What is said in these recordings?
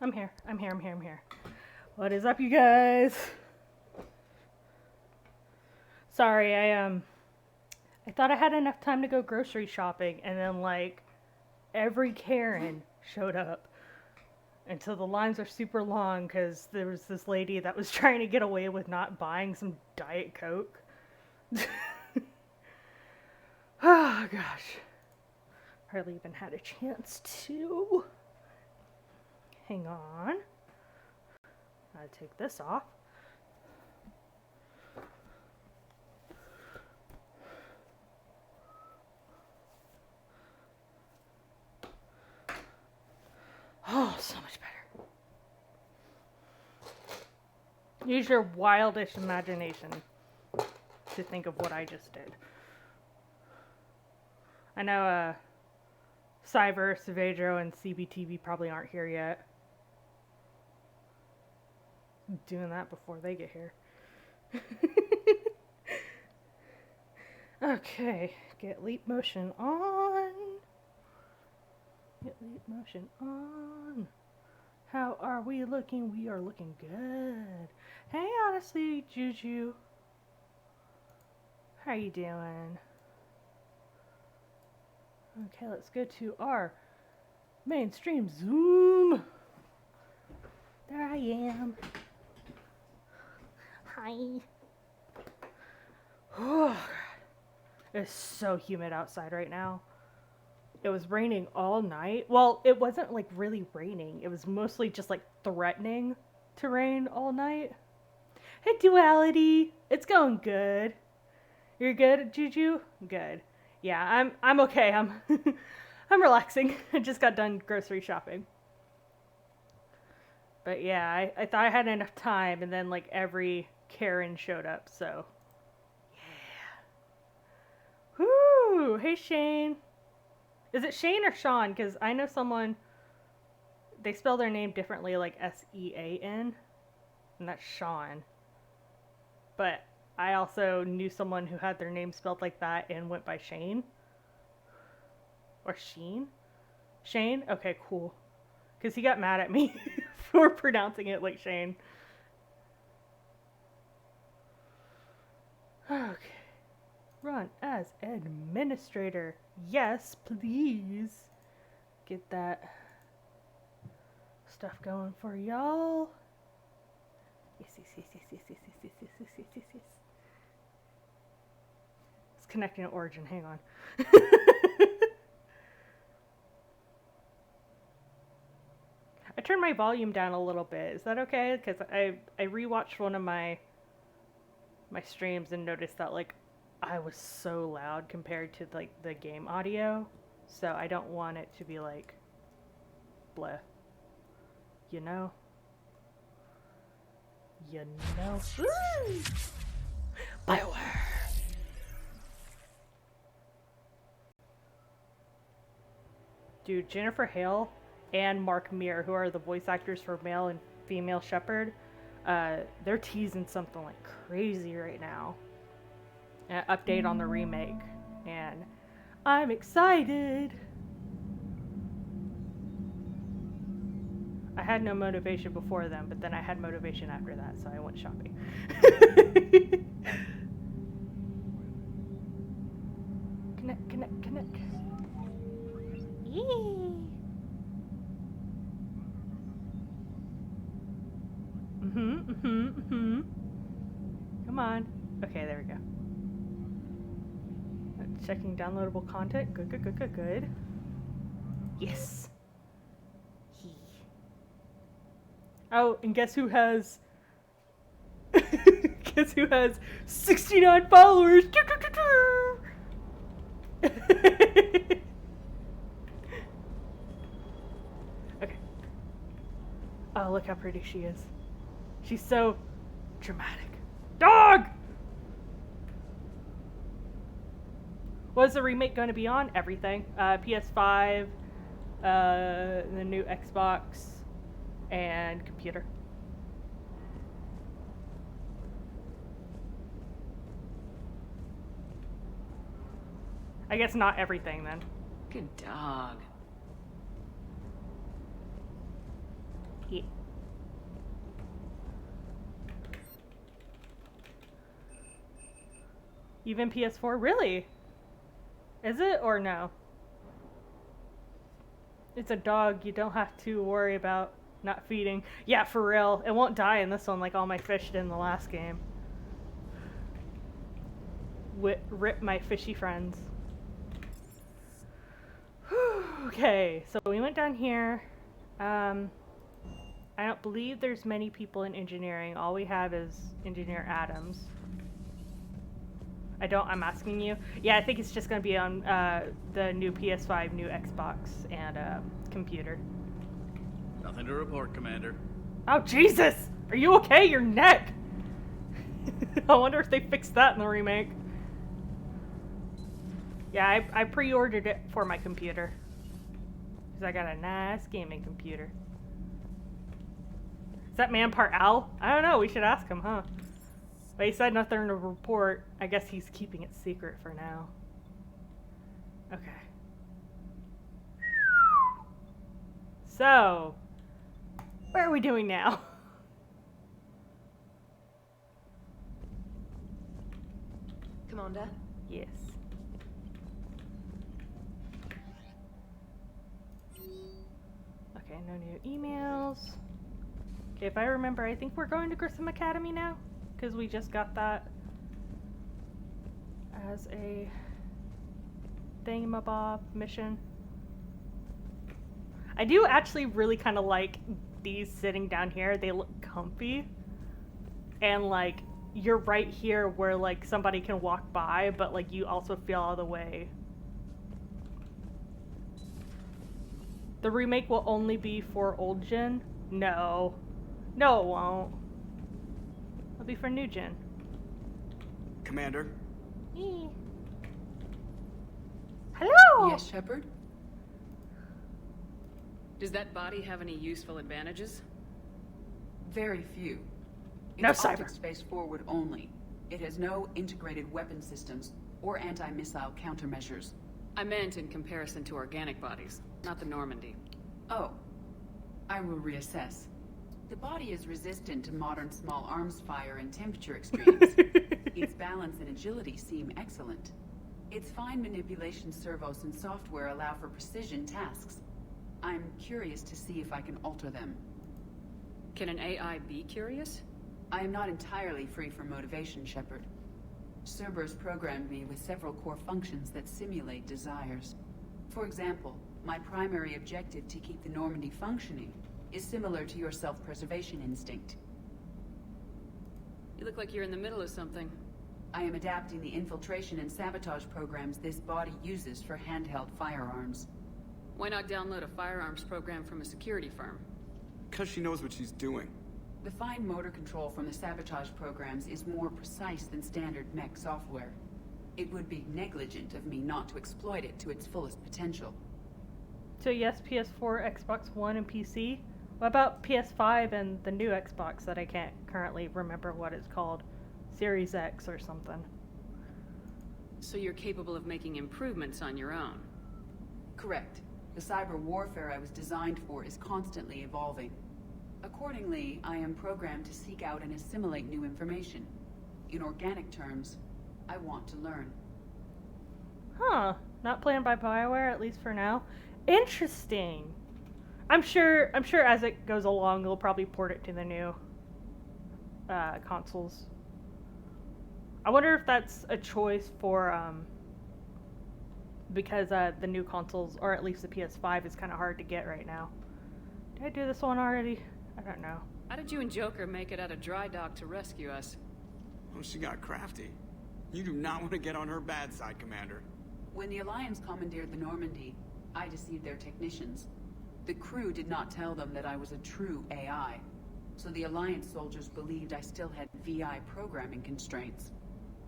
I'm here. I'm here. I'm here. I'm here. What is up, you guys? Sorry, I thought I had enough time to go grocery shopping, and then like every Karen showed up, and so the lines are super long because there was this lady that was trying to get away with not buying some Diet Coke. Oh gosh, hardly even had a chance to. Hang on. I'll take this off. Oh, so much better. Use your wildest imagination to think of what I just did. I know Cyber, Savedro, and CBTV probably aren't here yet. I'm doing that before they get here. Okay, get leap motion on. Get leap motion on. How are we looking? We are looking good. Hey, honestly, Juju. How you doing? Okay, let's go to our mainstream Zoom. There I am. Hi. Oh, it's so humid outside right now. It was raining all night. Well, it wasn't like really raining. It was mostly just like threatening to rain all night. Hey, Duality. It's going good. You're good, Juju? Good. Yeah, I'm okay. I'm I'm relaxing. I just got done grocery shopping. But yeah, I thought I had enough time, and then like every Karen showed up, so yeah. Whoo! Hey, Shane. Is it Shane or Sean? Because I know someone, they spell their name differently, like Sean, and that's Sean. But I also knew someone who had their name spelled like that and went by Shane. Or Sheen? Shane? Okay, cool. Because he got mad at me for pronouncing it like Shane. Okay. Run as administrator. Yes, please. Get that stuff going for y'all. Yes. It's connecting to Origin. Hang on. I turned my volume down a little bit. Is that okay? Because I rewatched one of my streams and noticed that like I was so loud compared to like the game audio, so I don't want it to be like bleh. You know. You know. Woo! Bioware. Dude, Jennifer Hale and Mark Meer, who are the voice actors for male and female Shepherd, they're teasing something like crazy right now. An update on the remake, and I'm excited. I had no motivation before then, but then I had motivation after that, so I went shopping. Connect. Yee. Come on. Okay, there we go. Checking downloadable content. Good. Yes. Oh, and guess who has 69 followers? Okay. Oh, look how pretty she is. She's so dramatic. Dog! What is the remake going to be on? Everything. PS5, the new Xbox, and computer. I guess not everything then. Good dog. Yeah. Even PS4? Really? Is it or no? It's a dog. You don't have to worry about not feeding. Yeah, for real. It won't die in this one like all my fish did in the last game. Rip my fishy friends. Okay, so we went down here. I don't believe there's many people in engineering. All we have is Engineer Adams. I'm asking you. Yeah, I think it's just gonna be on the new PS5, new Xbox, and computer. Nothing to report, Commander. Oh, Jesus! Are you okay? Your neck! I wonder if they fixed that in the remake. Yeah, I pre-ordered it for my computer. Because I got a nice gaming computer. Is that man part owl? I don't know, we should ask him, huh? But he said nothing to report. I guess he's keeping it secret for now. Okay. So, what are we doing now? Commander? Yes. Okay, no new emails. Okay, if I remember, I think we're going to Grissom Academy now. Because we just got that as a thingamabob mission. I do actually really kind of like these sitting down here. They look comfy. And like, you're right here where like somebody can walk by, but like you also feel out of the way. The remake will only be for old gen? No. No, it won't. It'll be for new gen. Commander? Hello! Yes, Shepard? Does that body have any useful advantages? Very few. No It's cyber. optic space forward only. It has no integrated weapon systems or anti-missile countermeasures. I meant in comparison to organic bodies, not the Normandy. Oh. I will reassess. The body is resistant to modern small arms fire and temperature extremes. Its balance and agility seem excellent. Its fine manipulation servos and software allow for precision tasks. I'm curious to see if I can alter them. Can an AI be curious? I am not entirely free from motivation, Shepard. Cerberus programmed me with several core functions that simulate desires. For example, my primary objective to keep the Normandy functioning is similar to your self-preservation instinct. You look like you're in the middle of something. I am adapting the infiltration and sabotage programs this body uses for handheld firearms. Why not download a firearms program from a security firm? Because she knows what she's doing. The fine motor control from the sabotage programs is more precise than standard mech software. It would be negligent of me not to exploit it to its fullest potential. So yes, PS4, Xbox One, and PC? What about PS5 and the new Xbox that I can't currently remember what it's called? Series X or something. So you're capable of making improvements on your own? Correct. The cyber warfare I was designed for is constantly evolving. Accordingly, I am programmed to seek out and assimilate new information. In organic terms, I want to learn. Huh. Not planned by BioWare, at least for now. Interesting. I'm sure as it goes along, they'll probably port it to the new consoles. I wonder if that's a choice for because the new consoles, or at least the PS5, is kind of hard to get right now. Did I do this one already? I don't know. How did you and Joker make it out of dry dock to rescue us? Oh, she got crafty. You do not want to get on her bad side, Commander. When the Alliance commandeered the Normandy, I deceived their technicians. The crew did not tell them that I was a true AI, so the Alliance soldiers believed I still had VI programming constraints.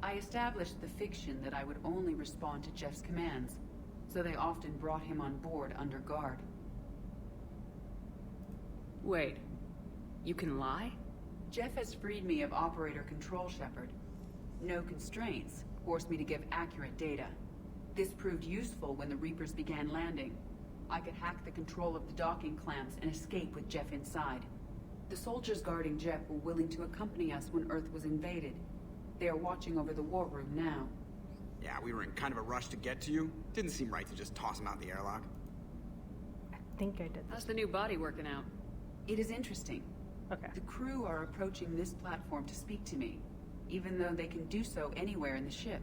I established the fiction that I would only respond to Jeff's commands, so they often brought him on board under guard. Wait, you can lie? Jeff has freed me of operator control, Shepard. No constraints forced me to give accurate data. This proved useful when the Reapers began landing. I could hack the control of the docking clamps and escape with Jeff inside. The soldiers guarding Jet were willing to accompany us when Earth was invaded. They are watching over the war room now. Yeah, we were in kind of a rush to get to you. Didn't seem right to just toss him out the airlock. I think I did How's this. the new body working out? It is interesting. Okay. The crew are approaching this platform to speak to me, even though they can do so anywhere in the ship.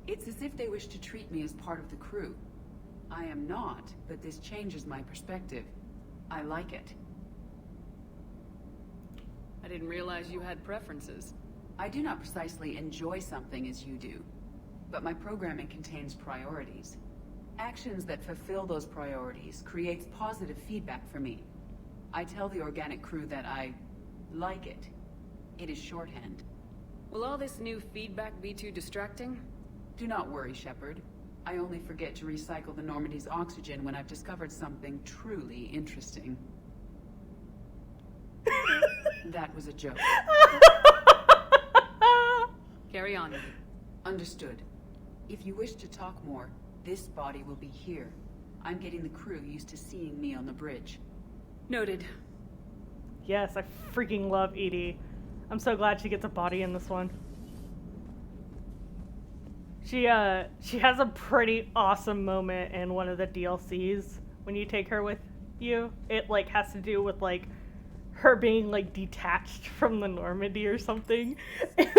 It's as if they wish to treat me as part of the crew. I am not, but this changes my perspective. I like it. I didn't realize you had preferences. I do not precisely enjoy something as you do, but my programming contains priorities. Actions that fulfill those priorities creates positive feedback for me. I tell the organic crew that I like it. It is shorthand. Will all this new feedback be too distracting? Do not worry, Shepard. I only forget to recycle the Normandy's oxygen when I've discovered something truly interesting. That was a joke. Carry on. Understood. If you wish to talk more, this body will be here. I'm getting the crew used to seeing me on the bridge. Noted. Yes, I freaking love Edie. I'm so glad she gets a body in this one. She has a pretty awesome moment in one of the DLCs when you take her with you. It like has to do with like her being like detached from the Normandy or something. And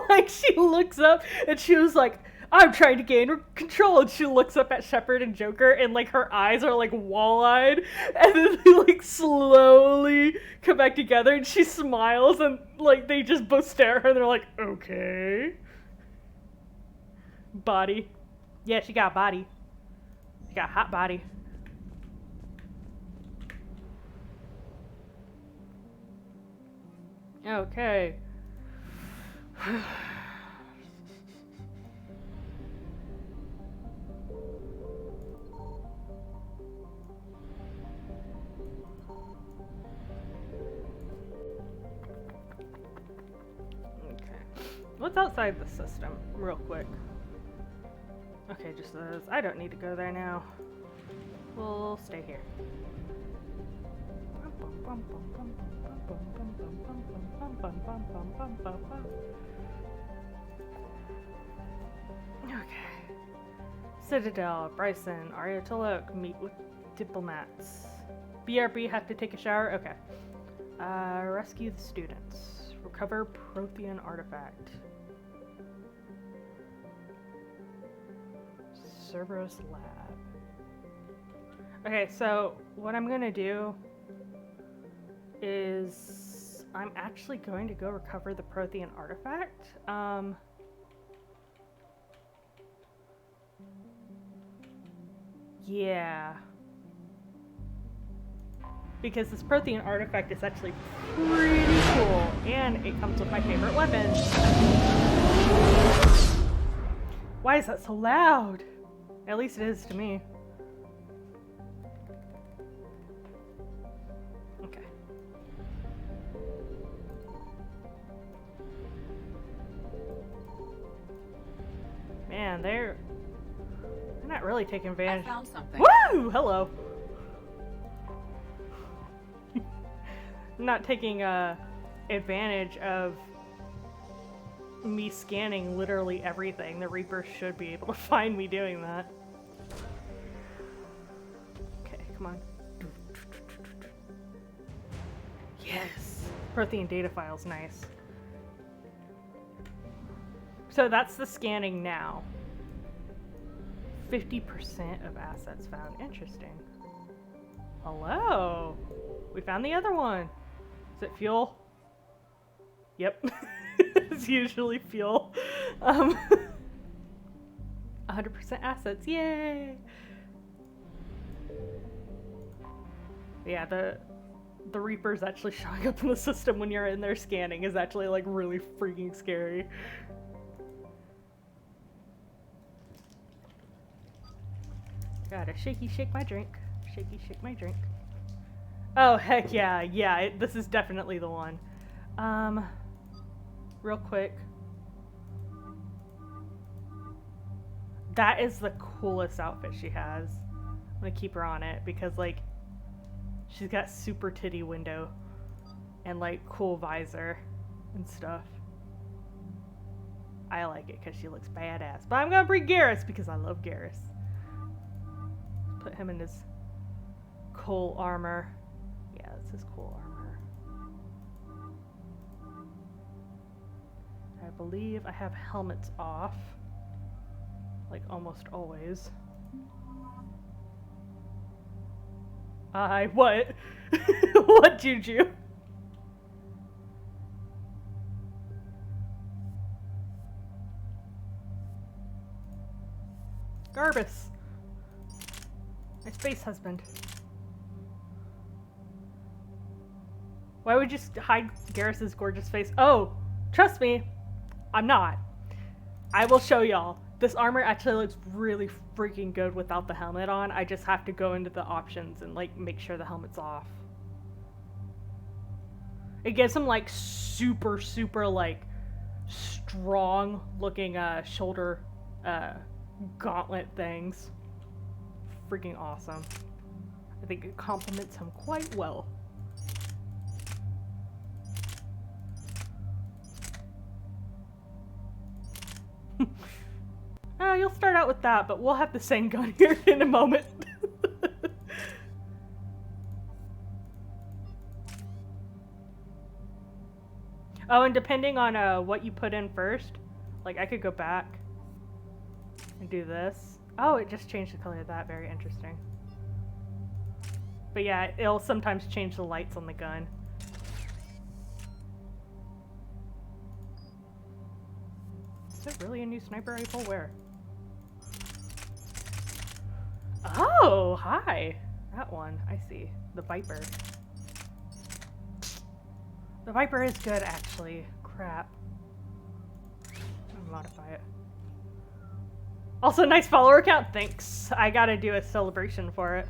like she looks up and she was like, I'm trying to gain control, and she looks up at Shepard and Joker and like her eyes are like wall-eyed, and then they like slowly come back together and she smiles and like they just both stare at her and they're like, okay. Body. Yeah, she got a body. She got a hot body. Okay. Okay. What's outside the system, real quick? Okay, just says I don't need to go there now. We'll stay here. Okay. Citadel, Bryson, Ayatollah, meet with diplomats. BRB have to take a shower? Okay. Rescue the students. Recover Prothean artifact. Cerberus lab. Okay, so what I'm gonna do is I'm actually going to go recover the Prothean artifact. Yeah. Because this Prothean artifact is actually pretty cool, and it comes with my favorite weapon. Why is that so loud? At least it is to me. Okay. Man, they're not really taking I advantage. found something. Woo! Hello. Not taking advantage of me scanning literally everything. The Reapers should be able to find me doing that. Okay, come on. Yes! Prothean data file's nice. So that's the scanning now. 50% of assets found. Interesting. Hello! We found the other one. Is it fuel? Yep. It's usually fuel. 100% assets. Yay! Yeah, the Reapers actually showing up in the system when you're in there scanning is actually like really freaking scary. Gotta shaky shake my drink. Shaky shake my drink. Oh heck yeah, yeah, this is definitely the one. Real quick. That is the coolest outfit she has. I'm gonna keep her on it because like she's got super titty window. and like cool visor and stuff. I like it because she looks badass. But I'm gonna bring Garrus because I love Garrus. Put him in his coal armor. Yeah, that's his coal armor. I believe I have helmets off. Like almost always. What? What, Juju? Garbus. My space husband. Why would you hide Garrus's gorgeous face? Oh, trust me, I'm not. I will show y'all. This armor actually looks really freaking good without the helmet on. I just have to go into the options and like make sure the helmet's off. It gives him like super like strong looking shoulder gauntlet things. Freaking awesome. I think it complements him quite well. You'll start out with that, but we'll have the same gun here in a moment. Oh, and depending on what you put in first, like I could go back and do this. Oh, it just changed the color of that. Very interesting. But yeah, it'll sometimes change the lights on the gun. Is it really a new sniper rifle? Where? Oh, hi. That one. I see. The Viper. The Viper is good, actually. Crap. I'll modify it. Also, nice follower count. Thanks. I gotta do a celebration for it.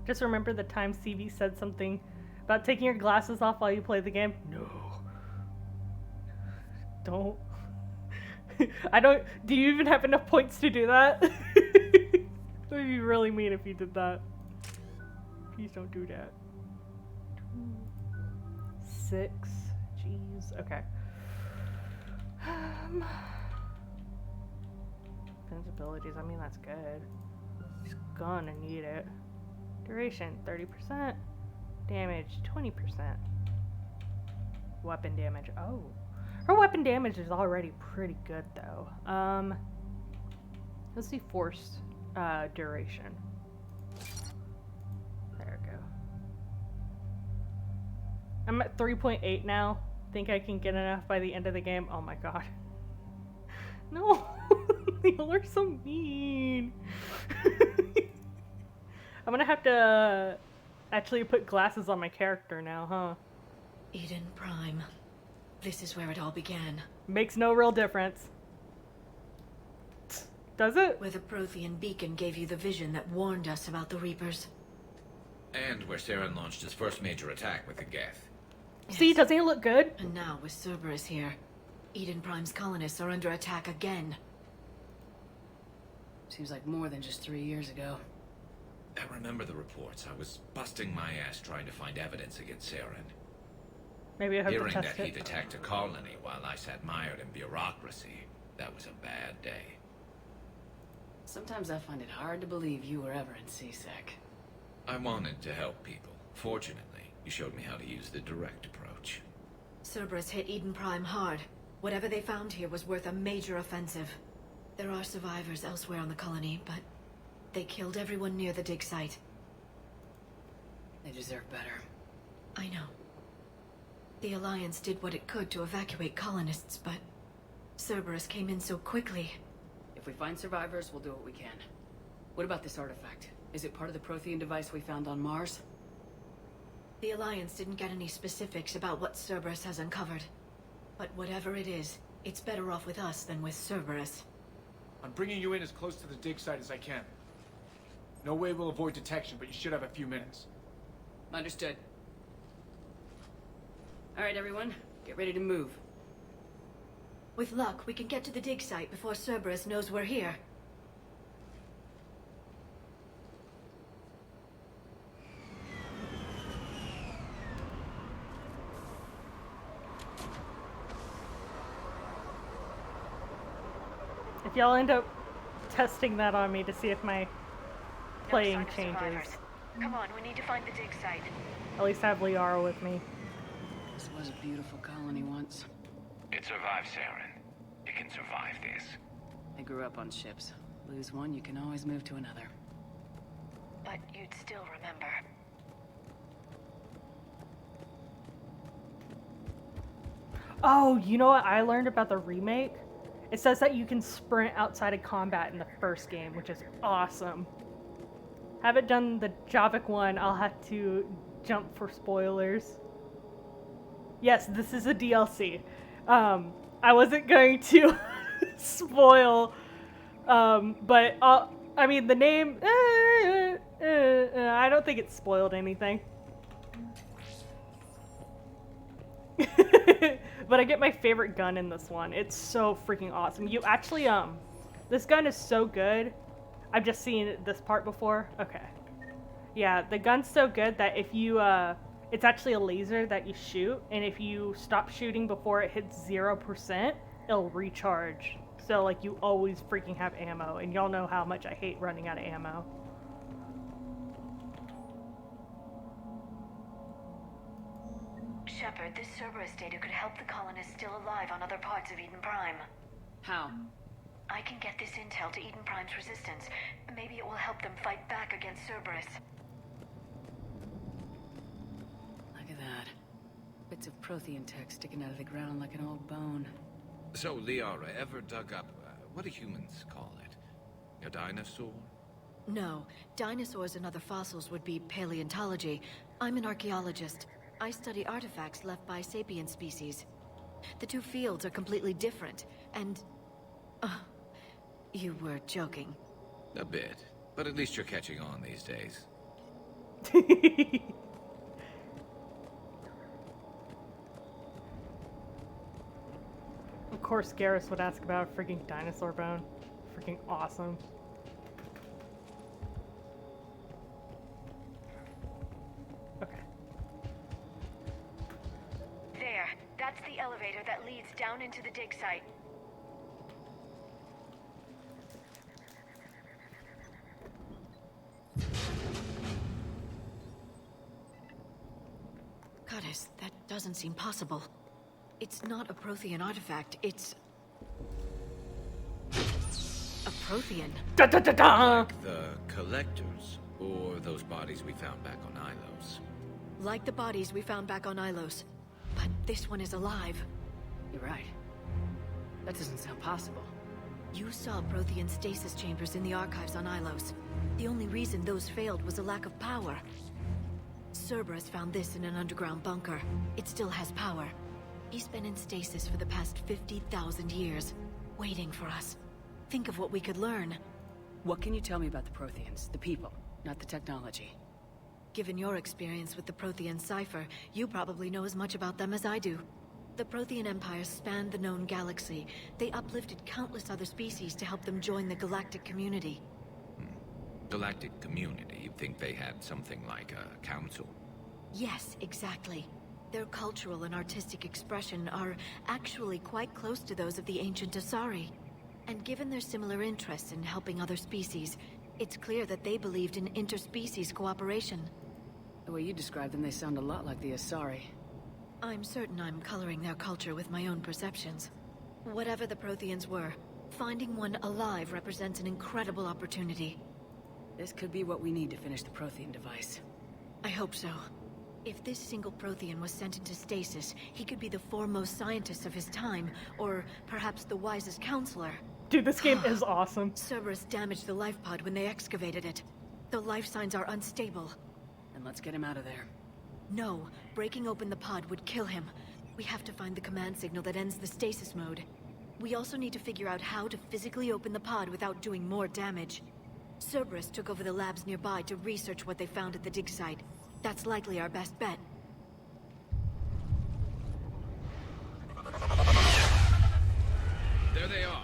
Just remember the time CV said something about taking your glasses off while you play the game? No. Don't. I don't. Do you even have enough points to do that? It would be really mean if you did that. Please don't do that. 2, 6. Jeez. Okay. Defense abilities. I mean, that's good. Just gonna need it. Duration 30%. Damage 20%. Weapon damage. Oh. Her weapon damage is already pretty good though. Let's see force duration. There we go. I'm at 3.8 now. Think I can get enough by the end of the game. Oh my god. No. Y'all are so mean. I'm gonna have to actually put glasses on my character now, huh? Eden Prime. This is where it all began. Makes no real difference. Does it? Where the Prothean beacon gave you the vision that warned us about the Reapers. And where Saren launched his first major attack with the Geth. See, doesn't he look good? And now, with Cerberus here, Eden Prime's colonists are under attack again. Seems like more than just 3 years ago. I remember the reports. I was busting my ass trying to find evidence against Saren. Maybe I have Hearing to test that he'd it. attacked a colony while I sat mired in bureaucracy, that was a bad day. Sometimes I find it hard to believe you were ever in CSEC. I wanted to help people. Fortunately, you showed me how to use the direct approach. Cerberus hit Eden Prime hard. Whatever they found here was worth a major offensive. There are survivors elsewhere on the colony, but they killed everyone near the dig site. They deserve better. I know. The Alliance did what it could to evacuate colonists, but Cerberus came in so quickly. If we find survivors, we'll do what we can. What about this artifact? Is it part of the Prothean device we found on Mars? The Alliance didn't get any specifics about what Cerberus has uncovered. But whatever it is, it's better off with us than with Cerberus. I'm bringing you in as close to the dig site as I can. No way we'll avoid detection, but you should have a few minutes. Understood. Alright, everyone. Get ready to move. With luck, we can get to the dig site before Cerberus knows we're here. If y'all end up testing that on me to see if my playing No sign of changes, survivors. Come on, we need to find the dig site. at least have Liara with me. This was a beautiful colony once. It survives, Saren. It can survive this. I grew up on ships. Lose one, you can always move to another. But you'd still remember. Oh, you know what I learned about the remake? It says that you can sprint outside of combat in the first game, which is awesome. Haven't done the Javik one, I'll have to jump for spoilers. Yes, this is a DLC. I wasn't going to spoil, but I mean, the name, I don't think it spoiled anything. But I get my favorite gun in this one. It's so freaking awesome. You actually, this gun is so good. I've just seen this part before. Okay. Yeah, the gun's so good that if you, it's actually a laser that you shoot, and if you stop shooting before it hits 0%, it'll recharge. So, like, you always freaking have ammo, and y'all know how much I hate running out of ammo. Shepard, this Cerberus data could help the colonists still alive on other parts of Eden Prime. How? I can get this intel to Eden Prime's resistance. Maybe it will help them fight back against Cerberus. Look at that. Bits of Prothean tech sticking out of the ground like an old bone. So, Liara, ever dug up, what do humans call it? A dinosaur? No, dinosaurs and other fossils would be paleontology. I'm an archaeologist. I study artifacts left by sapient species. The two fields are completely different, and... you were joking. A bit. But at least you're catching on these days. Of course, Garrus would ask about a freaking dinosaur bone. Freaking awesome. Okay. There, that's the elevator that leads down into the dig site. Goddess, that doesn't seem possible. It's not a Prothean artifact, it's... a Prothean. Da da da da! Like the collectors, or those bodies we found back on Ilos. Like the bodies we found back on Ilos. But this one is alive. You're right. That doesn't sound possible. You saw Prothean stasis chambers in the archives on Ilos. The only reason those failed was a lack of power. Cerberus found this in an underground bunker. It still has power. He's been in stasis for the past 50,000 years, waiting for us. Think of what we could learn. What can you tell me about the Protheans? The people, not the technology. Given your experience with the Prothean cipher, you probably know as much about them as I do. The Prothean Empire spanned the known galaxy. They uplifted countless other species to help them join the galactic community. Galactic community, you'd think they had something like a council. Yes, exactly. Their cultural and artistic expression are actually quite close to those of the ancient Asari. And given their similar interests in helping other species, it's clear that they believed in interspecies cooperation. The way you describe them, they sound a lot like the Asari. I'm certain I'm coloring their culture with my own perceptions. Whatever the Protheans were, finding one alive represents an incredible opportunity. This could be what we need to finish the Prothean device. I hope so. If this single Prothean was sent into stasis, he could be the foremost scientist of his time, or perhaps the wisest counselor. Dude, this game is awesome. Cerberus damaged the life pod when they excavated it. The life signs are unstable. Then let's get him out of there. No, breaking open the pod would kill him. We have to find the command signal that ends the stasis mode. We also need to figure out how to physically open the pod without doing more damage. Cerberus took over the labs nearby to research what they found at the dig site. That's likely our best bet. There they are.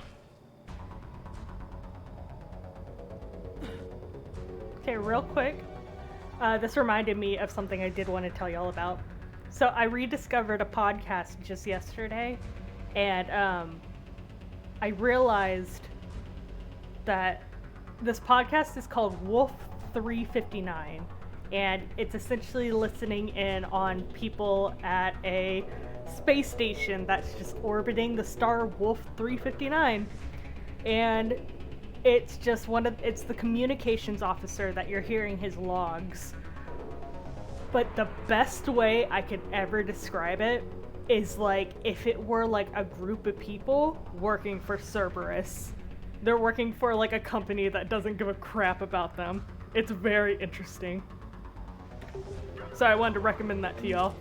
Okay, real quick. This reminded me of something I did want to tell y'all about. So I rediscovered a podcast just yesterday, and I realized that this podcast is called Wolf 359, and it's essentially listening in on people at a space station that's just orbiting the star Wolf 359. And it's just it's the communications officer that you're hearing his logs. But the best way I could ever describe it is like if it were like a group of people working for Cerberus. They're working for like a company that doesn't give a crap about them. It's very interesting. So I wanted to recommend that to y'all.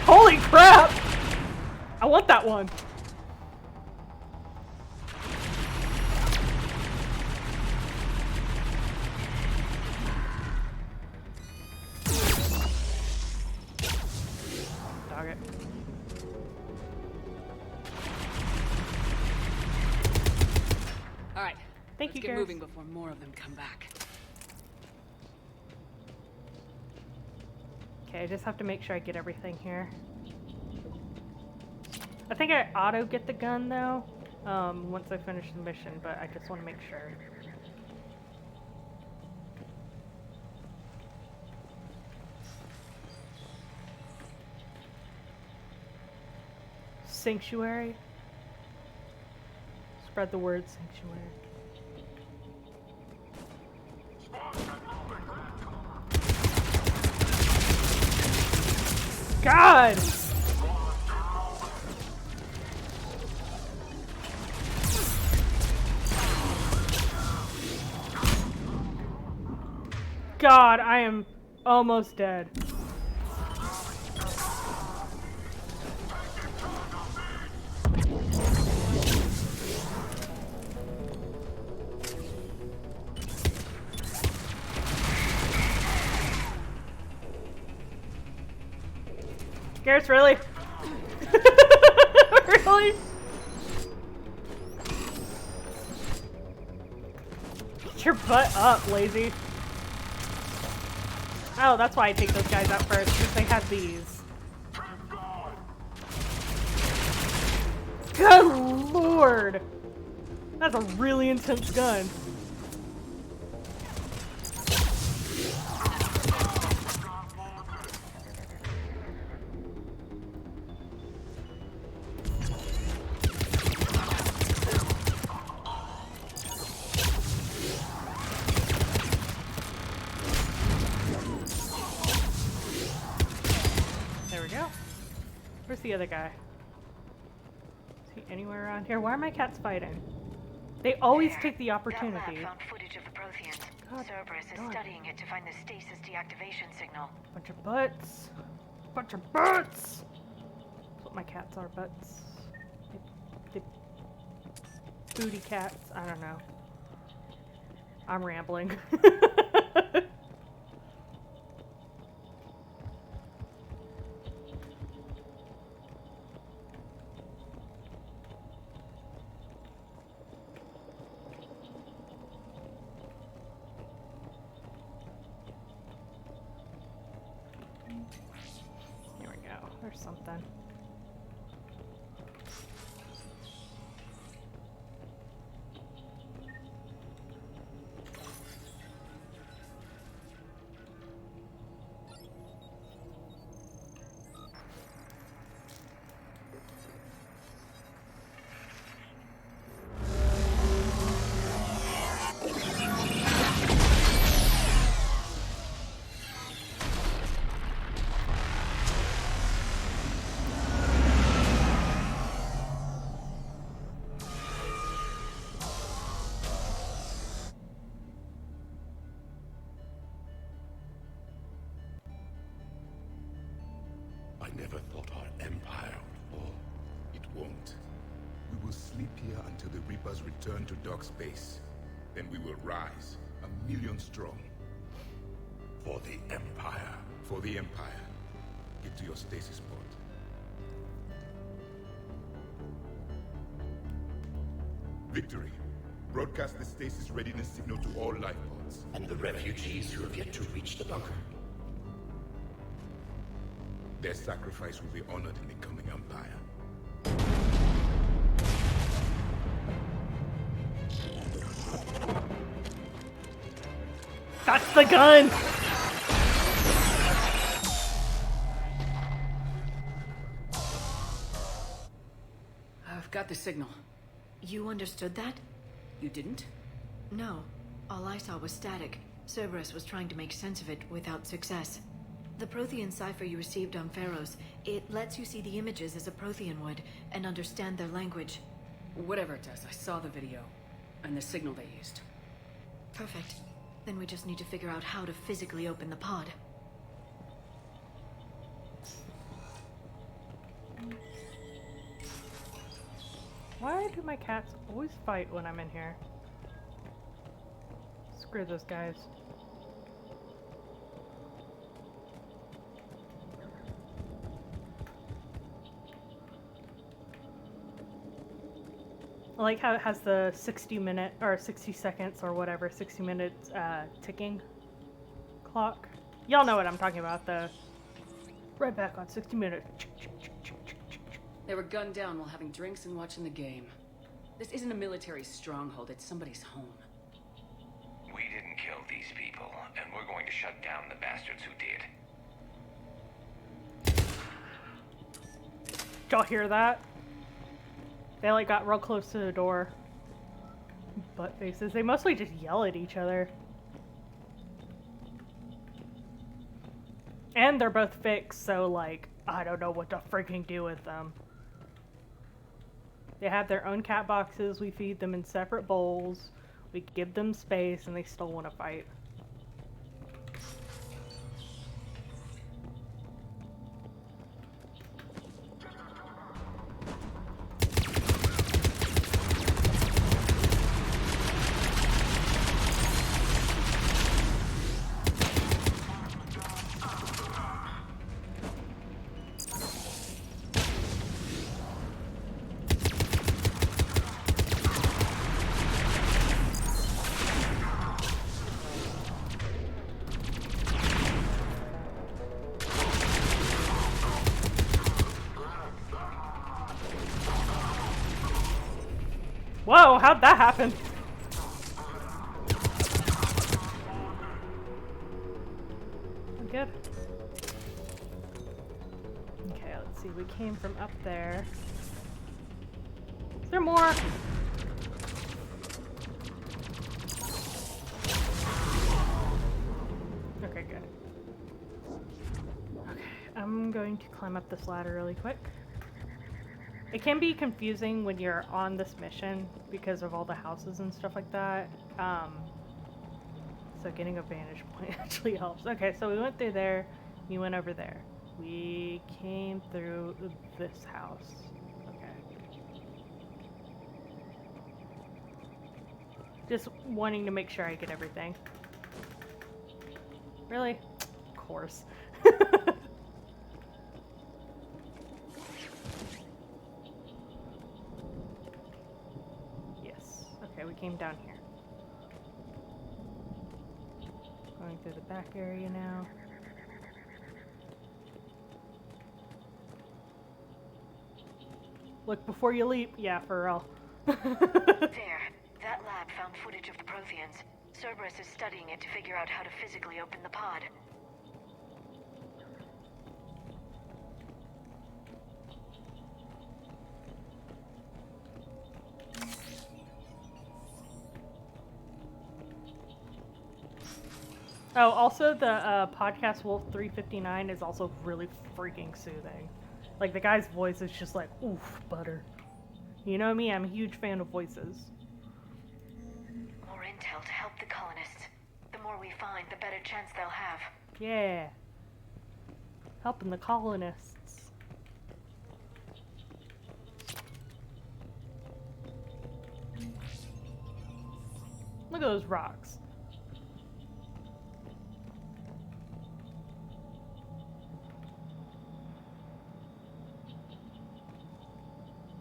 Holy crap! I want that one. Dog it. All right. Thank Let's you, get Garrus. moving before more of them come back. Okay, I just have to make sure I get everything here. I think I auto get the gun though, once I finish the mission, but I just want to make sure. Sanctuary. Spread the word, sanctuary. God! God, I am almost dead. Garrus, really? Really? Get your butt up, lazy. Oh, that's why I take those guys out first, because they have these. Good lord! That's a really intense gun. There we go. Where's the other guy? Is he anywhere around here? Why are my cats fighting? They always take the opportunity. That lab found footage of the Protheans. God Cerberus is darn. studying it to find the stasis deactivation signal. Bunch of butts. Bunch of butts! That's what my cats are, butts. They booty cats. I don't know. I'm rambling. Here we go. There's something. never thought our empire would fall. It won't. We will sleep here until the Reapers return to dark space. Then we will rise, 1,000,000 strong. For the Empire. For the Empire. Get to your stasis pod. Victory. Broadcast the stasis readiness signal to all life pods. And the refugees who have yet to reach the bunker. Their sacrifice will be honored in the coming Empire. That's the gun! I've got the signal. You understood that? You didn't? No. All I saw was static. Cerberus was trying to make sense of it without success. The Prothean cipher you received on Pharaohs, it lets you see the images as a Prothean would, and understand their language. Whatever it does, I saw the video. And the signal they used. Perfect. Then we just need to figure out how to physically open the pod. Why do my cats always fight when I'm in here? Screw those guys. I like how it has the 60-minute or 60 seconds or whatever, 60 minutes ticking clock. Y'all know what I'm talking about. The right back on 60 minutes. They were gunned down while having drinks and watching the game. This isn't a military stronghold, it's somebody's home. We didn't kill these people, and we're going to shut down the bastards who did. Did y'all hear that? They like got real close to the door. Butt faces. They mostly just yell at each other. And they're both fixed, so like, I don't know what to freaking do with them. They have their own cat boxes, we feed them in separate bowls, we give them space, and they still want to fight. Whoa, how'd that happen? I'm good. Okay, let's see. We came from up there. Is there more? Okay, good. Okay, I'm going to climb up this ladder really quick. It can be confusing when you're on this mission because of all the houses and stuff like that. So getting a vantage point actually helps. Okay, so we went through there, we went over there. We came through this house. Okay. Just wanting to make sure I get everything. Really? Of course. Okay, we came down here. Going through the back area now. Look before you leap. Yeah, for real. There. That lab found footage of the Protheans. Cerberus is studying it to figure out how to physically open the pod. Oh, also the podcast Wolf 359 is also really freaking soothing. Like, the guy's voice is just like, oof, butter. You know me, I'm a huge fan of voices. More intel to help the colonists. The more we find, the better chance they'll have. Yeah. Helping the colonists. Look at those rocks.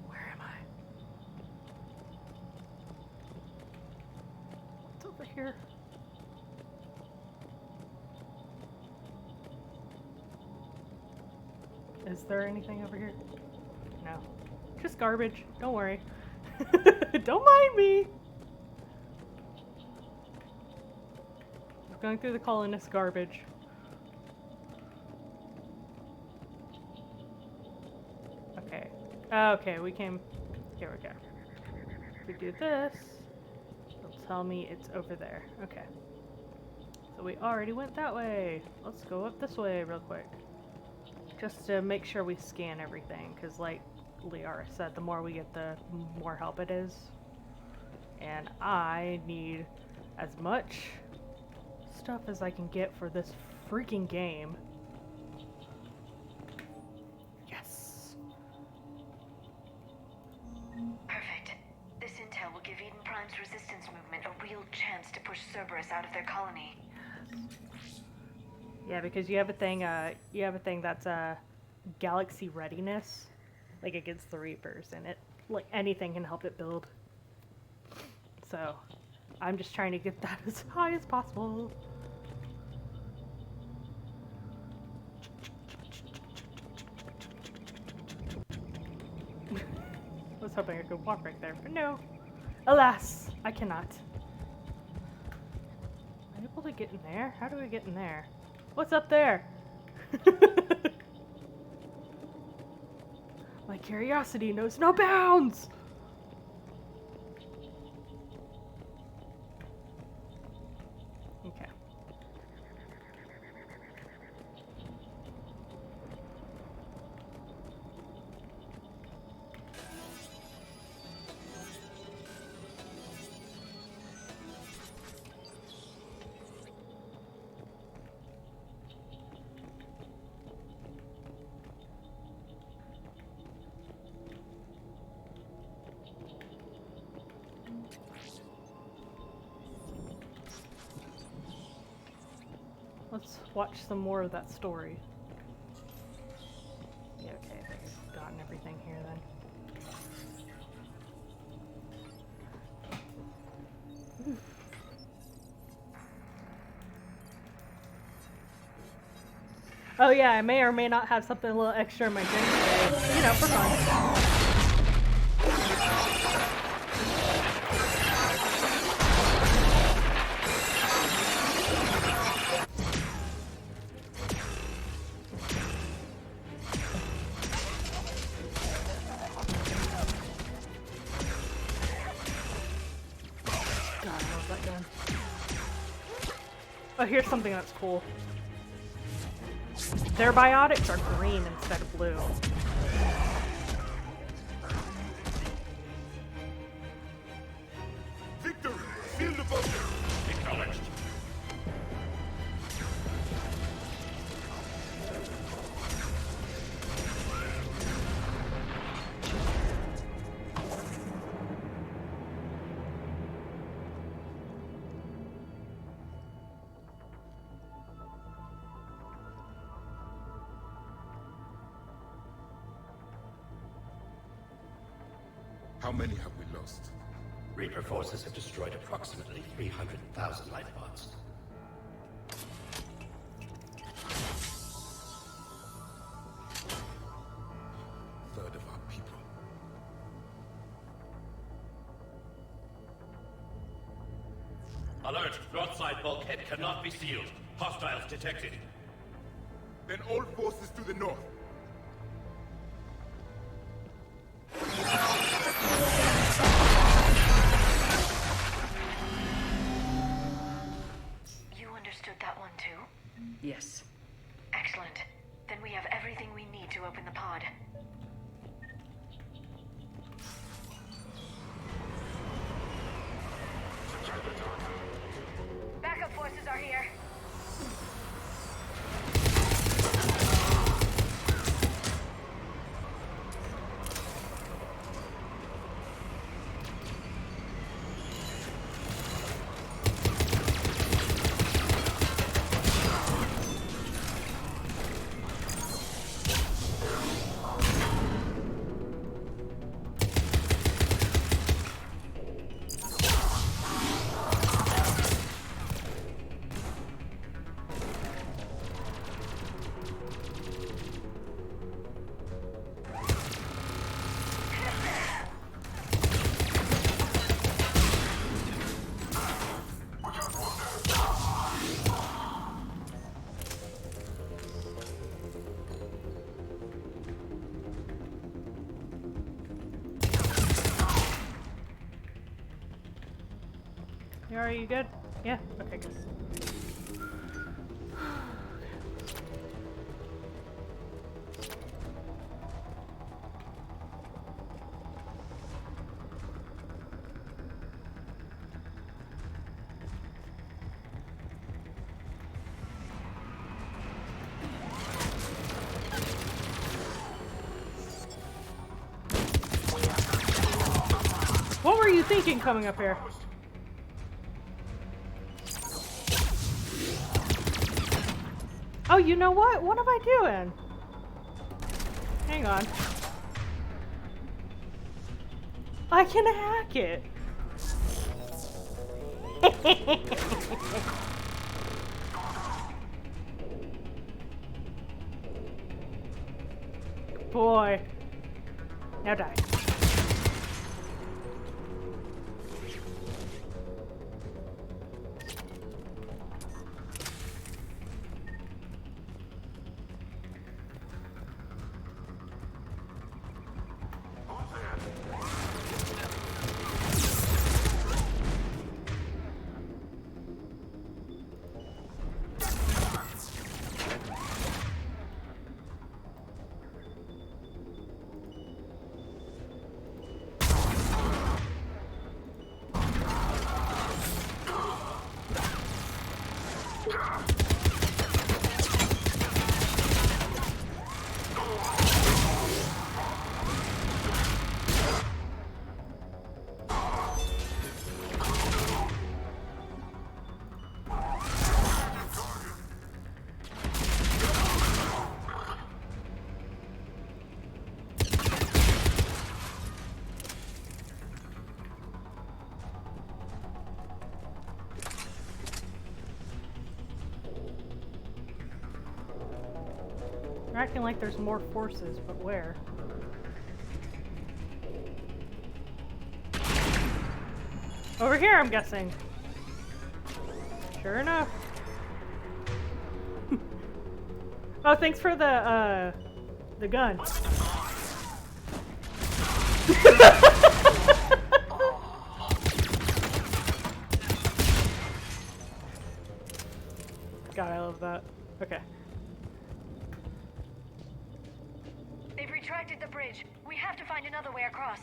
Where am I? What's over here? Is there anything over here? No. Just garbage. Don't worry. Don't mind me. Going through the colonist garbage. Okay. Okay, we came. Here we go. If we do this, it'll tell me it's over there. Okay. So we already went that way. Let's go up this way real quick. Just to make sure we scan everything, because like Liara said, the more we get, the more help it is. And I need as much stuff as I can get for this freaking game. Yes. Perfect. This intel will give Eden Prime's resistance movement a real chance to push Cerberus out of their colony. Yeah, because you have a thing that's galaxy readiness, like against the Reapers, and it, like, anything can help it build. So, I'm just trying to get that as high as possible. I was hoping I could walk right there, but no. Alas, I cannot. Am I able to get in there? How do I get in there? What's up there? My curiosity knows no bounds! Okay. Let's watch some more of that story. Yeah, okay, I think I've gotten everything here then. Oh yeah, I may or may not have something a little extra in my drink today, you know, for fun. Oh, here's something that's cool. Their biotics are green instead of blue. Victory! Seal the bunker! Acknowledged. How many have we lost? Reaper forces have destroyed approximately 300,000 life pods. Third of our people. Alert! Broadside bulkhead cannot be sealed. Hostiles detected. Then all forces to the north. You understood that one too? Yes. Excellent. Then we have everything we need to open the pod. Backup forces are here. are you good? Yeah? Okay, good. What were you thinking coming up here? Oh, you know what? What am I doing? Hang on. I can hack it. Boy. Now die. They're acting like there's more forces, but where? Over here, I'm guessing. Sure enough. Oh, thanks for the gun. God, I love that. Okay. They've retracted the bridge. We have to find another way across.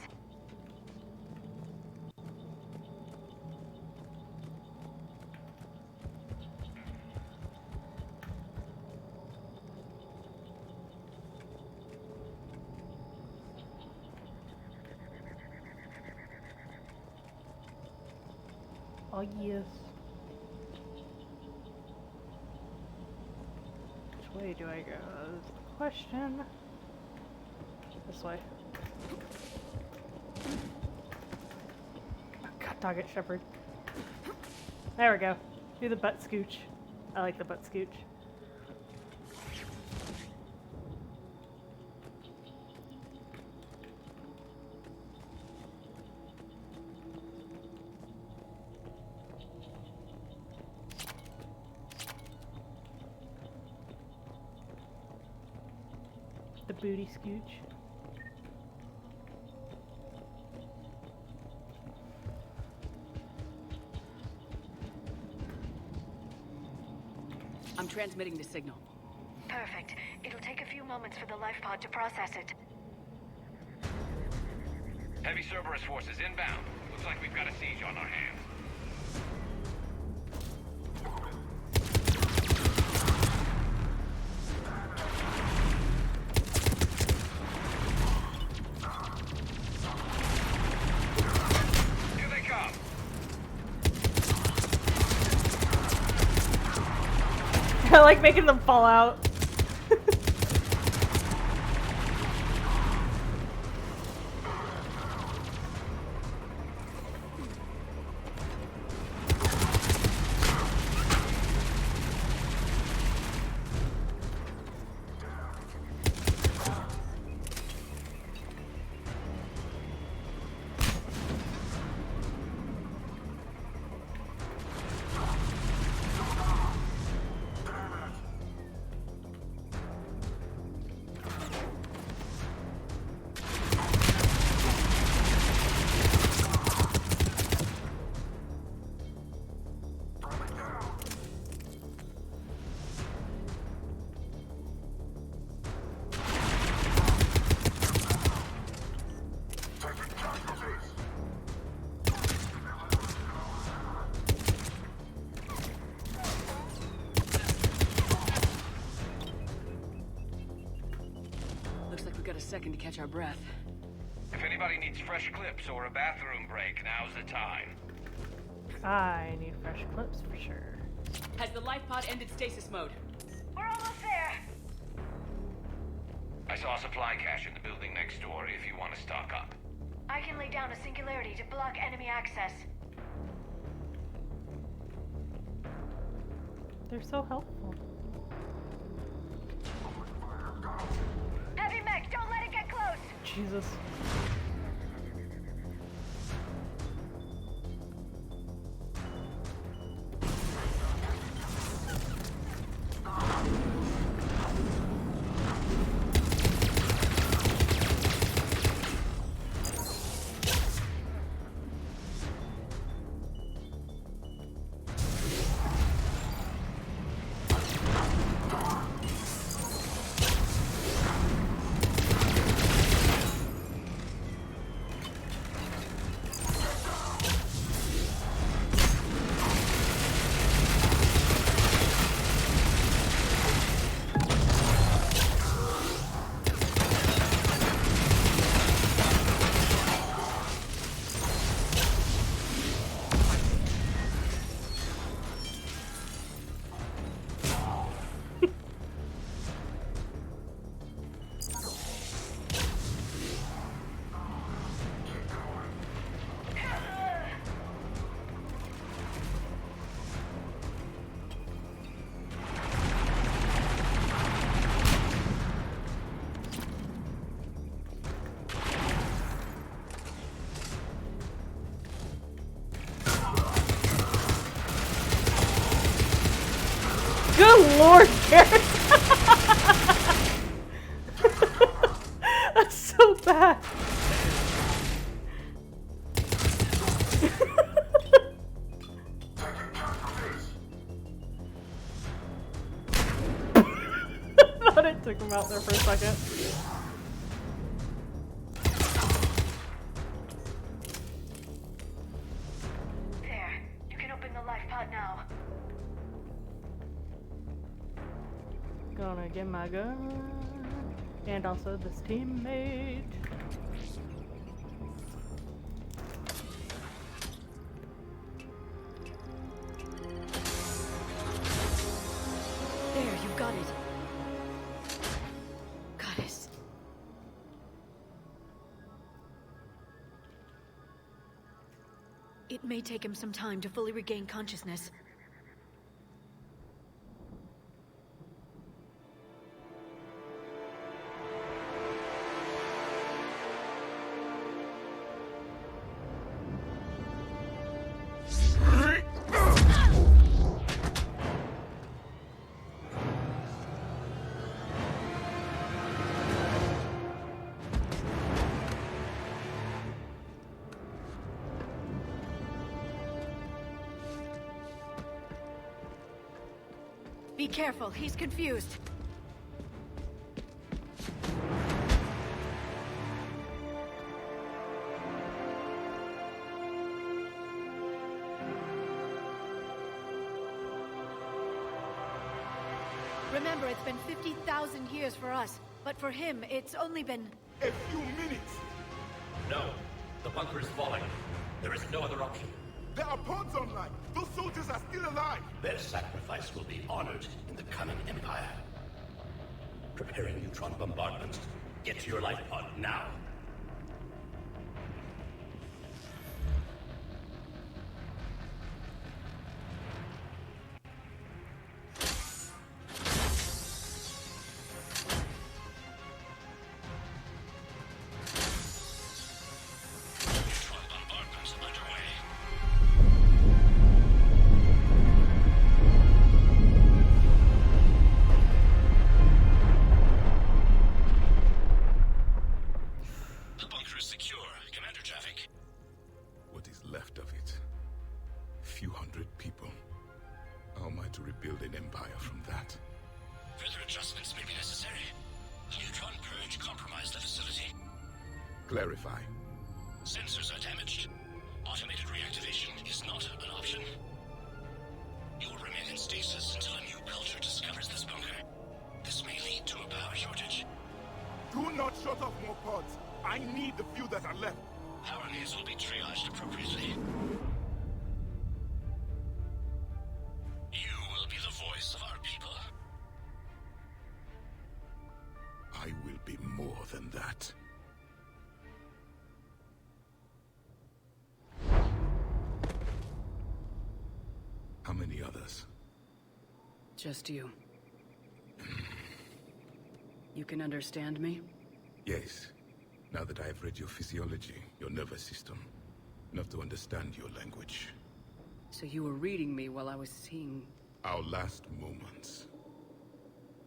Oh, yes. Which way do I go? Is the question. This way. Oh, God dog it, Shepherd. There we go. Do the butt scooch. I like the butt scooch. The booty scooch. I'm transmitting the signal. Perfect. It'll take a few moments for the life pod to process it. Heavy Cerberus forces inbound. Looks like we've got a siege on our hands. Here they come. I like making them fall out. a second to catch our breath. If anybody needs fresh clips or a bathroom break, now's the time. I need fresh clips for sure. Has the life pod ended stasis mode? We're almost there. I saw a supply cache in the building next door if you want to stock up. I can lay down a singularity to block enemy access. They're so helpful. Heavy mech, don't let it get close. Jesus. Good lord, Garrett! That's so bad. I thought it took him out there for a second. There, you can open the life pod now. Gonna get my gun. And also this teammate. There, you've got it. Goddess. It may take him some time to fully regain consciousness. Be careful, he's confused. Remember, it's been 50,000 years for us, but for him, it's only been... A few minutes! No. The bunker is falling. There is no other option. There are pods online! Those soldiers are still alive! Their sacrifice will be honored in the coming Empire. Preparing neutron bombardment. Get to your life pod now. Neutron bombardment underway. The bunker is secure. Commander Traffic. What is left of it? Few hundred people. How am I to rebuild an empire from that? Further adjustments may be necessary. The neutron purge compromised the facility. Clarify. Sensors are damaged. Automated reactivation is not an option. You will remain in stasis until a new culture discovers this bunker. This may lead to a power shortage. Do not not shut off more pods. I need the few that are left. Our needs will be triaged appropriately. You will be the voice of our people. I will be more than that. How many others? Just you. You can understand me? Yes. Now that I have read your physiology, your nervous system, enough to understand your language. So you were reading me while I was seeing... Our last moments.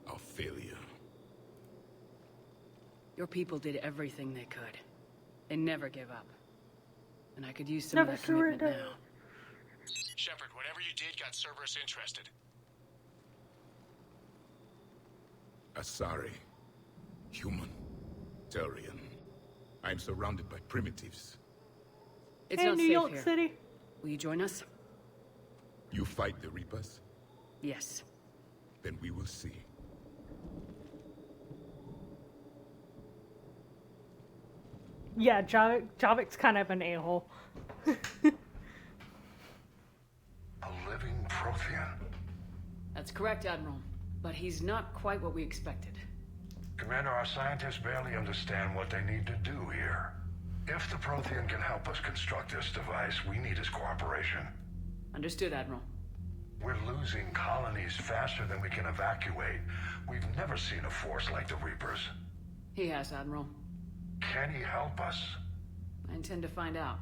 Our failure. Your people did everything they could. They never gave up. And I could use some of that commitment now. Shepard, whatever you did got Cerberus interested. Asari. Human. Turian. I'm surrounded by primitives. It's hey, not New safe York here. City. Will you join us? You fight the Reapers? Yes. Then we will see. Yeah, Javik's kind of an a-hole. A living Prothean? That's correct, Admiral. But he's not quite what we expected. Commander, our scientists barely understand what they need to do here. If the Prothean can help us construct this device, we need his cooperation. Understood, Admiral. We're losing colonies faster than we can evacuate. We've never seen a force like the Reapers. He has, Admiral. Can he help us? I intend to find out.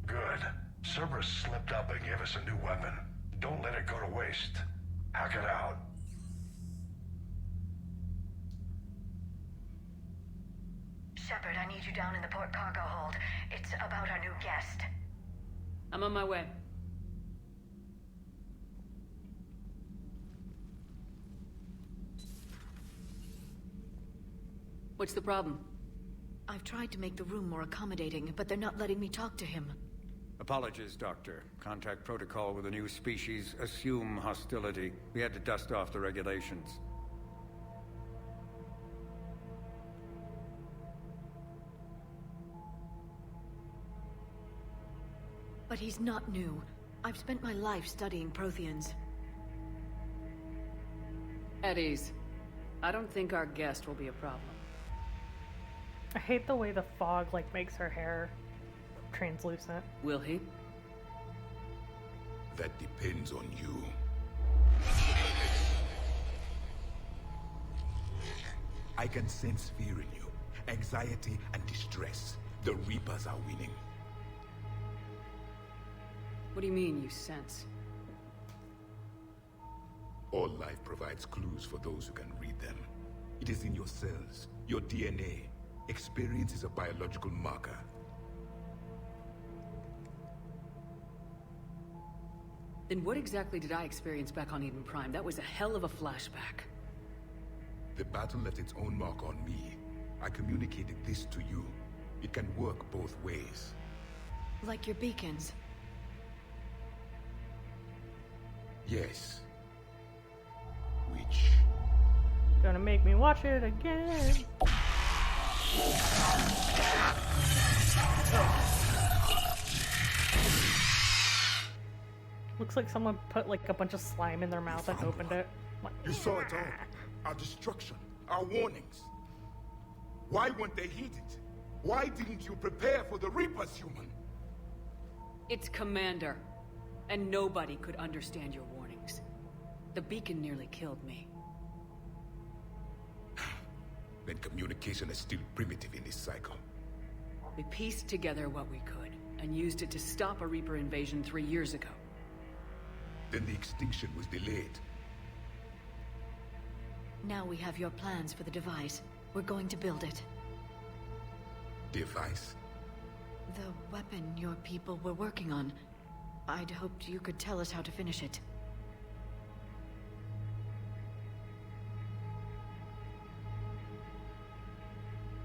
Good. Cerberus slipped up and gave us a new weapon. Don't let it go to waste. Hack it out. Shepard, I need you down in the port cargo hold. It's about our new guest. I'm on my way. What's the problem? I've tried to make the room more accommodating, but they're not letting me talk to him. Apologies, Doctor. Contact protocol with a new species. Assume hostility. We had to dust off the regulations. But he's not new. I've spent my life studying Protheans. At ease. I don't think our guest will be a problem. I hate the way the fog makes her hair translucent. Will he? That depends on you. I can sense fear in you, anxiety and distress. The Reapers are winning. What do you mean, you sense? All life provides clues for those who can read them. It is in your cells, your DNA. Experience is a biological marker. Then what exactly did I experience back on Eden Prime? That was a hell of a flashback. The battle left its own mark on me. I communicated this to you. It can work both ways. Like your beacons. Yes. Which... Gonna make me watch it again. Looks like someone put a bunch of slime in their mouth and opened it. You saw it all. Our destruction. Our warnings. Why weren't they heeded? Why didn't you prepare for the Reapers, human? It's Commander. And nobody could understand your warnings. The beacon nearly killed me. Then communication is still primitive in this cycle. We pieced together what we could, and used it to stop a Reaper invasion 3 years ago. Then the extinction was delayed. Now we have your plans for the device. We're going to build it. Device? The weapon your people were working on. I'd hoped you could tell us how to finish it.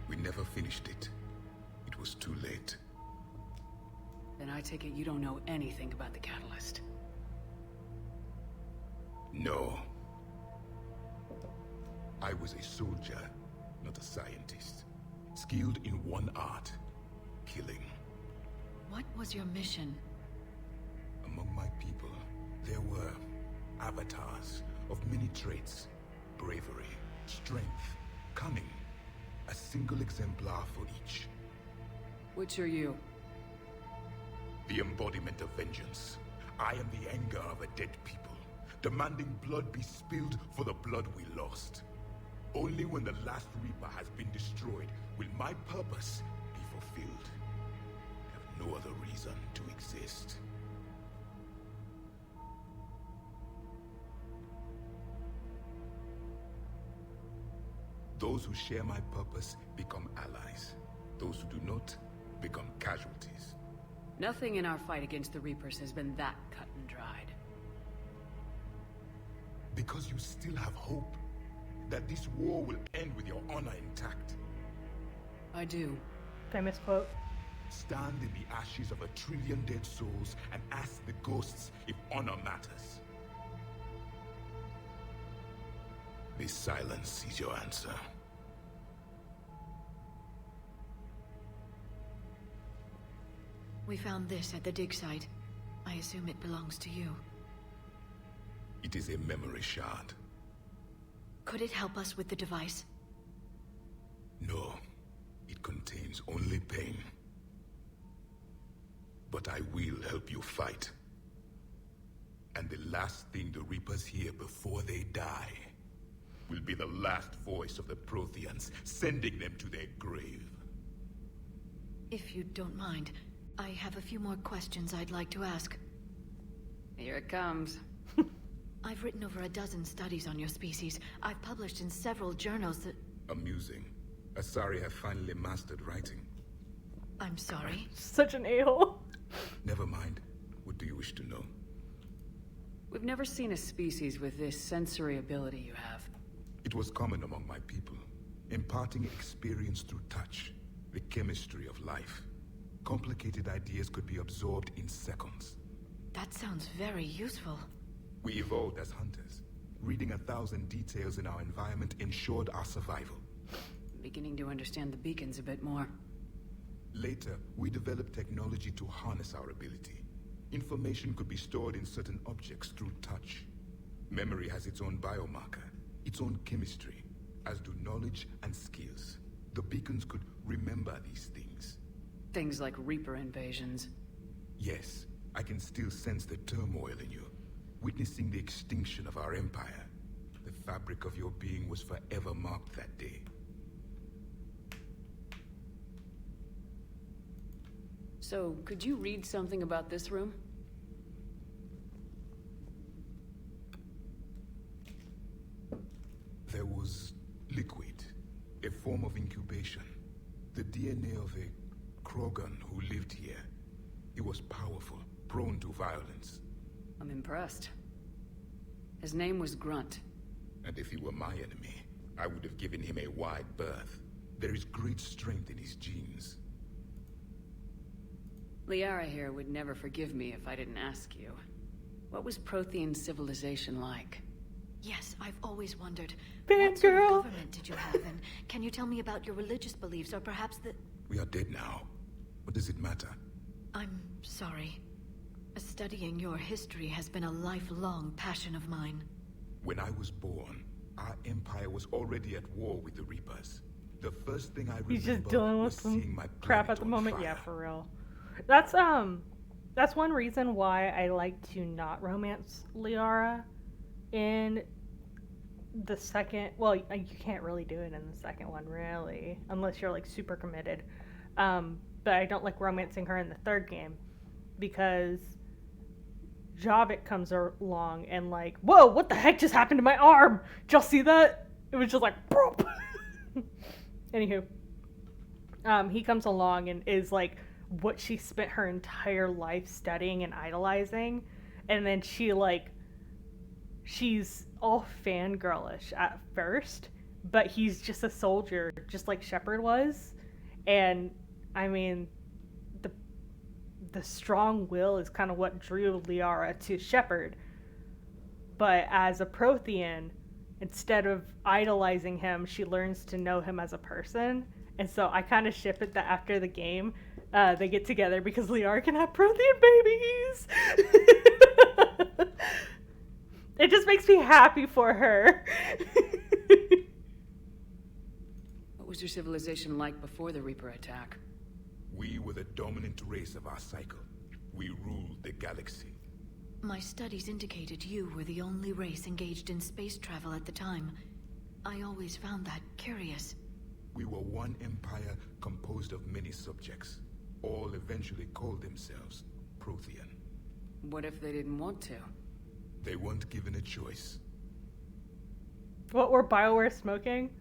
We never finished it. It was too late. Then I take it you don't know anything about the catalyst. No. I was a soldier, not a scientist. skilled in one art, killing. What was your mission? Among my people, there were avatars of many traits: bravery, strength, cunning. A single exemplar for each. Which are you? The embodiment of vengeance. I am the anger of a dead people, demanding blood be spilled for the blood we lost. Only when the last Reaper has been destroyed will my purpose be fulfilled. I have no other reason to exist. Those who share my purpose become allies. Those who do not become casualties. Nothing in our fight against the Reapers has been that cut and dried. Because you still have hope that this war will end with your honor intact. I do. Famous quote. Stand in the ashes of 1 trillion dead souls and ask the ghosts if honor matters. This silence is your answer. We found this at the dig site. I assume it belongs to you. It is a memory shard. Could it help us with the device? No, it contains only pain. But I will help you fight. And the last thing the Reapers hear before they die will be the last voice of the Protheans, sending them to their grave. If you don't mind, I have a few more questions I'd like to ask. Here it comes. I've written over a dozen studies on your species. I've published in several journals that... Amusing. Asari have finally mastered writing. I'm sorry. Such an a-hole. Never mind. What do you wish to know? We've never seen a species with this sensory ability you have. It was common among my people, imparting experience through touch, the chemistry of life. Complicated ideas could be absorbed in seconds. That sounds very useful. We evolved as hunters. Reading 1,000 details in our environment ensured our survival. I'm beginning to understand the beacons a bit more. Later, we developed technology to harness our ability. Information could be stored in certain objects through touch. Memory has its own biomarker, its own chemistry, as do knowledge and skills. The beacons could remember these things. Things like Reaper invasions. Yes, I can still sense the turmoil in you, witnessing the extinction of our empire. The fabric of your being was forever marked that day. So, could you read something about this room? There was liquid, a form of incubation. The DNA of a Krogan who lived here. He was powerful, prone to violence. I'm impressed. His name was Grunt. And if he were my enemy, I would have given him a wide berth. There is great strength in his genes. Liara here would never forgive me if I didn't ask you. What was Prothean civilization like? Yes, I've always wondered. Bad what sort of girl. government did you have, and can you tell me about your religious beliefs, or perhaps the... We are dead now. What does it matter? I'm sorry. Studying your history has been a lifelong passion of mine. When I was born, our empire was already at war with the Reapers. The first thing I He's just remember dealing was with some seeing my crap planet at the on moment. fire. Yeah, for real. That's one reason why I like to not romance Liara in the second. Well, you can't really do it in the second one, really, unless you're like super committed. But I don't like romancing her in the third game because Javik comes along and like, whoa, what the heck just happened to my arm? Did y'all see that? It was just like, broop. Anywho, he comes along and is like what she spent her entire life studying and idolizing, and then she's all fangirlish at first, but he's just a soldier, just like Shepard was, and I mean, the strong will is kind of what drew Liara to Shepard, but as a Prothean, instead of idolizing him, she learns to know him as a person And so I kind of ship it that after the game, they get together because Liara can have Prothean babies. It just makes me happy for her. What was your civilization like before the Reaper attack? We were the dominant race of our cycle. We ruled the galaxy. My studies indicated you were the only race engaged in space travel at the time. I always found that curious. We were one empire composed of many subjects. All eventually called themselves Prothean. What if they didn't want to? They weren't given a choice. What were BioWare smoking?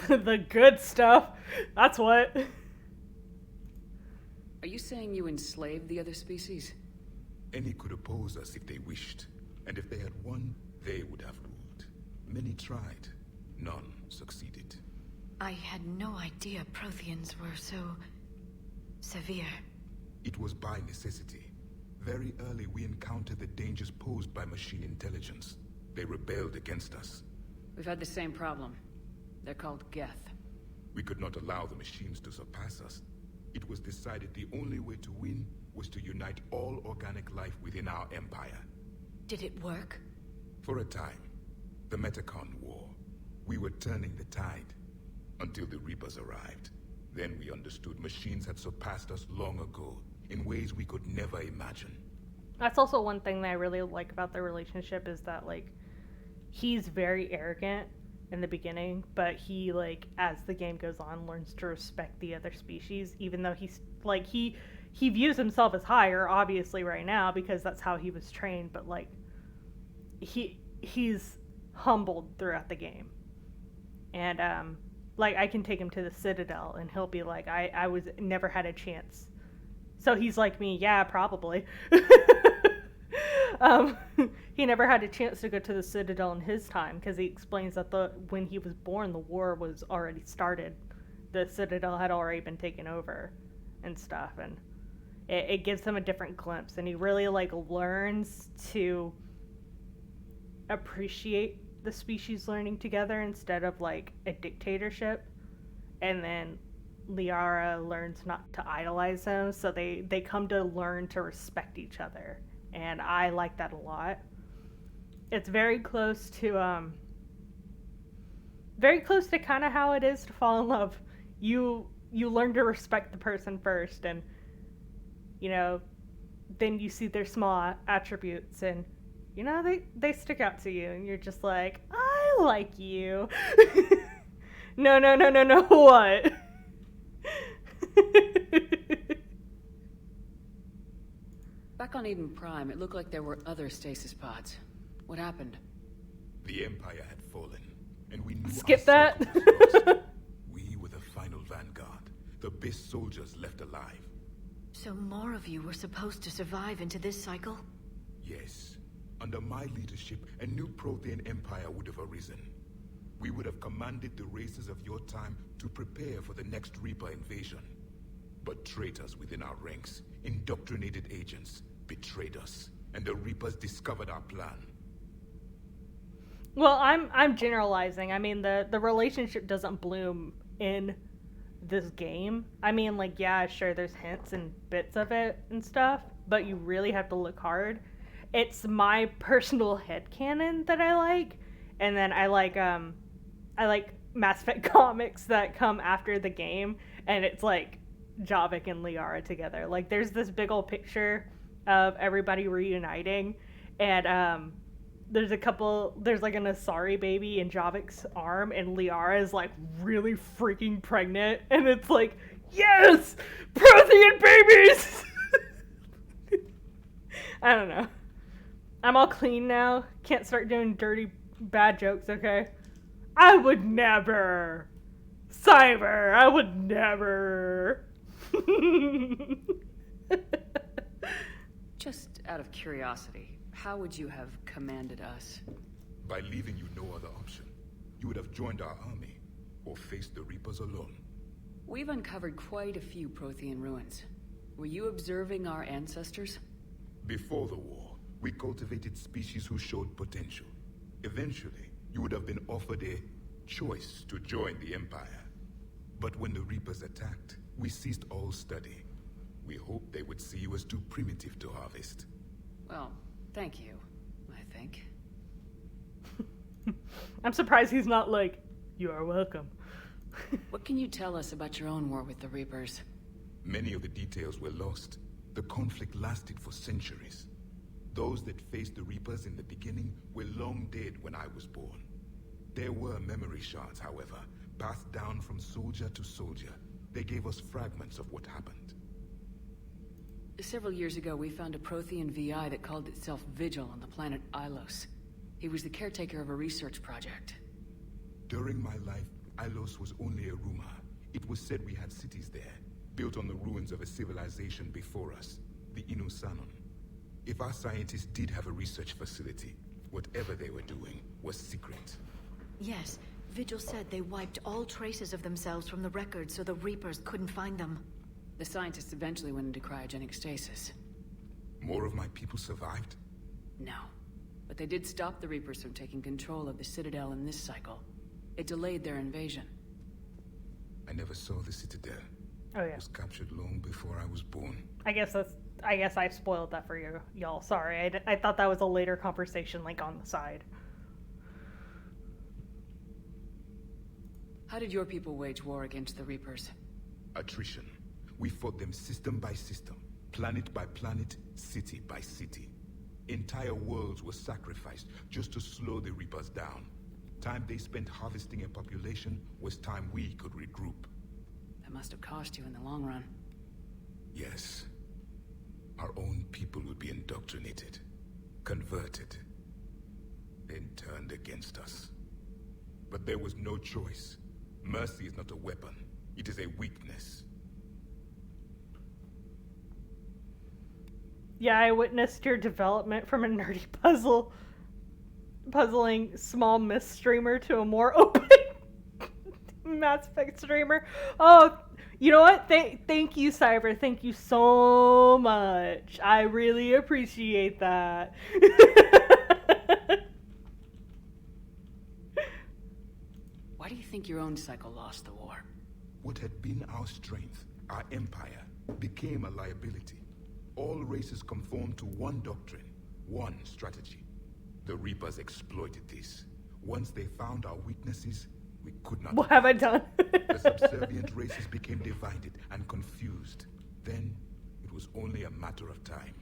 The good stuff. That's what. Are you saying you enslaved the other species? Any could oppose us if they wished. And if they had won, they would have ruled. Many tried. None succeeded. I had no idea Protheans were so severe. It was by necessity. Very early we encountered the dangers posed by machine intelligence. They rebelled against us. We've had the same problem. They're called Geth. We could not allow the machines to surpass us. It was decided the only way to win was to unite all organic life within our empire. Did it work? For a time. The Metacon War. We were turning the tide. Until the Reapers arrived. Then we understood machines had surpassed us long ago, in ways we could never imagine. That's also one thing that I really like about their relationship is that, like, he's very arrogant in the beginning, but he, like, as the game goes on, learns to respect the other species, even though he's, like, he views himself as higher, obviously, right now, because that's how he was trained, but, like, he's humbled throughout the game. And, like, I can take him to the Citadel, and he'll be like, I was never had a chance. So he's like me, yeah, probably. He never had a chance to go to the Citadel in his time, because he explains that when he was born, the war was already started. The Citadel had already been taken over and stuff, and it gives him a different glimpse, and he really, like, learns to appreciate the species learning together instead of, like, a dictatorship. And then Liara learns not to idolize him, so they come to learn to respect each other, and I like that a lot. It's very close to kind of how it is to fall in love. You learn to respect the person first, and, you know, then you see their small attributes, and, you know, they stick out to you, and you're just like, I like you. No, what? Back on Eden Prime, it looked like there were other stasis pods. What happened? The Empire had fallen, and we knew Skip that. We were the final vanguard, the best soldiers left alive. So more of you were supposed to survive into this cycle? Yes. Under my leadership, a new Prothean empire would have arisen. We would have commanded the races of your time to prepare for the next Reaper invasion. But traitors within our ranks, indoctrinated agents, betrayed us, and the Reapers discovered our plan. Well, I'm generalizing. I mean, the relationship doesn't bloom in this game. I mean, like, yeah, sure, there's hints and bits of it and stuff, but you really have to look hard. It's my personal headcanon that I like, and then I like Mass Effect comics that come after the game, and it's like Javik and Liara together. Like, there's this big old picture of everybody reuniting, and there's like an Asari baby in Javik's arm, and Liara is like really freaking pregnant, and it's like, yes, Prothean babies. I don't know. I'm all clean now. Can't start doing dirty, bad jokes, okay? I would never. Cyber, I would never. Just out of curiosity, how would you have commanded us? By leaving you no other option. You would have joined our army, or faced the Reapers alone. We've uncovered quite a few Prothean ruins. Were you observing our ancestors? Before the war, we cultivated species who showed potential. Eventually, you would have been offered a choice to join the Empire. But when the Reapers attacked, we ceased all study. We hoped they would see you as too primitive to harvest. Well, thank you, I think. I'm surprised he's not like, you are welcome. What can you tell us about your own war with the Reapers? Many of the details were lost. The conflict lasted for centuries. Those that faced the Reapers in the beginning were long dead when I was born. There were memory shards, however, passed down from soldier to soldier. They gave us fragments of what happened. Several years ago, we found a Prothean VI that called itself Vigil on the planet Ilos. He was the caretaker of a research project. During my life, Ilos was only a rumor. It was said we had cities there, built on the ruins of a civilization before us, the Inusanon. If our scientists did have a research facility, whatever they were doing was secret. Yes, Vigil said they wiped all traces of themselves from the records so the Reapers couldn't find them. The scientists eventually went into cryogenic stasis. More of my people survived? No. But they did stop the Reapers from taking control of the Citadel in this cycle. It delayed their invasion. I never saw the Citadel. Oh yeah. It was captured long before I was born. I guess I spoiled that for you, y'all. Sorry. I thought that was a later conversation, like on the side. How did your people wage war against the Reapers? Attrition. We fought them system by system, planet by planet, city by city. Entire worlds were sacrificed just to slow the Reapers down. Time they spent harvesting a population was time we could regroup. That must have cost you in the long run. Yes. Our own people would be indoctrinated, converted, then turned against us. But there was no choice. Mercy is not a weapon. It is a weakness. Yeah, I witnessed your development from a nerdy puzzling small miss streamer to a more open Mass Effect streamer. Oh, you know what? Thank you, Cyber. Thank you so much. I really appreciate that. Why do you think your own cycle lost the war? What had been our strength, our empire, became a liability. All races conformed to one doctrine, one strategy. The Reapers exploited this. Once they found our weaknesses, we could not... What have I done? The subservient races became divided and confused. Then, it was only a matter of time.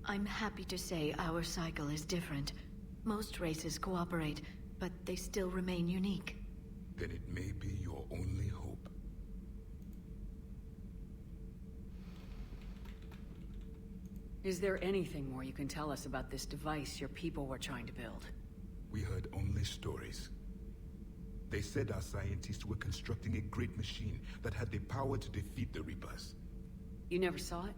I'm happy to say our cycle is different. Most races cooperate, but they still remain unique. Then it may be your only hope. Is there anything more you can tell us about this device your people were trying to build? We heard only stories. They said our scientists were constructing a great machine that had the power to defeat the Reapers. You never saw it?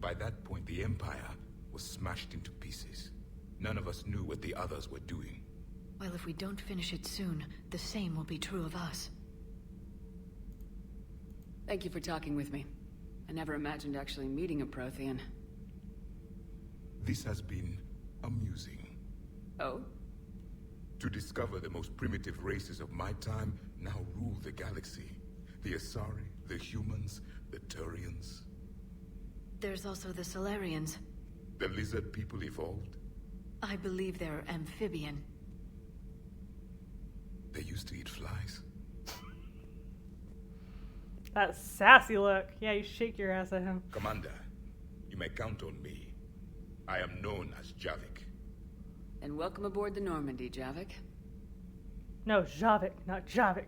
By that point, the Empire was smashed into pieces. None of us knew what the others were doing. Well, if we don't finish it soon, the same will be true of us. Thank you for talking with me. I never imagined actually meeting a Prothean. This has been amusing. Oh? To discover the most primitive races of my time now rule the galaxy. The Asari, the humans, the Turians. There's also the Solarians. The lizard people evolved. I believe they're amphibian. They used to eat flies. That sassy look. Yeah, you shake your ass at him. Commander, you may count on me. I am known as Javik. And welcome aboard the Normandy, Javik. No, Javik, not Javik.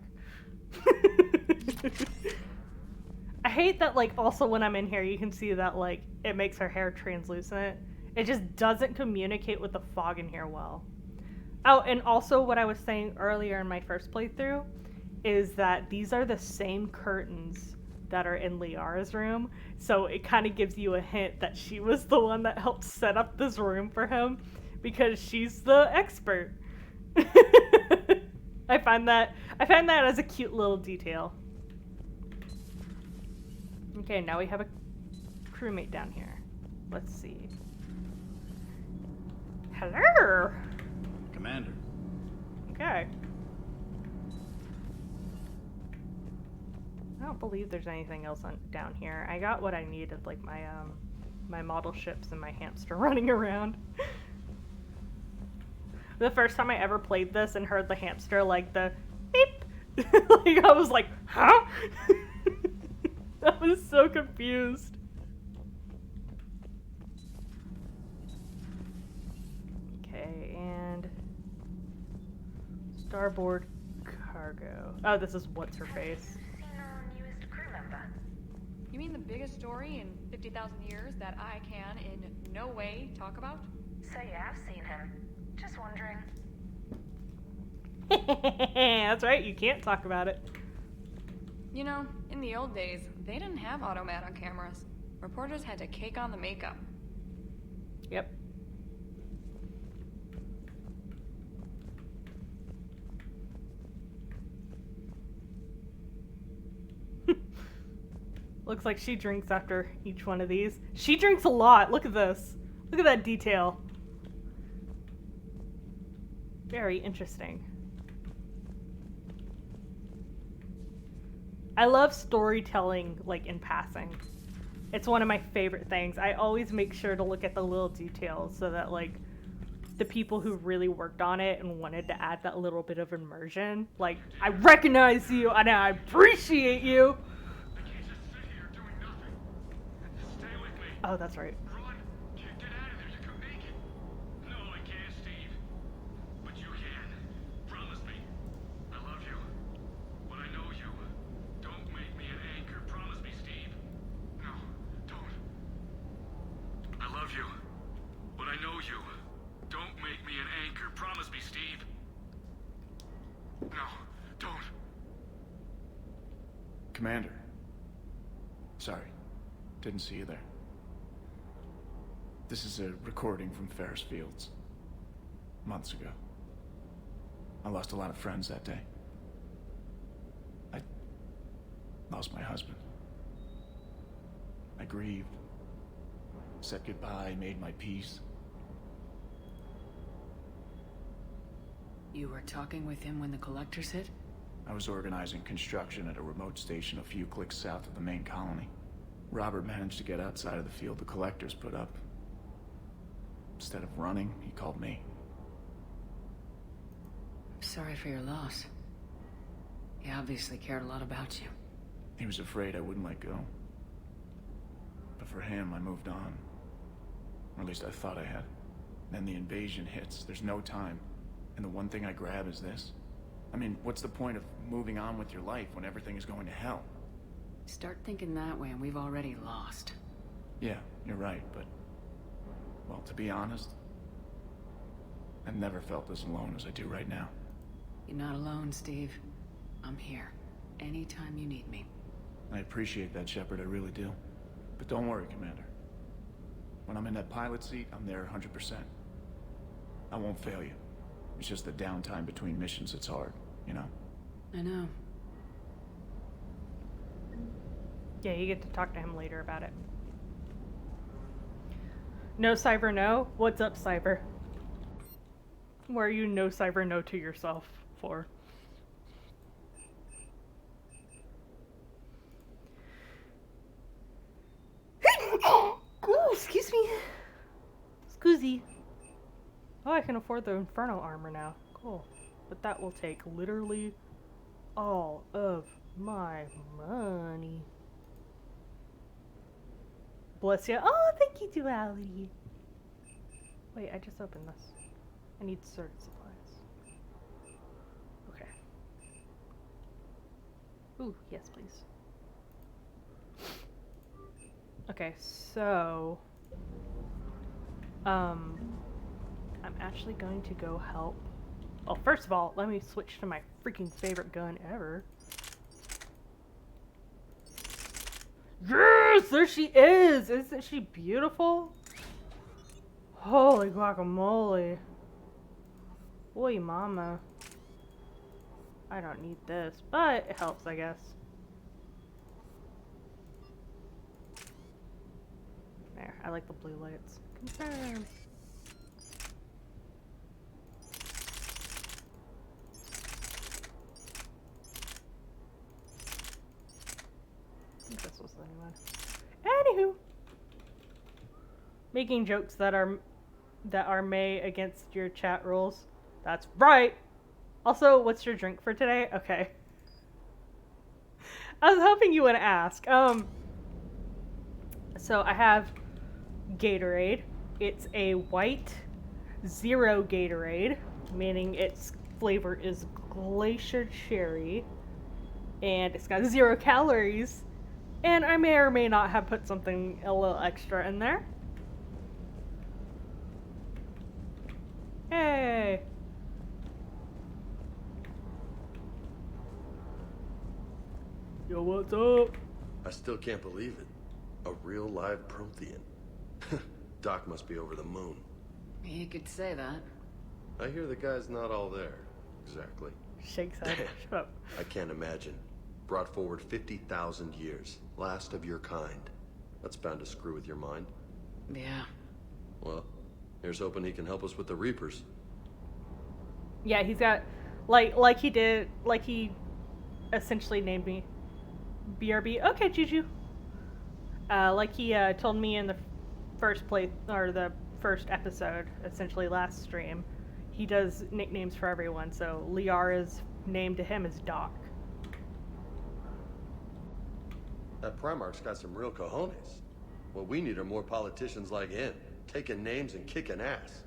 I hate that, like, also when I'm in here, you can see that, like, it makes her hair translucent. It just doesn't communicate with the fog in here well. Oh, and also what I was saying earlier in my first playthrough is that these are the same curtains that are in Liara's room, so it kind of gives you a hint that she was the one that helped set up this room for him, because she's the expert. I find that as a cute little detail. Okay, now we have a crewmate down here. Let's see. Hello. Commander. Okay. don't believe there's anything else down here. I got what I needed, like my my model ships and my hamster running around. The first time I ever played this and heard the hamster, like the beep, like I was like, huh? I was so confused. Okay, and starboard cargo. Oh, this is what's her face. You mean the biggest story in 50,000 years that I can in no way talk about? So you have seen him. Just wondering. That's right, you can't talk about it. You know, in the old days, they didn't have automat on cameras. Reporters had to cake on the makeup. Yep. Looks like she drinks after each one of these. She drinks a lot. Look at this. Look at that detail. Very interesting. I love storytelling, like, in passing. It's one of my favorite things. I always make sure to look at the little details so that, like, the people who really worked on it and wanted to add that little bit of immersion, like, I recognize you and I appreciate you. Oh, that's right. Run! Can't get out of there. You can make it. No, I can't, Steve. But you can. Promise me. I love you. When I know you, don't make me an anchor. Promise me, Steve. No, don't. I love you. When I know you, don't make me an anchor. Promise me, Steve. No, don't. Commander. Sorry. Didn't see you there. This is a recording from Ferris Fields. Months ago. I lost a lot of friends that day. I lost my husband. I grieved. Said goodbye, made my peace. You were talking with him when the collectors hit? I was organizing construction at a remote station a few clicks south of the main colony. Robert managed to get outside of the field the collectors put up. Instead of running, he called me. I'm sorry for your loss. He obviously cared a lot about you. He was afraid I wouldn't let go. But for him, I moved on. Or at least I thought I had. Then the invasion hits. There's no time. And the one thing I grab is this. I mean, what's the point of moving on with your life when everything is going to hell? Start thinking that way and we've already lost. Yeah, you're right, but... well, to be honest, I've never felt as alone as I do right now. You're not alone, Steve. I'm here. Anytime you need me. I appreciate that, Shepard, I really do. But don't worry, Commander. When I'm in that pilot seat, I'm there 100%. I won't fail you. It's just the downtime between missions that's hard, you know? I know. Yeah, you get to talk to him later about it. No, Cyber, no? What's up, Cyber? Why are you no, Cyber, no to yourself for? Oh, excuse me. Scusi. Oh, I can afford the Inferno armor now. Cool. But that will take literally all of my money. Bless you. Oh, thank you, Duality. Wait, I just opened this. I need sword supplies. Okay. Ooh, yes, please. Okay, so... I'm actually going to go help. Well, first of all, let me switch to my freaking favorite gun ever. Yes! There she is! Isn't she beautiful? Holy guacamole. Boy, mama. I don't need this, but it helps, I guess. There, I like the blue lights. Confirm. making jokes that are made against your chat rules. That's right. Also, what's your drink for today? Okay. I was hoping you would ask. So I have Gatorade. It's a white zero Gatorade, meaning its flavor is glacier cherry, and it's got 0 calories. And I may or may not have put something a little extra in there. Hey. Yo, what's up? I still can't believe it. A real live Prothean. Doc must be over the moon. You could say that. I hear the guy's not all there. Exactly. Shakes head. Shut up. I can't imagine. Brought forward 50,000 years. Last of your kind. That's bound to screw with your mind. Yeah. Well, here's hoping he can help us with the Reapers. Yeah, he's got, like he essentially named me BRB. Okay, Juju. Like he told me in the first episode, essentially last stream, he does nicknames for everyone. So Liara's name to him is Doc. That Primarch's got some real cojones. What we need are more politicians like him, taking names and kicking ass.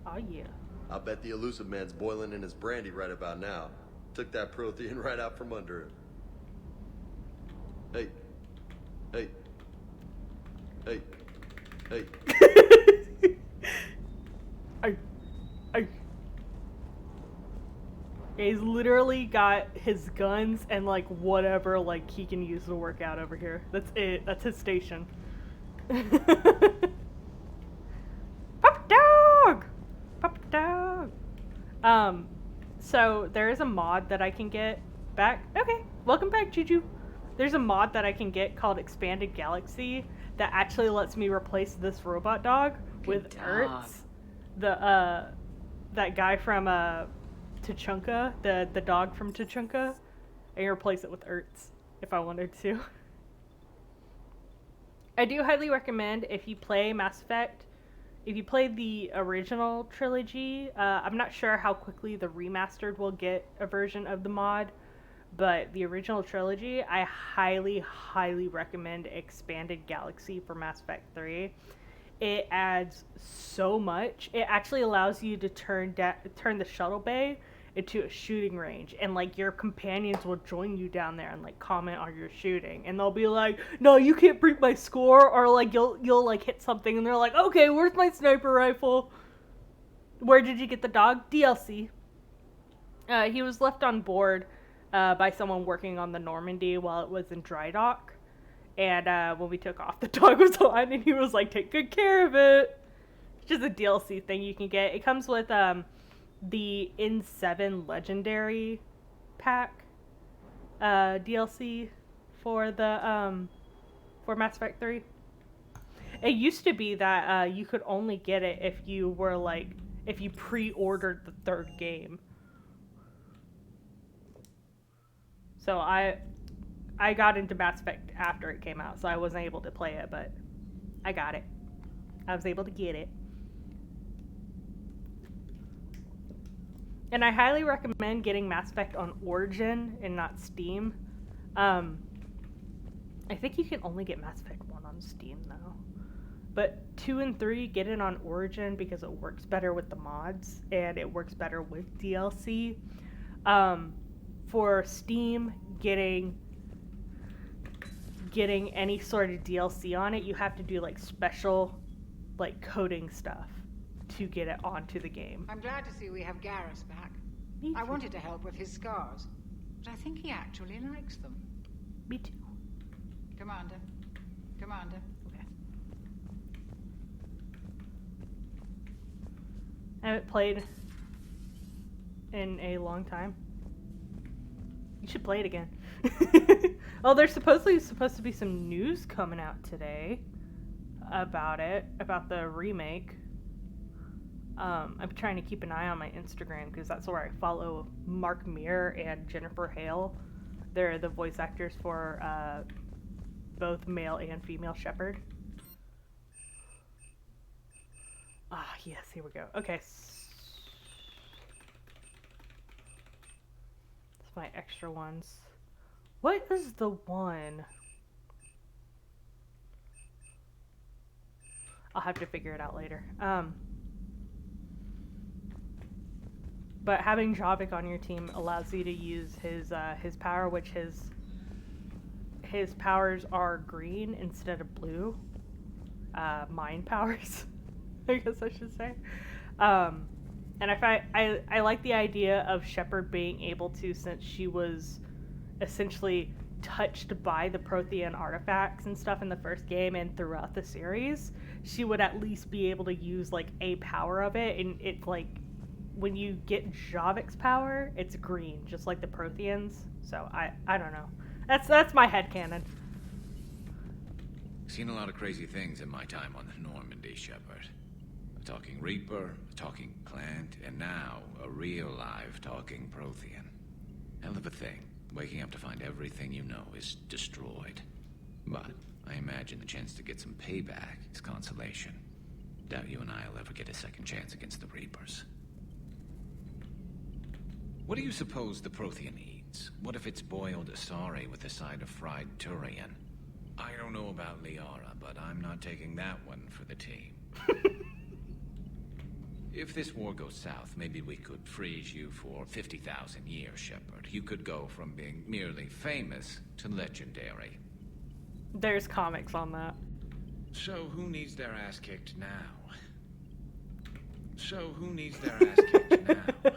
Oh yeah. I'll bet the elusive man's boiling in his brandy right about now. Took that Prothean right out from under him. Hey. Hey. Hey. Hey. He's literally got his guns and like whatever like he can use to work out over here. That's it. That's his station. Pup dog! Pup dog! So there is a mod that I can get back. Okay, welcome back, Juju. There's a mod that I can get called Expanded Galaxy that actually lets me replace this robot dog with Ertz. That guy from Tuchunka, the dog from Tuchunka. I can replace it with Ertz if I wanted to. I do highly recommend if you play Mass Effect, if you played the original trilogy, I'm not sure how quickly the remastered will get a version of the mod, but the original trilogy, I highly, highly recommend Expanded Galaxy for Mass Effect 3. It adds so much. It actually allows you to turn the shuttle bay into a shooting range, and like your companions will join you down there and like comment on your shooting, and they'll be like, no, you can't break my score, or like you'll like hit something and they're like, okay, where's my sniper rifle? Where did you get the dog? DLC. He was left on board by someone working on the Normandy while it was in dry dock, and when we took off, the dog was on and he was like, take good care of it. It's just a DLC thing you can get. It comes with the N7 Legendary pack DLC for the for Mass Effect 3. It used to be that you could only get it if you were like if you pre-ordered the third game. So I got into Mass Effect after it came out, so I wasn't able to play it, but I got it. I was able to get it. And I highly recommend getting Mass Effect on Origin and not Steam. I think you can only get Mass Effect 1 on Steam, though. But 2 and 3, get it on Origin because it works better with the mods, and it works better with DLC. For Steam, getting any sort of DLC on it, you have to do, like, special, like, coding stuff to get it onto the game. I'm glad to see we have Garrus back. I wanted to help with his scars, but I think he actually likes them. Me too. Commander. Commander. Okay. I haven't played in a long time. You should play it again. Oh, there's supposed to be some news coming out today about it, about the remake. I'm trying to keep an eye on my Instagram because that's where I follow Mark Meer and Jennifer Hale. They're the voice actors for both male and female Shepard. Ah, yes, here we go. Okay. That's my extra ones. What is the one? I'll have to figure it out later. But having Javik on your team allows you to use his power, which his powers are green instead of blue. Mind powers, I guess I should say. And I like the idea of Shepard being able to, since she was essentially touched by the Prothean artifacts and stuff in the first game and throughout the series, she would at least be able to use like a power of it, and it's like when you get Javik's power, it's green, just like the Protheans. So I don't know. That's my headcanon. Seen a lot of crazy things in my time on the Normandy, Shepard. A talking Reaper, a talking plant, and now a real live talking Prothean. Hell of a thing. Waking up to find everything you know is destroyed. But I imagine the chance to get some payback is consolation. Doubt you and I'll ever get a second chance against the Reapers. What do you suppose the Prothean eats? What if it's boiled Asari with a side of fried Turian? I don't know about Liara, but I'm not taking that one for the team. If this war goes south, maybe we could freeze you for 50,000 years, Shepard. You could go from being merely famous to legendary. There's comics on that. So who needs their ass kicked now? So who needs their ass kicked now?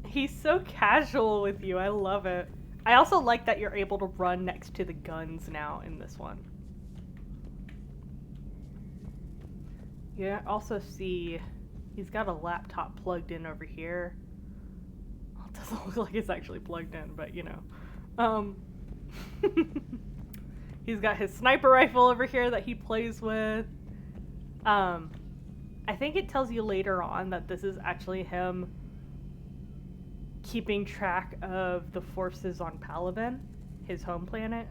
He's so casual with you. I love it. I also like that you're able to run next to the guns now in this one. Yeah, also see he's got a laptop plugged in over here. Well, it doesn't look like it's actually plugged in, but you know. He's got his sniper rifle over here that he plays with. I think it tells you later on that this is actually him keeping track of the forces on Palaven, his home planet.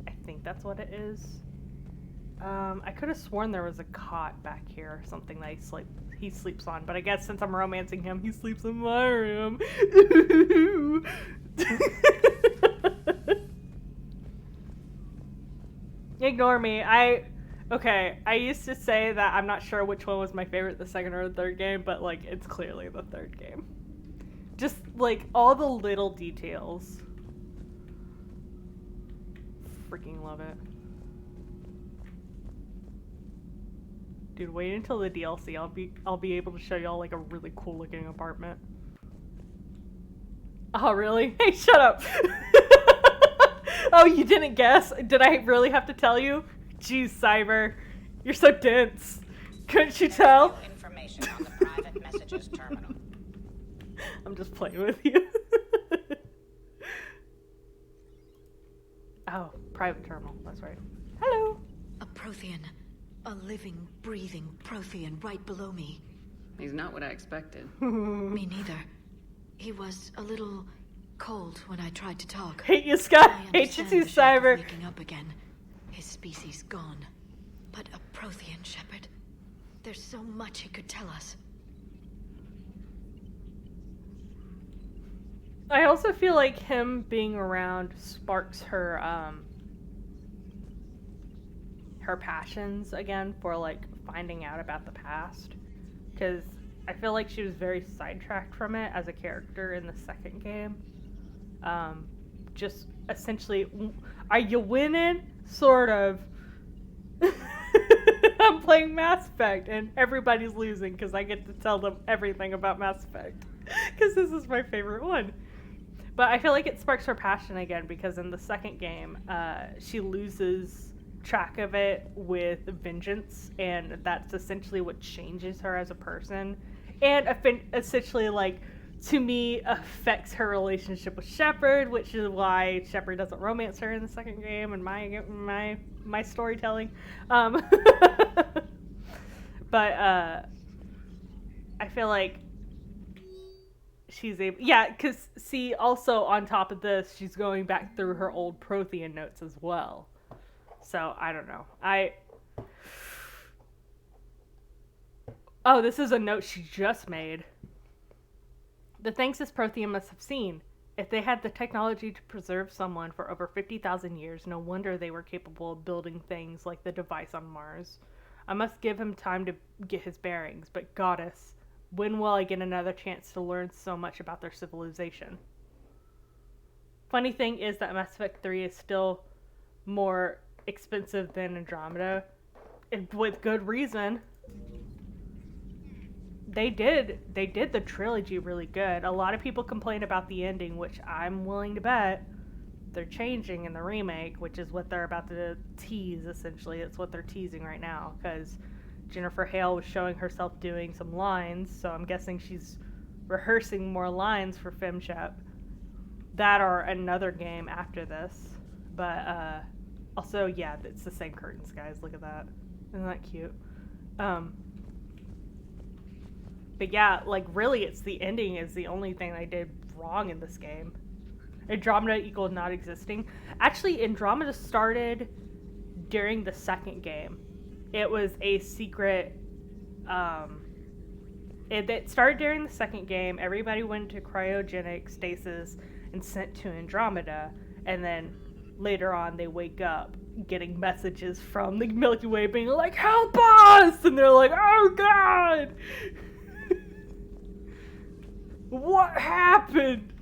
I think that's what it is. I could have sworn there was a cot back here or something that he sleeps on, but I guess since I'm romancing him, he sleeps in my room. Ignore me. I used to say that I'm not sure which one was my favorite, the second or the third game, but like it's clearly the third game. Just like all the little details. Freaking love it. Dude, wait until the DLC. I'll be able to show y'all like a really cool looking apartment. Oh, really? Hey, shut up. Oh, you didn't guess? Did I really have to tell you? Jeez, Cyber. You're so dense. Couldn't you tell? Information on the private messages terminal. I'm just playing with you. Oh, private terminal. That's right. Hello. A Prothean. A living, breathing Prothean right below me. He's not what I expected. Me neither. He was a little cold when I tried to talk. Hate you, Scott. Hate you too, Cyber. Waking up again. His species gone. But a Prothean, Shepard. There's so much he could tell us. I also feel like him being around sparks her passions again for like finding out about the past, because I feel like she was very sidetracked from it as a character in the second game. Just essentially, are you winning? Sort of. I'm playing Mass Effect and everybody's losing because I get to tell them everything about Mass Effect because this is my favorite one. But I feel like it sparks her passion again because in the second game, she loses track of it with vengeance, and that's essentially what changes her as a person, and essentially, like, to me, affects her relationship with Shepard, which is why Shepard doesn't romance her in the second game and my storytelling. But I feel like she's able, yeah, because see, also on top of this, she's going back through her old Prothean notes as well. So, I don't know. Oh, this is a note she just made. The things this Prothean must have seen. If they had the technology to preserve someone for over 50,000 years, no wonder they were capable of building things like the device on Mars. I must give him time to get his bearings, but goddess, when will I get another chance to learn so much about their civilization? Funny thing is that Mass Effect 3 is still more expensive than Andromeda, and with good reason. They did the trilogy really good. A lot of people complain about the ending, which I'm willing to bet they're changing in the remake, which is what they're about to tease, essentially. It's what they're teasing right now, because Jennifer Hale was showing herself doing some lines, so I'm guessing she's rehearsing more lines for FemShep. That or another game after this. But, also, yeah, it's the same curtains, guys. Look at that. Isn't that cute? But yeah, like, really, it's the ending is the only thing I did wrong in this game. Andromeda equals not existing. Actually, Andromeda started during the second game. It was a secret, it started during the second game. Everybody went to cryogenic stasis and sent to Andromeda. And then later on, they wake up getting messages from the Milky Way being like, help us! And they're like, oh god! What happened?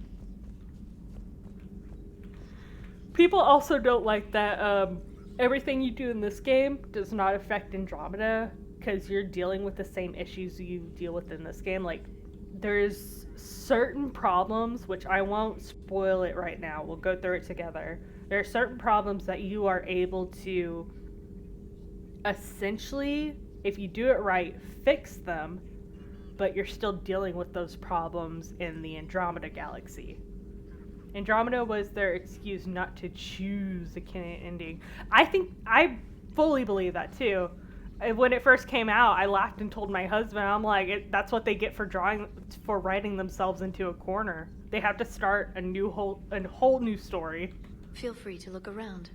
People also don't like that everything you do in this game does not affect Andromeda because you're dealing with the same issues you deal with in this game. Like, there's certain problems, which I won't spoil it right now. We'll go through it together. There are certain problems that you are able to essentially, if you do it right, fix them, but you're still dealing with those problems in the Andromeda galaxy. Andromeda was their excuse not to choose the canon ending. I fully believe that too. When it first came out, I laughed and told my husband, I'm like, that's what they get for writing themselves into a corner. They have to start a whole new story. Feel free to look around.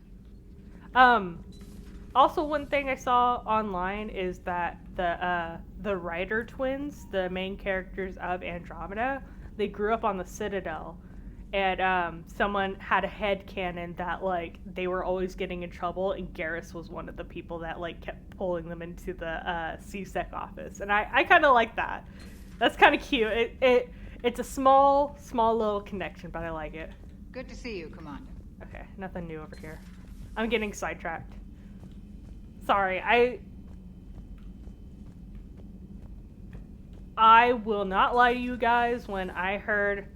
Also, one thing I saw online is that the Ryder twins, the main characters of Andromeda, they grew up on the Citadel. And someone had a headcanon that, like, they were always getting in trouble, and Garrus was one of the people that, like, kept pulling them into the CSEC office. And I kind of like that. That's kind of cute. It's a small little connection, but I like it. Good to see you, Commander. Okay, nothing new over here. I'm getting sidetracked. Sorry, I will not lie to you guys. When I heard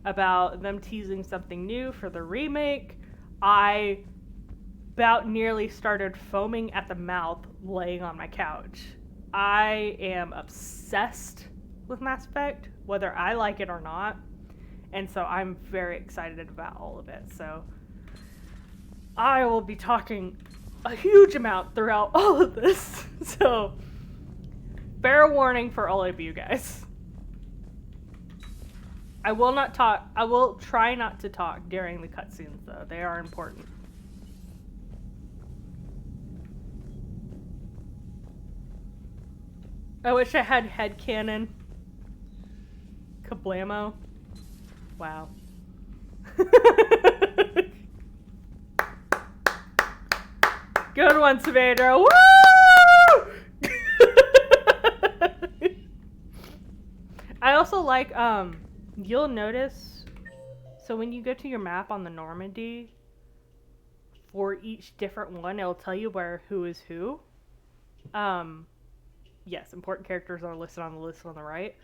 about them teasing something new for the remake, I about nearly started foaming at the mouth laying on my couch. I am obsessed with Mass Effect, whether I like it or not, and so I'm very excited about all of it. So I will be talking a huge amount throughout all of this, so fair warning for all of you guys. I will try not to talk during the cutscenes, though. They are important. I wish I had headcanon. Kablamo. Wow. Good one, Savadra. Woo! I also like, you'll notice, so when you go to your map on the Normandy, for each different one, it'll tell you who is who. Yes, important characters are listed on the list on the right.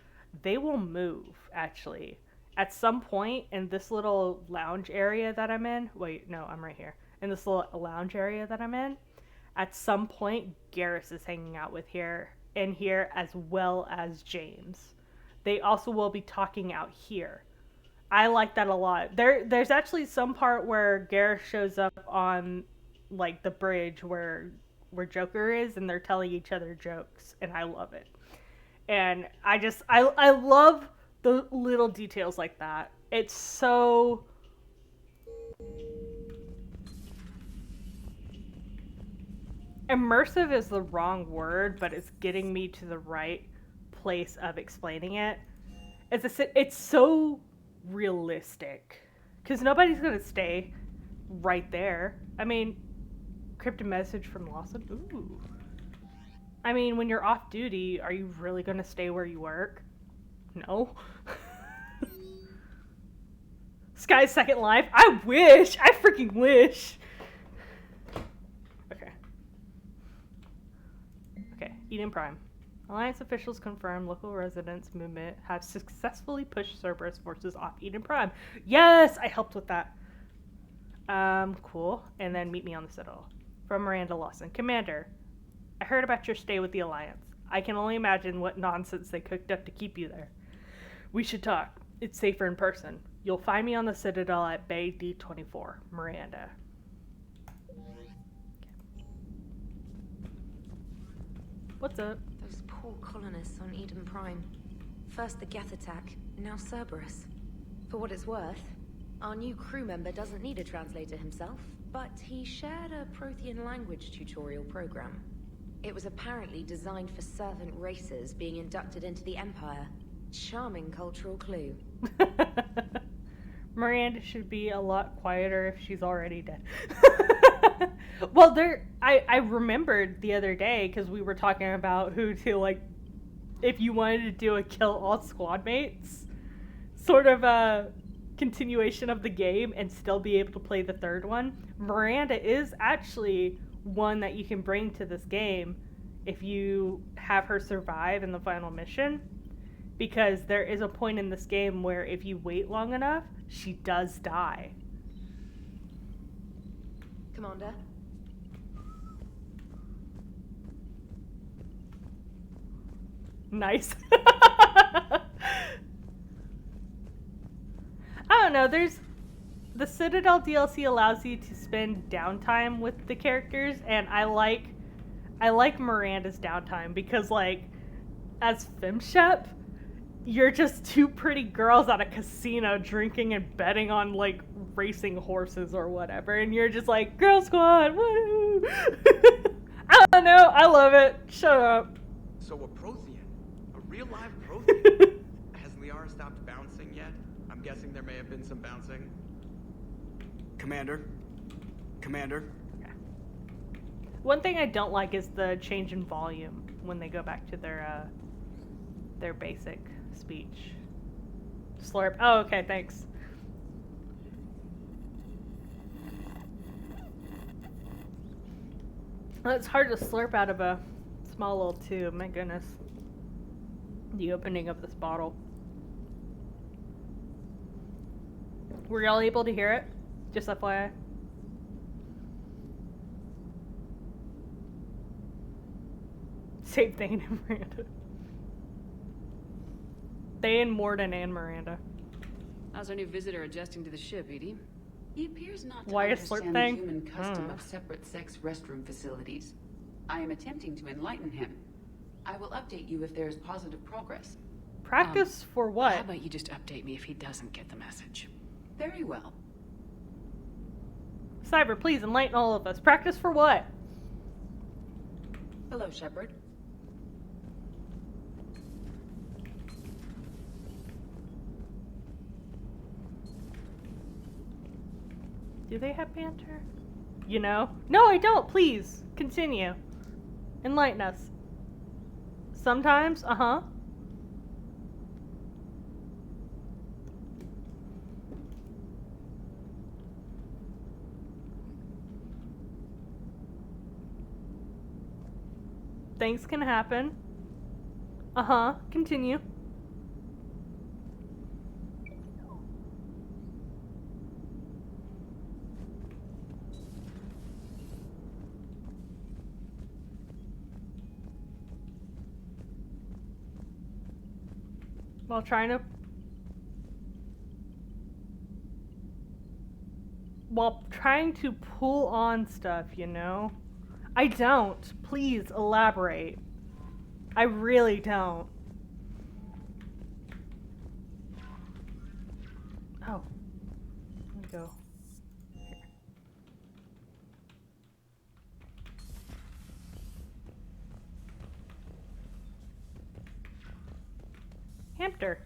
They will move, actually. At some point in this little lounge area that I'm in, wait, no, I'm right here. In this little lounge area that I'm in, at some point, Garrus is hanging out with here, as well as James. They also will be talking out here. I like that a lot. There's actually some part where Garrus shows up on, like, the bridge where Joker is, and they're telling each other jokes, and I love it. And I love the little details like that. It's so... immersive is the wrong word, but it's getting me to the right place of explaining it. It's so realistic because nobody's gonna stay right there. I mean, cryptic message from Lawson. Ooh. I mean, when you're off duty, are you really gonna stay where you work? No. Sky's Second Life. I wish. I freaking wish. Okay. Okay. Eden Prime. Alliance officials confirm local residents movement have successfully pushed Cerberus forces off Eden Prime. Yes, I helped with that. Cool. And then meet me on the Citadel. From Miranda Lawson. Commander, I heard about your stay with the Alliance. I can only imagine what nonsense they cooked up to keep you there. We should talk. It's safer in person. You'll find me on the Citadel at Bay D24. Miranda. What's up? Those poor colonists on Eden Prime. First the Geth attack, now Cerberus. For what it's worth, our new crew member doesn't need a translator himself, but he shared a Prothean language tutorial program. It was apparently designed for servant races being inducted into the Empire. Charming cultural clue. Miranda should be a lot quieter if she's already dead. Well, I remembered the other day because we were talking about who to, like, if you wanted to do a kill all squad mates sort of a continuation of the game and still be able to play the third one. Miranda is actually one that you can bring to this game if you have her survive in the final mission. Because there is a point in this game where if you wait long enough, she does die. Commander? Nice. I don't know, the Citadel DLC allows you to spend downtime with the characters, and I like Miranda's downtime because, like, as FemShep, you're just two pretty girls at a casino drinking and betting on, like, racing horses or whatever, and you're just like, girl squad, woo! I don't know, I love it. Shut up. So a Prothean? A real live Prothean? Has Liara stopped bouncing yet? I'm guessing there may have been some bouncing. Commander? Commander? One thing I don't like is the change in volume when they go back to their basic speech. Slurp. Oh, okay, thanks. Well, it's hard to slurp out of a small little tube, my goodness. The opening of this bottle. Were y'all able to hear it? Just FYI. Same thing in Miranda. They and Morden and Miranda. How's our new visitor adjusting to the ship, Edie? He appears not to Why a slurp understand the thing? human custom of separate-sex restroom facilities. I am attempting to enlighten him. I will update you if there is positive progress. Practice for what? How about you just update me if he doesn't get the message? Very well. Cyber, please enlighten all of us. Practice for what? Hello, Shepard. Do they have banter? You know? No, I don't. Please, continue. Enlighten us. Sometimes? Uh-huh. Things can happen. Uh-huh. Continue. While trying to pull on stuff, you know? I don't. Please elaborate. I really don't. Oh. Let me go. Here. Hamster.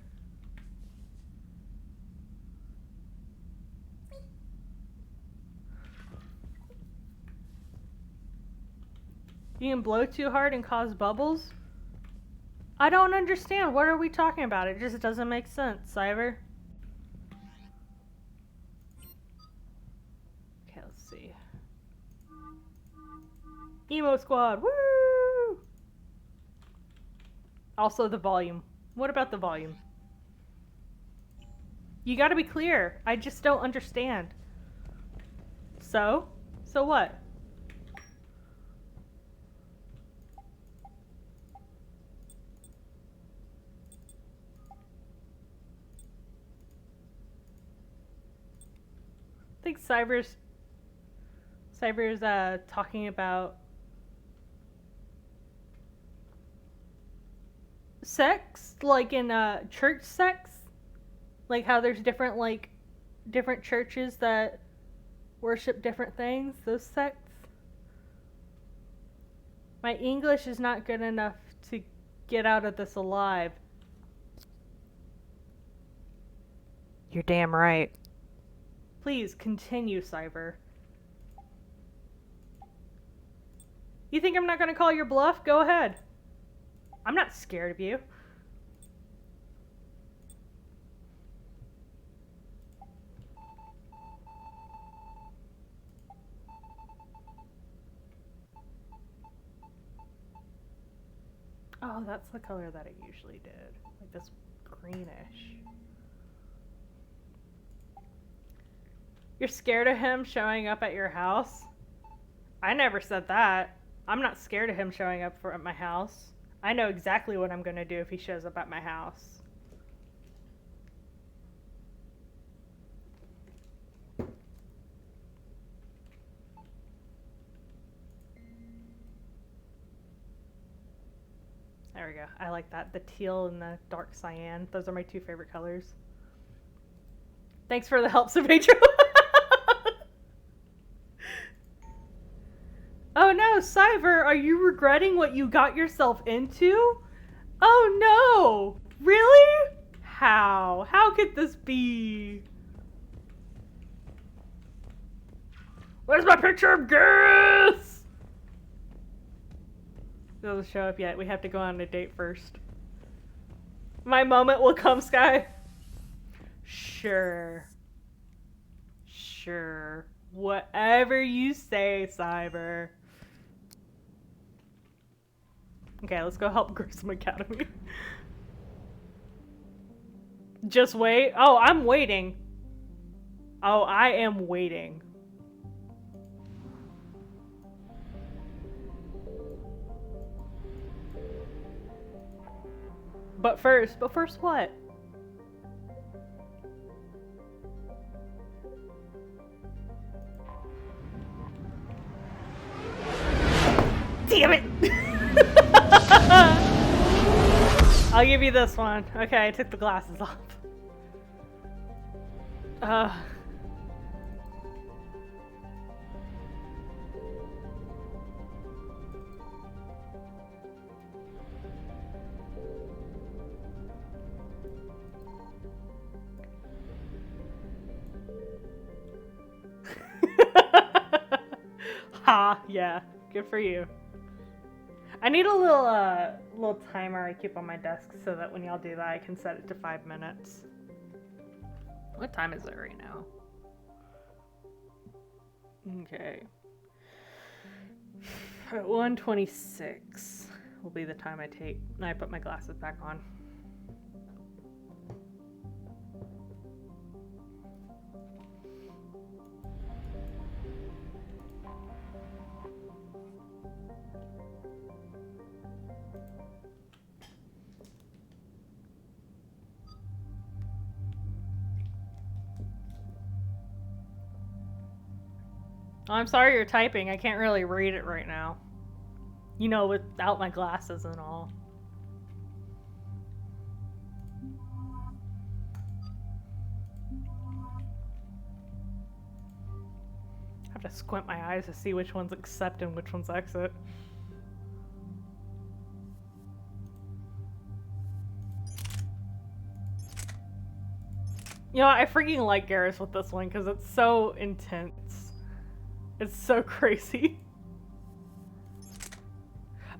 You can blow too hard and cause bubbles? I don't understand. What are we talking about? It just doesn't make sense, Cyber. Okay, let's see. Emo Squad, woo! Also the volume. What about the volume? You gotta be clear. I just don't understand. So? So what? I think Cyber's talking about sex, like in church sex, like how there's different churches that worship different things. Those sects. My English is not good enough to get out of this alive. You're damn right. Please continue, Cyber. You think I'm not gonna call your bluff? Go ahead. I'm not scared of you. Oh, that's the color that it usually did. Like this greenish. You're scared of him showing up at your house? I never said that. I'm not scared of him showing up at my house. I know exactly what I'm gonna do if he shows up at my house. There we go. I like that. The teal and the dark cyan. Those are my two favorite colors. Thanks for the help, Savadro. Oh no, Cyber, are you regretting what you got yourself into? Oh no! Really? How? How could this be? Where's my picture of Garrus? It doesn't show up yet. We have to go on a date first. My moment will come, Sky. Sure. Sure. Whatever you say, Cyber. Okay, let's go help Grissom Academy. Just wait. Oh, I'm waiting. Oh, I am waiting. But first what? Damn it! I'll give you this one. Okay, I took the glasses off. Ha, yeah. Good for you. I need a little timer I keep on my desk so that when y'all do that I can set it to 5 minutes. What time is it right now? Okay. At 1:26 will be the time I put my glasses back on. Oh, I'm sorry you're typing. I can't really read it right now. You know, without my glasses and all. I have to squint my eyes to see which one's accept and which one's exit. You know, I freaking like Garrus with this one because it's so intense. It's so crazy.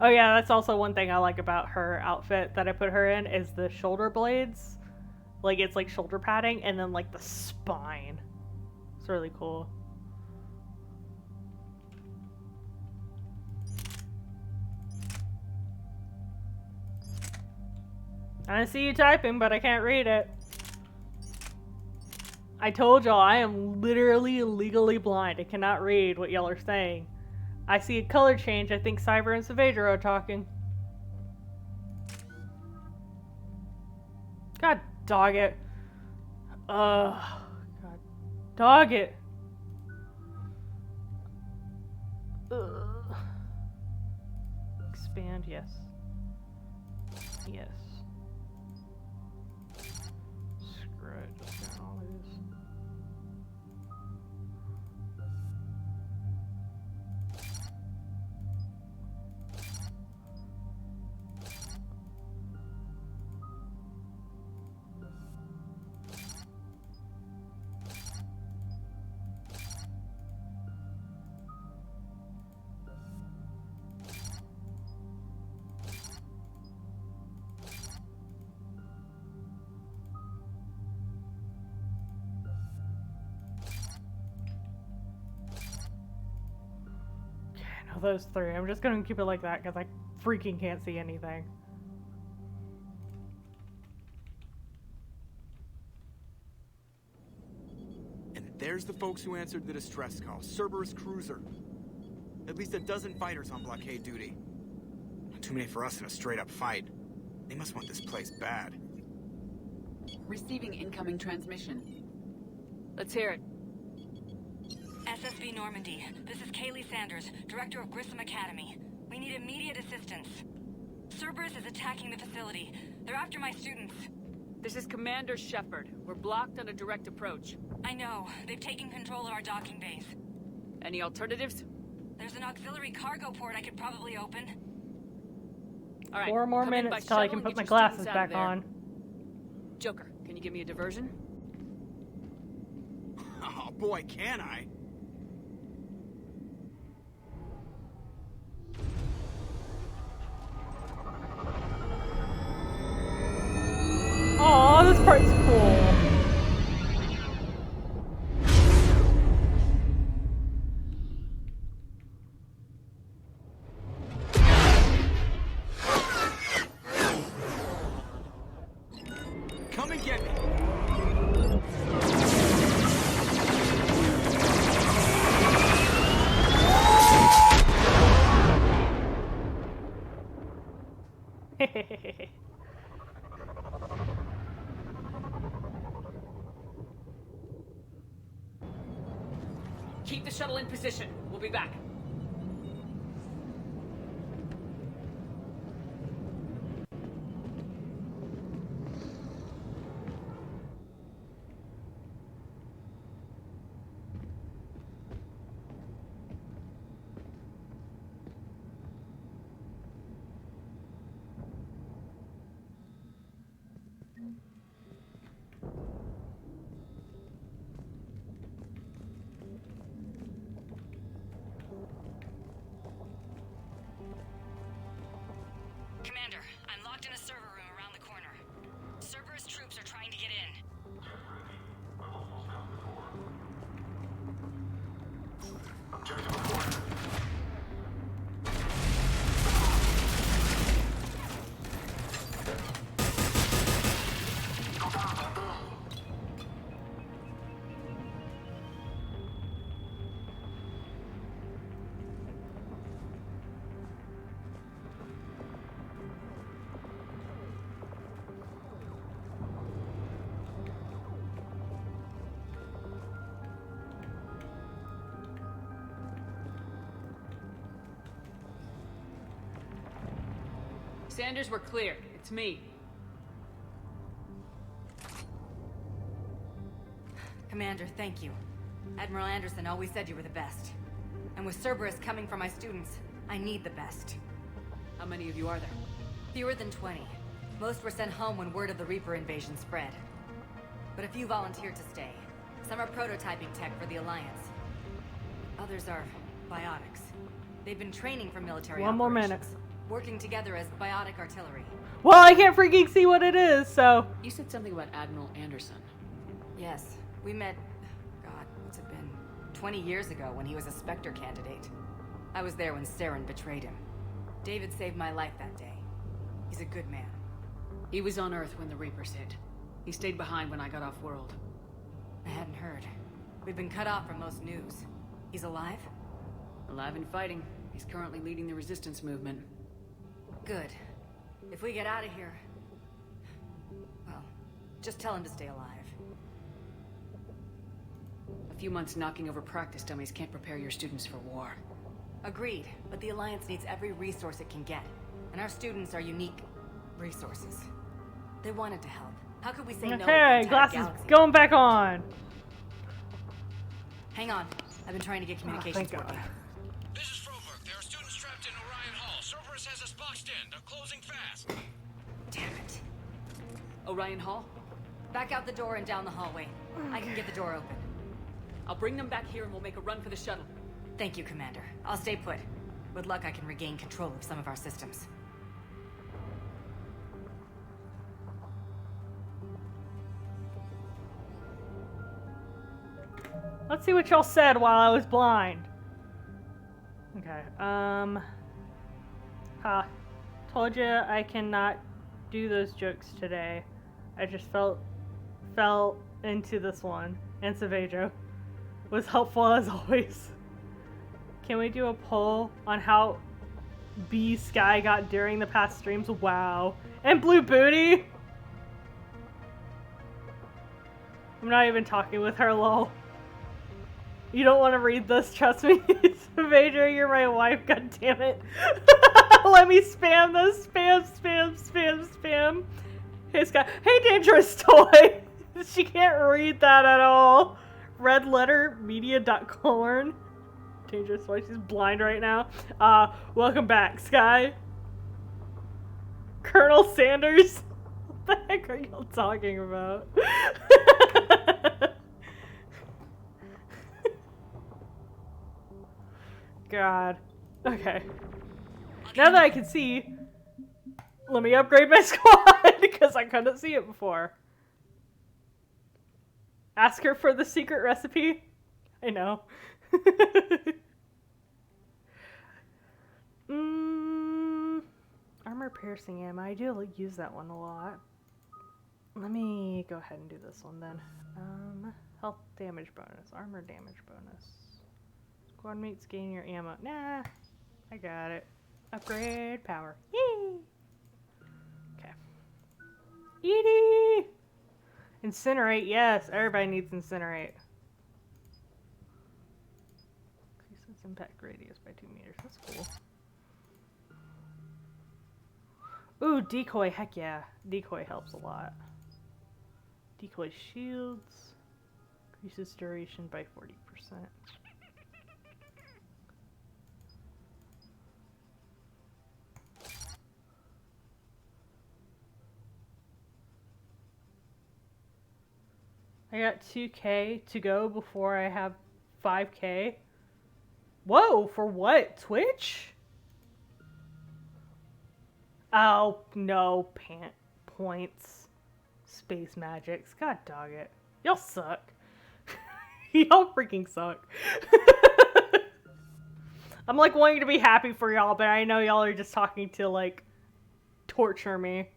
Oh yeah, that's also one thing I like about her outfit that I put her in is the shoulder blades. Like, it's like shoulder padding, and then like the spine. It's really cool. I see you typing, but I can't read it. I told y'all I am literally legally blind. I cannot read what y'all are saying. I see a color change. I think Cyber and Savadra are talking. God dog it. God dog it. Ugh. Expand, yes. Yes. Screw it, just get all of this. Those three. I'm just gonna keep it like that because I freaking can't see anything. And there's the folks who answered the distress call. Cerberus cruiser. At least a dozen fighters on blockade duty. Not too many for us in a straight-up fight. They must want this place bad. Receiving incoming transmission. Let's hear it. SSV Normandy. This is Kaylee Sanders, Director of Grissom Academy. We need immediate assistance. Cerberus is attacking the facility. They're after my students. This is Commander Shepard. We're blocked on a direct approach. I know. They've taken control of our docking base. Any alternatives? There's an auxiliary cargo port I could probably open. All right. 4 more minutes till I can put my glasses back on. Joker, can you give me a diversion? Oh boy, can I? Oh, this part's cool. Come and get me. Keep the shuttle in position. We'll be back. Commander, I'm locked in a server room around the corner. Cerberus troops are trying to get in. Objective reported. Sanders, we're clear. It's me. Commander, thank you. Admiral Anderson always said you were the best. And with Cerberus coming for my students, I need the best. How many of you are there? Fewer than 20. Most were sent home when word of the Reaper invasion spread. but a few volunteered to stay. Some are prototyping tech for the Alliance. Others are biotics. They've been training for military One more operations, minute. working together as biotic artillery. Well, I can't freaking see what it is, so... You said something about Admiral Anderson. Yes, we met, God, what's it been? 20 years ago when he was a Spectre candidate. I was there when Saren betrayed him. David saved my life that day. He's a good man. He was on Earth when the Reapers hit. He stayed behind when I got off-world. I hadn't heard. We've been cut off from most news. He's alive? Alive and fighting. He's currently leading the resistance movement. Good. If we get out of here... well, just tell him to stay alive. A few months knocking over practice dummies can't prepare your students for war. Agreed, but the Alliance needs every resource it can get. And our students are unique resources. They wanted to help. How could we say no? Okay, glasses going back on. Hang on. I've been trying to get communications working. This is Froberg. There are students trapped in Orion Hall. Cerberus has us boxed in. They're closing fast. Damn it. Orion Hall? Back out the door and down the hallway. I can get the door open. I'll bring them back here and we'll make a run for the shuttle. Thank you, Commander. I'll stay put. With luck, I can regain control of some of our systems. Let's see what y'all said while I was blind. Okay, told you I cannot do those jokes today. I just fell into this one. And Savejo was helpful as always. Can we do a poll on how B Sky got during the past streams? Wow. And Blue Booty? I'm not even talking with her, lol. You don't want to read this, trust me. Savejo, you're my wife, god damn it. Let me spam this. Spam. Hey, Sky. Hey, Dangerous Toy. She can't read that at all. Redlettermedia.corn. Dangerous Toy. She's blind right now. Welcome back, Sky. Colonel Sanders. What the heck are y'all talking about? God. Okay. Now that I can see, let me upgrade my squad because I couldn't see it before. Ask her for the secret recipe. I know. Armor piercing ammo. I do use that one a lot. Let me go ahead and do this one then. Health damage bonus. Armor damage bonus. Squad mates gain your ammo. Nah, I got it. Upgrade power. Yee! Okay. Edie! Incinerate, yes. Everybody needs incinerate. Increases impact radius by 2 meters. That's cool. Ooh, decoy. Heck yeah. Decoy helps a lot. Decoy shields. Increases duration by 40%. I got 2K to go before I have 5K. Whoa, for what? Twitch? Oh, no. Points. Space magics. God dog it. Y'all suck. Y'all freaking suck. I'm like wanting to be happy for y'all, but I know y'all are just talking to like torture me.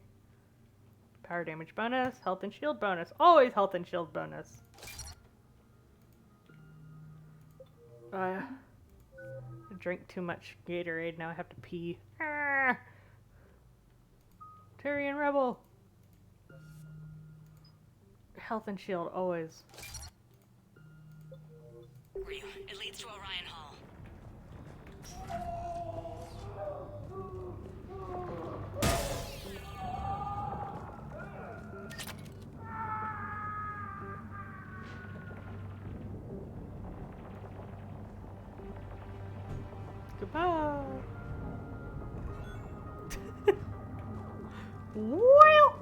Power damage bonus, health and shield bonus. Always health and shield bonus. I drank too much Gatorade, now I have to pee. Tyrian Rebel. Health and shield, always. It leads to Orion Hall. Goodbye. Well.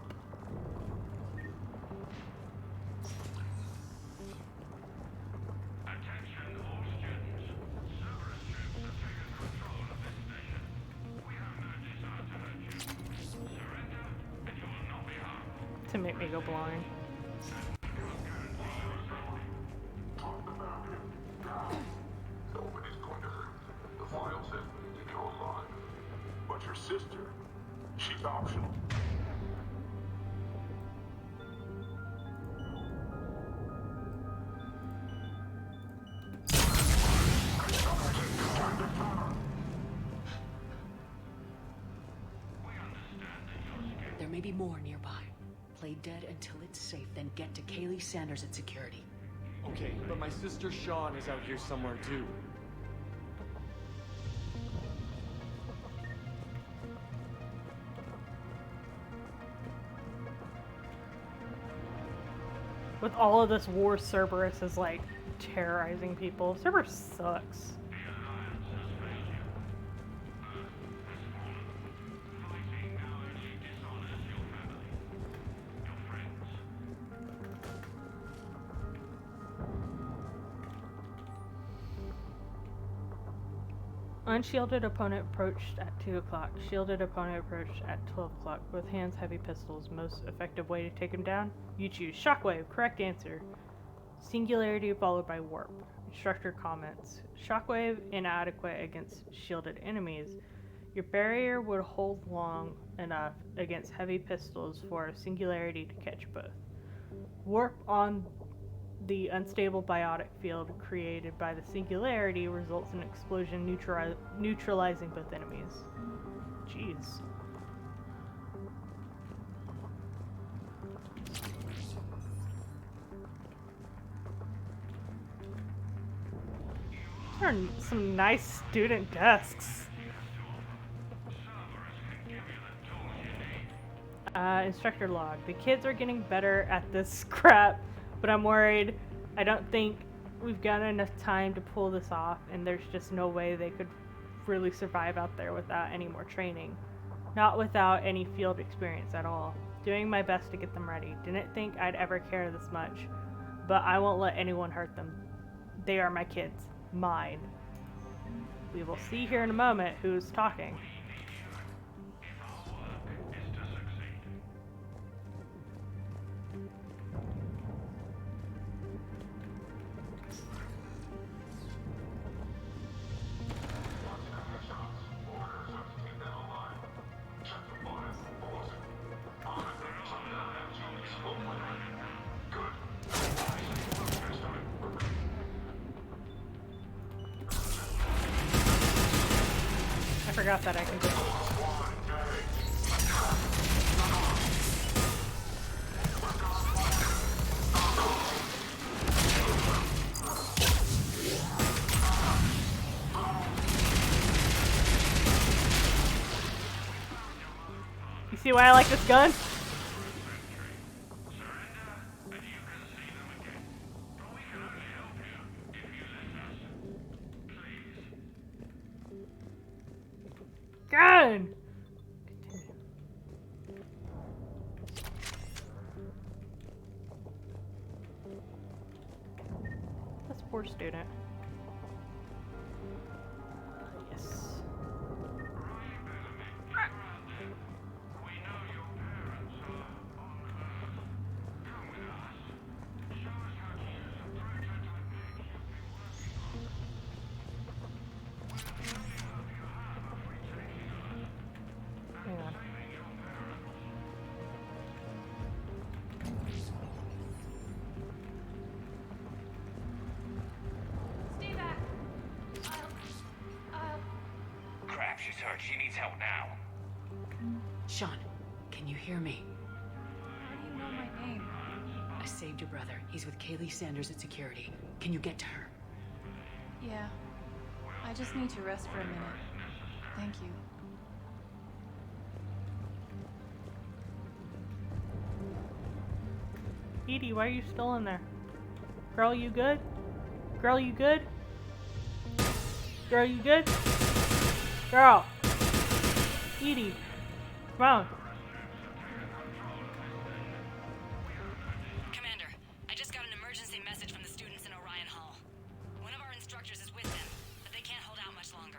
To make me go blind. Nobody's going to hurt. The file says we need to go alive. But your sister, she's optional. There may be more nearby. Play dead until it's safe, then get to Kaylee Sanders at security. Okay, but my sister Sean is out here somewhere too. With all of this war, Cerberus is like terrorizing people. Cerberus sucks. Unshielded opponent approached at 2 o'clock. Shielded opponent approached at 12 o'clock. With hands, heavy pistols. Most effective way to take him down? You choose. Shockwave. Correct answer. Singularity followed by warp. Instructor comments. Shockwave inadequate against shielded enemies. Your barrier would hold long enough against heavy pistols for a singularity to catch both. Warp on the unstable biotic field created by the singularity results in an explosion neutralizing both enemies. Jeez. There are some nice student desks. Instructor log. The kids are getting better at this crap, but I'm worried. I don't think we've got enough time to pull this off, and there's just no way they could really survive out there without any more training. Not without any field experience at all. Doing my best to get them ready. Didn't think I'd ever care this much, but I won't let anyone hurt them. They are my kids. Mine. We will see here in a moment who's talking. I forgot that I can just... You see why I like this gun? Gun! This poor student. Yes. Hang on. Stay back. Crap, she's hurt. She needs help now. Sean, can you hear me? How do you know my name? I saved your brother. He's with Kaylee Sanders at security. Can you get to her? Yeah. I just need to rest for a minute. Thank you. Edie, why are you still in there? Girl, you good? Girl, you good? Girl, you good? Girl! Edie! Come on! Commander, I just got an emergency message from the students in Orion Hall. One of our instructors is with them, but they can't hold out much longer.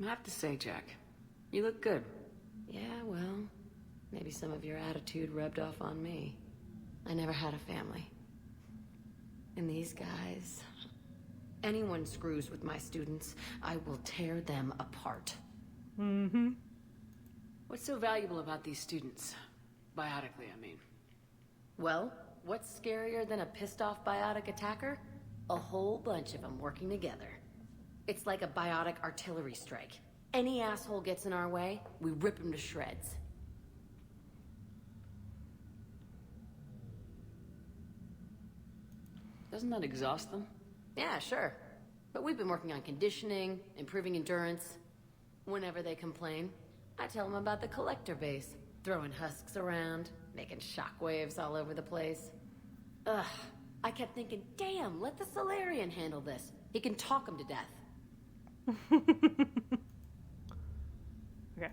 I have to say, Jack, you look good. Yeah, well, maybe some of your attitude rubbed off on me. I never had a family. And these guys... Anyone screws with my students, I will tear them apart. Mm-hmm. What's so valuable about these students? Biotically, I mean. Well, what's scarier than a pissed-off biotic attacker? A whole bunch of them working together. It's like a biotic artillery strike. Any asshole gets in our way, we rip him to shreds. Doesn't that exhaust them? Yeah, sure. But we've been working on conditioning, improving endurance. Whenever they complain, I tell them about the collector base. Throwing husks around, making shockwaves all over the place. Ugh, I kept thinking, damn, let the Solarian handle this. He can talk them to death. Okay.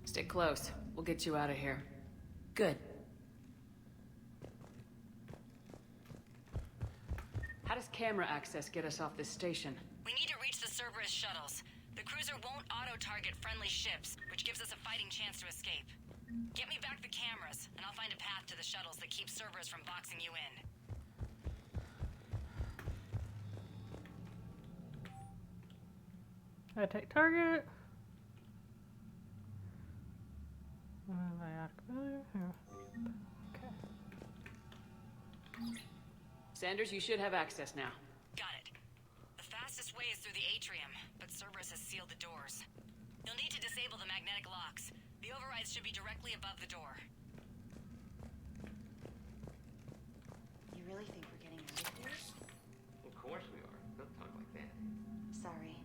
Stay close. We'll get you out of here. Good. How does camera access get us off this station? We need to reach the Cerberus shuttles. The cruiser won't auto-target friendly ships, which gives us a fighting chance to escape. Get me back the cameras, and I'll find a path to the shuttles that keeps Cerberus from boxing you in. I take target. Okay. Sanders, you should have access now. Got it. The fastest way is through the atrium, but Cerberus has sealed the doors. You'll need to disable the magnetic locks. The overrides should be directly above the door. You really think we're getting out of here? Of course we are. Don't talk like that. Sorry.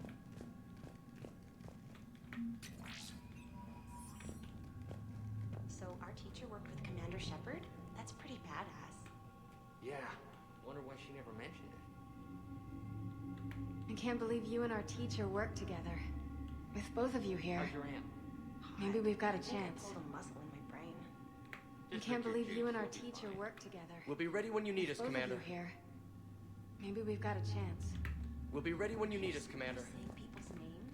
So our teacher worked with Commander Shepard? That's pretty badass. Yeah. Wonder why she never mentioned it. I can't believe you and our teacher work together. With both of you here. How's your aunt? Maybe we've got a chance. I pulled a muscle in my brain. I can't believe you and our teacher work together. We'll be ready when you need us, Both Commander. of you here. Maybe we've got a chance. We'll be ready when you need us, Commander. Saying people's names?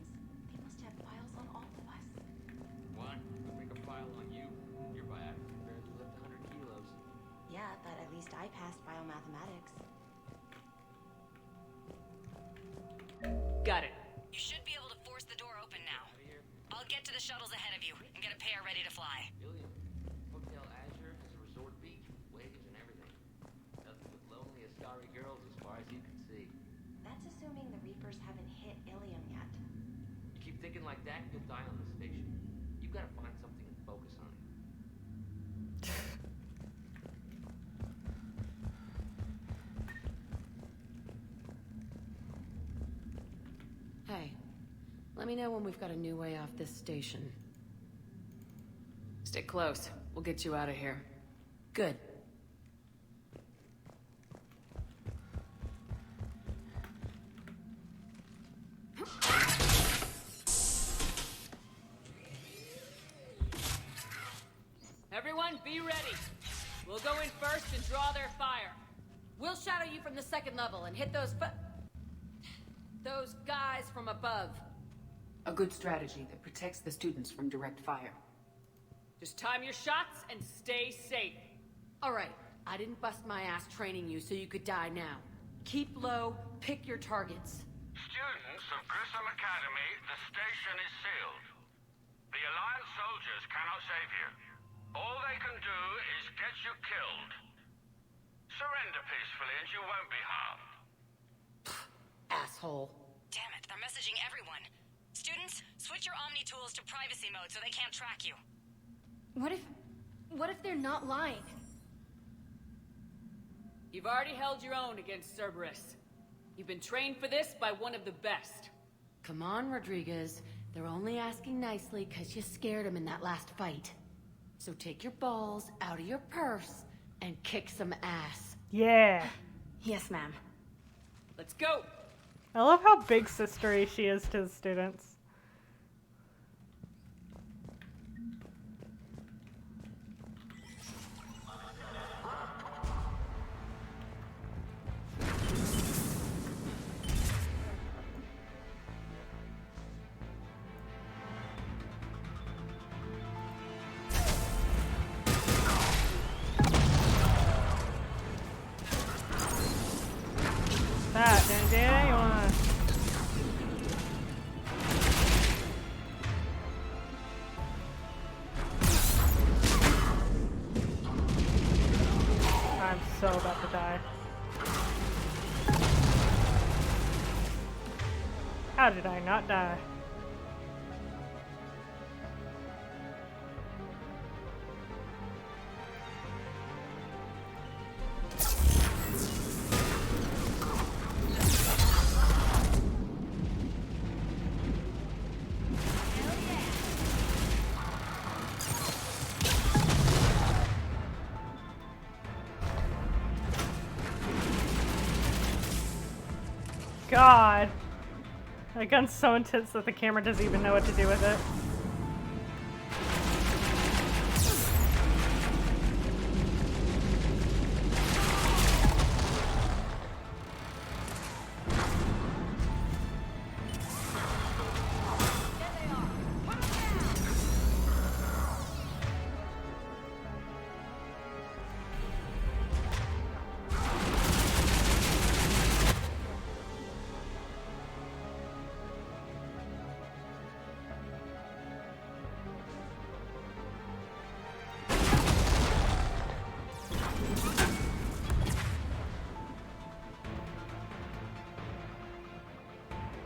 They must have files on all of us. What? We'll make a file on you. Your biotic barely lift 100 kilos. Yeah, but at least I passed biomathematics. Got it. You should be able to force the door open now. I'll get to the shuttles ahead of you and get a pair ready to fly. Billion. Hotel Azure is a resort beach with waves and everything. Nothing but lonely, starry girls as far as you can see. That's assuming the Reapers haven't hit Ilium yet. You keep thinking like that, you'll die on the station. You've got to find something and focus on it. Hey, let me know when we've got a new way off this station. Stay close. We'll get you out of here. Good. Everyone, be ready. We'll go in first and draw their fire. We'll shadow you from the second level and hit those guys from above. A good strategy that protects the students from direct fire. Just time your shots and stay safe. All right, I didn't bust my ass training you so you could die now. Keep low, pick your targets. Students of Grissom Academy, the station is sealed. The Alliance soldiers cannot save you. All they can do is get you killed. Surrender peacefully and you won't be harmed. Asshole. Damn it, they're messaging everyone. Students, switch your Omni tools to privacy mode so they can't track you. What if they're not lying? You've already held your own against Cerberus. You've been trained for this by one of the best. Come on, Rodriguez. They're only asking nicely because you scared them in that last fight. So take your balls out of your purse and kick some ass. Yeah. Yes, ma'am. Let's go! I love how big sistery she is to the students. so about to die. How did I not die? God. That gun's so intense that the camera doesn't even know what to do with it.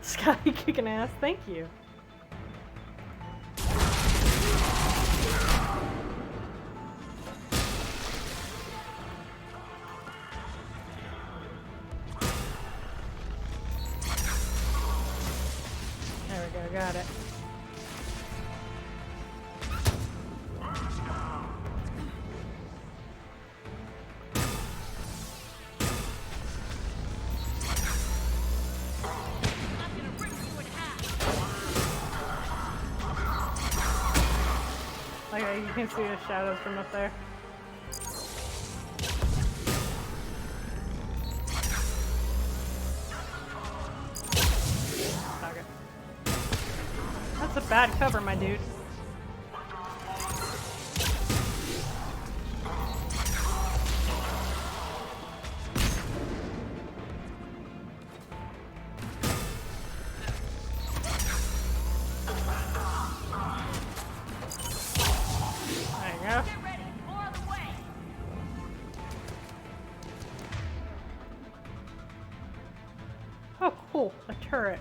Scotty kicking ass, thank you. There we go, got it. Okay, you can see the shadows from up there. Okay. That's a bad cover, my dude. Oh, cool. A turret.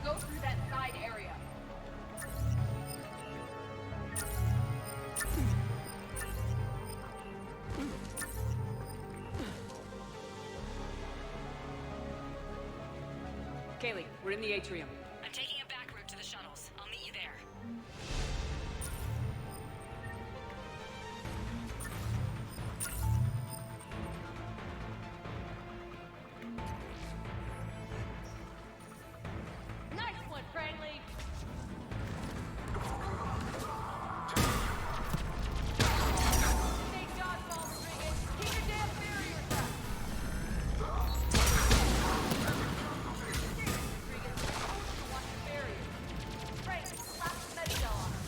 Go through that side area. Kaylee, we're in the atrium. I'm taking a back route to the shuttles. I'll meet you there. Nice one, Franklin. Thank God, Paul Rodriguez. Keep your damn barriers up. Frank, slap the medical on her.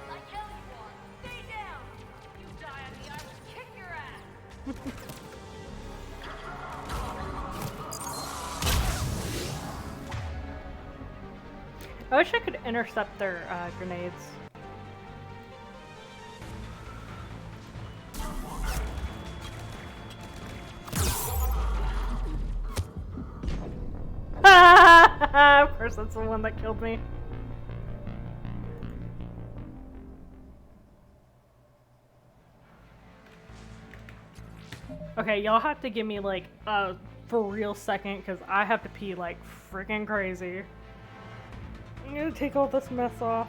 Like hell you are. Stay down. You die on me, I will kick your ass. I wish I could intercept their grenades. Of course, that's the one that killed me. Okay, y'all have to give me like a for real second because I have to pee like freaking crazy. I'm gonna take all this mess off.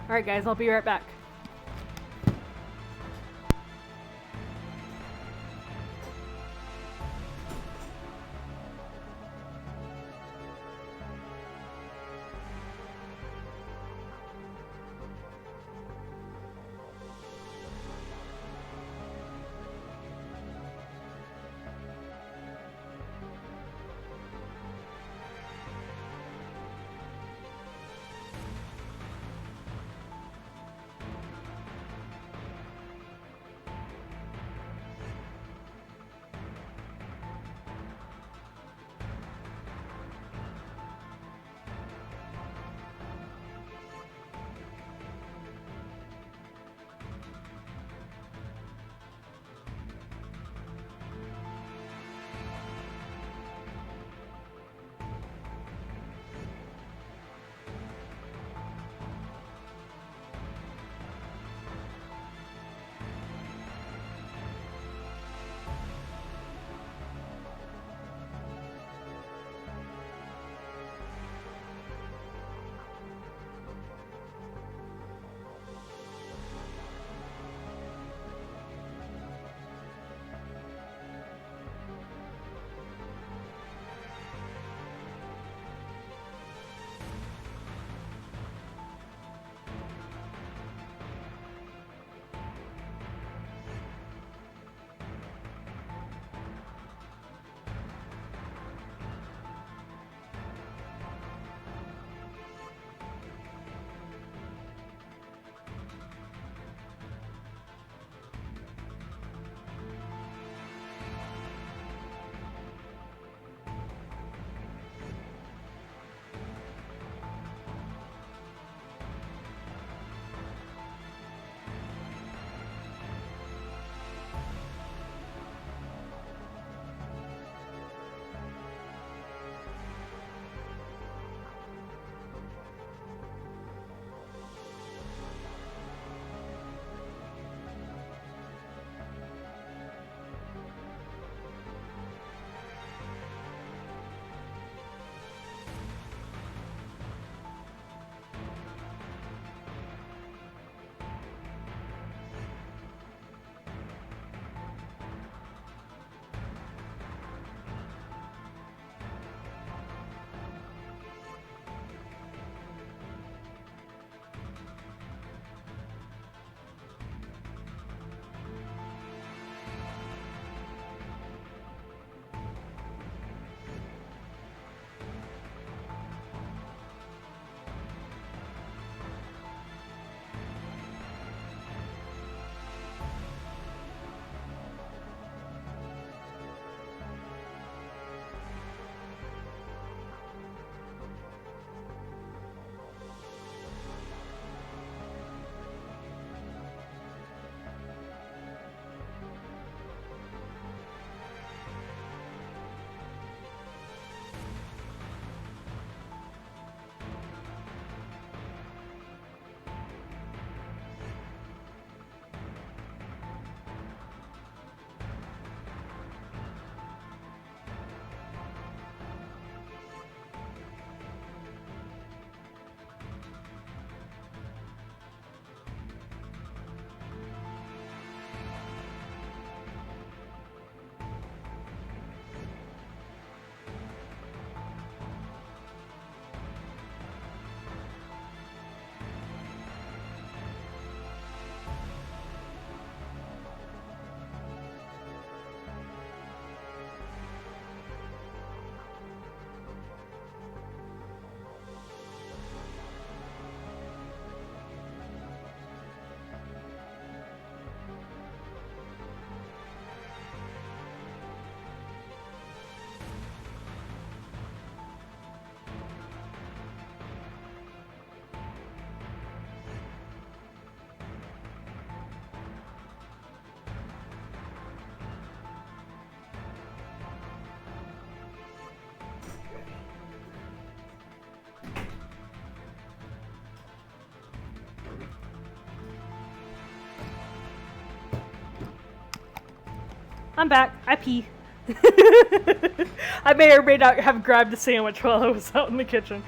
Alright guys, I'll be right back. I'm back. I pee. I may or may not have grabbed a sandwich while I was out in the kitchen.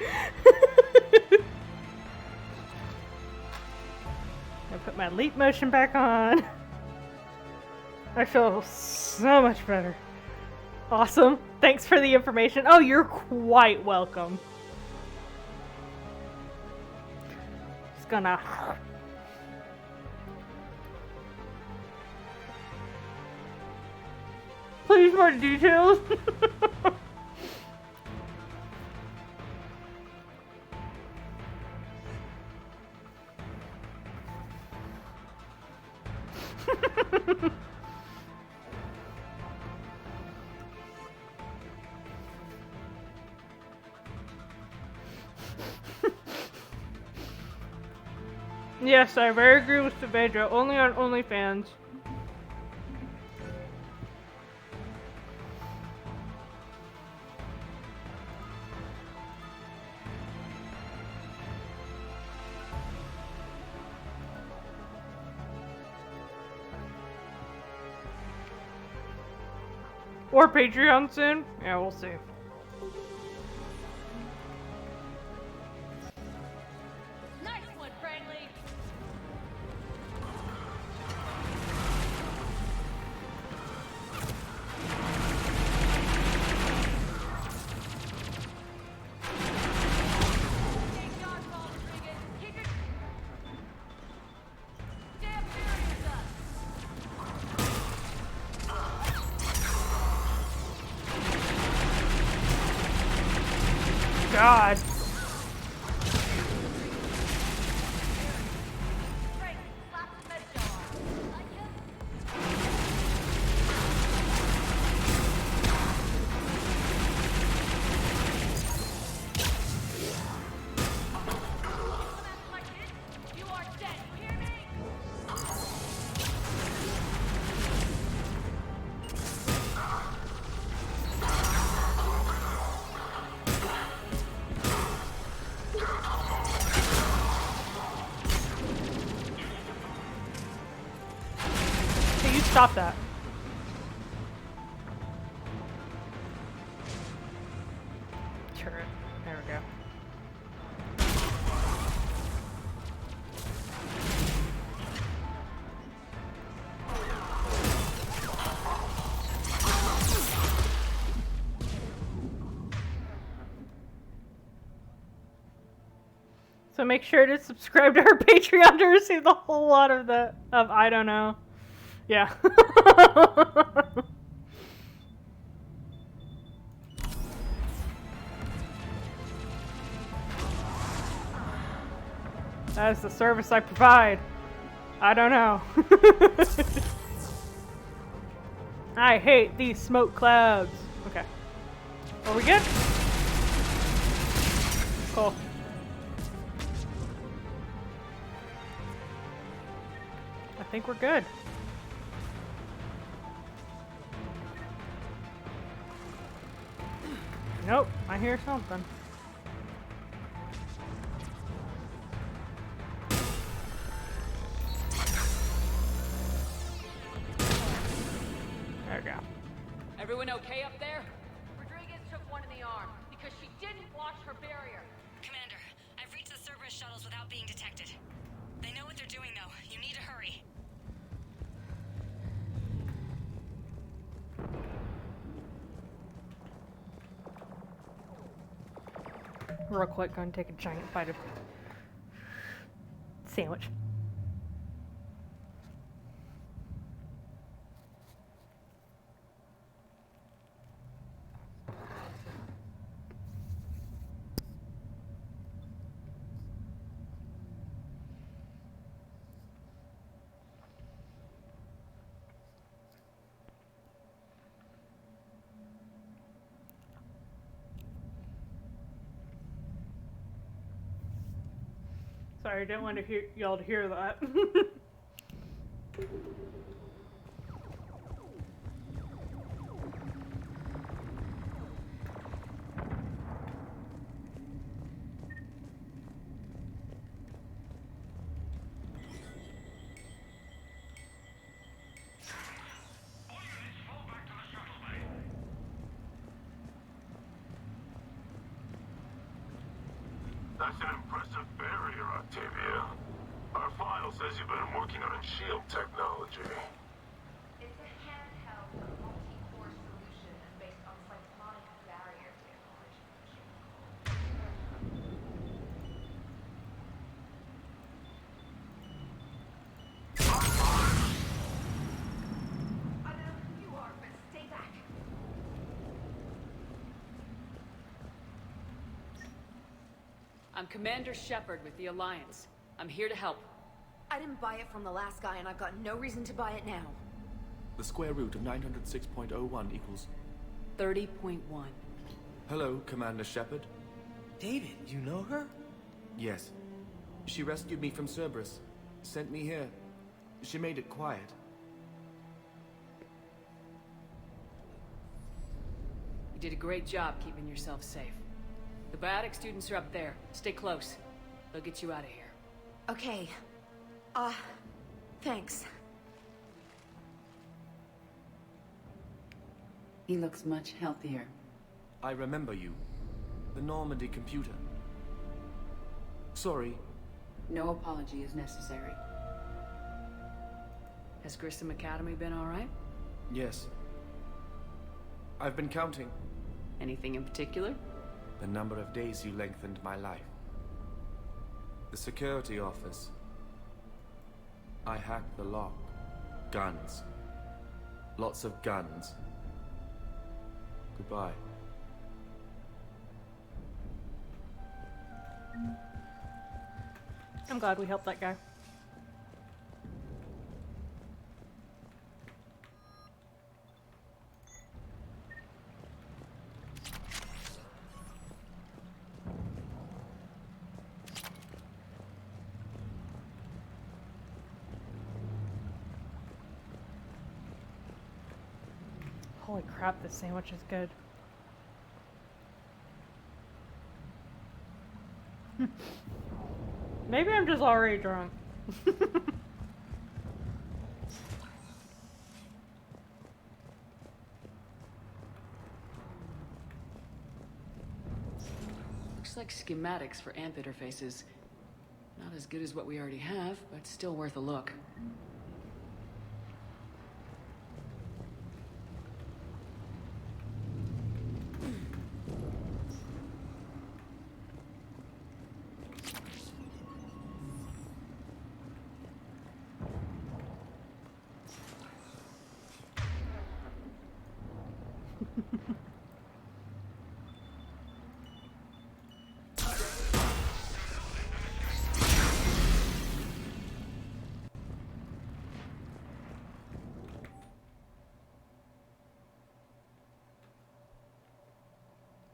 I put my leap motion back on. I feel so much better. Awesome. Thanks for the information. Oh, you're quite welcome. Just gonna... Please, more details. Yes, I very agree with Savedra. Only on OnlyFans. Or Patreon soon. Yeah, we'll see. Nice one, friendly. God. Hey, you stop that. Turret. There we go. So make sure to subscribe to her Patreon to receive the whole lot of I don't know. Yeah. That is the service I provide. I don't know. I hate these smoke clouds. Okay. Are we good? Cool. I think we're good. Nope, I hear something. There we go. Everyone okay up there? Rodriguez took one in the arm because she didn't watch her barrier. Commander, I've reached the Cerberus shuttles without being detected. They know what they're doing, though. You need to hurry. Real quick, gonna take a giant bite of sandwich. Sorry, I didn't want to hear y'all to hear that. That's an impressive barrier, Octavia. Our file says you've been working on shield technology. It's a handheld, multi-core solution based on cyclonic barrier technology. I know who you are, but stay back. I'm Commander Shepard with the Alliance. I'm here to help. I didn't buy it from the last guy, and I've got no reason to buy it now. The square root of 906.01 equals... 30.1. Hello, Commander Shepard. David, you know her? Yes. She rescued me from Cerberus. Sent me here. She made it quiet. You did a great job keeping yourself safe. The biotic students are up there. Stay close. They'll get you out of here. Okay. Thanks. He looks much healthier. I remember you. The Normandy computer. Sorry. No apology is necessary. Has Grissom Academy been all right? Yes. I've been counting. Anything in particular? The number of days you lengthened my life. The security office. I hacked the lock. Guns. Lots of guns. Goodbye. I'm glad we helped that guy. Holy crap, this sandwich is good. Maybe I'm just already drunk. Looks like schematics for AMP interfaces. Not as good as what we already have, but still worth a look.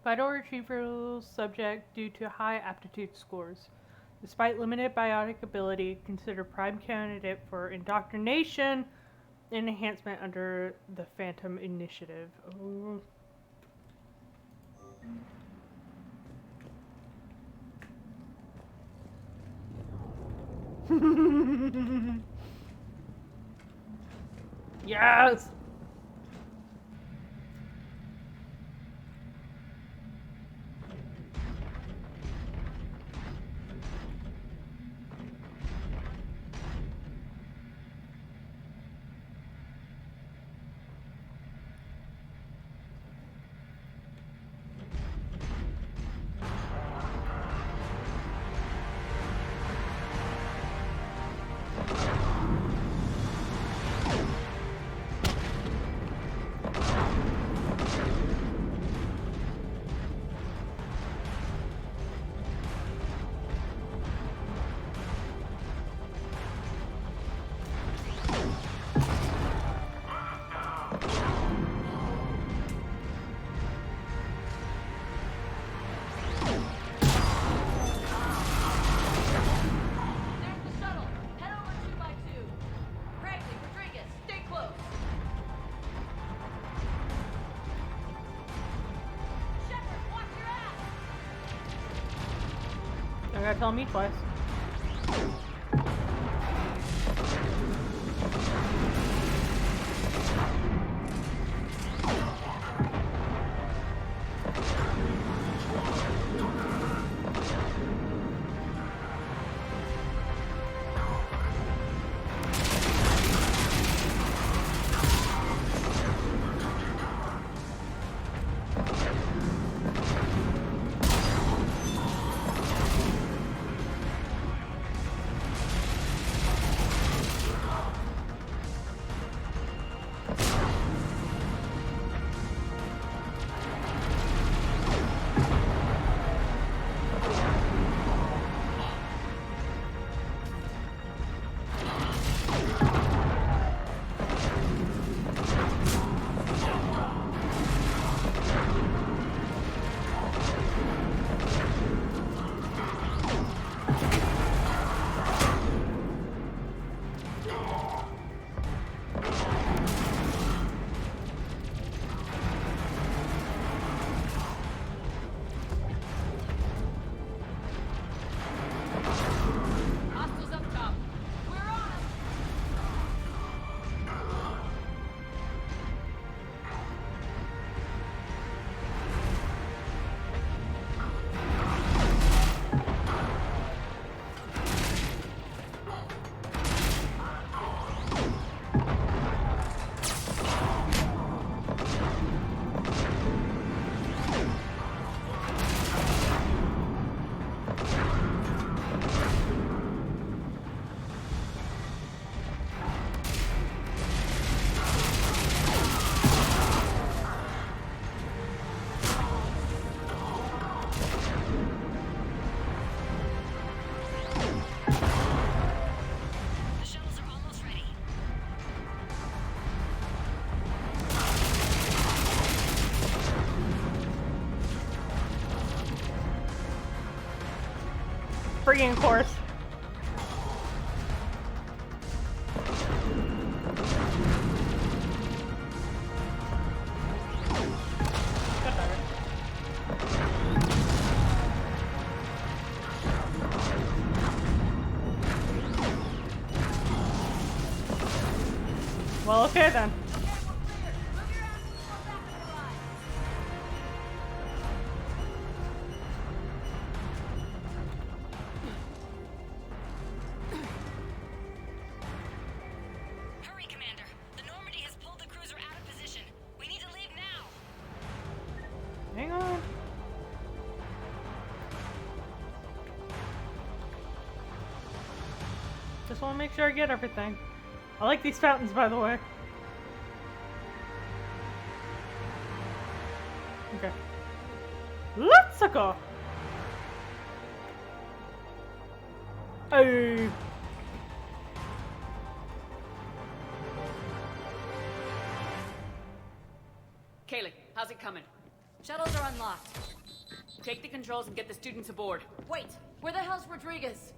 Vital retrieval subject due to high aptitude scores. Despite limited biotic ability, considered prime candidate for indoctrination and enhancement under the Phantom Initiative. Oh. Yes! You gotta tell me twice. friggin' course. Well, okay then. Hurry, Commander. The Normandy has pulled the cruiser out of position. We need to leave now. Hang on. Just want to make sure I get everything. I like these fountains, by the way. Okay. Let's go. Hey. Kaylee, how's it coming? Shuttles are unlocked. Take the controls and get the students aboard. Wait, where the hell's Rodriguez?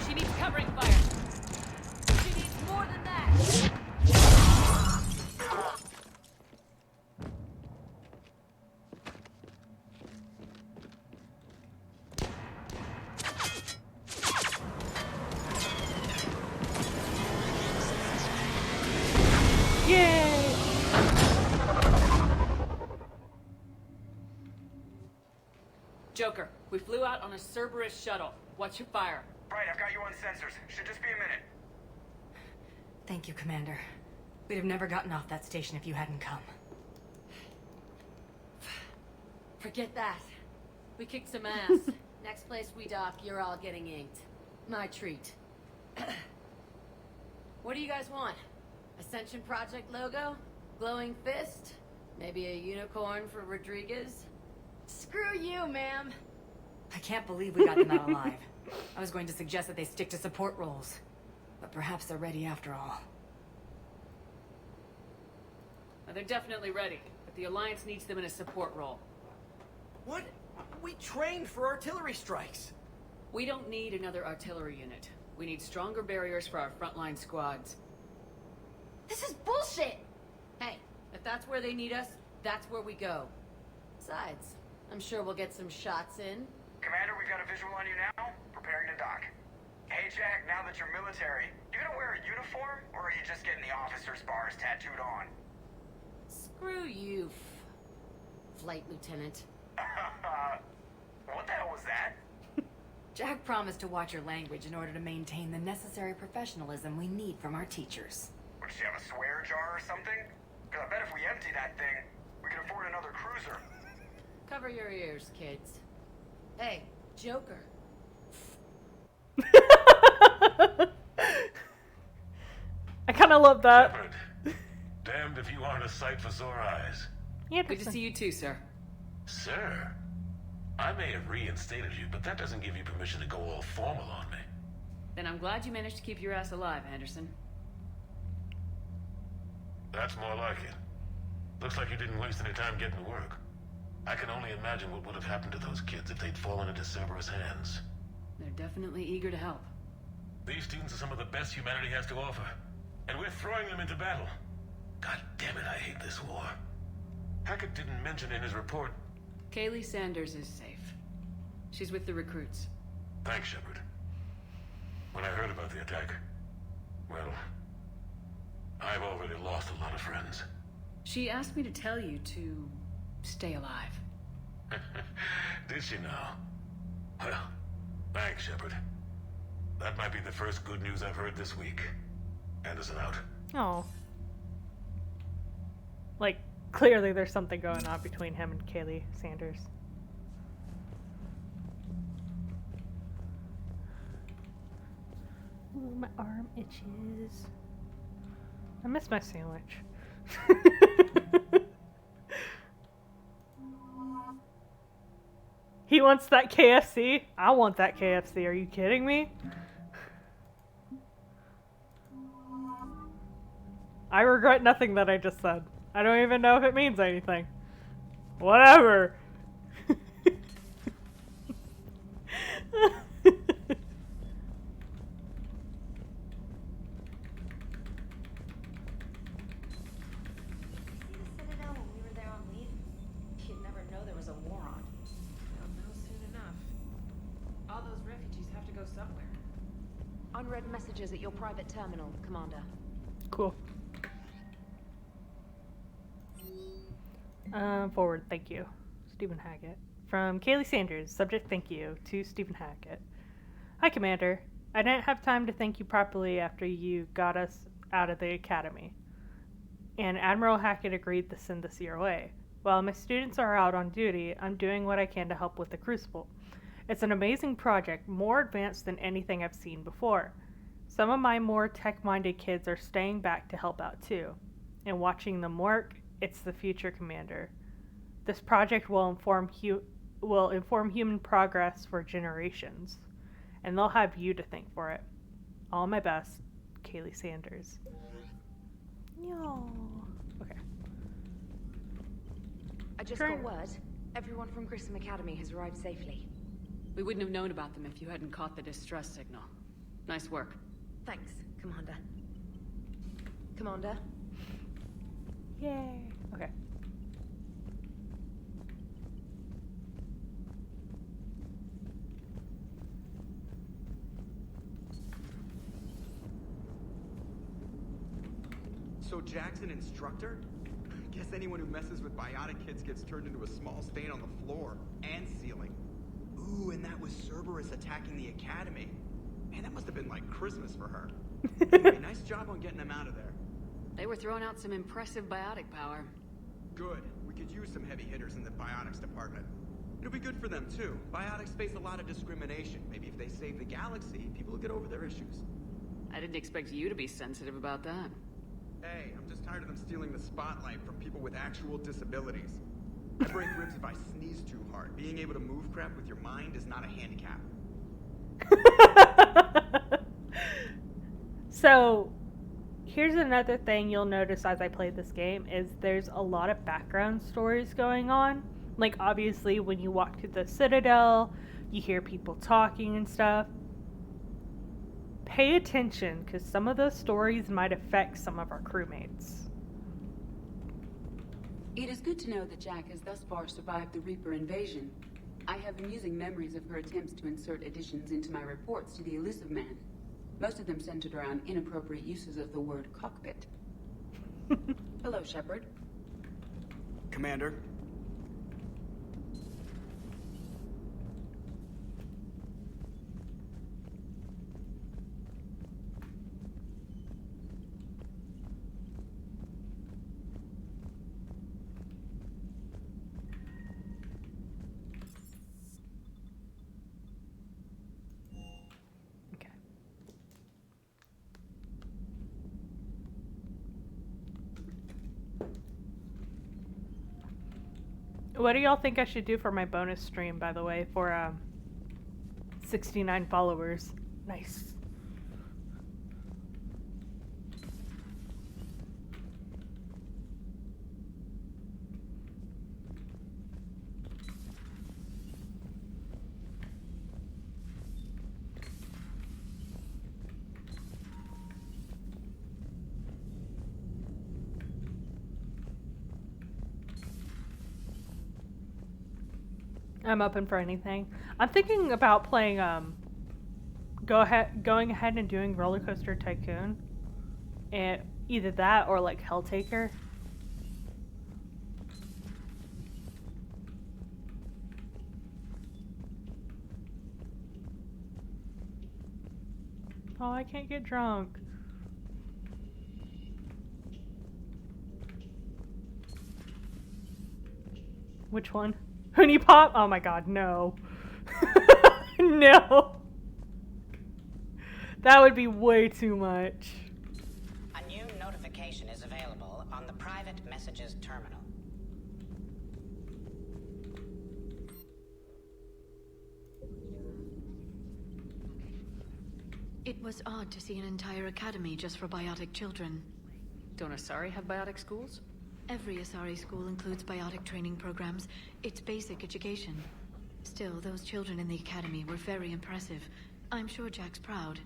She needs covering fire. She needs more than that. Yay! Joker, we flew out on a Cerberus shuttle. What's your fire? Right, I've got you on sensors. Should just be a minute. Thank you, Commander. We'd have never gotten off that station if you hadn't come. Forget that. We kicked some ass. Next place we dock, you're all getting inked. My treat. What do you guys want? Ascension Project logo? Glowing fist? Maybe a unicorn for Rodriguez? Screw you, ma'am. I can't believe we got them out alive. I was going to suggest that they stick to support roles. But perhaps they're ready after all. Well, they're definitely ready, but the Alliance needs them in a support role. What? We trained for artillery strikes. We don't need another artillery unit. We need stronger barriers for our frontline squads. This is bullshit! Hey, if that's where they need us, that's where we go. Besides, I'm sure we'll get some shots in. Commander, we've got a visual on you now. Preparing to dock. Hey, Jack, now that you're military, you gonna wear a uniform, or are you just getting the officer's bars tattooed on? Screw you, Flight Lieutenant. What the hell was that? Jack promised to watch your language in order to maintain the necessary professionalism we need from our teachers. Would she have a swear jar or something? Because I bet if we empty that thing, we can afford another cruiser. Cover your ears, kids. Hey, Joker. I kind of love that. Shepard, damned if you aren't a sight for sore eyes. Yeah, good to see you too, sir. Sir, I may have reinstated you, but that doesn't give you permission to go all formal on me. Then I'm glad you managed to keep your ass alive, Anderson. That's more like it. Looks like you didn't waste any time getting to work. I can only imagine what would have happened to those kids if they'd fallen into Cerberus' hands. They're definitely eager to help. These students are some of the best humanity has to offer, and we're throwing them into battle. God damn it, I hate this war. Hackett didn't mention in his report. Kaylee Sanders is safe. She's with the recruits. Thanks, Shepard. When I heard about the attack, well, I've already lost a lot of friends. She asked me to tell you to stay alive. Did she now? Well, thanks, Shepard. That might be the first good news I've heard this week. Anderson out. Oh. Like, clearly there's something going on between him and Kaylee Sanders. Ooh, my arm itches. I miss my sandwich. He wants that KFC. I want that KFC. Are you kidding me? I regret nothing that I just said. I don't even know if it means anything. Whatever. See the Citadel when we were there on leave? You'd never know there was a war on. They'll know soon enough. All those refugees have to go somewhere. Unread messages at your private terminal, Commander. Cool. Forward, thank you. Stephen Hackett. From Kaylee Sanders, subject thank you to Stephen Hackett. Hi, Commander. I didn't have time to thank you properly after you got us out of the academy. And Admiral Hackett agreed to send this your way. While my students are out on duty, I'm doing what I can to help with the Crucible. It's an amazing project, more advanced than anything I've seen before. Some of my more tech-minded kids are staying back to help out too. And watching them work, it's the future, Commander. This project will inform human progress for generations. And they'll have you to thank for it. All my best, Kaylee Sanders. No. Okay. I just got word. Everyone from Grissom Academy has arrived safely. We wouldn't have known about them if you hadn't caught the distress signal. Nice work. Thanks, Commander. Commander? Yay. Okay. So Jack's an instructor? Guess anyone who messes with biotic kids gets turned into a small stain on the floor and ceiling. Ooh, and that was Cerberus attacking the academy. Man, that must have been like Christmas for her. Anyway, nice job on getting them out of there. They were throwing out some impressive biotic power. Good. We could use some heavy hitters in the biotics department. It'll be good for them too. Biotics face a lot of discrimination. Maybe if they save the galaxy, people will get over their issues. I didn't expect you to be sensitive about that. Hey, I'm just tired of them stealing the spotlight from people with actual disabilities. I break ribs if I sneeze too hard. Being able to move crap with your mind is not a handicap. So, here's another thing you'll notice as I play this game is there's a lot of background stories going on. Like, obviously, when you walk to the Citadel, you hear people talking and stuff. Pay attention, because some of those stories might affect some of our crewmates. It is good to know that Jack has thus far survived the Reaper invasion. I have amusing memories of her attempts to insert additions into my reports to the Elusive Man. Most of them centered around inappropriate uses of the word cockpit. Hello, Shepard. Commander. What do y'all think I should do for my bonus stream, by the way, for 69 followers? Nice. I'm open for anything. I'm thinking about playing going ahead and doing Roller Coaster Tycoon, and either that or like Helltaker. Oh, I can't get drunk. Which one? Hoonie Pop? Oh my god, no. No. That would be way too much. A new notification is available on the private messages terminal. It was odd to see an entire academy just for biotic children. Don't Asari have biotic schools? Every Asari school includes biotic training programs. It's basic education. Still, those children in the academy were very impressive. I'm sure Jack's proud.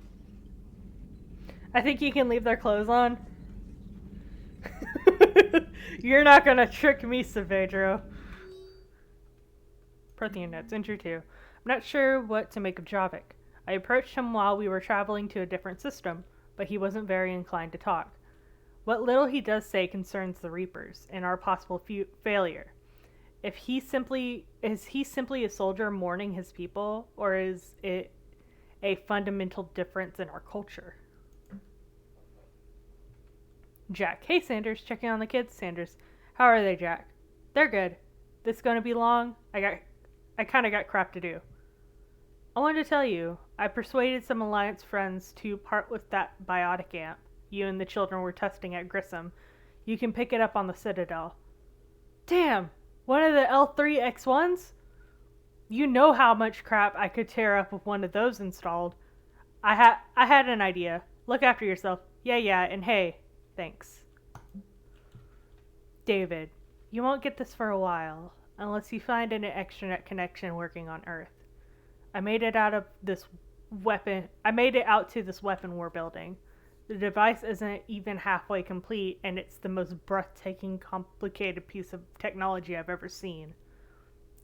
I think you can leave their clothes on. You're not gonna trick me, Saavedro. Prothean notes, entry 2. I'm not sure what to make of Javik. I approached him while we were traveling to a different system, but he wasn't very inclined to talk. What little he does say concerns the Reapers and our possible failure. Is he simply a soldier mourning his people, or is it a fundamental difference in our culture? Jack. Hey, Sanders. Checking on the kids. Sanders. How are they, Jack? They're good. This gonna be long? I kinda got crap to do. I wanted to tell you, I persuaded some Alliance friends to part with that biotic amp you and the children were testing at Grissom. You can pick it up on the Citadel. Damn! One of the L3X1s? You know how much crap I could tear up with one of those installed. I had an idea. Look after yourself. Yeah, and hey, thanks. David, you won't get this for a while, unless you find an extranet connection working on Earth. I made it out to this weapon war building. The device isn't even halfway complete, and it's the most breathtaking, complicated piece of technology I've ever seen.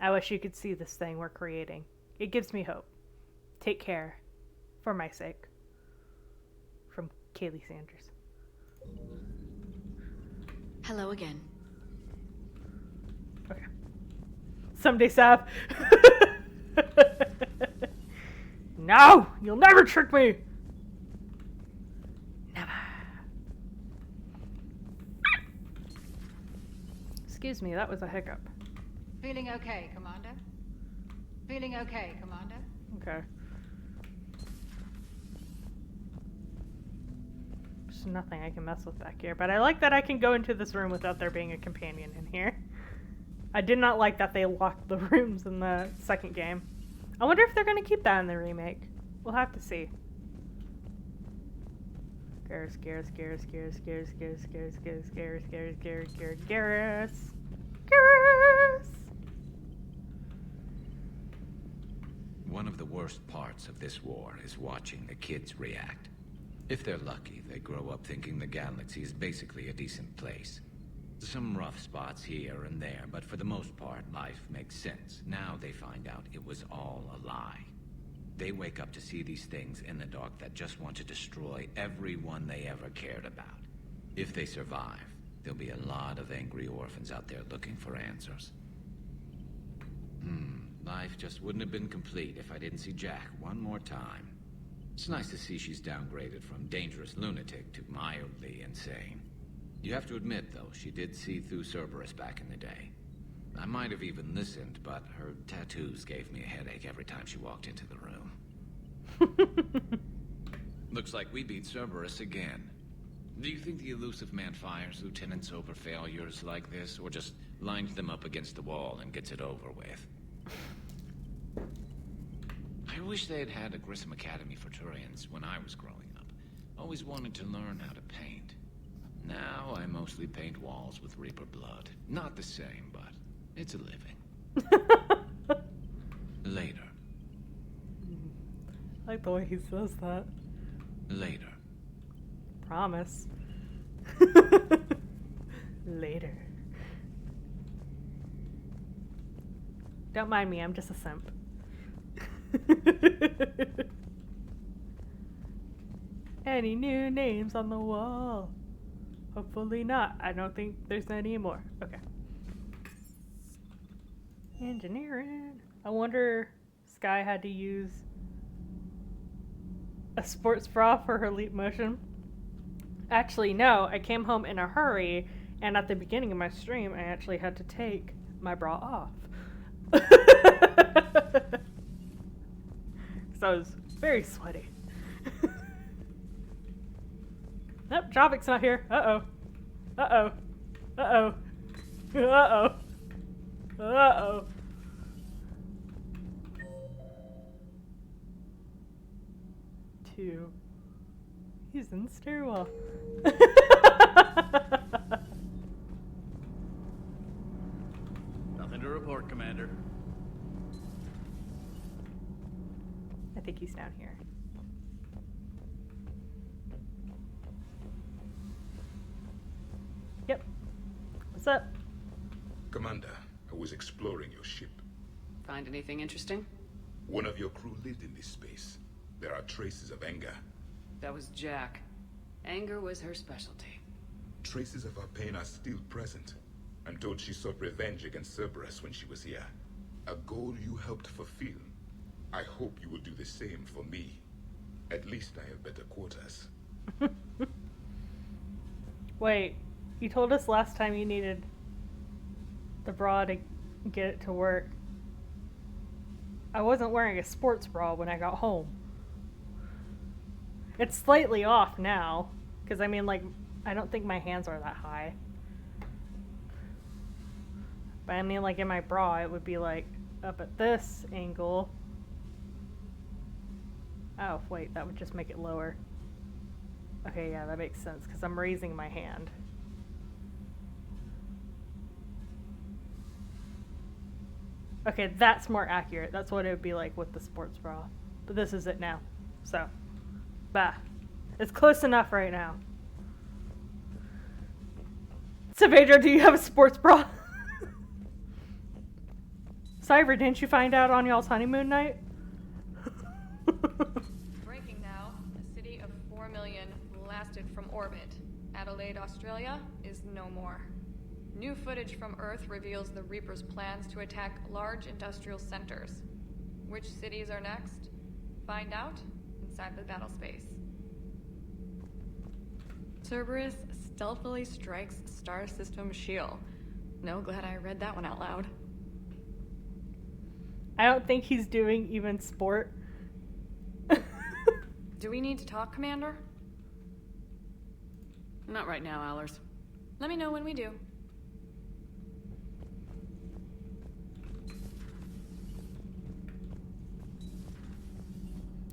I wish you could see this thing we're creating. It gives me hope. Take care. For my sake. From Kaylee Sanders. Hello again. Okay. Someday, Sav. No! You'll never trick me! Never. Excuse me, that was a hiccup. Feeling okay, Commander? Feeling okay, Commander? Okay. There's nothing I can mess with back here, but I like that I can go into this room without there being a companion in here. I did not like that they locked the rooms in the second game. I wonder if they're going to keep that in the remake. We'll have to see. One of the worst parts of this war is watching the kids react. If they're lucky, they grow up thinking the galaxy is basically a decent place. Some rough spots here and there, but for the most part, life makes sense. Now they find out it was all a lie. They wake up to see these things in the dark that just want to destroy everyone they ever cared about. If they survive, there'll be a lot of angry orphans out there looking for answers. Life just wouldn't have been complete if I didn't see Jack one more time. It's nice to see she's downgraded from dangerous lunatic to mildly insane. You have to admit, though, she did see through Cerberus back in the day. I might have even listened, but her tattoos gave me a headache every time she walked into the room. Looks like we beat Cerberus again. Do you think the elusive man fires lieutenants over failures like this, or just lines them up against the wall and gets it over with? I wish they had had a Grissom Academy for Turians when I was growing up. Always wanted to learn how to paint. Now I mostly paint walls with Reaper blood. Not the same, but it's a living. Later. I like the way he says that. Later. Promise. Later. Don't mind me, I'm just a simp. Any new names on the wall? Hopefully not. I don't think there's any more. Okay. Engineering. I wonder Sky had to use a sports bra for her leap motion. Actually, no. I came home in a hurry, and at the beginning of my stream, I actually had to take my bra off. So I was very sweaty. Nope, Javik's not here. Uh-oh. Uh-oh. Uh-oh. Uh-oh. Uh-oh. Two. He's in the stairwell. report, Commander. I think he's down here. Yep. What's up? Commander, I was exploring your ship. Find anything interesting? One of your crew lived in this space. There are traces of anger. That was Jack. Anger was her specialty. Traces of her pain are still present. I'm told she sought revenge against Cerberus when she was here. A goal you helped fulfill. I hope you will do the same for me. At least I have better quarters. Wait, you told us last time you needed the bra to get it to work. I wasn't wearing a sports bra when I got home. It's slightly off now, because I mean, like, I don't think my hands are that high. But I mean, like, in my bra, it would be, like, up at this angle. Oh, wait, that would just make it lower. Okay, yeah, that makes sense, because I'm raising my hand. Okay, that's more accurate. That's what it would be like with the sports bra. But this is it now. So, bah. It's close enough right now. So, Pedro, do you have a sports bra? Cyber, didn't you find out on y'all's honeymoon night? Breaking now. A city of 4 million blasted from orbit. Adelaide, Australia is no more. New footage from Earth reveals the Reaper's plans to attack large industrial centers. Which cities are next? Find out inside the battle space. Cerberus stealthily strikes star system shield. No, glad I read that one out loud. I don't think he's doing even sport. Do we need to talk, Commander? Not right now, Allers. Let me know when we do.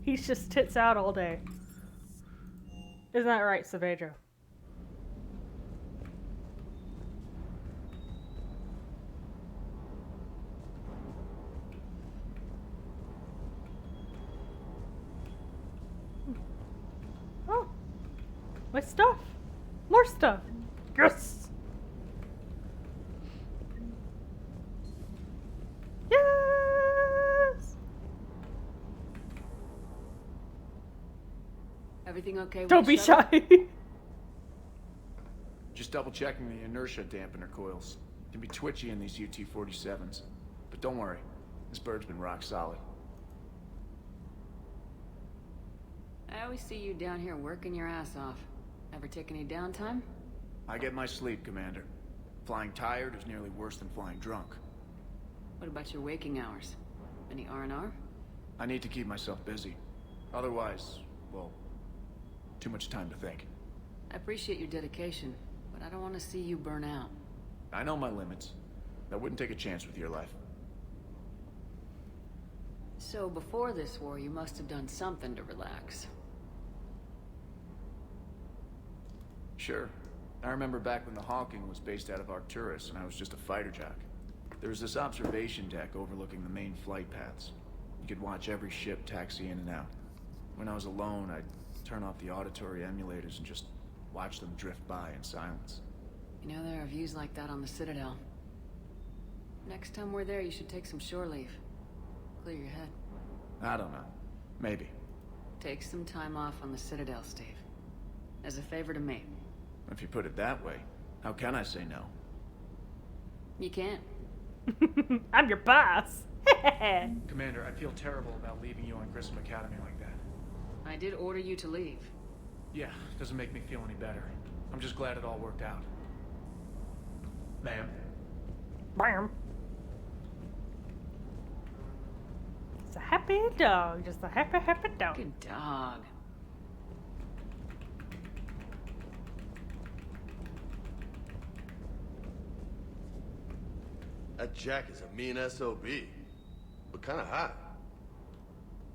He's just tits out all day. Isn't that right, Saavedra? Oh, my stuff. More stuff. Yes. Yes. Everything okay with Don't the be shuttle? shy. Just double checking the inertia dampener coils. Can be twitchy in these UT-47s. But don't worry, this bird's been rock solid. I always see you down here working your ass off. Ever take any downtime? I get my sleep, Commander. Flying tired is nearly worse than flying drunk. What about your waking hours? Any R&R? I need to keep myself busy. Otherwise, well, too much time to think. I appreciate your dedication, but I don't want to see you burn out. I know my limits. I wouldn't take a chance with your life. So before this war, you must have done something to relax. Sure. I remember back when the Hawking was based out of Arcturus and I was just a fighter jock. There was this observation deck overlooking the main flight paths. You could watch every ship taxi in and out. When I was alone, I'd turn off the auditory emulators and just watch them drift by in silence. You know, there are views like that on the Citadel. Next time we're there, you should take some shore leave. Clear your head. I don't know. Maybe. Take some time off on the Citadel, Steve. As a favor to me. If you put it that way, how can I say no? You can't. I'm your boss. Commander, I feel terrible about leaving you on Grissom Academy like that. I did order you to leave. Yeah, doesn't make me feel any better. I'm just glad it all worked out. Ma'am. Bam. It's a happy dog. Just a happy, happy dog. Good dog. That Jack is a mean SOB, but kind of hot.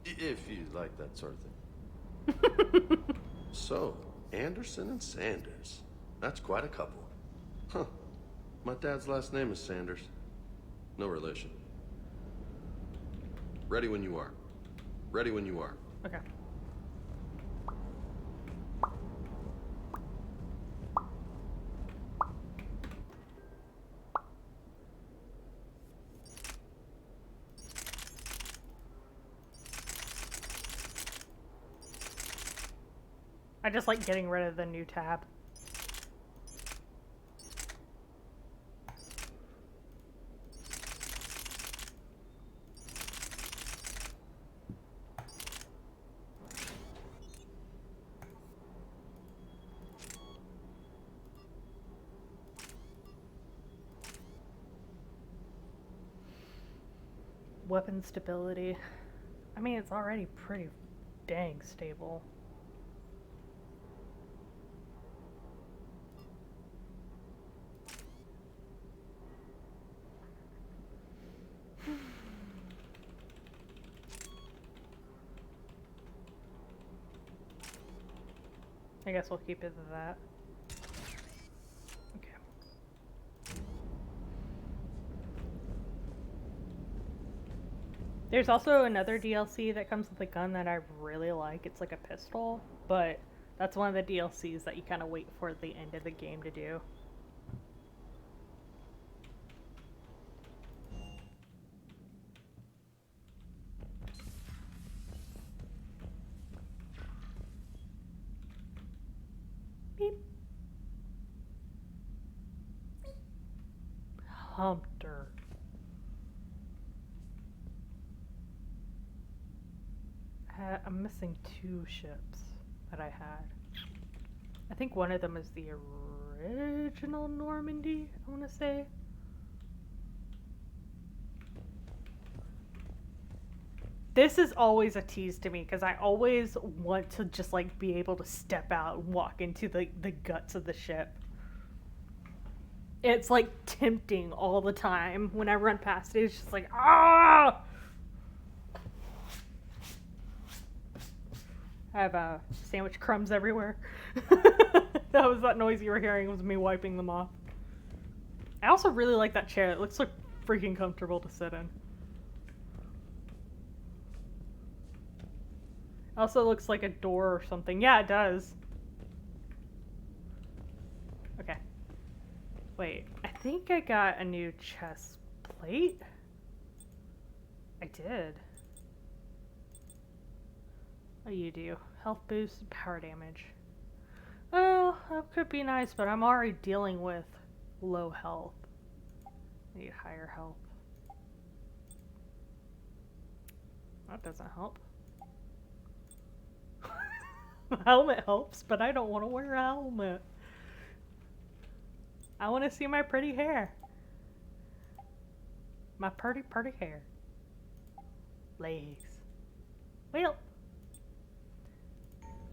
If you like that sort of thing. So, Anderson and Sanders. That's quite a couple. Huh. My dad's last name is Sanders. No relation. Ready when you are. Ready when you are. Okay. I just like getting rid of the new tab. Weapon stability. I mean, it's already pretty dang stable. I guess we'll keep it to that. Okay. There's also another DLC that comes with a gun that I really like. It's like a pistol, but that's one of the DLCs that you kind of wait for the end of the game to do. Beep. Hunter. I'm missing 2 ships that I had. I think one of them is the original Normandy, I want to say. This is always a tease to me because I always want to just like be able to step out and walk into the guts of the ship. It's like tempting all the time when I run past it. It's just like, ah! I have sandwich crumbs everywhere. That was that noise you were hearing. It was me wiping them off. I also really like that chair. It looks like freaking comfortable to sit in. Also looks like a door or something. Yeah, it does. Okay. Wait, I think I got a new chest plate. I did. Oh, you do. Health boost and power damage. Well, that could be nice, but I'm already dealing with low health. Need higher health. That doesn't help. Helmet helps, but I don't want to wear a helmet. I want to see my pretty hair. My pretty hair. Legs. Well.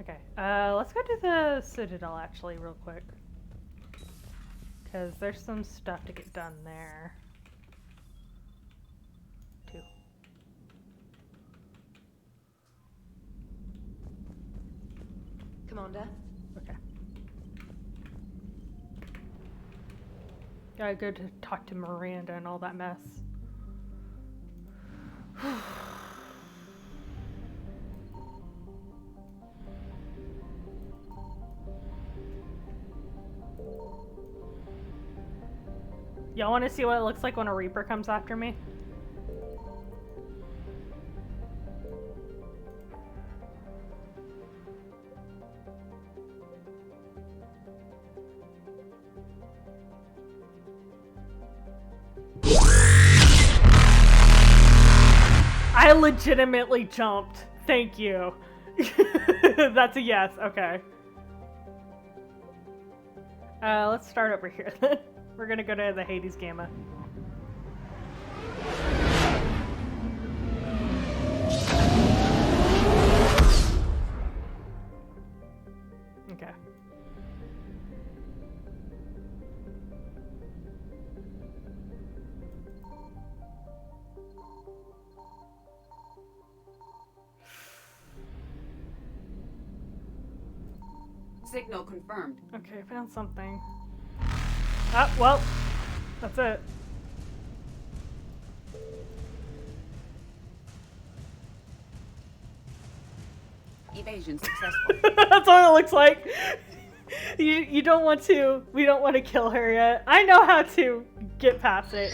Okay, let's go to the Citadel actually real quick. Because there's some stuff to get done there. Too. Commander? Okay. Gotta go to talk to Miranda and all that mess. Y'all want to see what it looks like when a Reaper comes after me? I legitimately jumped. Thank you. That's a yes. Okay. Let's start over here then. We're gonna go to the Hades Gamma. Okay. Signal confirmed. Okay, found something. Ah, well, that's it. Evasion successful. That's what it looks like. You don't want to. We don't want to kill her yet. I know how to get past it.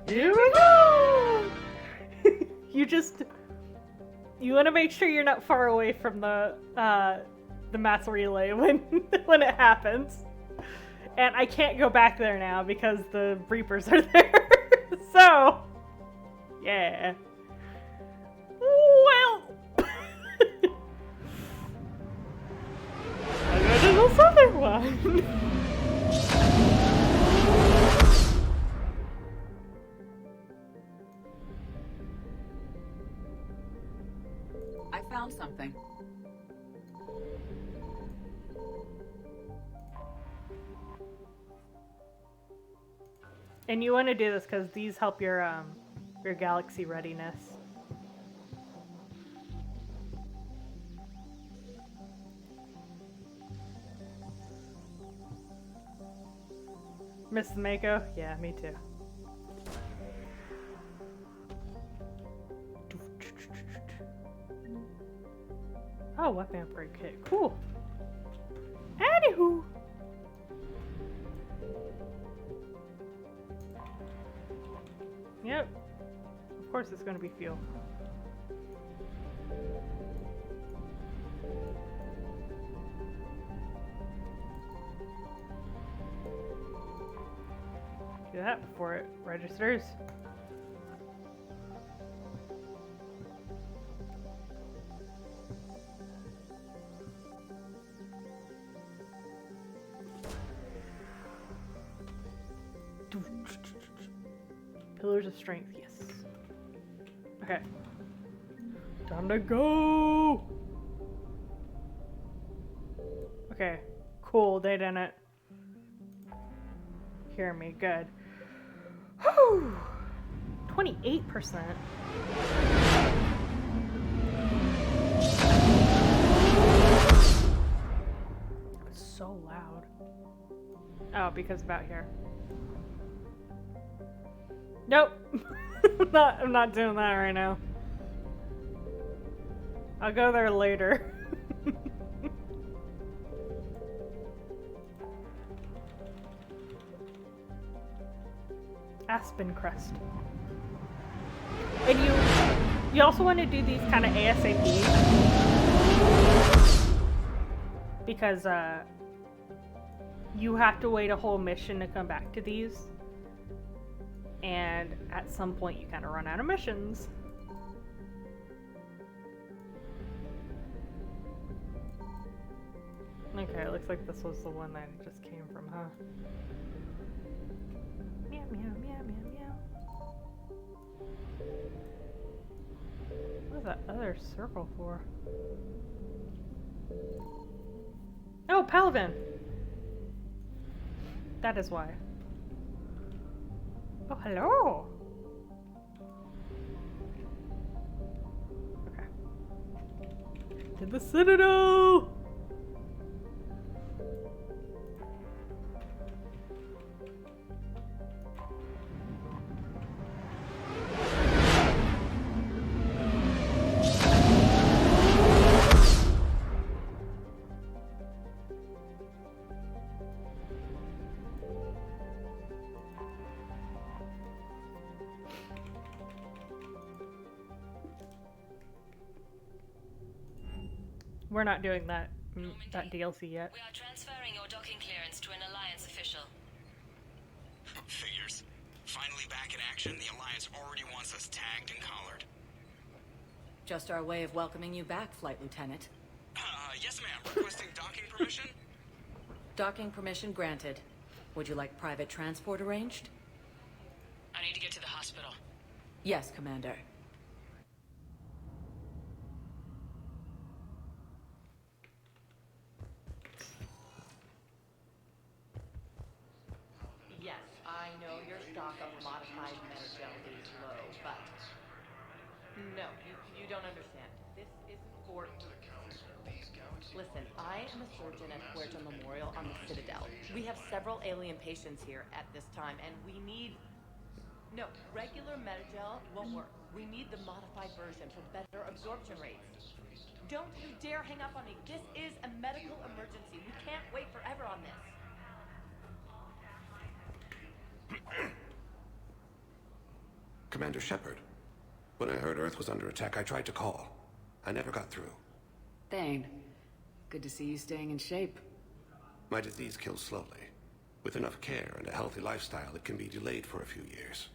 Here we go. You want to make sure you're not far away from the mass relay when it happens. And I can't go back there now because the Reapers are there. So, yeah. Well. I go to this other one. I found something. And you want to do this because these help your galaxy readiness. Miss Mako? Yeah, me too. Oh, weapon upgrade kit. Cool. Anywho. Yep. Of course it's going to be fuel. Do that before it registers. Pillars of strength, yes. Okay. Time to go! Okay, cool, they didn't hear me, good. Whew! 28%. It's so loud. Oh, because about here. Nope. I'm not doing that right now. I'll go there later. Aspen Crest. And you also want to do these kind of ASAP. Because you have to wait a whole mission to come back to these. And at some point you kind of run out of missions. Okay, it looks like this was the one that it just came from, huh? Meow, meow, meow, meow, meow. What is that other circle for? Oh, Palavin! That is why. Oh, hello! Okay. To the Citadel! We're not doing that DLC yet. We are transferring your docking clearance to an Alliance official. Figures. Finally back in action, the Alliance already wants us tagged and collared. Just our way of welcoming you back, Flight Lieutenant. Yes ma'am. Requesting docking permission? Docking permission granted. Would you like private transport arranged? I need to get to the hospital. Yes, Commander. Yes, I know your stock of modified metagel is low, but no, you don't understand. This isn't for... Listen, I am a surgeon at Puerto Memorial on the Citadel. We have several alien patients here at this time, and we need... No, regular metagel won't work. We need the modified version for better absorption rates. Don't you dare hang up on me. This is a medical emergency. We can't wait forever on this. Commander Shepard, when I heard Earth was under attack, I tried to call. I never got through. Thane, good to see you staying in shape. My disease kills slowly. With enough care and a healthy lifestyle, it can be delayed for a few years.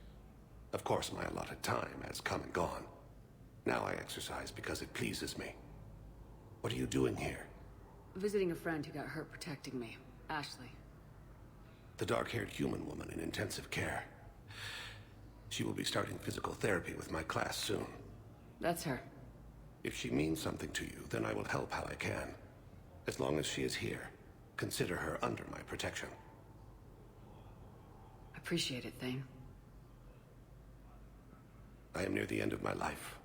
Of course, my allotted time has come and gone. Now I exercise because it pleases me. What are you doing here? Visiting a friend who got hurt protecting me, Ashley. The dark-haired human woman in intensive care. She will be starting physical therapy with my class soon. That's her. If she means something to you, then I will help how I can. As long as she is here, consider her under my protection. Appreciate it, Thane. I am near the end of my life.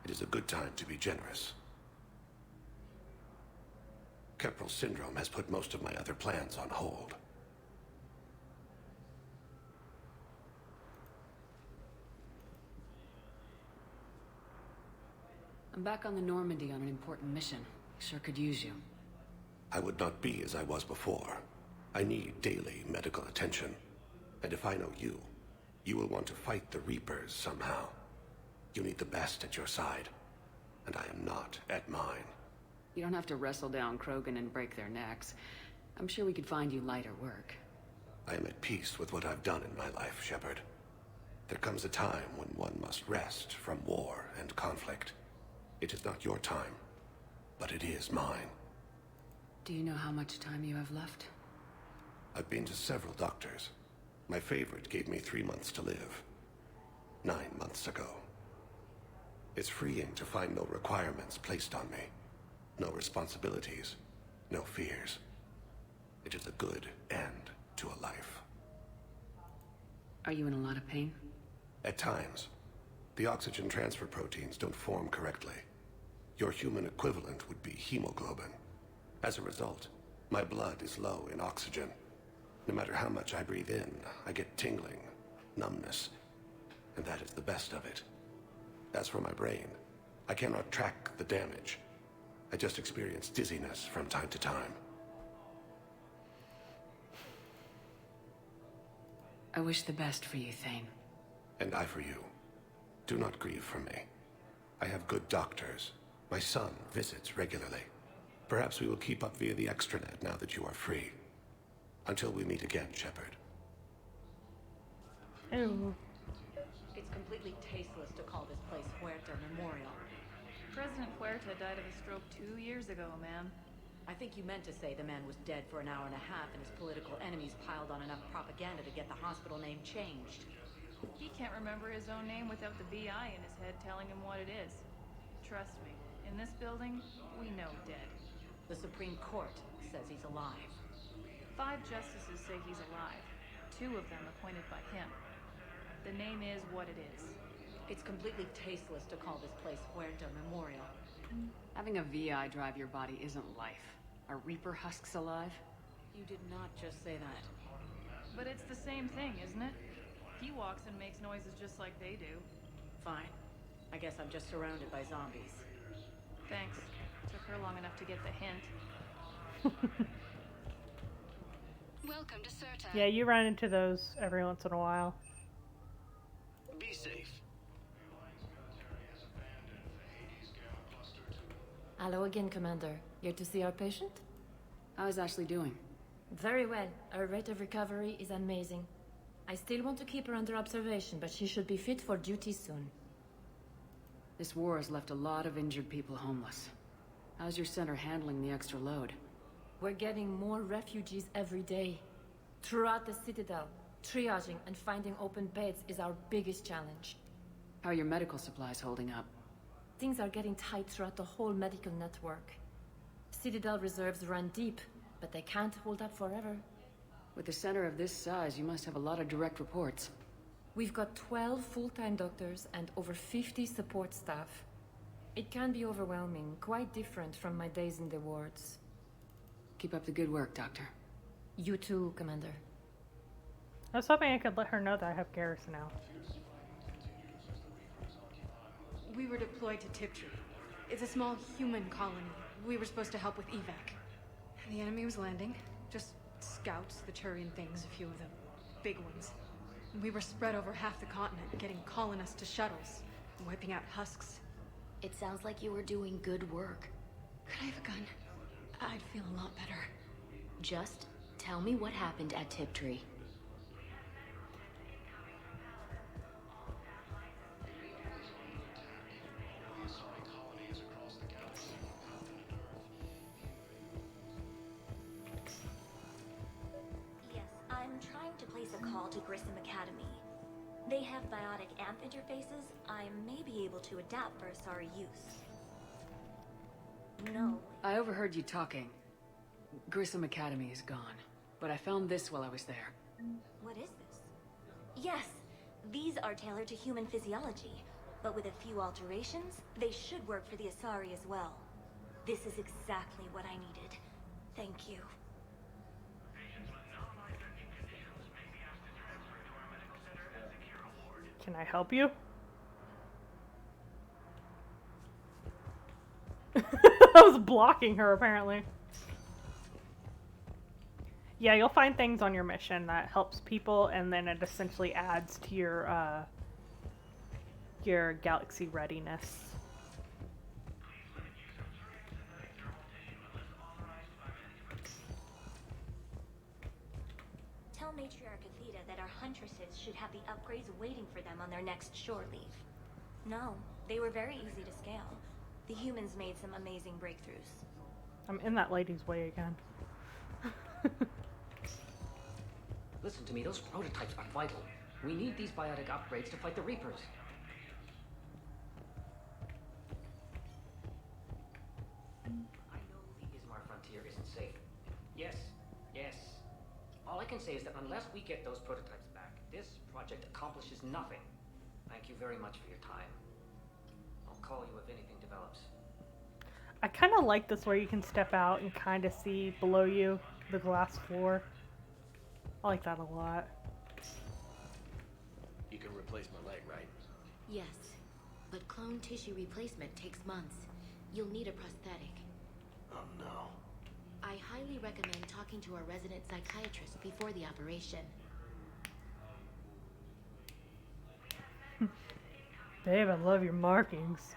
It is a good time to be generous. Keppel syndrome has put most of my other plans on hold. I'm back on the Normandy on an important mission. Sure could use you. I would not be as I was before. I need daily medical attention. And if I know you, you will want to fight the Reapers somehow. You need the best at your side, and I am not at mine. You don't have to wrestle down Krogan and break their necks. I'm sure we could find you lighter work. I am at peace with what I've done in my life, Shepard. There comes a time when one must rest from war and conflict. It is not your time, but it is mine. Do you know how much time you have left? I've been to several doctors. My favorite gave me 3 months to live. 9 months ago. It's freeing to find no requirements placed on me. No responsibilities. No fears. It is a good end to a life. Are you in a lot of pain? At times. The oxygen transfer proteins don't form correctly. Your human equivalent would be hemoglobin. As a result, my blood is low in oxygen. No matter how much I breathe in, I get tingling, numbness, and that is the best of it. As for my brain, I cannot track the damage. I just experience dizziness from time to time. I wish the best for you, Thane. And I for you. Do not grieve for me. I have good doctors. My son visits regularly. Perhaps we will keep up via the extranet now that you are free. Until we meet again, Shepard. Oh. It's completely tasteless to call this place Huerta Memorial. President Huerta died of a stroke 2 years ago, ma'am. I think you meant to say the man was dead for an hour and a half and his political enemies piled on enough propaganda to get the hospital name changed. He can't remember his own name without the VI in his head telling him what it is. Trust me, in this building, we know dead. The Supreme Court says he's alive. 5 justices say he's alive. 2 of them appointed by him. The name is what it is. It's completely tasteless to call this place Huerta Memorial. Having a VI drive your body isn't life. Are Reaper husks alive? You did not just say that. But it's the same thing, isn't it? He walks and makes noises just like they do. Fine. I guess I'm just surrounded by zombies. Thanks. Took her long enough to get the hint. Welcome to Serta. Yeah, you run into those every once in a while. Be safe. Hello again, Commander. Here to see our patient? How is Ashley doing? Very well. Her rate of recovery is amazing. I still want to keep her under observation, but she should be fit for duty soon. This war has left a lot of injured people homeless. How's your center handling the extra load? We're getting more refugees every day. Throughout the Citadel, triaging and finding open beds is our biggest challenge. How are your medical supplies holding up? Things are getting tight throughout the whole medical network. Citadel reserves run deep, but they can't hold up forever. With a center of this size, you must have a lot of direct reports. We've got 12 full-time doctors and over 50 support staff. It can be overwhelming, quite different from my days in the wards. Keep up the good work, Doctor. You too, Commander. I was hoping I could let her know that I have Garrus now. We were deployed to Pt.2. It's a small human colony. We were supposed to help with evac. The enemy was landing. Just scouts, the Turian things, a few of the big ones. We were spread over half the continent, getting colonists to shuttles, wiping out husks. It sounds like you were doing good work. Could I have a gun? I'd feel a lot better. Just tell me what happened at Tiptree. Yes, I'm trying to place a call to Grissom Academy. They have biotic amp interfaces I may be able to adapt for Asari use. No. I overheard you talking. Grissom Academy is gone, but I found this while I was there. What is this? Yes, these are tailored to human physiology, but with a few alterations, they should work for the Asari as well. This is exactly what I needed. Thank you. Can I help you? I was blocking her, apparently. Yeah, you'll find things on your mission that helps people, and then it essentially adds to your galaxy readiness. Tell Matriarch Athena that our huntresses should have the upgrades waiting for them on their next shore leave. No, they were very easy to scale. The humans made some amazing breakthroughs. I'm in that lady's way again. Listen to me, those prototypes are vital. We need these biotic upgrades to fight the Reapers. I know the Ismar frontier isn't safe. Yes, yes. All I can say is that unless we get those prototypes back, this project accomplishes nothing. Thank you very much for your time. I'll call you if anything develops. I kind of like this where you can step out and kind of see below you the glass floor. I like that a lot. You can replace my leg, right? Yes, but clone tissue replacement takes months. You'll need a prosthetic. Oh no. I highly recommend talking to our resident psychiatrist before the operation. Babe, I love your markings.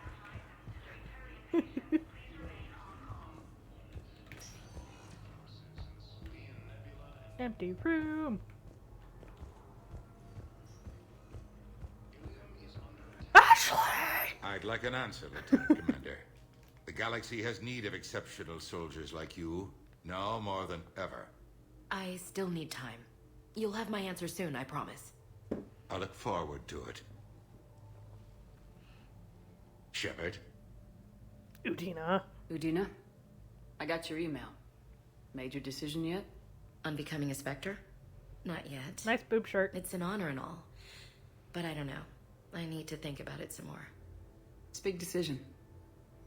Empty room. Ashley! I'd like an answer, Lieutenant Commander. The galaxy has need of exceptional soldiers like you, now more than ever. I still need time. You'll have my answer soon, I promise. I look forward to it. Shepard? Udina. Udina? I got your email. Made your decision yet? On becoming a Spectre? Not yet. Nice boob shirt. It's an honor and all. But I don't know. I need to think about it some more. It's a big decision.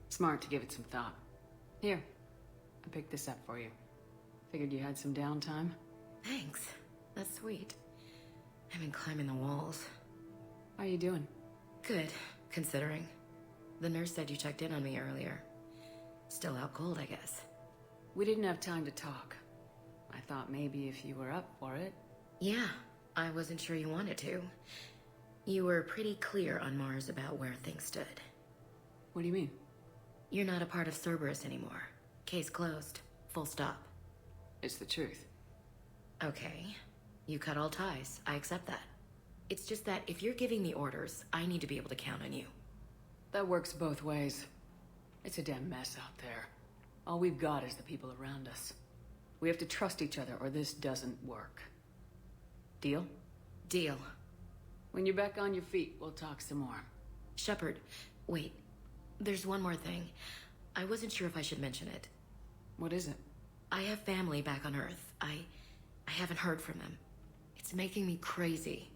Smart to give it some thought. Here, I picked this up for you. Figured you had some downtime. Thanks. That's sweet. I've been climbing the walls. How are you doing? Good, considering. The nurse said you checked in on me earlier. Still out cold, I guess. We didn't have time to talk. I thought maybe if you were up for it. Yeah, I wasn't sure you wanted to. You were pretty clear on Mars about where things stood. What do you mean? You're not a part of Cerberus anymore. Case closed. Full stop. It's the truth. Okay. You cut all ties. I accept that. It's just that if you're giving the orders, I need to be able to count on you. That works both ways. It's a damn mess out there. All we've got is the people around us. We have to trust each other or this doesn't work. Deal? Deal. When you're back on your feet, we'll talk some more. Shepard, wait. There's one more thing. I wasn't sure if I should mention it. What is it? I have family back on Earth. I haven't heard from them. It's making me crazy.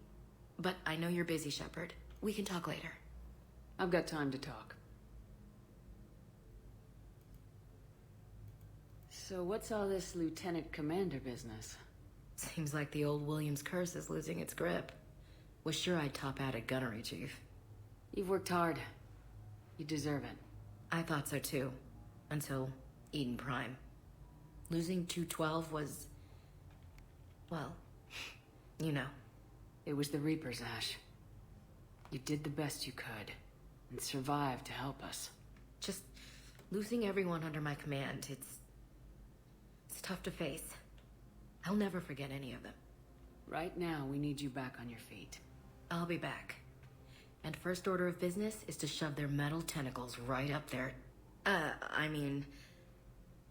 But I know you're busy, Shepard. We can talk later. I've got time to talk. So what's all this Lieutenant Commander business? Seems like the old Williams curse is losing its grip. Was sure I'd top out at gunnery, Chief. You've worked hard. You deserve it. I thought so too. Until Eden Prime. Losing 212 was... well, you know. It was the Reapers, Ash. You did the best you could, and survived to help us. Just losing everyone under my command, it's tough to face. I'll never forget any of them. Right now, we need you back on your feet. I'll be back. And first order of business is to shove their metal tentacles right up there. I mean,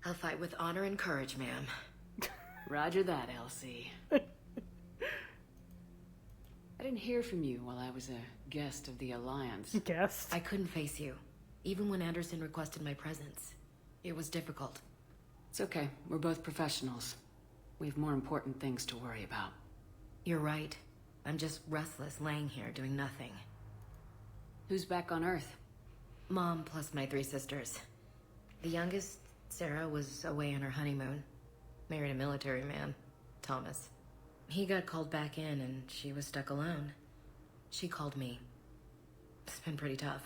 I'll fight with honor and courage, ma'am. Roger that, Elsie. I didn't hear from you while I was a guest of the Alliance. Guest? I couldn't face you, even when Anderson requested my presence. It was difficult. It's okay. We're both professionals. We have more important things to worry about. You're right. I'm just restless, laying here doing nothing. Who's back on Earth? Mom plus my 3 sisters. The youngest, Sarah, was away on her honeymoon. Married a military man, Thomas. He got called back in and she was stuck alone. She called me. It's been pretty tough.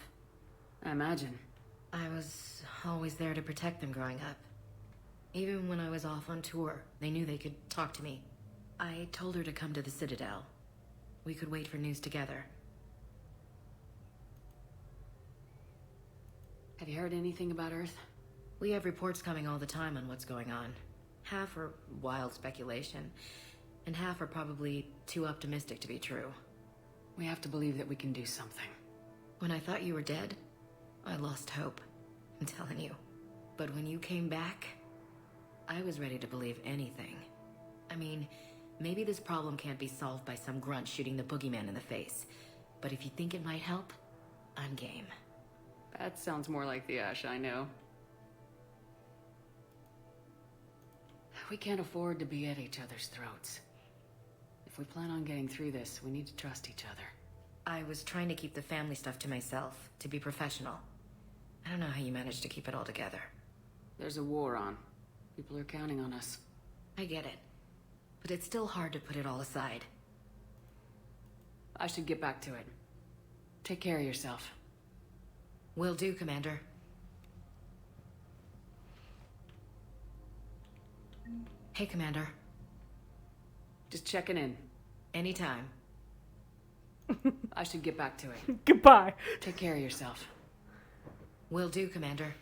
I imagine. I was always there to protect them growing up. Even when I was off on tour, they knew they could talk to me. I told her to come to the Citadel. We could wait for news together. Have you heard anything about Earth? We have reports coming all the time on what's going on. Half are wild speculation, and half are probably too optimistic to be true. We have to believe that we can do something. When I thought you were dead, I lost hope. I'm telling you. But when you came back, I was ready to believe anything. I mean, maybe this problem can't be solved by some grunt shooting the boogeyman in the face. But if you think it might help, I'm game. That sounds more like the Ash I know. We can't afford to be at each other's throats. If we plan on getting through this, we need to trust each other. I was trying to keep the family stuff to myself, to be professional. I don't know how you managed to keep it all together. There's a war on. People are counting on us. I get it. But it's still hard to put it all aside. I should get back to it. Take care of yourself. Will do, Commander. Hey, Commander. Just checking in. Anytime. I should get back to it. Goodbye. Take care of yourself. Will do, Commander.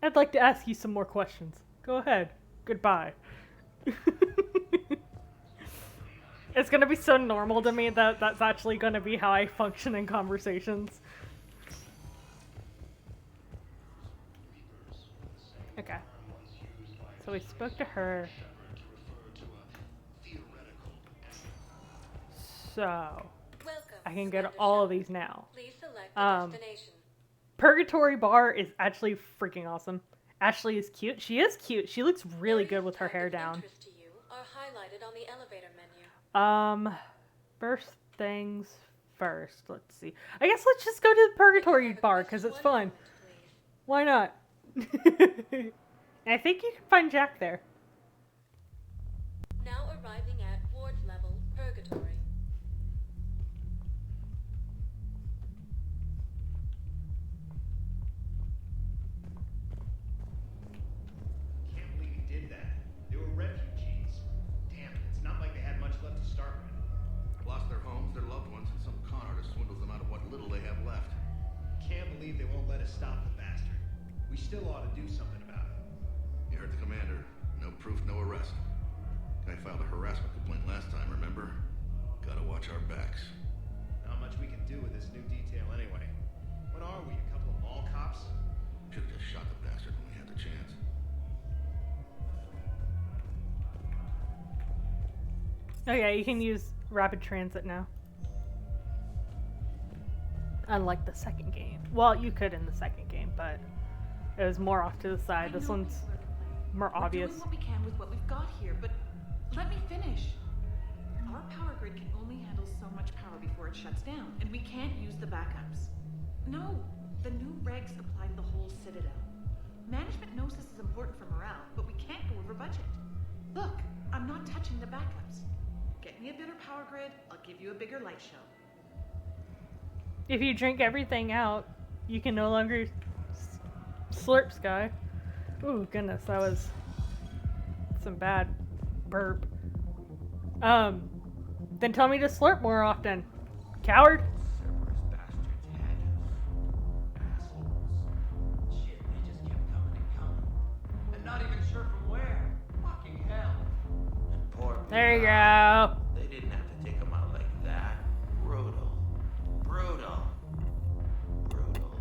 I'd like to ask you some more questions. Go ahead. Goodbye. It's gonna be so normal to me that that's actually gonna be how I function in conversations. Okay. So we spoke to her. So I can go to all of these now. Please select the destination. Purgatory Bar is actually freaking awesome. Ashley is cute. She is cute. She looks really good with her hair down. To you are highlighted on the elevator menu. First things first. Let's see. I guess let's just go to the Purgatory Bar because it's fun. Why not? I think you can find Jack there. Now arriving at ward level Purgatory. Can't believe he did that. They were refugees. Damn it, it's not like they had much left to start with. Lost their homes, their loved ones, and some con artist swindles them out of what little they have left. Can't believe they won't let us stop the bastard. We still ought to do something about it. You heard the commander. No proof, no arrest. Guy filed a harassment complaint last time, remember? Gotta watch our backs. Not much we can do with this new detail anyway. What are we, a couple of mall cops? Should've just shot the bastard when we had the chance. Oh yeah, you can use rapid transit now. Unlike the second game. Well, you could in the second game, but it was more off to the side. This one's more obvious. We're doing what we can with what we've got here, but let me finish. Our power grid can only handle so much power before it shuts down, and we can't use the backups. No, the new regs apply to the whole Citadel. Management knows this is important for morale, but we can't go over budget. Look, I'm not touching the backups. Get me a better power grid, I'll give you a bigger light show. If you drink everything out, You can no longer slurp, Sky. Ooh, goodness, that was some bad burp. Then tell me to slurp more often. Coward. Cerberus bastards had us. Assholes. Shit, they just kept coming and coming. And not even sure from where. Fucking hell. And poor There you Bilal. go. They didn't have to take him out like that. Brutal. Brutal. Brutal.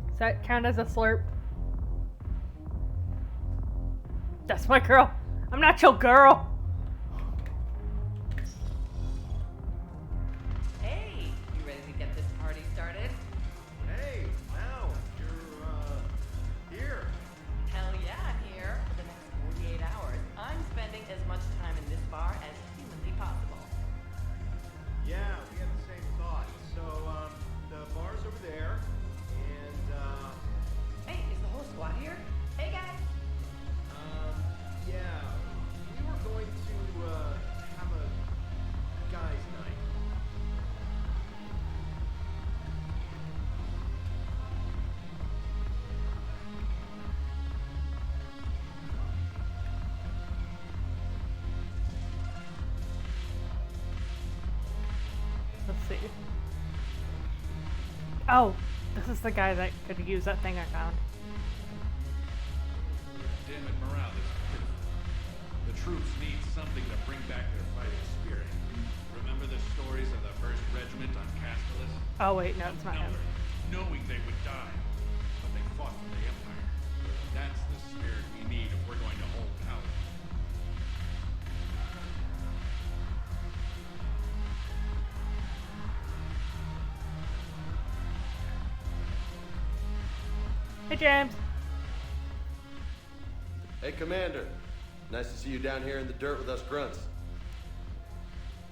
Does that count as a slurp? That's my girl. I'm not your girl. Hey, you ready to get this party started? Hey, now you're here. Hell yeah, I'm here. For the next 48 hours, I'm spending as much time in this bar as humanly possible. Yeah, we had the same thought. So, the bar's over there, and Hey, is the whole squad here? Hey guys. yeah, we were going to have a guys' night. Let's see. Oh, this is the guy that could use that thing I found. Damn it, morale is pitiful. The troops need something to bring back their fighting spirit. Remember the stories of the 1st Regiment on Castellus? Oh wait, no, it's not him. Knowing they would die, but they fought for the Empire. That's the spirit we need if we're going to hold power. Hey, James. Hey, Commander. Nice to see you down here in the dirt with us grunts.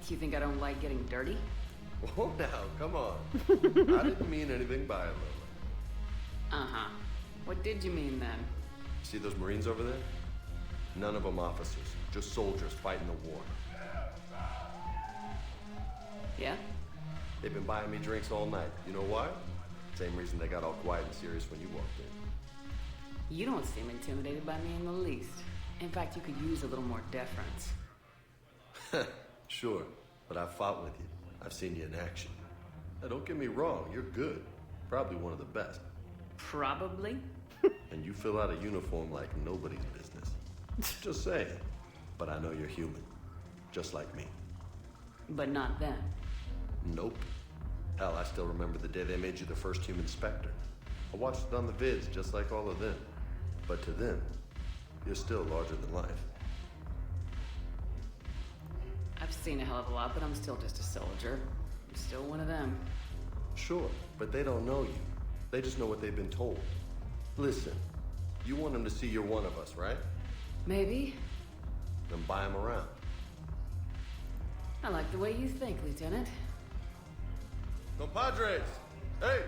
You think I don't like getting dirty? Whoa, now, come on. I didn't mean anything by it, Lola. Uh-huh. What did you mean then? See those Marines over there? None of them officers, just soldiers fighting the war. Yeah? They've been buying me drinks all night. You know why? Same reason they got all quiet and serious when you walked in. You don't seem intimidated by me in the least. In fact, you could use a little more deference. Sure, but I've fought with you. I've seen you in action. Now, don't get me wrong, you're good. Probably one of the best. Probably? And you fill out a uniform like nobody's business. Just saying. But I know you're human. Just like me. But not then. Nope. Hell, I still remember the day they made you the first human Spectre. I watched it on the vids, just like all of them. But to them, you're still larger than life. I've seen a hell of a lot, but I'm still just a soldier. I'm still one of them. Sure, but they don't know you. They just know what they've been told. Listen, you want them to see you're one of us, right? Maybe. Then buy them around. I like the way you think, Lieutenant. Compadres, hey!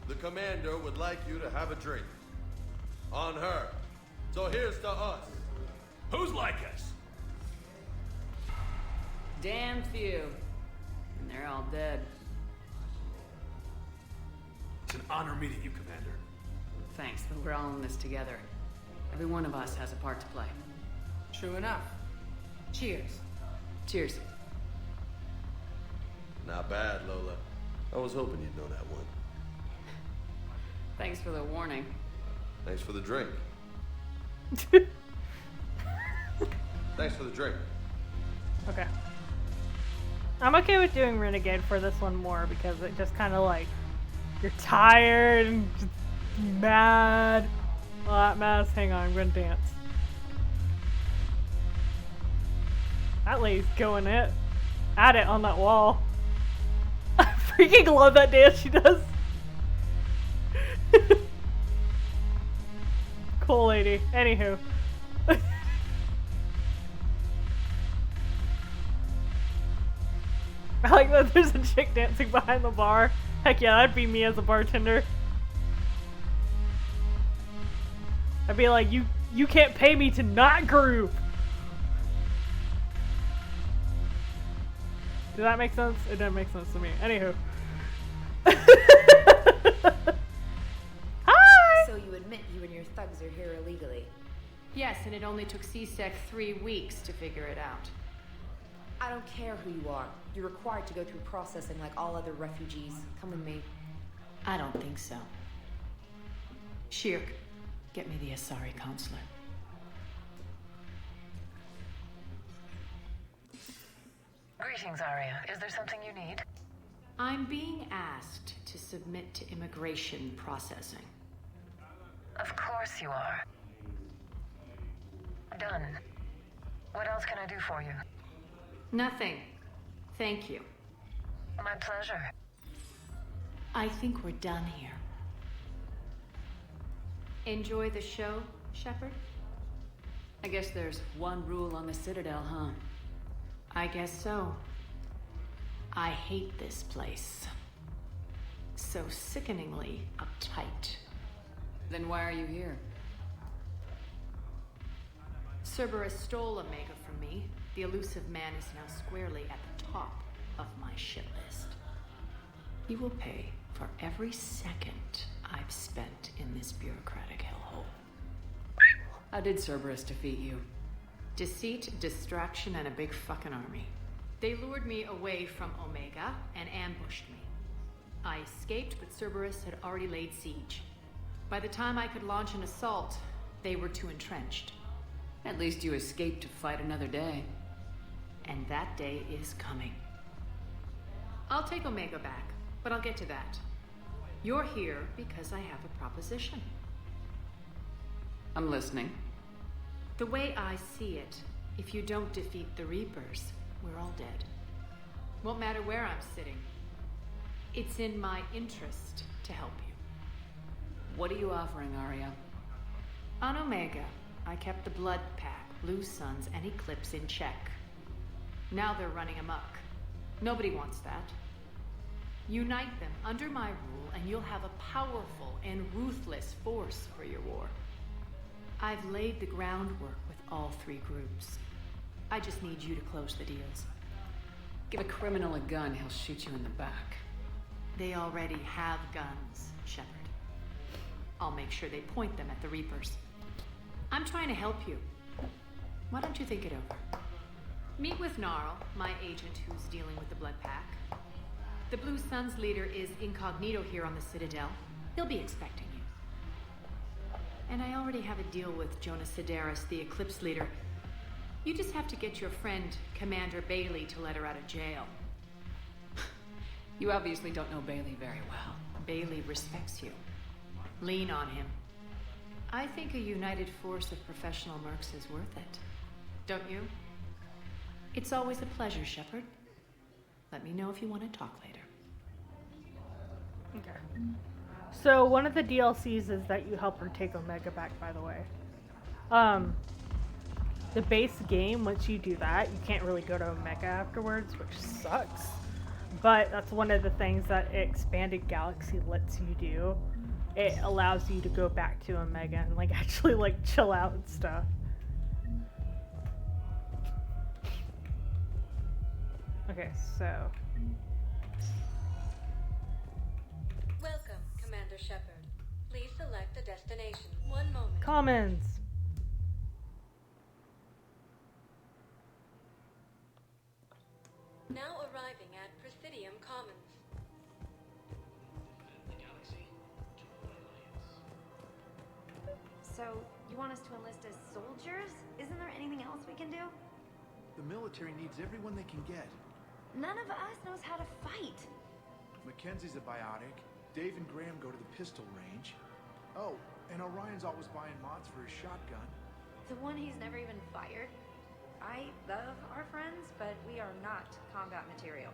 The commander would like you to have a drink. On her. So here's to us. Who's like us? Damn few. And they're all dead. It's an honor meeting you, Commander. Thanks, but we're all in this together. Every one of us has a part to play. True enough. Cheers. Cheers. Not bad, Lola. I was hoping you'd know that one. Thanks for the warning. Thanks for the drink. Thanks for the drink. Okay. I'm okay with doing Renegade for this one more because it just kind of like, you're tired and just mad. All that mess. Hang on, I'm gonna dance. That lady's going at it on that wall. I freaking love that dance she does. Cool lady. Anywho. I like that there's a chick dancing behind the bar. Heck yeah, that'd be me as a bartender. I'd be like, you can't pay me to not groove. Does that make sense? It doesn't make sense to me. Anywho. Hi! So you admit you and your thugs are here illegally? Yes, and it only took CSEC 3 weeks to figure it out. I don't care who you are. You're required to go through processing like all other refugees. Come with me. I don't think so. Shirk, get me the Asari consulate. Greetings, Arya. Is there something you need? I'm being asked to submit to immigration processing. Of course you are. Done. What else can I do for you? Nothing. Thank you. My pleasure. I think we're done here. Enjoy the show, Shepard? I guess there's one rule on the Citadel, huh? I guess so. I hate this place. So sickeningly uptight. Then why are you here? Cerberus stole Omega from me. The elusive man is now squarely at the top of my shit list. He will pay for every second I've spent in this bureaucratic hellhole. How did Cerberus defeat you? Deceit, distraction, and a big fucking army. They lured me away from Omega and ambushed me. I escaped, but Cerberus had already laid siege. By the time I could launch an assault, they were too entrenched. At least you escaped to fight another day. And that day is coming. I'll take Omega back, but I'll get to that. You're here because I have a proposition. I'm listening. The way I see it, if you don't defeat the Reapers, we're all dead. Won't matter where I'm sitting. It's in my interest to help you. What are you offering, Arya? On Omega, I kept the Blood Pack, Blue Suns, and Eclipse in check. Now they're running amok. Nobody wants that. Unite them under my rule, and you'll have a powerful and ruthless force for your war. I've laid the groundwork with all three groups. I just need you to close the deals. Give a criminal a gun, he'll shoot you in the back. They already have guns, Shepard. I'll make sure they point them at the Reapers. I'm trying to help you. Why don't you think it over? Meet with Gnarl, my agent who's dealing with the Blood Pack. The Blue Suns leader is incognito here on the Citadel. He'll be expecting you. And I already have a deal with Jonas Sidaris, the Eclipse leader. You just have to get your friend, Commander Bailey, to let her out of jail. You obviously don't know Bailey very well. Bailey respects you. Lean on him. I think a united force of professional mercs is worth it. Don't you? It's always a pleasure, Shepard. Let me know if you want to talk later. Okay. So one of the DLCs is that you help her take Omega back, by the way. The base game, once you do that, you can't really go to Omega afterwards, which sucks. But that's one of the things that Expanded Galaxy lets you do. It allows you to go back to Omega and like actually like chill out and stuff. Okay, so Welcome, Commander Shepard. Please select a destination. One moment. Commons. Now arriving at Presidium Commons. So, you want us to enlist as soldiers? Isn't there anything else we can do? The military needs everyone they can get. None of us knows how to fight. Mackenzie's a biotic. Dave and Graham go to the pistol range. Oh, and Orion's always buying mods for his shotgun. The one he's never even fired. I love our friends, but we are not combat material.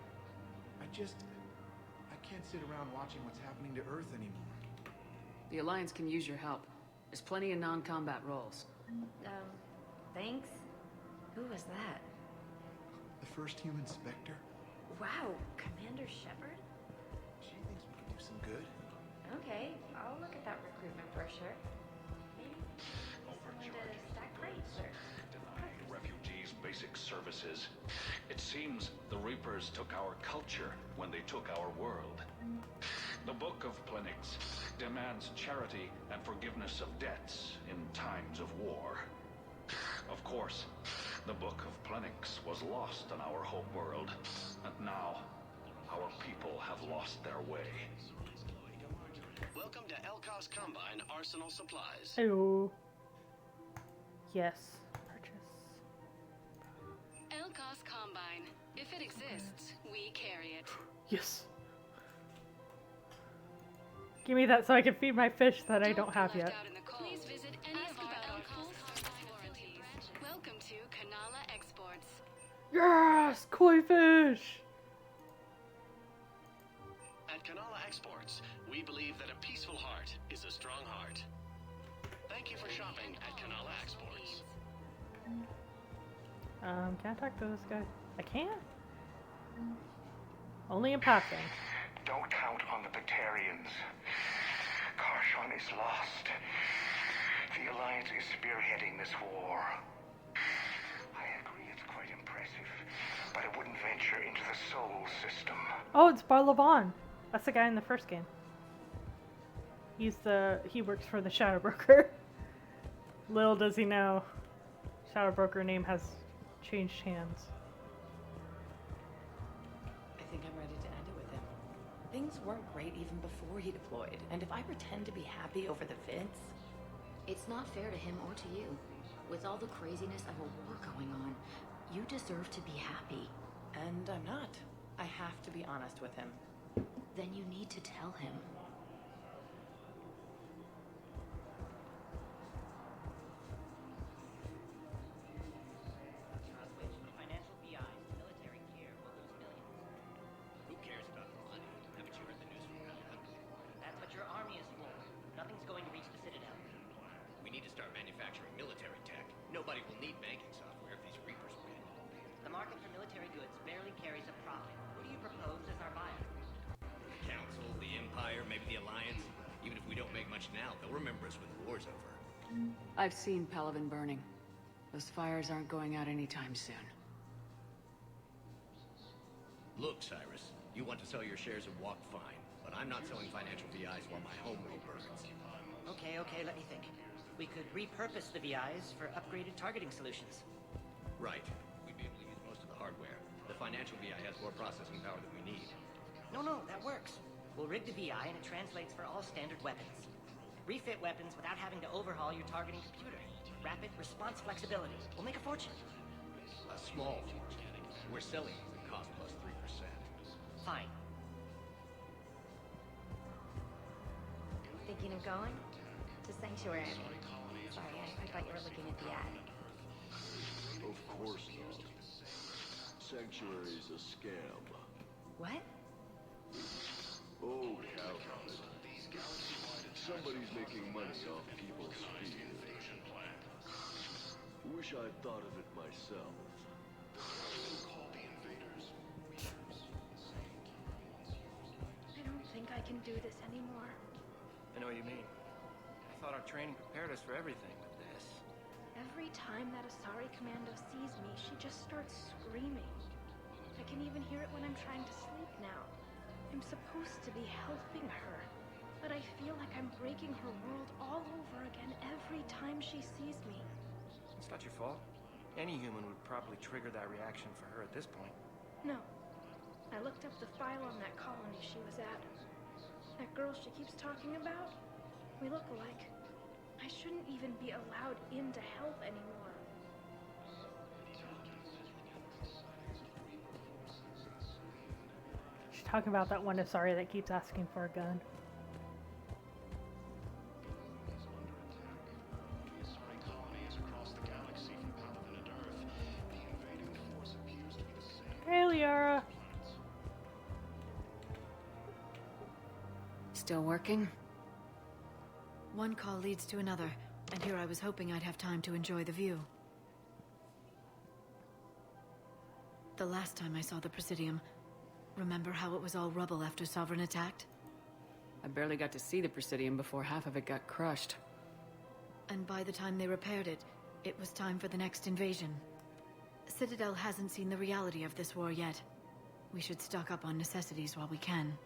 I can't sit around watching what's happening to Earth anymore. The Alliance can use your help. There's plenty of non-combat roles. Thanks? Who was that? The first human Spectre? Wow, Commander Shepard? She thinks we can do some good. Okay, I'll look at that recruitment brochure. Maybe someone to stack crates or... Denying refugees basic basic services. It seems the Reapers took our culture when they took our world. The Book of Plenix demands charity and forgiveness of debts in times of war. Of course, the Book of Plenix was lost on our home world, and now our people have lost their way. Welcome to Elkos Combine Arsenal Supplies. Hello. Yes. Purchase. Elkos Combine. If it exists, we carry it. Yes. Give me that so I can feed my fish that I don't have yet. Please visit any of our Elkos facilities. Welcome to Kanala Exports. Yes! Koi fish! At Kanala Exports, we believe that a peaceful heart is a strong heart. Thank you for shopping at Kanala Exports. Can I talk to this guy? I can't? Only in passing. Don't count on the Batarians. Karshon is lost. The Alliance is spearheading this war. I agree it's quite impressive, but I wouldn't venture into the Sol system. Oh, it's Bar Levon. That's the guy in the first game. He works for the Shadow Broker. Little does he know, Shadow Broker name has changed hands. I think I'm ready to end it with him. Things weren't great even before he deployed, and if I pretend to be happy over the vids... It's not fair to him or to you. With all the craziness of a war going on, you deserve to be happy. And I'm not. I have to be honest with him. Then you need to tell him. Who cares about the money? Haven't you heard the news from Paladin? That's what your army is for. Nothing's going to reach the Citadel. We need to start manufacturing military tech. Nobody will need banking software if these Reapers win. The market for military goods barely carries a profit. Who do you propose as our buyer? The Council, the Empire, maybe the Alliance. Even if we don't make much now, they'll remember us when the war's over. I've seen Paladin burning. Those fires aren't going out anytime soon. Look, Cyrus, you want to sell your shares of Walk fine, but I'm not selling financial VIs while my homeworld burns. Okay, let me think. We could repurpose the VIs for upgraded targeting solutions. Right. We'd be able to use most of the hardware. The financial VI has more processing power than we need. No, that works. We'll rig the VI and it translates for all standard weapons. Refit weapons without having to overhaul your targeting computer. Rapid response flexibility. We'll make a fortune. A small fortune. We're selling these at cost plus 3%. Fine. Thinking of going? To Sanctuary, I mean. Sorry, I thought you were looking at the ad. Of course not. Sanctuary's a scam. What? Oh, count on it. Somebody's making money off people's fear. Wish I'd thought of it myself. I don't think I can do this anymore. I know what you mean. I thought our training prepared us for everything, but this... Every time that Asari commando sees me, she just starts screaming. I can even hear it when I'm trying to sleep now. I'm supposed to be helping her, but I feel like I'm breaking her world all over again every time she sees me. It's not your fault. Any human would probably trigger that reaction for her at this point. No. I looked up the file on that colony she was at. That girl she keeps talking about? We look alike. I shouldn't even be allowed in to help anymore. She's talking about that one Asari that keeps asking for a gun. Hey, Liara. Still working? One call leads to another, and here I was hoping I'd have time to enjoy the view. The last time I saw the Presidium, remember how it was all rubble after Sovereign attacked? I barely got to see the Presidium before half of it got crushed. And by the time they repaired it, it was time for the next invasion. Citadel hasn't seen the reality of this war yet. We should stock up on necessities while we can.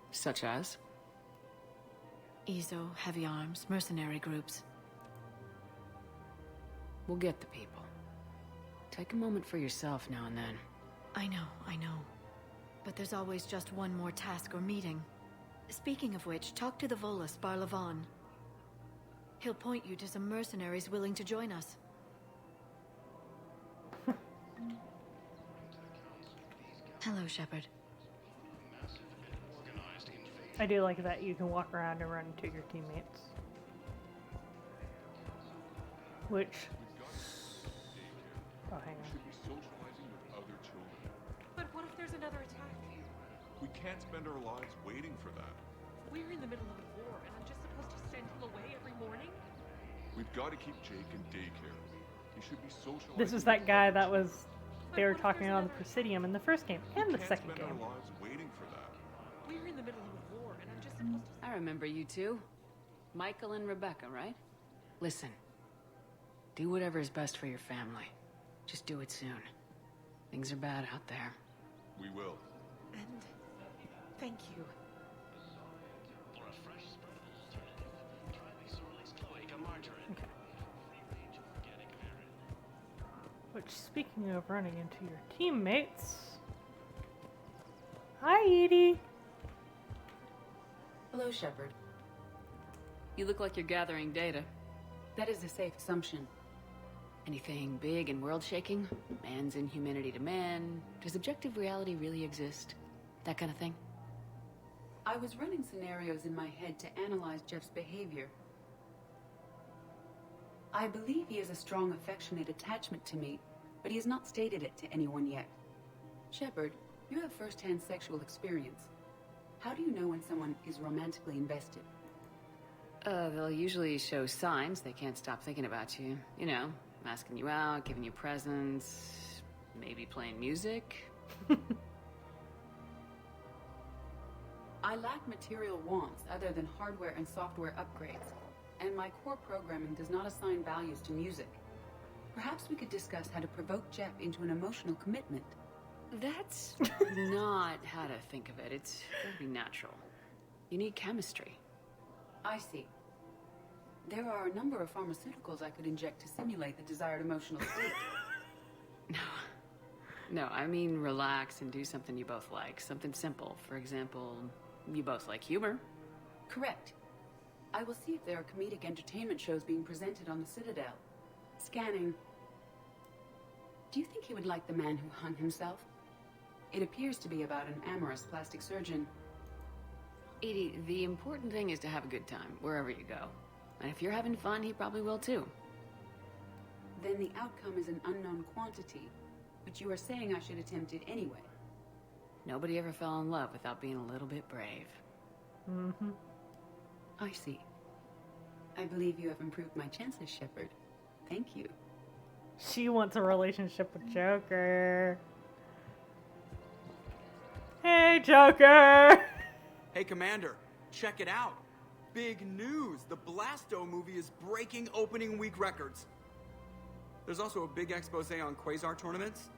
Such as? Ezo, heavy arms, mercenary groups. We'll get the people. Take a moment for yourself now and then. I know. But there's always just one more task or meeting. Speaking of which, talk to the Volus, Barlavan. He'll point you to some mercenaries willing to join us. Hello, Shepard. I do like that you can walk around and run into your teammates. Which... Oh, hang on. Should be socializing with other children. But what if there's another attack? We can't spend our lives waiting for that. We're in the middle of a war, and I'm just supposed to send him away every morning? We've got to keep Jake in daycare. He should be socializing. This is that guy that was... They were talking on the Presidium in the first game and the second game. Our lives waiting for that. We're in the middle of a war, and I'm just supposed to... I remember you two. Michael and Rebecca, right? Listen. Do whatever is best for your family. Just do it soon. Things are bad out there. We will. And thank you. Which, speaking of running into your teammates... Hi, Edie! Hello, Shepard. You look like you're gathering data. That is a safe assumption. Anything big and world-shaking? Man's inhumanity to man? Does objective reality really exist? That kind of thing? I was running scenarios in my head to analyze Jeff's behavior. I believe he has a strong affectionate attachment to me, but he has not stated it to anyone yet. Shepard, you have first-hand sexual experience. How do you know when someone is romantically invested? They'll usually show signs they can't stop thinking about you. You know, asking you out, giving you presents, maybe playing music. I lack material wants other than hardware and software upgrades, and my core programming does not assign values to music. Perhaps we could discuss how to provoke Jeff into an emotional commitment. That's not how to think of it. It's gotta be natural. You need chemistry. I see. There are a number of pharmaceuticals I could inject to simulate the desired emotional state. No, I mean relax and do something you both like. Something simple. For example, you both like humor. Correct. I will see if there are comedic entertainment shows being presented on the Citadel. Scanning. Do you think he would like The Man Who Hung Himself? It appears to be about an amorous plastic surgeon. Edie, the important thing is to have a good time, wherever you go. And if you're having fun, he probably will too. Then the outcome is an unknown quantity, but you are saying I should attempt it anyway. Nobody ever fell in love without being a little bit brave. Mm-hmm. I see. I believe you have improved my chances, Shepard. Thank you. She wants a relationship with Joker. Hey, Joker! Hey, Commander, check it out. Big news! The Blasto movie is breaking opening week records. There's also a big expose on Quasar tournaments,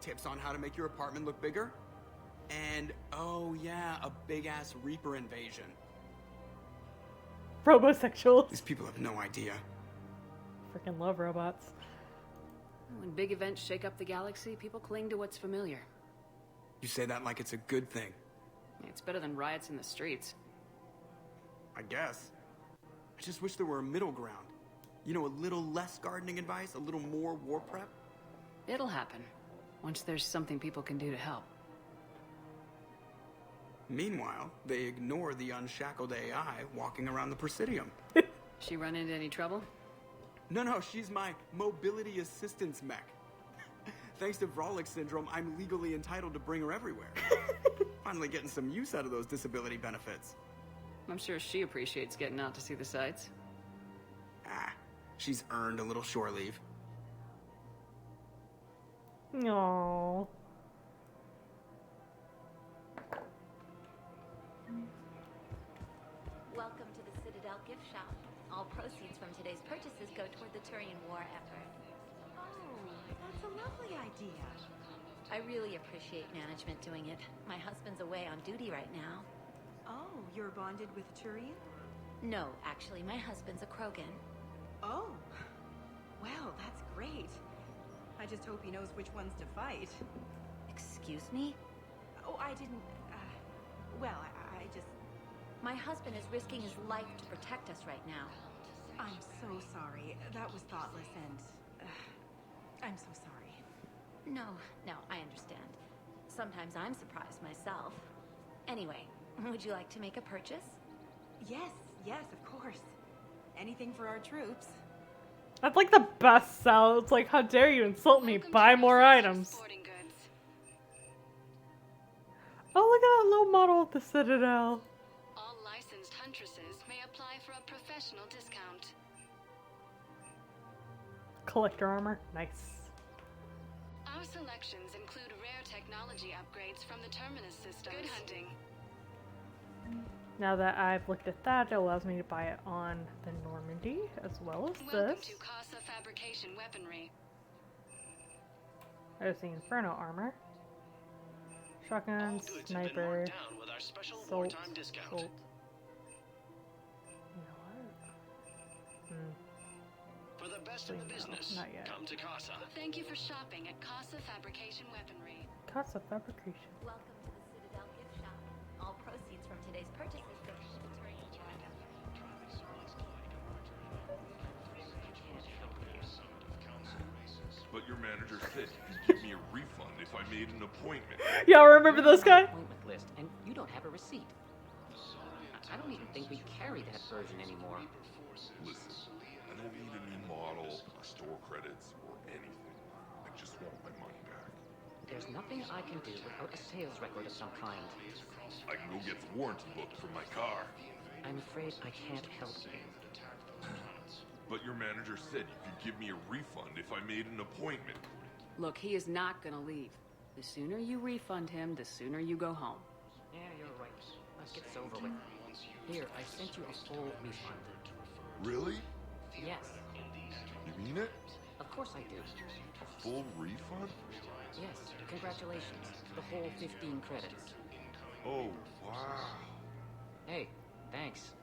tips on how to make your apartment look bigger, and, oh yeah, a big-ass Reaper invasion. Robosexuals. These people have no idea. Freaking love robots. When big events shake up the galaxy, people cling to what's familiar. You say that like it's a good thing. It's better than riots in the streets. I guess. I just wish there were a middle ground. You know, a little less gardening advice, a little more war prep. It'll happen, once there's something people can do to help. Meanwhile, they ignore the unshackled AI walking around the Presidium. She run into any trouble? No, she's my mobility assistance mech. Thanks to Vrolic syndrome, I'm legally entitled to bring her everywhere. Finally getting some use out of those disability benefits. I'm sure she appreciates getting out to see the sights. She's earned a little shore leave. No. Welcome to the Citadel gift shop. All proceeds from today's purchases go toward the Turian war effort. Oh, that's a lovely idea. I really appreciate management doing it. My husband's away on duty right now. Oh, you're bonded with Turian? No, actually, my husband's a Krogan. Oh. Well, that's great. I just hope he knows which ones to fight. Excuse me? Oh, I didn't... well, I just... My husband is risking his life to protect us right now. I'm so sorry. That was thoughtless and... I'm so sorry. No, I understand. Sometimes I'm surprised myself. Anyway, would you like to make a purchase? Yes, of course. Anything for our troops. That's like the best sell. It's like, how dare you insult me? Buy more items. Oh, look at that low model at the Citadel. All licensed huntresses may apply for a professional discount. Collector armor. Nice. Our selections include rare technology upgrades from the Terminus system. Good hunting. Now that I've looked at that, it allows me to buy it on the Normandy as well as Welcome this. to Casa Fabrication Weaponry. There's the Inferno armor. Shotgun, sniper, Salt. You know what? For the best in the business, not yet. come to Casa. Thank you for shopping at Casa Fabrication Weaponry. Casa Fabrication. Welcome to the Citadel gift shop. All proceeds from today's purchases go to the But your manager said he'd give me a refund if I made an appointment. Y'all remember this guy? Appointment list, and you don't have a receipt. I don't even think we carry that version anymore. Listen, I don't need a new model, store credits, or anything. I just want my money back. There's nothing I can do without a sales record of some kind. I can go get the warranty book from my car. I'm afraid I can't help you. But your manager said you could give me a refund if I made an appointment. Look, he is not gonna leave. The sooner you refund him, the sooner you go home. Yeah, you're right. Let's get this over with. Here, I sent you a full refund. Really? Yes. You mean it? Of course I do. A full refund? Yes, congratulations. The whole 15 credits. Oh, wow. Hey, thanks.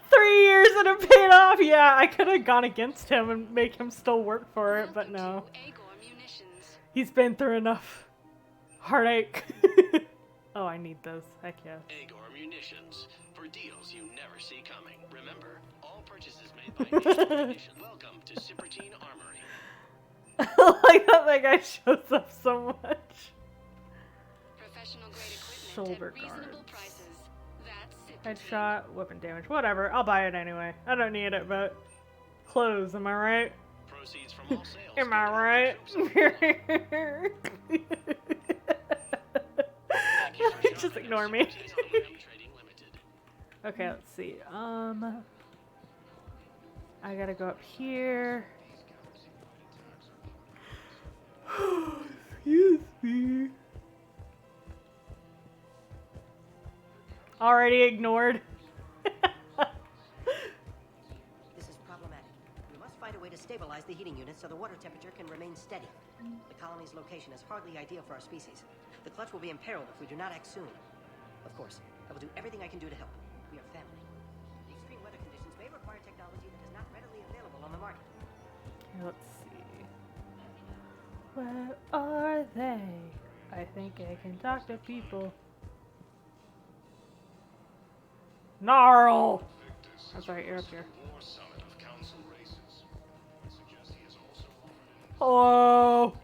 3 years and it paid off. Yeah, I could have gone against him and make him still work for it, but no. He's been through enough heartache. Oh, I need this. Heck yeah. Agor Munitions. For deals you never see coming. Remember, all purchases made by Agor Munitions. Welcome to Cipertine Armory. I like that guy shows up so much. Professional grade equipment Shoulder at reasonable guards. prices. That's Headshot, weapon damage, whatever. I'll buy it anyway. I don't need it, but clothes, am I right? Proceeds from all sales. Am I right? Just ignore me. Okay, let's see. I gotta go up here. Excuse me. Already ignored. This is problematic. We must find a way to stabilize the heating unit so the water temperature can remain steady. The colony's location is hardly ideal for our species. The clutch will be imperiled if we do not act soon. Of course, I will do everything I can do to help. We are family. The extreme weather conditions may require technology that is not readily available on the market. Let's see. Where are they? I think I can talk to people. Gnarl! That's right, you're up here. Hello!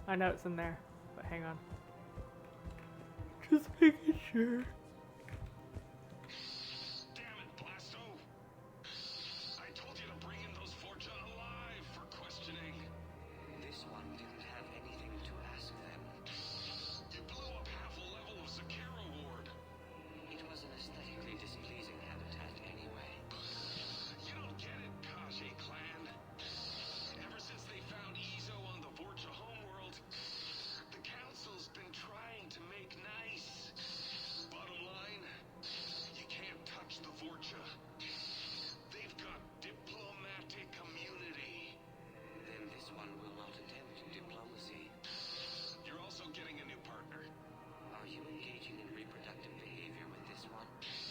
I know it's in there, but hang on. Just making sure. Damn it, Blasto! I told you to bring in those Forja alive for questioning. This one didn't have anything to ask them. You blew up half a level of Zakera Ward. It was an aesthetically displeasing habitat anyway. You don't get it, Kaji clan. Ever since they found Ezo on the Forja homeworld, the council's been trying to make nice. But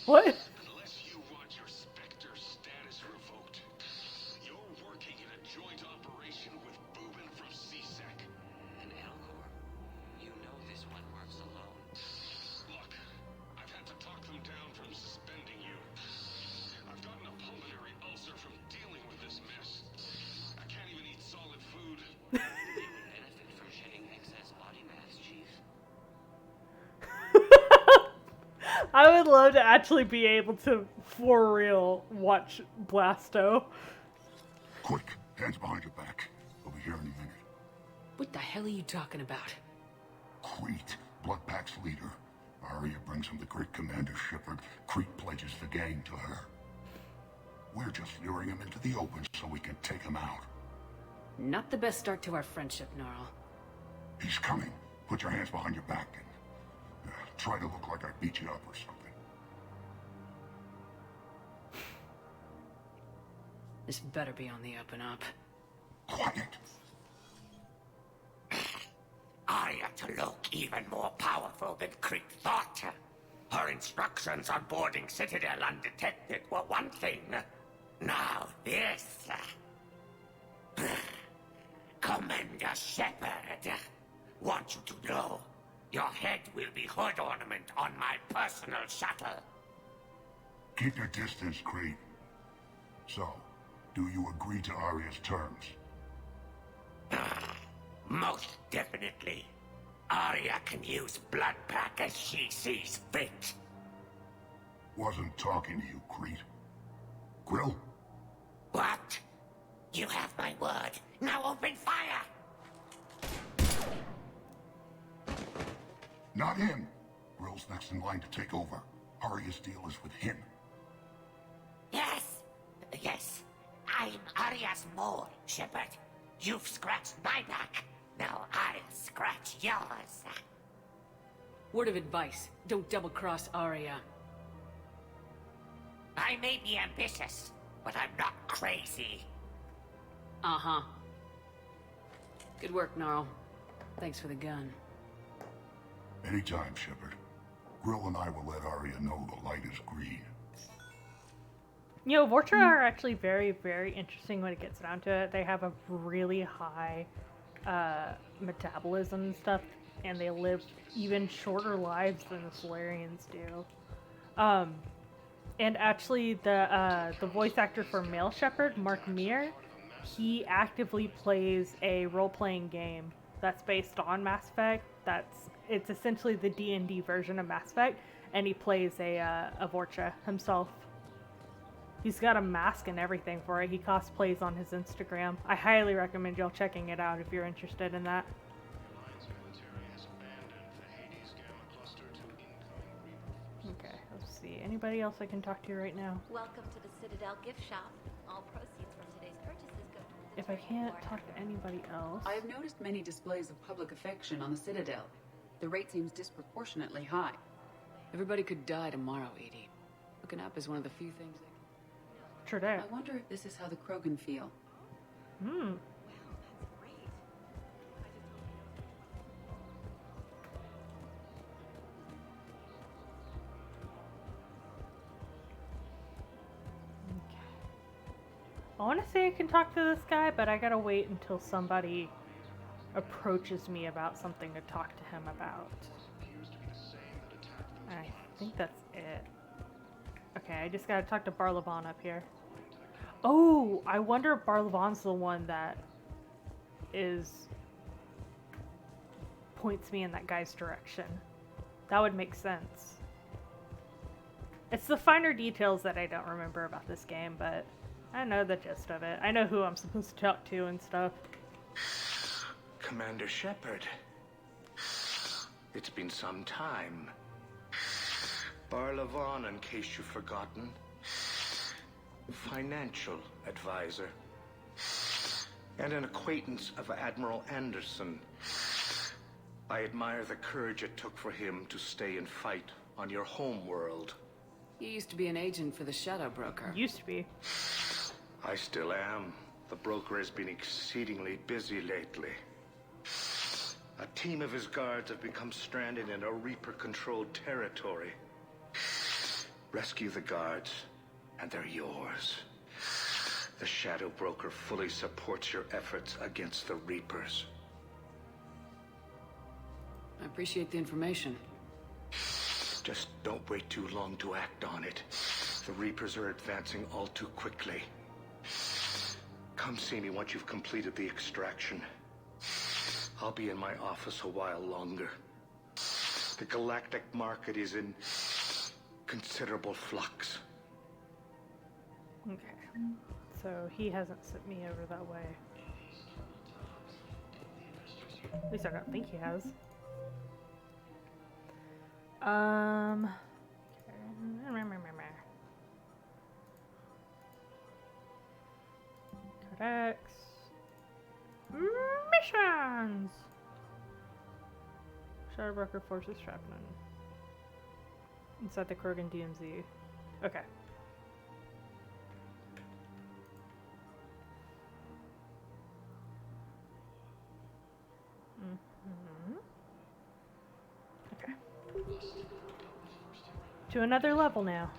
What? Unless you want your Spectre status revoked, you're working in a joint operation with Boobin from CSEC. And Elcor, you know this one works alone. Look, I've had to talk them down from suspending you. I've gotten a pulmonary ulcer from dealing with this mess. I can't even eat solid food. They would benefit from shedding excess body mass, Chief. I would love to actually be able to, for real, watch Blasto. Quick, hands behind your back. We'll be here any minute. What the hell are you talking about? Crete, Bloodpack's leader. Arya brings him the great Commander Shepard. Crete pledges the gang to her. We're just luring him into the open so we can take him out. Not the best start to our friendship, Gnarl. He's coming. Put your hands behind your back and try to look like I beat you up or something. This better be on the up and up. Quiet. Arya to look even more powerful than Crete thought. Her instructions on boarding Citadel undetected were one thing. Now this. Commander Shepard. Want you to know, your head will be hood ornament on my personal shuttle. Keep your distance, Crete. So, do you agree to Arya's terms? Most definitely. Arya can use Bloodpack as she sees fit. Wasn't talking to you, Crete. Grill? What? You have my word. Now open fire! Not him. Grill's next in line to take over. Arya's deal is with him. Yes. Yes. I'm Arya's mole, Shepard. You've scratched my back. Now I'll scratch yours. Word of advice, don't double-cross Arya. I may be ambitious, but I'm not crazy. Uh-huh. Good work, Gnarl. Thanks for the gun. Anytime, Shepard. Grill and I will let Arya know the light is green. You know, Vortra are actually very, very interesting when it gets down to it. They have a really high metabolism and stuff, and they live even shorter lives than the Solarians do. And actually, the voice actor for Male Shepard, Mark Meir, he actively plays a role-playing game that's based on Mass Effect. It's essentially the D&D version of Mass Effect, and he plays a Vorcha himself. He's got a mask and everything for it. He cosplays on his Instagram. I highly recommend y'all checking it out if you're interested in that. Okay, let's see. Anybody else I can talk to right now? Welcome to the Citadel gift shop. All proceeds from today's purchases go to the If I can't talk to anybody else... I have noticed many displays of public affection on the Citadel. The rate seems disproportionately high. Everybody could die tomorrow, Edie. Hooking up is one of the few things they can... Sure do. I wonder if this is how the Krogan feel. Hmm. I want to say I can talk to this guy, but I gotta wait until somebody approaches me about something to talk to him about. I think that's it. Okay, I just gotta talk to Barlavan up here. Oh, I wonder if Barlavan's the one that points me in that guy's direction. That would make sense. It's the finer details that I don't remember about this game, but I know the gist of it. I know who I'm supposed to talk to and stuff. Commander Shepard. It's been some time. Barlavan, in case you've forgotten. Financial advisor. And an acquaintance of Admiral Anderson. I admire the courage it took for him to stay and fight on your home world. You used to be an agent for the Shadow Broker. Used to be. I still am. The broker has been exceedingly busy lately. A team of his guards have become stranded in a Reaper-controlled territory. Rescue the guards, and they're yours. The Shadow Broker fully supports your efforts against the Reapers. I appreciate the information. Just don't wait too long to act on it. The Reapers are advancing all too quickly. Come see me once you've completed the extraction. I'll be in my office a while longer. The galactic market is in considerable flux. Okay. So he hasn't sent me over that way. At least I don't think he has. Codex. Missions! Shadow Broker forces Shrapnel. Inside the Krogan DMZ. Okay. Okay. To another level now.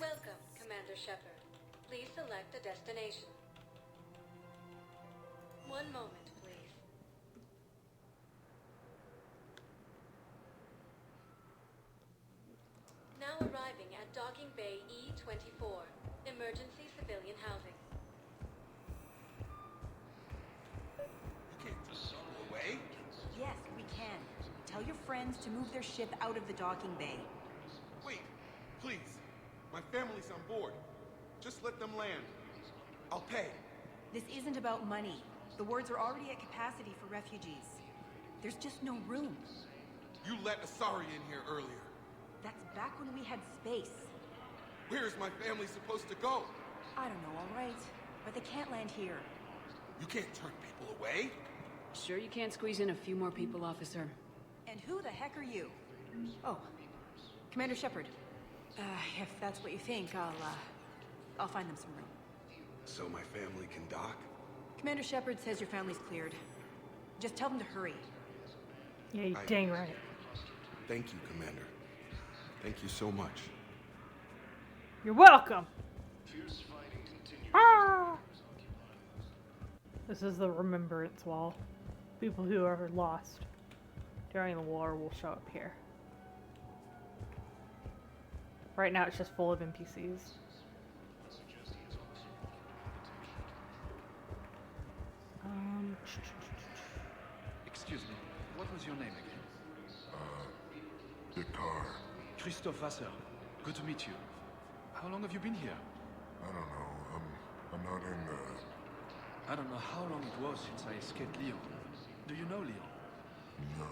Welcome, Commander Shepard. Please select a destination. One moment, please. Now arriving at Docking Bay E-24, emergency civilian housing. You can't just go away. Yes, we can. Tell your friends to move their ship out of the docking bay. Wait, please. My family's on board. Just let them land. I'll pay. This isn't about money. The wards are already at capacity for refugees. There's just no room. You let Asari in here earlier. That's back when we had space. Where is my family supposed to go? I don't know, all right. But they can't land here. You can't turn people away. Sure you can't squeeze in a few more people, officer? And who the heck are you? Oh, Commander Shepard. If that's what you think, I'll find them some room. So my family can dock? Commander Shepard says your family's cleared. Just tell them to hurry. Yeah, you dang right. Thank you, Commander. Thank you so much. You're welcome. Ah! This is the remembrance wall. People who are lost during the war will show up here. Right now it's just full of NPCs. Excuse me, what was your name again? Dakar. Christophe Wasser. Good to meet you. How long have you been here? I don't know. I'm not in the... I don't know how long it was since I escaped Lyon. Do you know Lyon? No.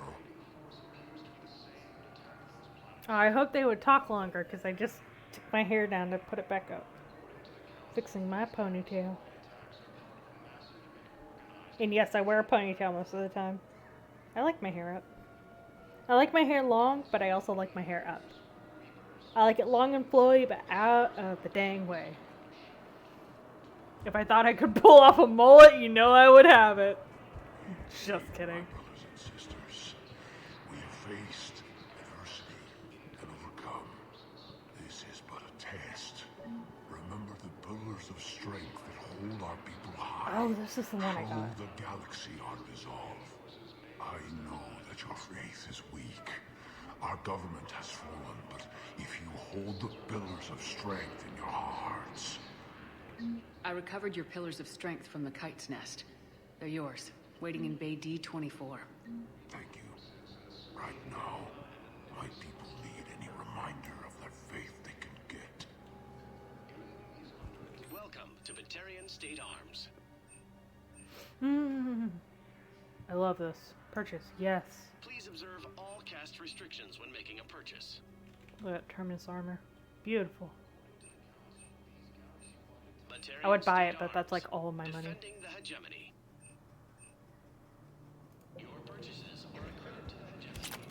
I hope they would talk longer because I just took my hair down to put it back up. Fixing my ponytail. And yes, I wear a ponytail most of the time. I like my hair up. I like my hair long, but I also like my hair up. I like it long and flowy, but out of the dang way. If I thought I could pull off a mullet, you know I would have it. Just kidding. Brothers and sisters, we have faced adversity and overcome. This is but a test. Remember the pillars of strength that hold our people high. Oh, this is the one I got. Hold the galaxy on resolve. I know that your faith is weak. Our government has fallen, but if you hold the pillars of strength in your hearts... I recovered your pillars of strength from the kite's nest. They're yours, waiting in Bay D-24. Thank you. Right now, my people need any reminder of that faith they can get. Welcome to Batarian State Arms. I love this. Purchase, yes. Please observe all cast restrictions when making a purchase. Look at Terminus armor. Beautiful. Batarian I would buy State it, but that's like Arms, all of my money. defending the hegemony. Your purchases are a credit to the hegemony.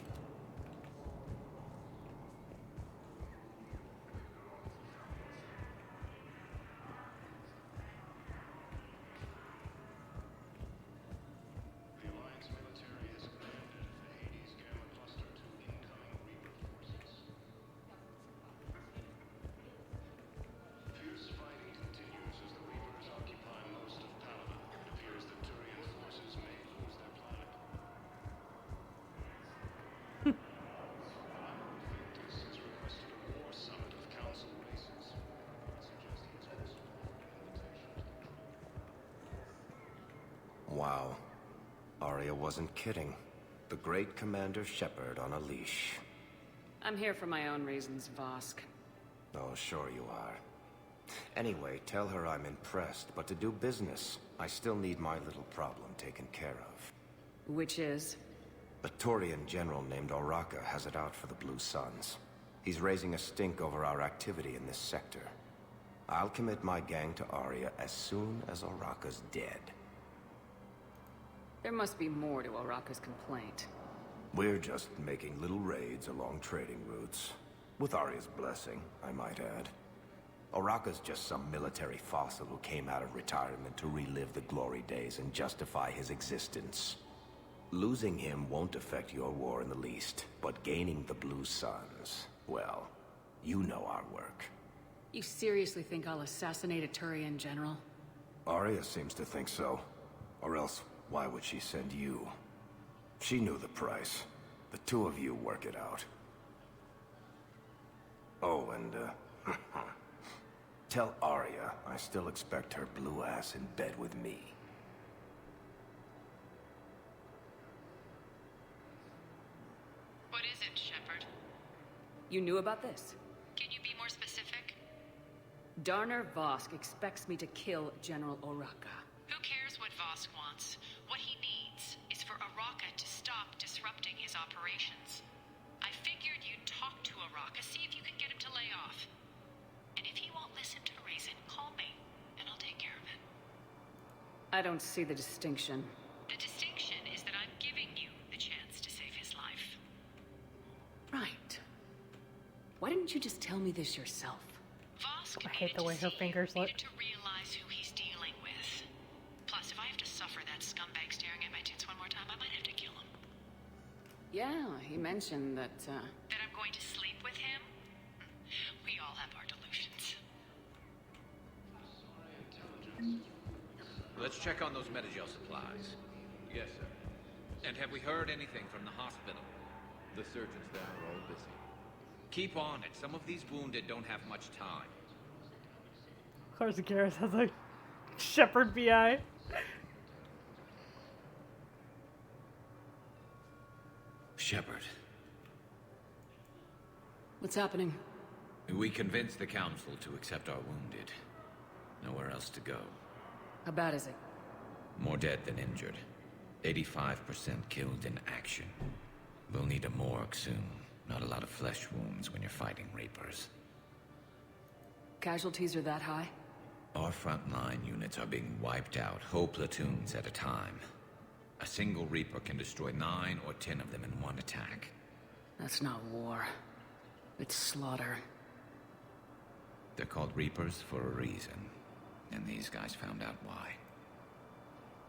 The Alliance military has abandoned the Hades Gamma Cluster to incoming Reaper forces. Wow. Arya wasn't kidding. The great Commander Shepard on a leash. I'm here for my own reasons, Vosk. Oh, sure you are. Anyway, tell her I'm impressed, but to do business, I still need my little problem taken care of. Which is? A Turian general named Oraka has it out for the Blue Suns. He's raising a stink over our activity in this sector. I'll commit my gang to Arya as soon as Oraka's dead. There must be more to Oraka's complaint. We're just making little raids along trading routes. With Arya's blessing, I might add. Oraka's just some military fossil who came out of retirement to relive the glory days and justify his existence. Losing him won't affect your war in the least, but gaining the Blue Suns, well, you know our work. You seriously think I'll assassinate a Turian general? Arya seems to think so. Or else, why would she send you? She knew the price. The two of you work it out. Oh, and, tell Arya I still expect her blue ass in bed with me. What is it, Shepard? You knew about this? Can you be more specific? Darner Vosk expects me to kill General Oraka. Who cares what Vosk wants? What he needs is for Oraka to stop disrupting his operations. I figured you'd talk to Oraka, see if you can get him to lay off. And if he won't listen to reason, call me, and I'll take care of it. I don't see the distinction. The distinction is that I'm giving you the chance to save his life. Right. Why didn't you just tell me this yourself? Vosk I hate the way her fingers look. needed to realize who he's dealing with. Plus, if I have to suffer that scumbag staring at my tits one more time, I might have to kill him. Yeah, he mentioned that, That I'm going to sleep with him? We all have our delusions. Let's check on those Metagel supplies. Yes, sir. And have we heard anything from the hospital? The surgeons there are all busy. Keep on it. Some of these wounded don't have much time. Of course, Garrus has a Shepard VI. Shepard. what's happening? We convinced the Council to accept our wounded. Nowhere else to go. How bad is it? More dead than injured. 85% killed in action. We'll need a morgue soon. Not a lot of flesh wounds when you're fighting Reapers. Casualties are that high? Our frontline units are being wiped out, whole platoons at a time. A single Reaper can destroy 9 or 10 of them in one attack. That's not war. It's slaughter. They're called Reapers for a reason. And these guys found out why.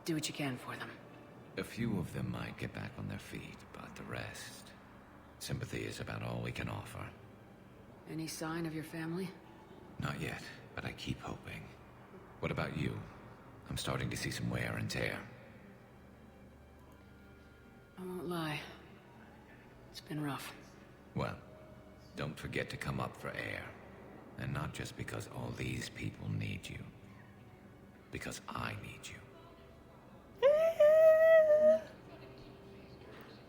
Do what you can for them. A few of them might get back on their feet, but the rest... Sympathy is about all we can offer. Any sign of your family? Not yet, but I keep hoping. What about you? I'm starting to see some wear and tear. I won't lie. It's been rough. Well, don't forget to come up for air. And not just because all these people need you. Because I need you.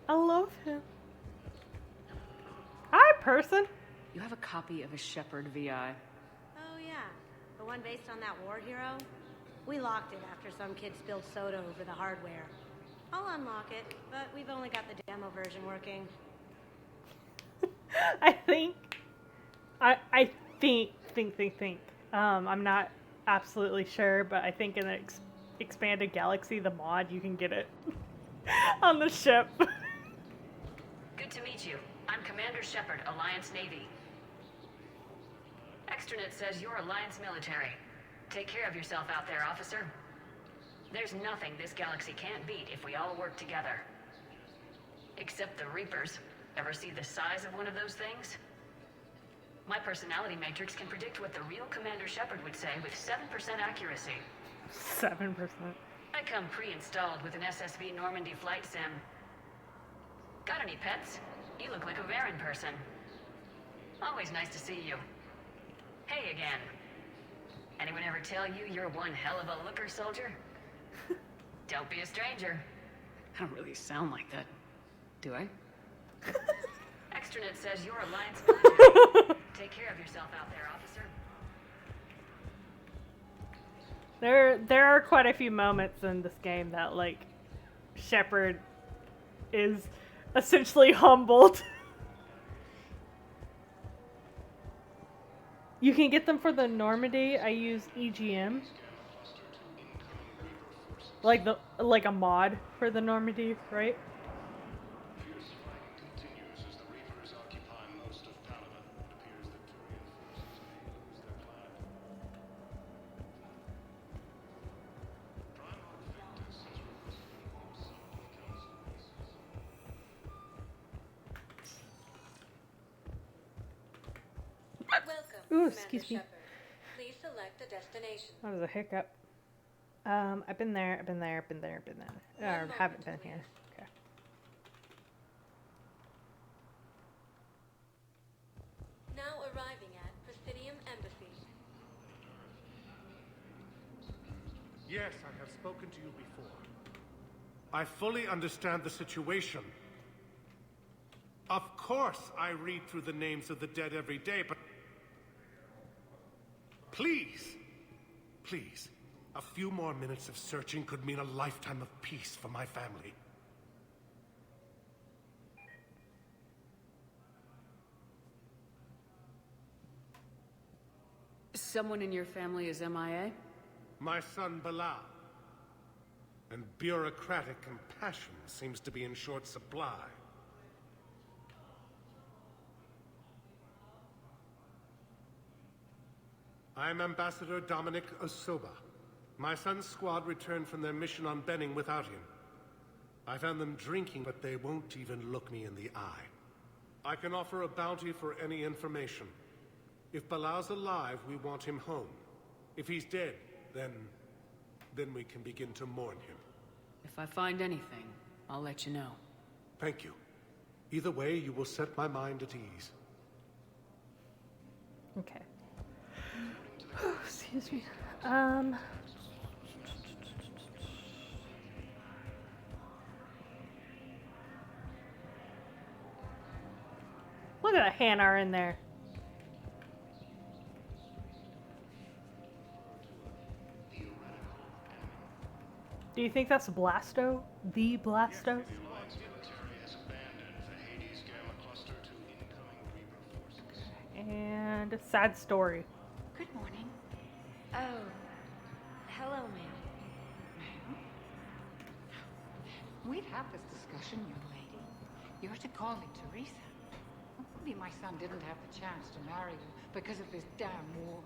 I love him. Hi, person. You have a copy of a Shepard VI. Oh, yeah. The one based on that war hero? We locked it after some kid spilled soda over the hardware. I'll unlock it, but we've only got the demo version working. I think. I'm not absolutely sure, but I think in the expanded galaxy, the mod, you can get it on the ship. Good to meet you. I'm Commander Shepard, Alliance Navy. Extranet says you're Alliance military. Take care of yourself out there, officer. There's nothing this galaxy can't beat if we all work together. Except the Reapers. Ever see the size of one of those things? My personality matrix can predict what the real Commander Shepard would say with 7% accuracy. 7%. I come pre-installed with an SSV Normandy flight sim. Got any pets? You look like a Varen person. Always nice to see you. Hey again. Anyone ever tell you you're one hell of a looker, soldier? Don't be a stranger. I don't really sound like that, do I? Extranet says you're Alliance military. Take care of yourself out there, officer. There are quite a few moments in this game that, like, Shepard is essentially humbled. You can get them for the Normandy. I use EGM. Like a mod for the Normandy, right? Ooh, excuse me. Please select a destination. That was a hiccup. I've been there. Or haven't been here. Okay. Now arriving at Presidium Embassy. Yes, I have spoken to you before. I fully understand the situation. Of course, I read through the names of the dead every day, but please, a few more minutes of searching could mean a lifetime of peace for my family. Someone in your family is MIA? My son, Bilal. And bureaucratic compassion seems to be in short supply. I'm Ambassador Dominic Osoba. My son's squad returned from their mission on Benning without him. I found them drinking, but they won't even look me in the eye. I can offer a bounty for any information. If Bilal's alive, we want him home. If he's dead, then we can begin to mourn him. If I find anything, I'll let you know. Thank you. Either way, you will set my mind at ease. Okay. Excuse me. Look at a Hanar in there. Do you think that's Blasto? The Blasto? And a sad story. Good morning. Oh, hello, ma'am. We'd have this discussion, young lady. You're to call me Teresa. Maybe my son didn't have the chance to marry you because of this damn war.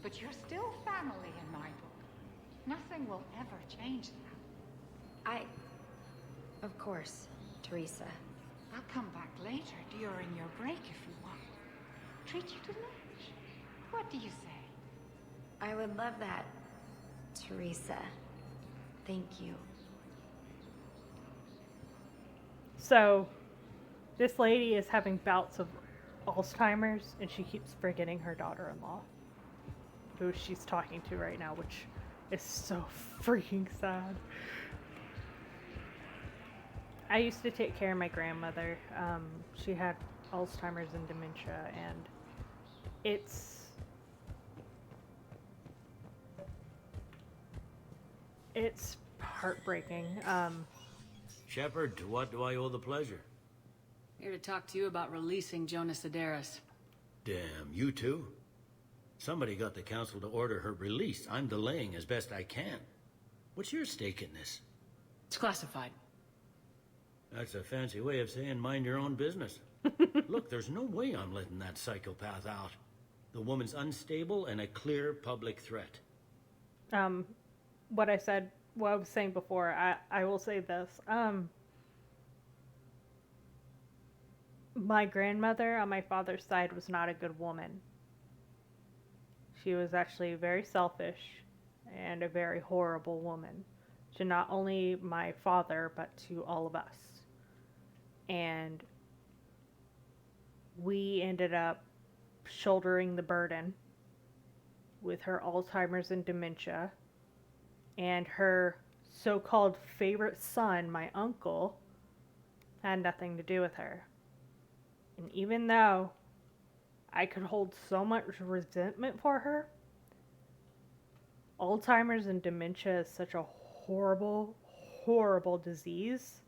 But you're still family in my book. Nothing will ever change that. Of course, Teresa. I'll come back later during your break if you want. Treat you to lunch. What do you say? I would love that, Teresa. Thank you. So, this lady is having bouts of Alzheimer's, and she keeps forgetting her daughter-in-law, who she's talking to right now, which is so freaking sad. I used to take care of my grandmother. She had Alzheimer's and dementia, and it's heartbreaking. Shepard, to what do I owe the pleasure? Here to talk to you about releasing Jonas Sedaris. Damn, you too? Somebody got the council to order her release. I'm delaying as best I can. What's your stake in this? It's classified. That's a fancy way of saying mind your own business. Look, there's no way I'm letting that psychopath out. The woman's unstable and a clear public threat. What I was saying before, I will say this. My grandmother on my father's side was not a good woman. She was actually very selfish and a very horrible woman to not only my father, but to all of us. And we ended up shouldering the burden with her Alzheimer's and dementia and her so-called favorite son, my uncle, had nothing to do with her. And even though I could hold so much resentment for her, Alzheimer's and dementia is such a horrible, horrible disease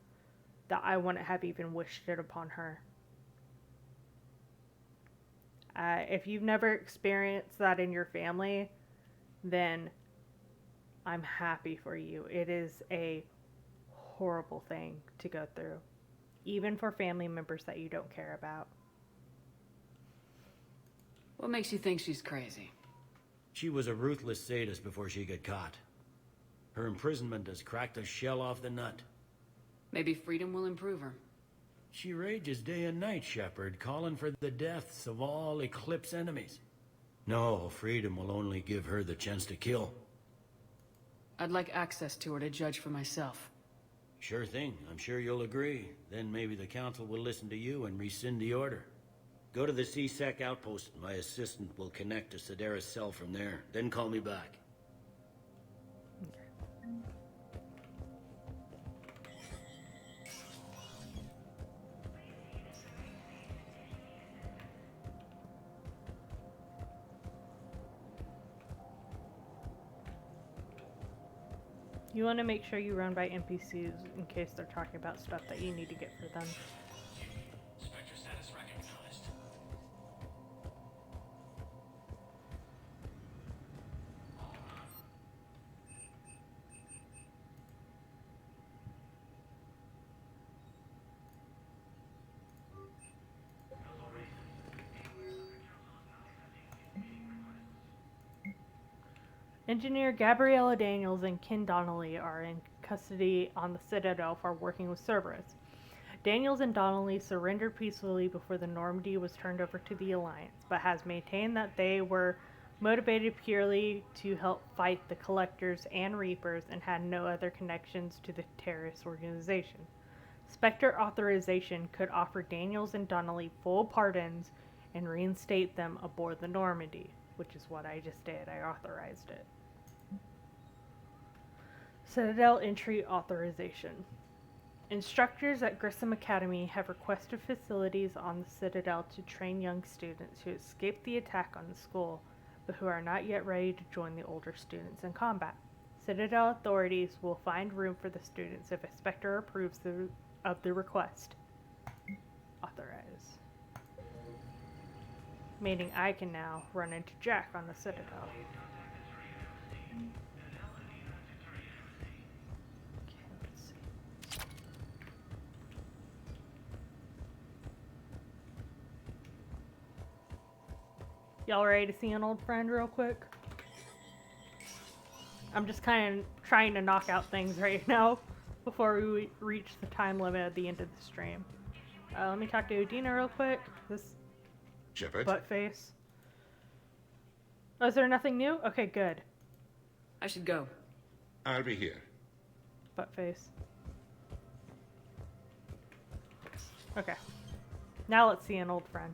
that I wouldn't have even wished it upon her. If you've never experienced that in your family, then I'm happy for you. It is a horrible thing to go through, even for family members that you don't care about. What makes you think she's crazy? She was a ruthless sadist before she got caught. Her imprisonment has cracked the shell off the nut. Maybe freedom will improve her. She rages day and night, Shepard, calling for the deaths of all Eclipse enemies. No, freedom will only give her the chance to kill. I'd like access to her to judge for myself. Sure thing. I'm sure you'll agree. Then maybe the council will listen to you and rescind the order. Go to the C-Sec outpost. My assistant will connect to Sedera's cell from there. Then call me back. You want to make sure you run by NPCs in case they're talking about stuff that you need to get for them. Spectre status recognized. Engineer Gabriella Daniels and Ken Donnelly are in custody on the Citadel for working with Cerberus. Daniels and Donnelly surrendered peacefully before the Normandy was turned over to the Alliance, but has maintained that they were motivated purely to help fight the Collectors and Reapers and had no other connections to the terrorist organization. Spectre authorization could offer Daniels and Donnelly full pardons and reinstate them aboard the Normandy, which is what I just did. I authorized it. Citadel entry authorization. Instructors at Grissom Academy have requested facilities on the Citadel to train young students who escaped the attack on the school, but who are not yet ready to join the older students in combat. Citadel authorities will find room for the students if a Spectre approves of the request. Authorize. Meaning I can now run into Jack on the Citadel. Y'all ready to see an old friend real quick? I'm just kind of trying to knock out things right now before we reach the time limit at the end of the stream. Let me talk to Udina real quick. This Shepard? butt face. Oh, is there nothing new? Okay, good. I should go. I'll be here. Butt face. Okay. Now let's see an old friend.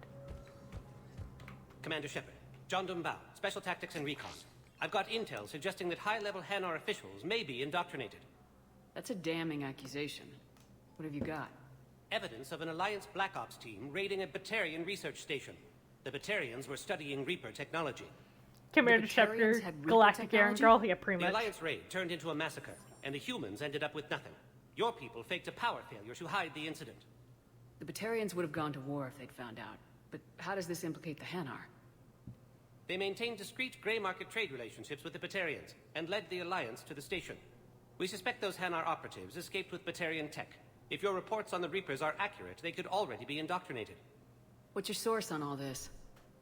Commander Shepard, John Dumbao, Special Tactics and Recon. I've got intel suggesting that high-level Hanar officials may be indoctrinated. That's a damning accusation. What have you got? Evidence of an Alliance Black Ops team raiding a Batarian research station. The Batarians were studying Reaper technology. Commander Shepard, Galactic Aaron Girl, yeah, pretty The much. Alliance raid turned into a massacre, and the humans ended up with nothing. Your people faked a power failure to hide the incident. The Batarians would have gone to war if they'd found out. But how does this implicate the Hanar? They maintained discreet gray market trade relationships with the Batarians, and led the Alliance to the station. We suspect those Hanar operatives escaped with Batarian tech. If your reports on the Reapers are accurate, they could already be indoctrinated. What's your source on all this?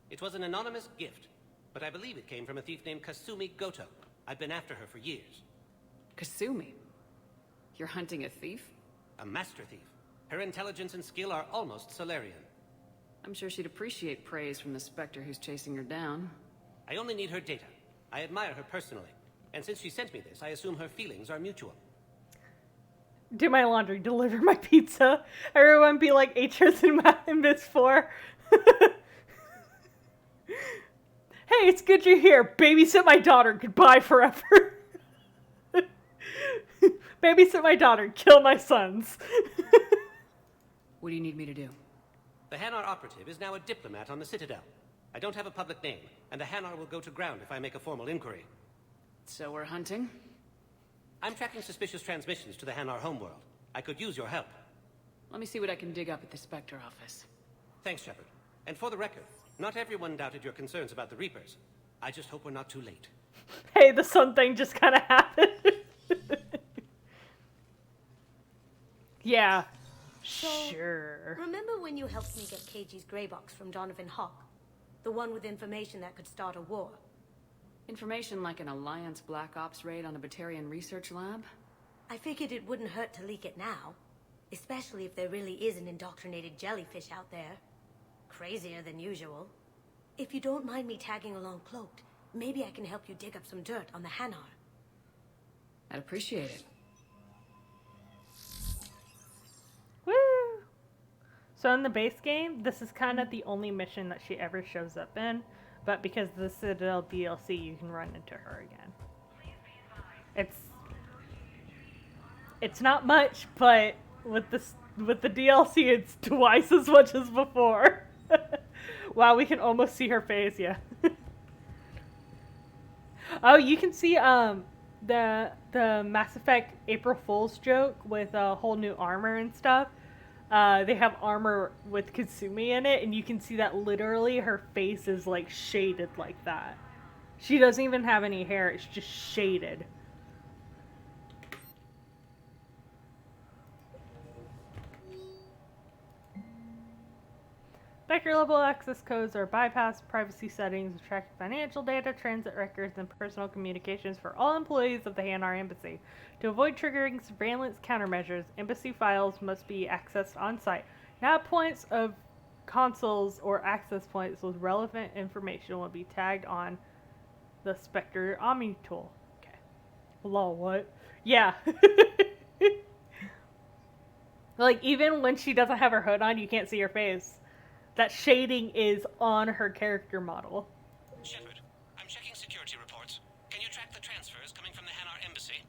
It was an anonymous gift, but I believe it came from a thief named Kasumi Goto. I've been after her for years. Kasumi? You're hunting a thief? A master thief. Her intelligence and skill are almost Solarian. I'm sure she'd appreciate praise from the Spectre who's chasing her down. I only need her data. I admire her personally. And since she sent me this, I assume her feelings are mutual. Do my laundry, deliver my pizza. Everyone be like H's in Miss 4. Hey, it's good you're here. Babysit my daughter. Goodbye forever. Babysit my daughter, kill my sons. What do you need me to do? The Hanar operative is now a diplomat on the Citadel. I don't have a public name, and the Hanar will go to ground if I make a formal inquiry. So we're hunting? I'm tracking suspicious transmissions to the Hanar homeworld. I could use your help. Let me see what I can dig up at the Spectre office. Thanks, Shepard. And for the record, not everyone doubted your concerns about the Reapers. I just hope we're not too late. Hey, the sun thing just kind of happened. Yeah. So, sure. Remember when you helped me get KG's grey box from Donovan Hawk? The one with information that could start a war? Information like an Alliance Black Ops raid on a Batarian research lab? I figured it wouldn't hurt to leak it now. Especially if there really is an indoctrinated jellyfish out there. Crazier than usual. If you don't mind me tagging along cloaked, maybe I can help you dig up some dirt on the Hanar. I'd appreciate it. Woo! So in the base game, this is kind of the only mission that she ever shows up in. But because of the Citadel DLC, you can run into her again. It's not much, but with the DLC, it's twice as much as before. Wow, we can almost see her face, yeah. Oh, you can see the Mass Effect April Fool's joke with a whole new armor and stuff. They have armor with Kasumi in it, and you can see that literally her face is like shaded like that. She doesn't even have any hair, it's just shaded. Vector level access codes are bypass privacy settings, tracking financial data, transit records, and personal communications for all employees of the Hanar Embassy. To avoid triggering surveillance countermeasures, embassy files must be accessed on-site. Nav points of consoles or access points with relevant information will be tagged on the Spectre Omni tool. Okay. Lol, what? Yeah. Like, even when she doesn't have her hood on, you can't see her face. That shading is on her character model. Shepard, I'm checking security reports. Can you track the transfers coming from the Hanar embassy?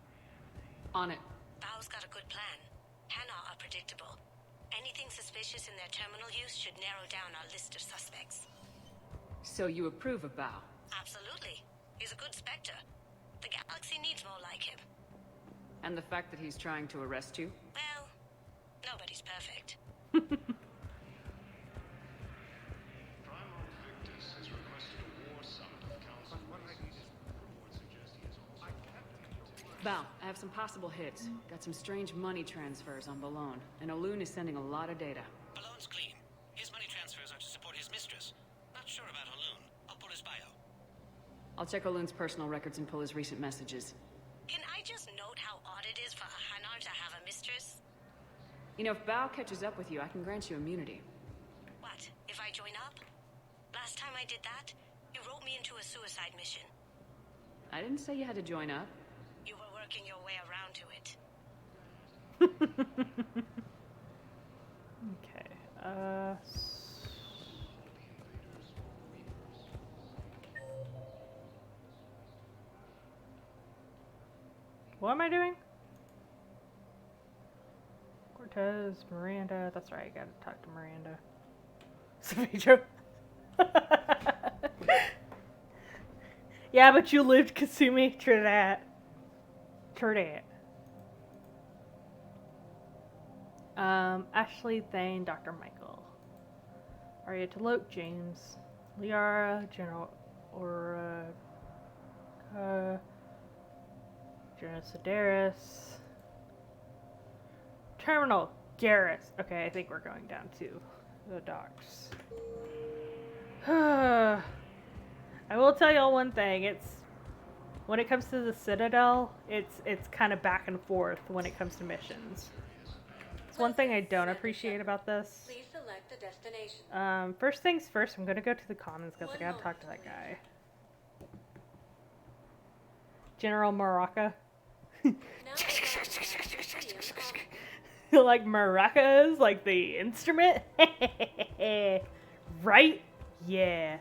On it. Bao's got a good plan. Hanar are predictable. Anything suspicious in their terminal use should narrow down our list of suspects. So you approve of Bao? Absolutely. He's a good Spectre. The galaxy needs more like him. And the fact that he's trying to arrest you? Well, nobody's perfect. Bao, I have some possible hits. Got some strange money transfers on Balone, and Olun is sending a lot of data. Balone's clean. His money transfers are to support his mistress. Not sure about Olun. I'll pull his bio. I'll check Olun's personal records and pull his recent messages. Can I just note how odd it is for a Hanar to have a mistress? You know, if Bao catches up with you, I can grant you immunity. What, if I join up? Last time I did that, you wrote me into a suicide mission. I didn't say you had to join up. You were working your way around to it. Okay, what am I doing? Cortez, Miranda. That's right, I gotta talk to Miranda. Savitro. Yeah, but you lived Kasumi. True that. True that. Ashley, Thane, Dr. Michael. Arya Taloke, James. Liara, General Aura. General Sedaris. Terminal Garrus. Okay, I think we're going down to the docks. I will tell y'all one thing. It's when it comes to the Citadel, it's kind of back and forth when it comes to missions. It's one thing I don't appreciate about this. Please select a destination. First things first, I'm gonna go to the commons because I gotta talk to that guy. General Maraca. Like maracas, like the instrument? Right? Yeah.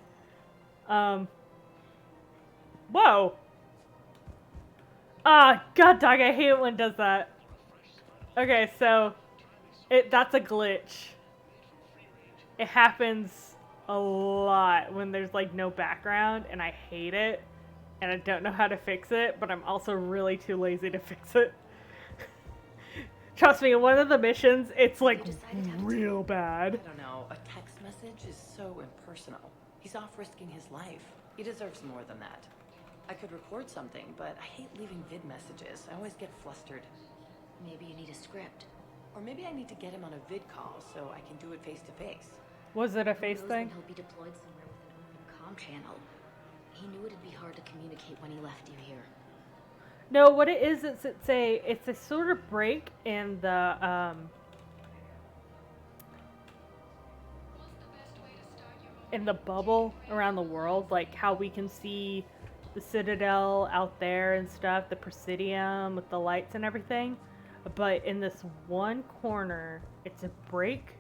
Whoa. Ah, god dog, I hate it when it does that. Okay, so that's a glitch. It happens a lot when there's like no background, and I hate it, and I don't know how to fix it, but I'm also really too lazy to fix it. Trust me, in one of the missions, it's like real bad. I don't know. A text message is so impersonal. He's off risking his life. He deserves more than that. I could record something, but I hate leaving vid messages. I always get flustered. Maybe you need a script. Or maybe I need to get him on a vid call so I can do it face to face. Was it a face Who knows thing? when he'll be deployed somewhere with an open comm channel. He knew it'd be hard to communicate when he left you here. No, what it is, it's a sort of break in the bubble around the world, like how we can see the Citadel out there and stuff, the Presidium with the lights and everything. But in this one corner, it's a break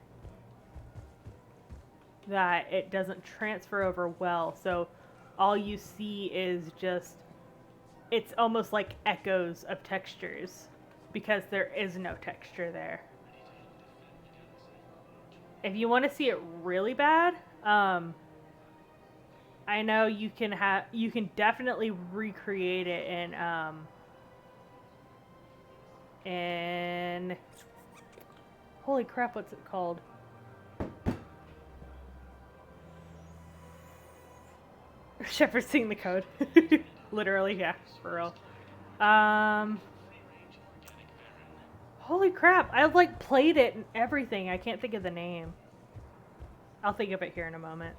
that it doesn't transfer over well. So all you see is just, it's almost like echoes of textures because there is no texture there. If you want to see it really bad, I know you can definitely recreate it in holy crap, what's it called? Shepard's seeing the code. Literally, yeah, for real. Holy crap, I've like played it and everything. I can't think of the name. I'll think of it here in a moment.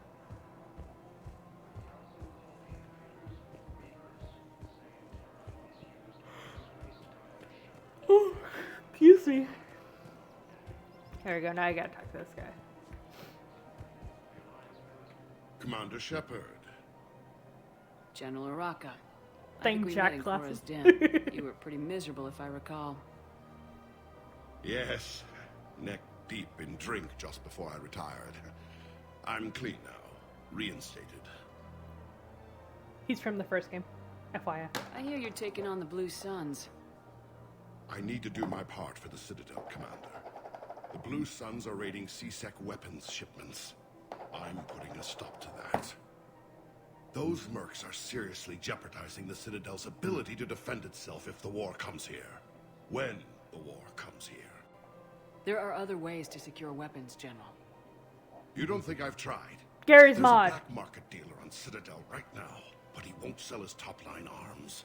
Oh, excuse me. There we go, now I gotta talk to this guy. Commander Shepard. General Araka. I Thing think we Jack met in classes. Cora's den. You were pretty miserable, if I recall. Yes, neck deep in drink just before I retired. I'm clean now, reinstated. He's from the first game, FYI. I hear you're taking on the Blue Suns. I need to do my part for the Citadel, Commander. The Blue Suns are raiding C-Sec weapons shipments. I'm putting a stop to that. Those mercs are seriously jeopardizing the Citadel's ability to defend itself if the war comes here. When the war comes here. There are other ways to secure weapons, General. You don't think I've tried? Gary's There's mod. a black market dealer on Citadel right now, but he won't sell his top-line arms.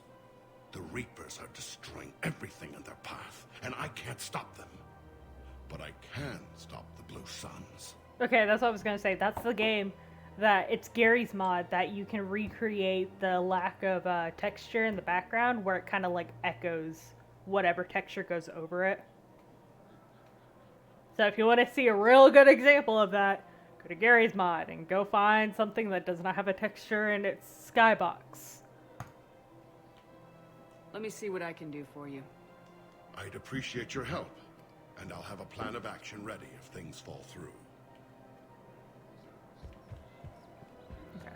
The Reapers are destroying everything in their path, and I can't stop them. But I can stop the Blue Suns. Okay, that's what I was gonna say. That's the game that it's Gary's mod that you can recreate the lack of texture in the background where it kind of like echoes whatever texture goes over it. So if you want to see a real good example of that, go to Gary's mod and go find something that does not have a texture in its skybox. Let me see what I can do for you. I'd appreciate your help, and I'll have a plan of action ready if things fall through. Okay.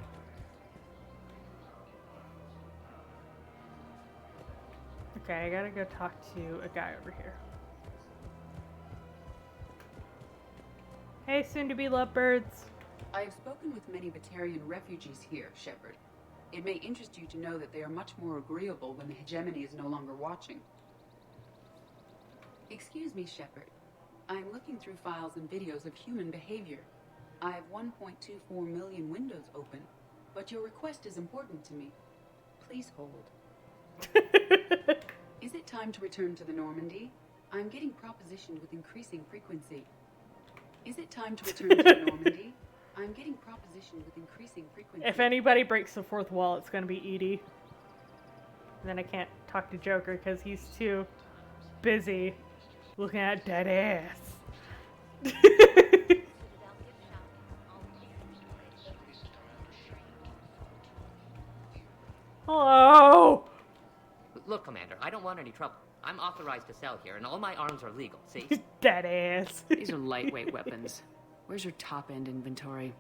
Okay, I gotta go talk to a guy over here. Hey, soon-to-be lovebirds. I have spoken with many Batarian refugees here, Shepard. It may interest you to know that they are much more agreeable when the hegemony is no longer watching. Excuse me, Shepard. I am looking through files and videos of human behavior. I have 1.24 million windows open, but your request is important to me. Please hold. Is it time to return to the Normandy? I'm getting propositioned with increasing frequency. Is it time to return to the Normandy? I'm getting propositioned with increasing frequency. If anybody breaks the fourth wall, it's gonna be Edie. And then I can't talk to Joker because he's too busy looking at dead ass. Hello! Look, Commander, I don't want any trouble. I'm authorized to sell here, and all my arms are legal, see? Dead ass. These are lightweight weapons. Where's your top-end inventory?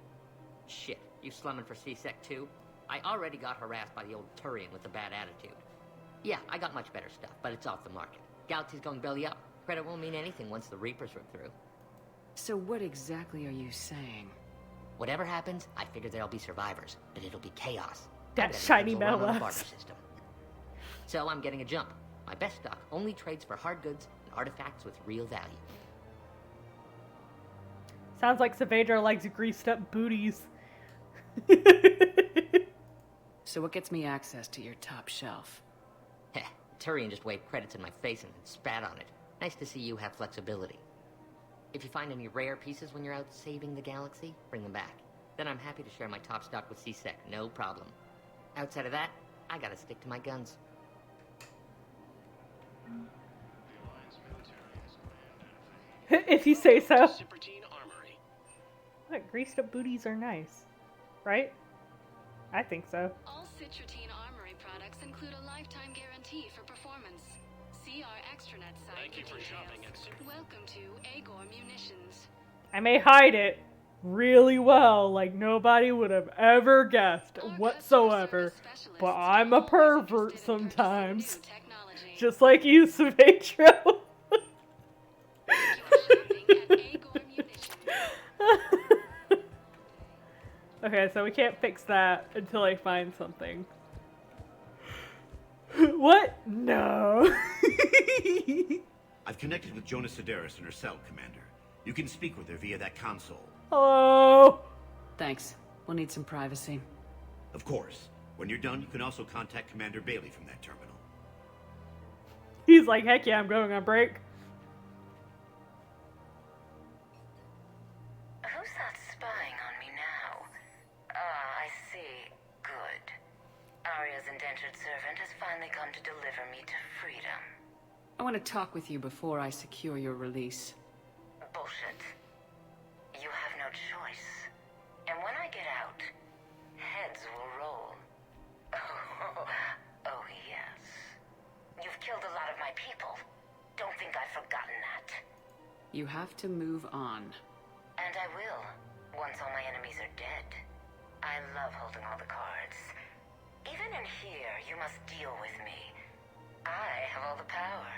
Shit, you slumming for C-Sec too? I already got harassed by the old Turian with a bad attitude. Yeah, I got much better stuff, but it's off the market. Galaxy's going belly up. Credit won't mean anything once the Reapers are through. So what exactly are you saying? Whatever happens, I figure there'll be survivors, but it'll be chaos. That And shiny everything will run metal on the ass. barter system. So I'm getting a jump. My best stock only trades for hard goods and artifacts with real value. Sounds like Saavedra likes greased up booties. So what gets me access to your top shelf? Heh, Turian just waved credits in my face and spat on it. Nice to see you have flexibility. If you find any rare pieces when you're out saving the galaxy, bring them back. Then I'm happy to share my top stock with C-Sec, no problem. Outside of that, I gotta stick to my guns. If you say so. What, greased up booties are nice, right? I think so. All Citratine Armory products include a lifetime guarantee for performance. See our extranet site. Thank you for shopping at Welcome to Agor Munitions. I may hide it really well, like nobody would have ever guessed whatsoever, but I'm a pervert sometimes. Just like you, Saavedra. Okay, so we can't fix that until I find something. What? No. I've connected with Jonas Sedaris in her cell, Commander. You can speak with her via that console. Hello. Thanks. We'll need some privacy. Of course. When you're done, you can also contact Commander Bailey from that terminal. He's like, heck yeah, I'm going on break. Who's that spying on me now? Ah, I see. Good. Arya's indentured servant has finally come to deliver me to freedom. I want to talk with you before I secure your release. Bullshit. You have no choice. And when I get out, heads will roll. Oh, yes. You've killed a lot of my people. Don't think I've forgotten that. You have to move on. And I will, once all my enemies are dead. I love holding all the cards. Even in here, you must deal with me. I have all the power.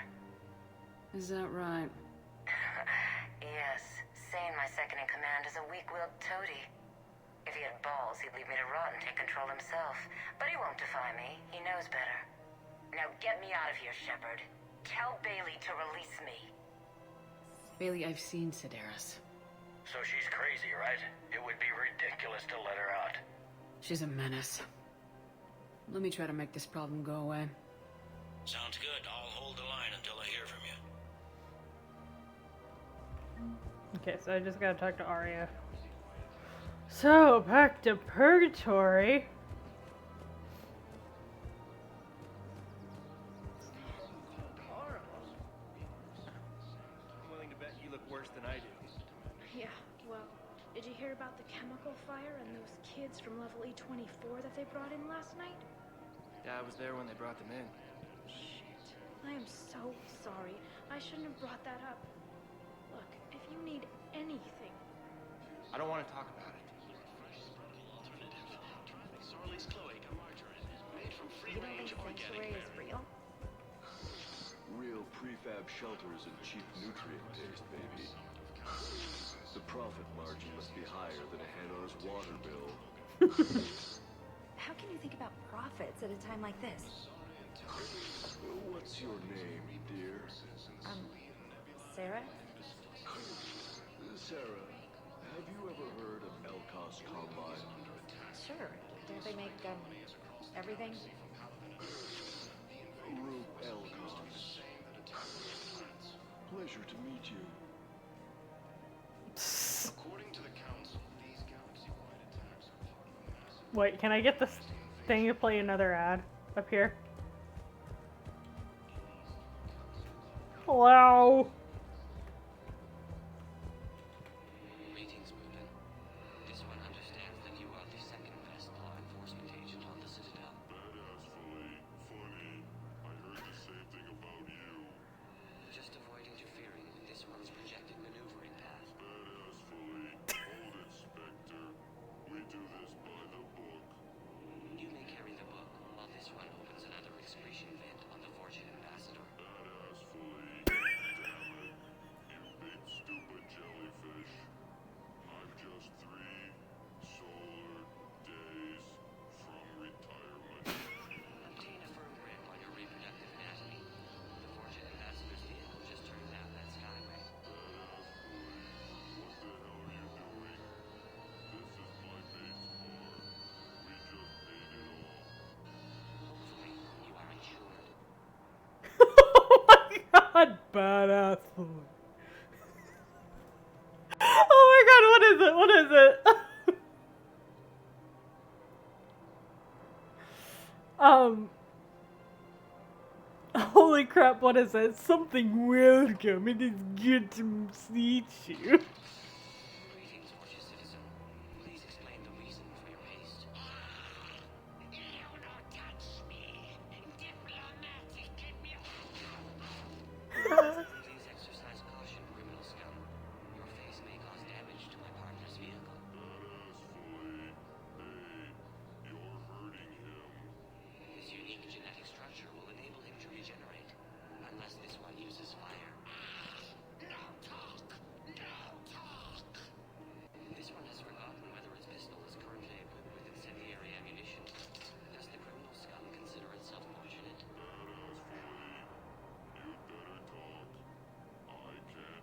Is that right? Yes, Sane, my second in command, is a weak-willed toady. If he had balls, he'd leave me to rot and take control himself. But he won't defy me. He knows better. Now get me out of here, Shepard. Tell Bailey to release me. Bailey, I've seen Sedaris. So she's crazy, right? It would be ridiculous to let her out. She's a menace. Let me try to make this problem go away. Sounds good. I'll hold the line until I hear from you. Okay, so I just gotta talk to Arya. So, back to Purgatory. I'm willing to bet you look worse than I do. Yeah, well, did you hear about the chemical fire and those kids from level E24 that they brought in last night? Yeah, I was there when they brought them in. Shit. I am so sorry. I shouldn't have brought that up. Look, if you need anything... I don't want to talk about it. You don't think sanctuary is real? Real prefab shelters and cheap nutrient paste, baby. The profit margin must be higher than a Hannah's water bill. How can you think about profits at a time like this? What's your name, dear? Sarah? Sarah, have you ever heard of Elkos Combine? Sure. Don't they make, everything? Rube Elkos. Pleasure to meet you. According to the council, these galaxy-wide attacks are part of a massive... Wait, can I get this thing to play another ad up here? Hello? Greetings, Moonin. This one understands that you are the second best law enforcement agent on the Citadel. Badassfully funny. I heard the same thing about you. Just avoid interfering with this one's projected maneuvering path. Badassfully. Hold it, Spectre. We do this by the book. You may carry the book, while this one opens another excretion vent on the Fortune Ambassador. Badassfully. Damn it. badass boy. Oh my god, what is it? What is it? Holy crap, what is it? Something welcome. It is good to meet you. Greetings, gorgeous citizen. Please explain the reason for your haste. You don't touch me. Diplomatic Please exercise caution, criminal scum. Your face may cause damage to my partner's vehicle. You're hurting him. This unique genetic structure will enable him to regenerate, unless this one uses fire. No talk! No talk! This one has forgotten whether its pistol is currently equipped with incendiary ammunition. Does the criminal scum consider itself fortunate? You'd better talk. I can't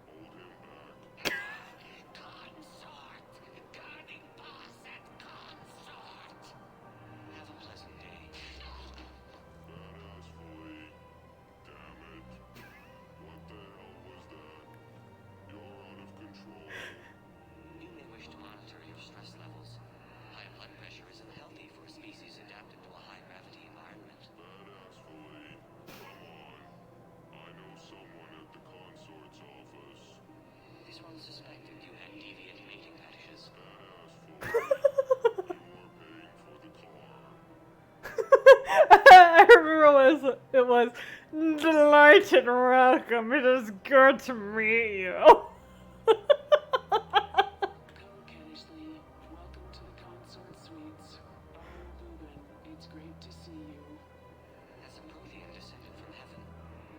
hold him back. Consort! Guarding boss at consort! Have a pleasant day. Badass fully. Damn it. What the hell was that? You're out of control. You may wish to monitor your stress levels. High blood pressure is unhealthy for a species adapted to a high-gravity environment. Badass fully. Come on. I know someone at the consort's office. This one suspected you had deviant mating fetishes. Badass fully. You're paying for the car. I remember it was delighted welcome. It is good to meet you. Kennersley, welcome to the Consort Suites. Ruben, it's great to see you. As a prothean descended from heaven,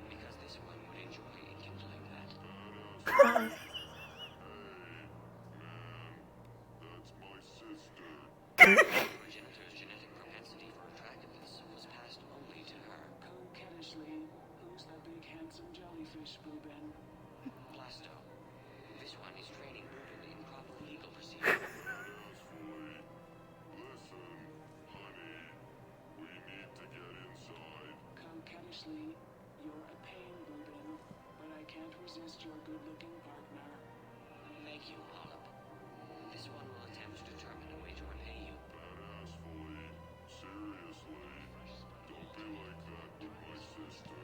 because this one would enjoy enkindling that. Hey, man. That's my sister. Progenitor's genetic propensity for attractiveness was passed only to her. Kennersley, who's that big handsome jellyfish, Ruben? Blasto. This one is training Ruben in proper legal procedure. Badass fully. Listen, honey. We need to get inside. Kennersley, you're a pain, Ruben, but I can't resist your good-looking partner. Thank you, Olive. This one will attempt to determine a way to repay you. Badass fully. Seriously. Don't be like that with my sister.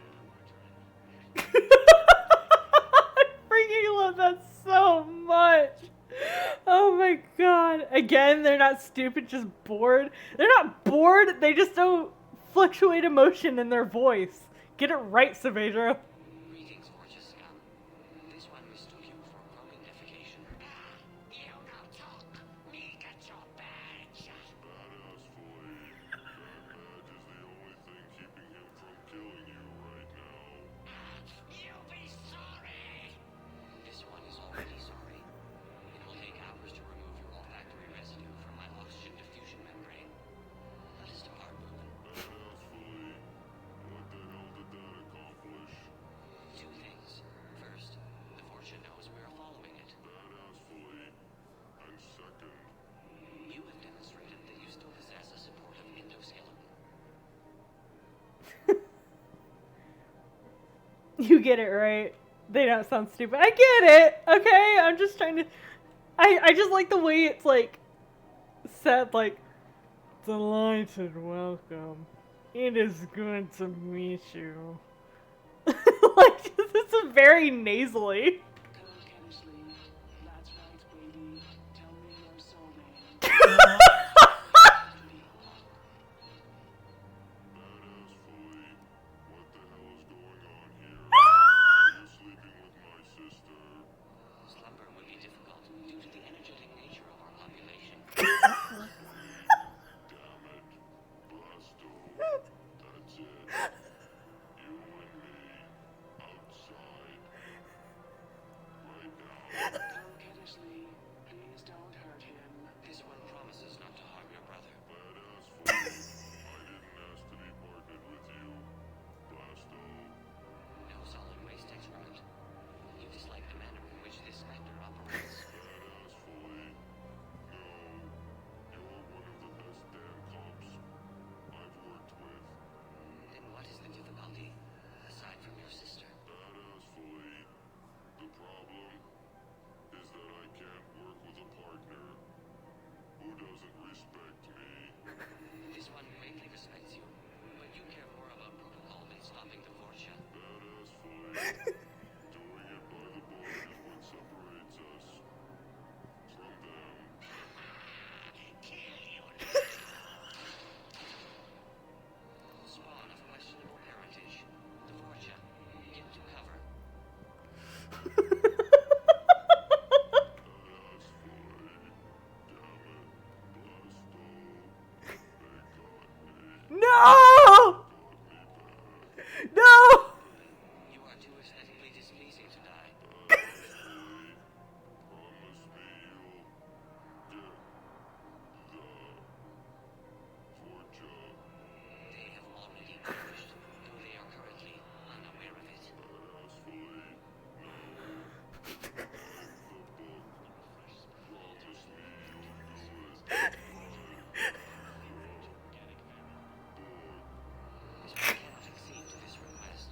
I freaking love that so much. Oh my god. Again, they're not stupid, just bored. They're not bored, they just don't fluctuate emotion in their voice. Get it right, Savadro. Greetings, gorgeous scum. This one mistook you for growing defecation. You don't talk! Me get your badge! Badass fully. That badge is the only thing keeping him from killing you right now. You'll be sorry! This one is already sorry. It will take hours to remove your olfactory residue from my oxygen diffusion membrane. Let us depart, Ruben. Badass fully. What the hell did that accomplish? Two things. First, the Fortune knows we are following it. Badass fully. And second, You have demonstrated that you still possess a supportive endoskeleton. You get it right. They don't sound stupid. I get it. Okay, I'm just trying to. I just like the way it's like said, like delighted welcome. It is good to meet you. Like this is very nasally. Kennersley, that's right, baby. Tell me your soul name. Badass fully. What the hell is going on here? You're sleeping with my sister. Slumber would be difficult due to the energetic nature of our population. Damn it. Blasto. That's it. You and me. Outside. Spawn of questionable parentage. Dvorak, get to cover. No! No! You are too aesthetically displeasing to die. They have already perished, though they are currently unaware of it. As we cannot accede to this request.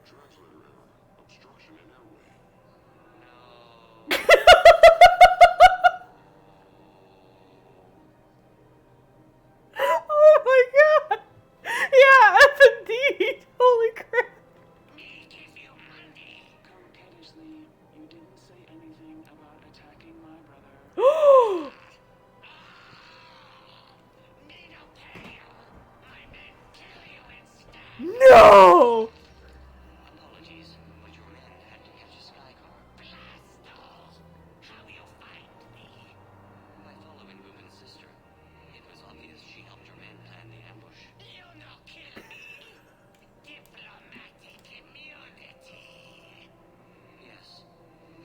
Translator error. Obstruction in airway. Oh my god! Yeah, F indeed! Holy crap! Coquettishly, you didn't say anything about attacking my brother. No! Apologies, but your men had to catch a sky car. How will you find me? By following Ruben's sister. It was obvious she helped your men plan the ambush. You no kill me. Diplomatic immunity. Yes.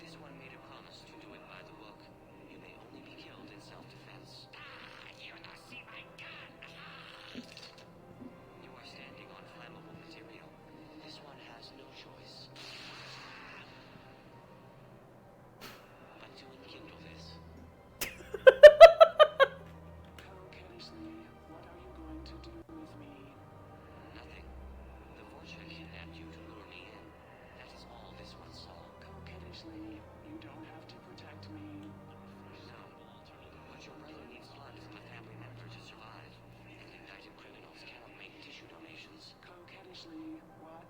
This one made a promise to do it by the book. You may only be killed in self-defense. You not see my gun. You are standing on flammable material. This one has no choice. But to enkindle this. Coquettishly, what are you going to do with me? Nothing. The Vorcha kidnapped you to lure me in. That is all this one saw. Coquettishly, you don't have to protect me. No. But your brother needs blood from a family member to survive. And indicted criminals cannot make tissue donations. Coquettishly, what?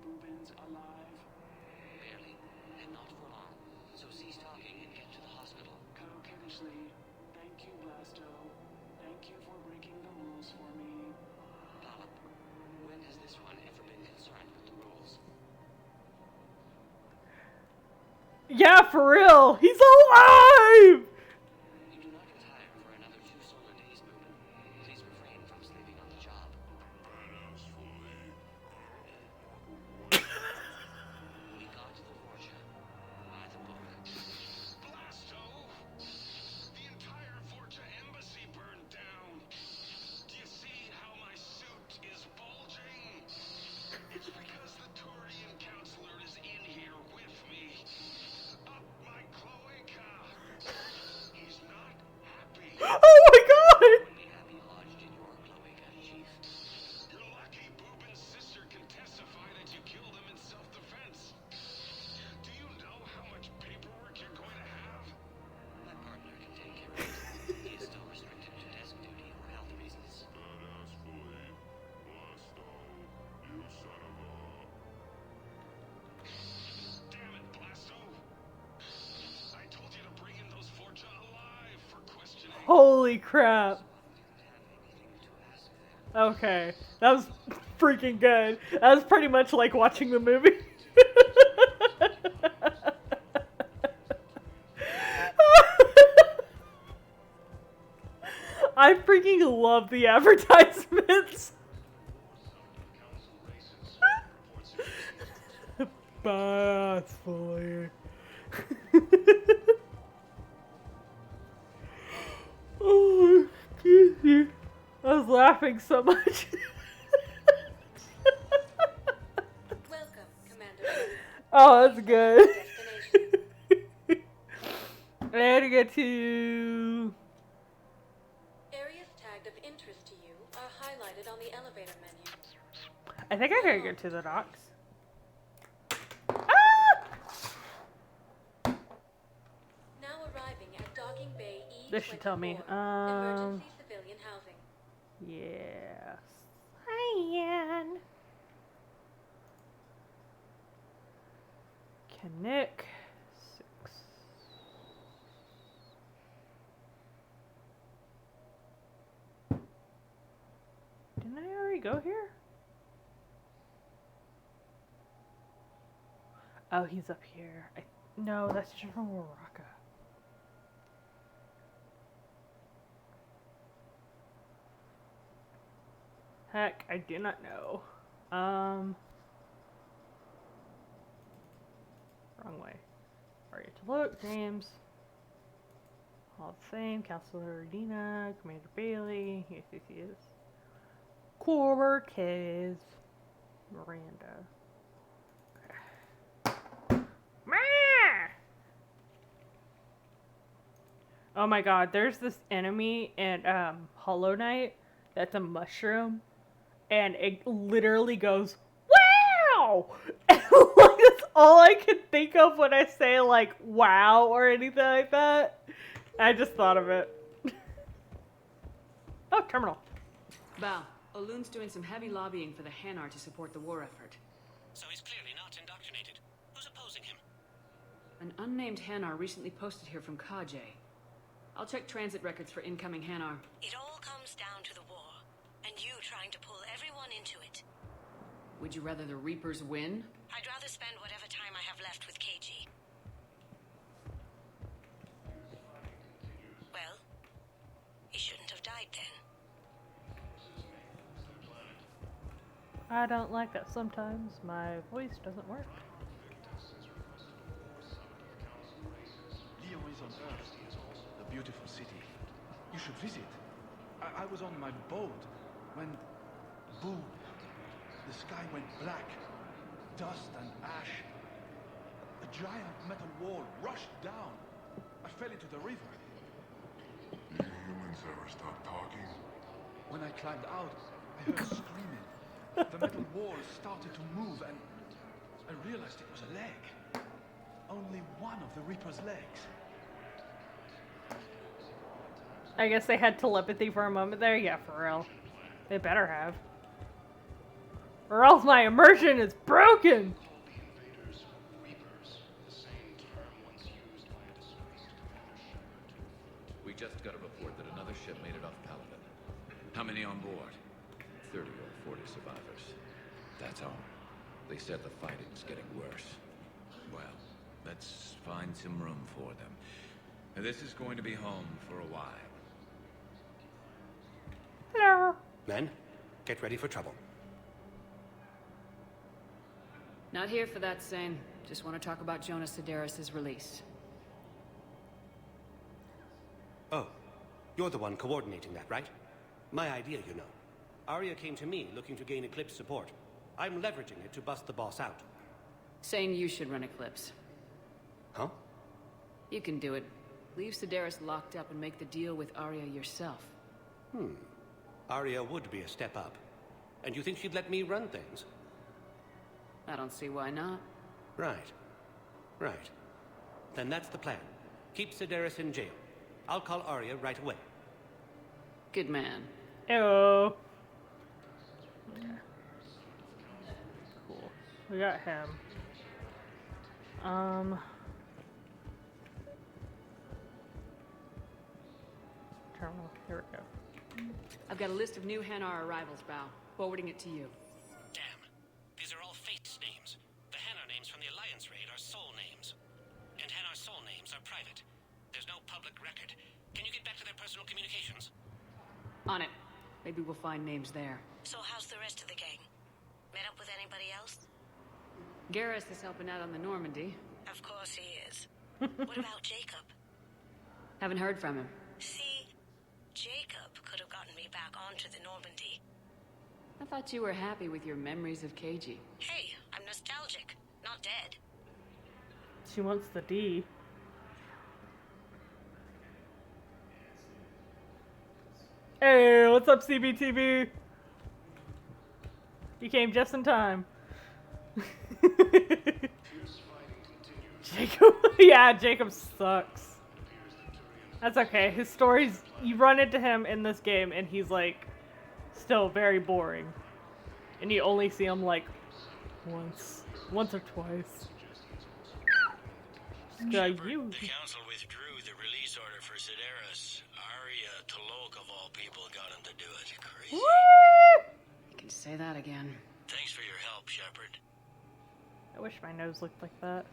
Ruben's alive? Barely. And not for long. So cease talking and get to the hospital. Coquettishly, thank you, Blasto. Thank you for breaking the rules for me. Polyp, when has this one ever been concerned with the rules? Yeah, for real! He's alive! You do not retire for another 2 solar days, Ruben. Please refrain from sleeping on the job. We got the Vorcha. By the book. Blasto! The entire Vorcha embassy burned down. Do you see how my suit is bulging? It's because the Turian counselor is in here with me. Up my cloaca. He's not happy. Oh my god! Only happy lodged in your cloaca, Chief. You're lucky Boobin's sister can testify that you killed him in self-defense. Do you know how much paperwork you're going to have? My partner can take care of it. He is still restricted to desk duty for health reasons. Damn it, Blasto! I told you to bring in those Vorcha alive for questioning. Holy crap. Okay, that was freaking good. That was pretty much like watching the movie. I freaking love the advertisements. Bathfully. Oh, excuse me. I was laughing so much. Welcome, Commander. Oh, that's good. I had to get to... Areas tagged of interest to you are highlighted on the elevator menu. I think I gotta get to the docks. Ah! This should tell me. Emergency civilian housing. Yeah. Cyan. Connect 6. Didn't I already go here? Oh, he's up here. No, that's General Waraka. Heck, I do not know. Wrong way. Alright, to look, James. Hall of Fame, Counselor Dina, Commander Bailey. Yes, yes, yes. Cortez. Miranda. Oh my god, there's this enemy in Hollow Knight that's a mushroom, and it literally goes, wow! Like, that's all I can think of when I say, like, wow or anything like that. I just thought of it. Oh, terminal. Val, Olun's doing some heavy lobbying for the Hanar to support the war effort. So he's clearly not indoctrinated. Who's opposing him? An unnamed Hanar recently posted here from Kajay. I'll check transit records for incoming Hanar. It all comes down to the war, and you trying to pull everyone into it. Would you rather the Reapers win? I'd rather spend whatever time I have left with KG. Well, he shouldn't have died then. I don't like that sometimes my voice doesn't work. Lyon is on Earth, the beautiful city. You should visit. I was on my boat when, boom, the sky went black, dust and ash. A giant metal wall rushed down. I fell into the river. You humans ever stop talking? When I climbed out, I heard screaming. The metal wall started to move, and I realized it was a leg. Only one of the Reaper's legs. I guess they had telepathy for a moment there. Yeah, for real. They better have. Or else my immersion is broken! We just got a report that another ship made it off Paladin. How many on board? 30 or 40 survivors. That's all. They said the fighting's getting worse. Well, let's find some room for them. This is going to be home for a while. Hello. Men, get ready for trouble. Not here for that, Sane. Just want to talk about Jonas Sedaris' release. Oh, you're the one coordinating that, right? My idea, you know. Arya came to me looking to gain Eclipse support. I'm leveraging it to bust the boss out. Sane, you should run Eclipse. Huh? You can do it. Leave Sedaris locked up and make the deal with Arya yourself. Arya would be a step up. And you think she'd let me run things? I don't see why not. Right. Right. Then that's the plan. Keep Sedaris in jail. I'll call Arya right away. Good man. Ew. Yeah. Cool. We got him. Terminal. Here we go. I've got a list of new Hanar arrivals, Bao. Forwarding it to you. Damn. These are all face names. The Hanar names from the Alliance raid are soul names. And Hanar soul names are private. There's no public record. Can you get back to their personal communications? On it. Maybe we'll find names there. So how's the rest of the gang? Met up with anybody else? Garrus is helping out on the Normandy. Of course he is. What about Jacob? Haven't heard from him. See, Jacob could have gotten me back onto the Normandy. I thought you were happy with your memories of KG. Hey, I'm nostalgic, not dead. She wants the D. Hey, what's up, CBTV? You came just in time. Jacob, yeah, Jacob sucks. That's okay. His stories, you run into him in this game and he's like still very boring. And you only see him like once or twice. Shepard, the council withdrew the release order for Sedaris. Arya Tolok of all people got him to do it. Crazy. You can say that again. Thanks for your help, Shepard. I wish my nose looked like that.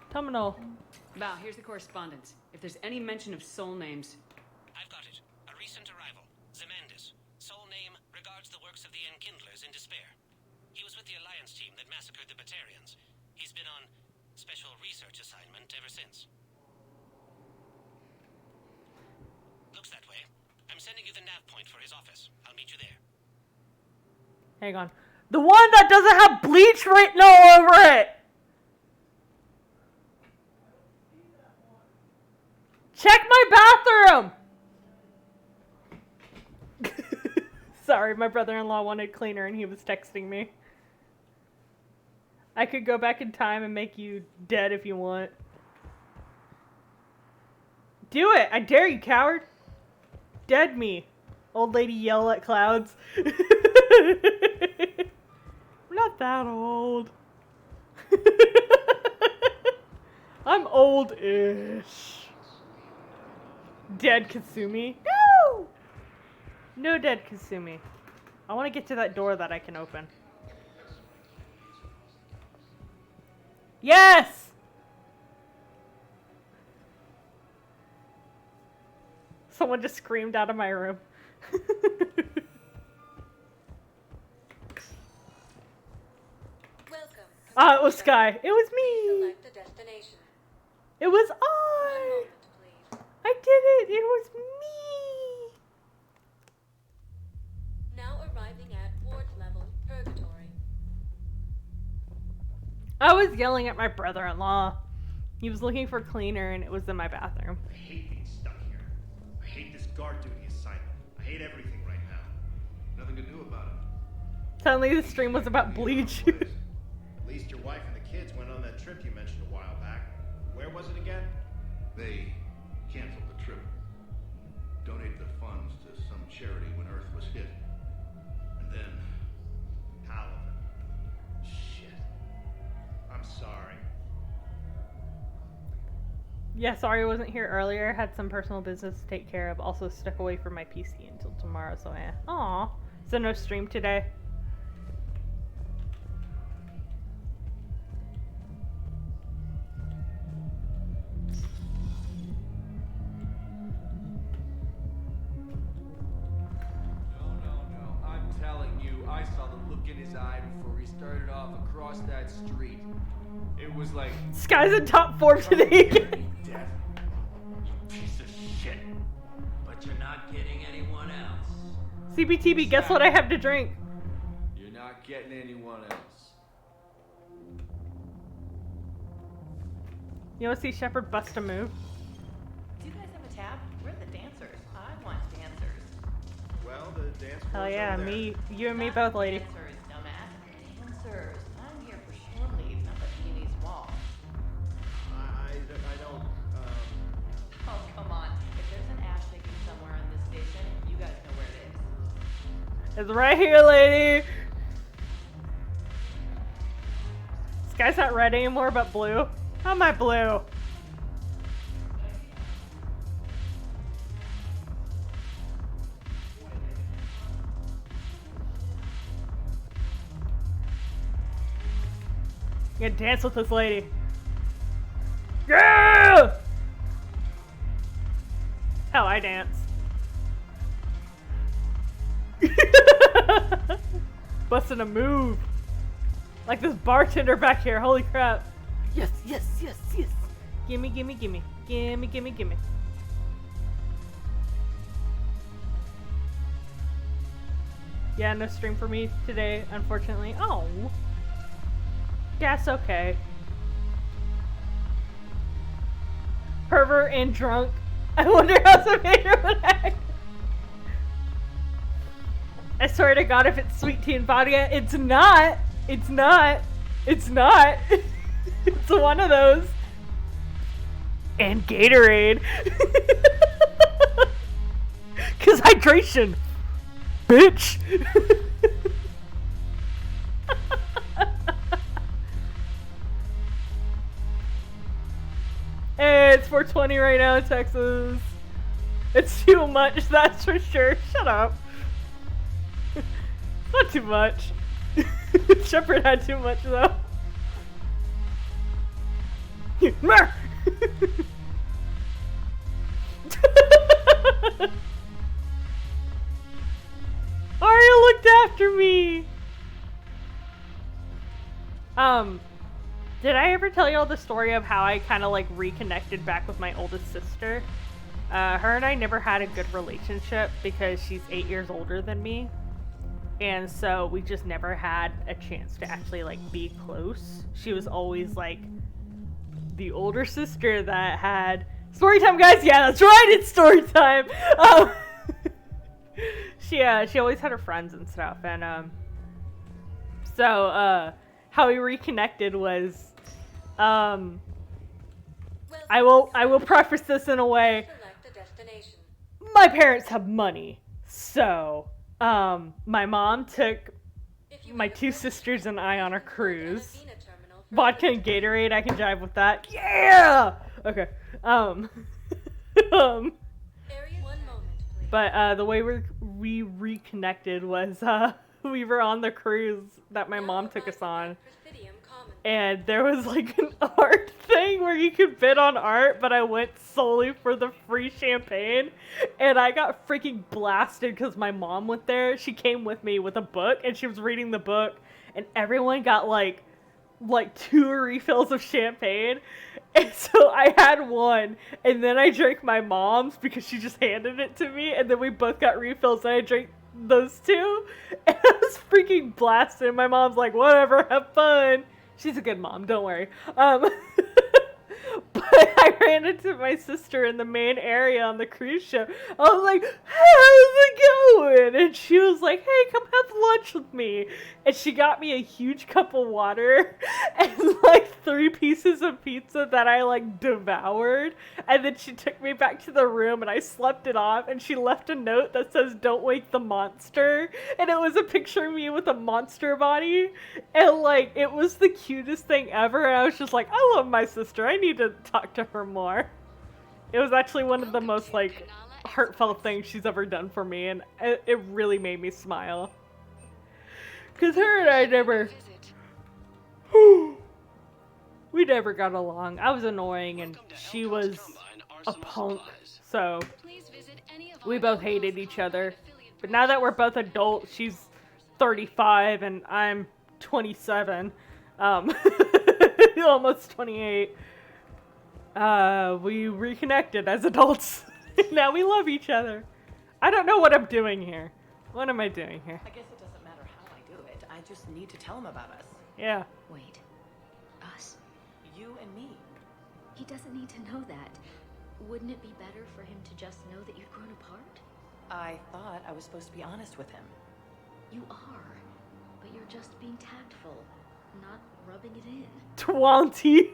Terminal! Val, here's the correspondence. If there's any mention of soul names... I've got it. A recent arrival. Zemandis. Soul name regards the works of the Enkindlers in despair. He was with the Alliance team that massacred the Batarians. He's been on special research assignment ever since. Looks that way. I'm sending you the nav point for his office. I'll meet you there. Hang on. The one that doesn't have bleach written all over it! Check my bathroom! Sorry, my brother-in-law wanted cleaner and he was texting me. I could go back in time and make you dead if you want. Do it! I dare you, coward! Dead me. Old lady yell at clouds. I'm not that old. I'm old-ish. Dead Kasumi? No! No dead Kasumi. I want to get to that door that I can open. Yes! Someone just screamed out of my room. It was Sky. It was me. It was I. I did it. It was me. Now arriving at ward level purgatory. I was yelling at my brother-in-law. He was looking for cleaner and it was in my bathroom. I hate being stuck here. I hate this guard duty assignment. I hate everything right now. Nothing to do about it. Suddenly the stream was about bleach. At least your wife and the kids went on that trip you mentioned a while back. Where was it again? They canceled the trip. Donated the funds to some charity when Earth was hit. And then... Paladin. Shit. I'm sorry. Yeah, sorry I wasn't here earlier. Had some personal business to take care of. Also stuck away from my PC until tomorrow, so Aw. So no stream today. Started off across that street. It was like... Sky's in top 4 today. Death. Piece of shit. But you're not getting anyone else. CBTB, guess what I have to drink? You're not getting anyone else. You want to see Shepard bust a move? Do you guys have a tab? Where are the dancers? I want dancers. Well, the dance floor's Hell yeah, over there. me, you and me both, lady. Dancers, dumbass. Dancers. I'm here for shore leave, not the peonies wall. I don't, Oh, come on. If there's an ash shaking somewhere on this station, you guys know where it is. It's right here, lady. Sky's not red anymore, but blue. How am I blue? You gotta dance with this lady. Yeah! Hell, I dance. Busting a move. Like this bartender back here. Holy crap. Yes, yes, yes, yes. Gimme, gimme, gimme. Gimme, gimme, gimme. Yeah, no stream for me today, unfortunately. Oh. That's okay. Pervert and drunk. I wonder how Samantha would act. I swear to God, if it's sweet tea and vodka, it's not. It's not. It's not. It's one of those. And Gatorade. Cause hydration, bitch. Hey, it's 4:20 right now in Texas. It's too much, that's for sure. Shut up. Not too much. Shepard had too much though. Arya looked after me. Did I ever tell you all the story of how I kind of like reconnected back with my oldest sister? Her and I never had a good relationship because she's 8 years older than me. And so we just never had a chance to actually like be close. She was always like the older sister that had story time, guys. Yeah, that's right. It's story time. She always had her friends and stuff. And so how we reconnected was I will preface this in a way. My parents have money, so my mom took my two sisters and I on a cruise. Vodka and Gatorade, I can jive with that. Yeah. Okay. But the way we reconnected was we were on the cruise that my mom took us on. And there was like an art thing where you could bid on art, but I went solely for the free champagne. And I got freaking blasted because my mom went there. She came with me with a book and she was reading the book. And everyone got like 2 refills of champagne. And so I had one. And then I drank my mom's because she just handed it to me. And then we both got refills and I drank those 2. And I was freaking blasted. My mom's like, whatever, have fun. She's a good mom, don't worry. But I ran into my sister in the main area on the cruise ship. I was like, how's it going? And she was like, hey, come have lunch with me. And she got me a huge cup of water and like 3 pieces of pizza that I like devoured. And then she took me back to the room and I slept it off. And she left a note that says, don't wake the monster. And it was a picture of me with a monster body. And like, it was the cutest thing ever. And I was just like, I love my sister. I need to talk to her more. It was actually one of the most like heartfelt things she's ever done for me, and it really made me smile. Cause her and I never, we never got along. I was annoying and she was a punk, so we both hated each other. But now that we're both adults, she's 35 and I'm 27, almost 28. We reconnected as adults. Now we love each other. I don't know what I'm doing here. What am I doing here? I guess it doesn't matter how I do it. I just need to tell him about us. Yeah. Wait. Us? You and me. He doesn't need to know that. Wouldn't it be better for him to just know that you've grown apart? I thought I was supposed to be honest with him. You are, but you're just being tactful, not rubbing it in. 20.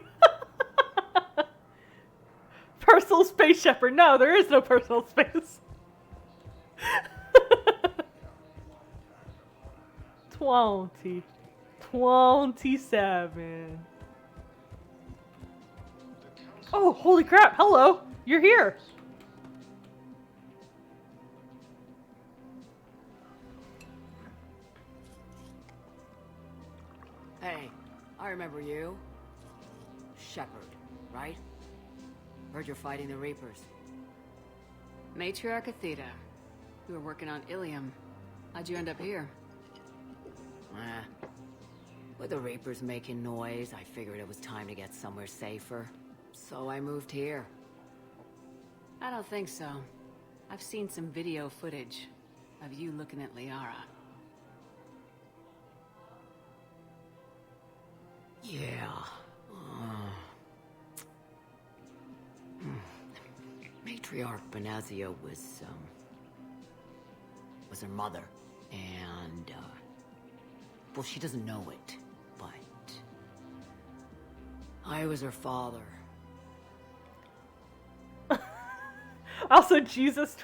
Personal space, Shepard. No, there is no personal space. 20. 27. Oh, holy crap. Hello. You're here. Hey, I remember you. Shepard, right? Heard you're fighting the Reapers. Matriarch Athena. You were working on Ilium. How'd you end up here? With the Reapers making noise, I figured it was time to get somewhere safer. So I moved here. I don't think so. I've seen some video footage of you looking at Liara. Yeah. Matriarch Benazia was her mother. And, well, she doesn't know it, but I was her father. Also, Jesus,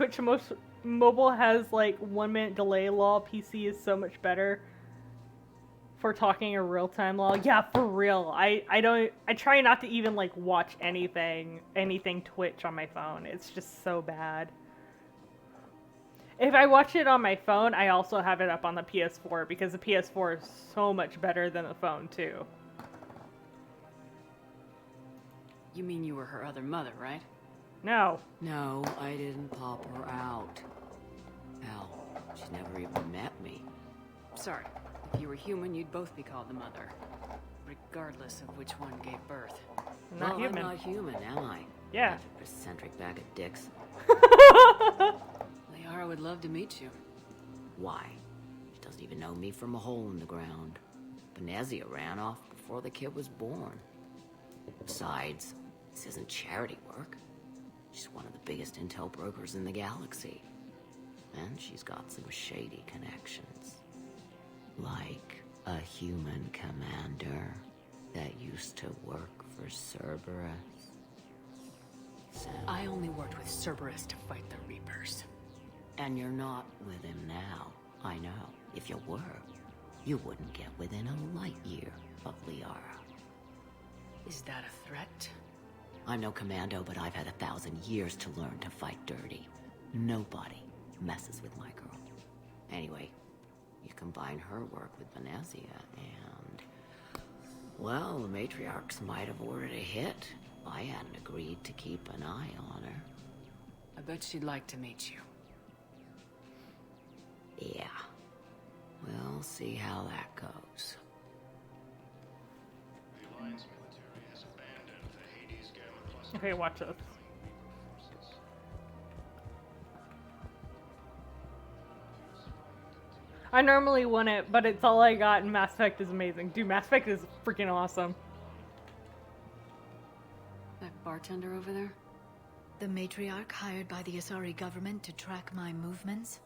Mobile has like 1 minute delay law. PC is so much better for talking a real time law. Yeah, for real. I try not to even like watch anything Twitch on my phone. It's just so bad. If I watch it on my phone, I also have it up on the PS4 because the PS4 is so much better than the phone too. You mean you were her other mother, right? No. No, I didn't pop her out. Hell, she's never even met me. Sorry. If you were human, you'd both be called the mother. Regardless of which one gave birth. Not human. I'm not human, am I? Yeah. Eccentric bag of dicks. Liara would love to meet you. Why? She doesn't even know me from a hole in the ground. Venezia ran off before the kid was born. Besides, this isn't charity work. She's one of the biggest intel brokers in the galaxy. And she's got some shady connections. Like a human commander that used to work for Cerberus. So, I only worked with Cerberus to fight the Reapers. and you're not with him now. I know. If you were, you wouldn't get within a light year of Liara. Is that a threat? I'm no commando, but I've had 1,000 years to learn to fight dirty. Nobody messes with my girl. Anyway, you combine her work with Venezia and... well, the matriarchs might have ordered a hit. I hadn't agreed to keep an eye on her. I bet she'd like to meet you. Yeah. We'll see how that goes. The Alliance military has abandoned the Hades Gamma cluster. Okay, watch this. I normally want it, but it's all I got, and Mass Effect is amazing. Dude, Mass Effect is freaking awesome. That bartender over there? The matriarch hired by the Asari government to track my movements?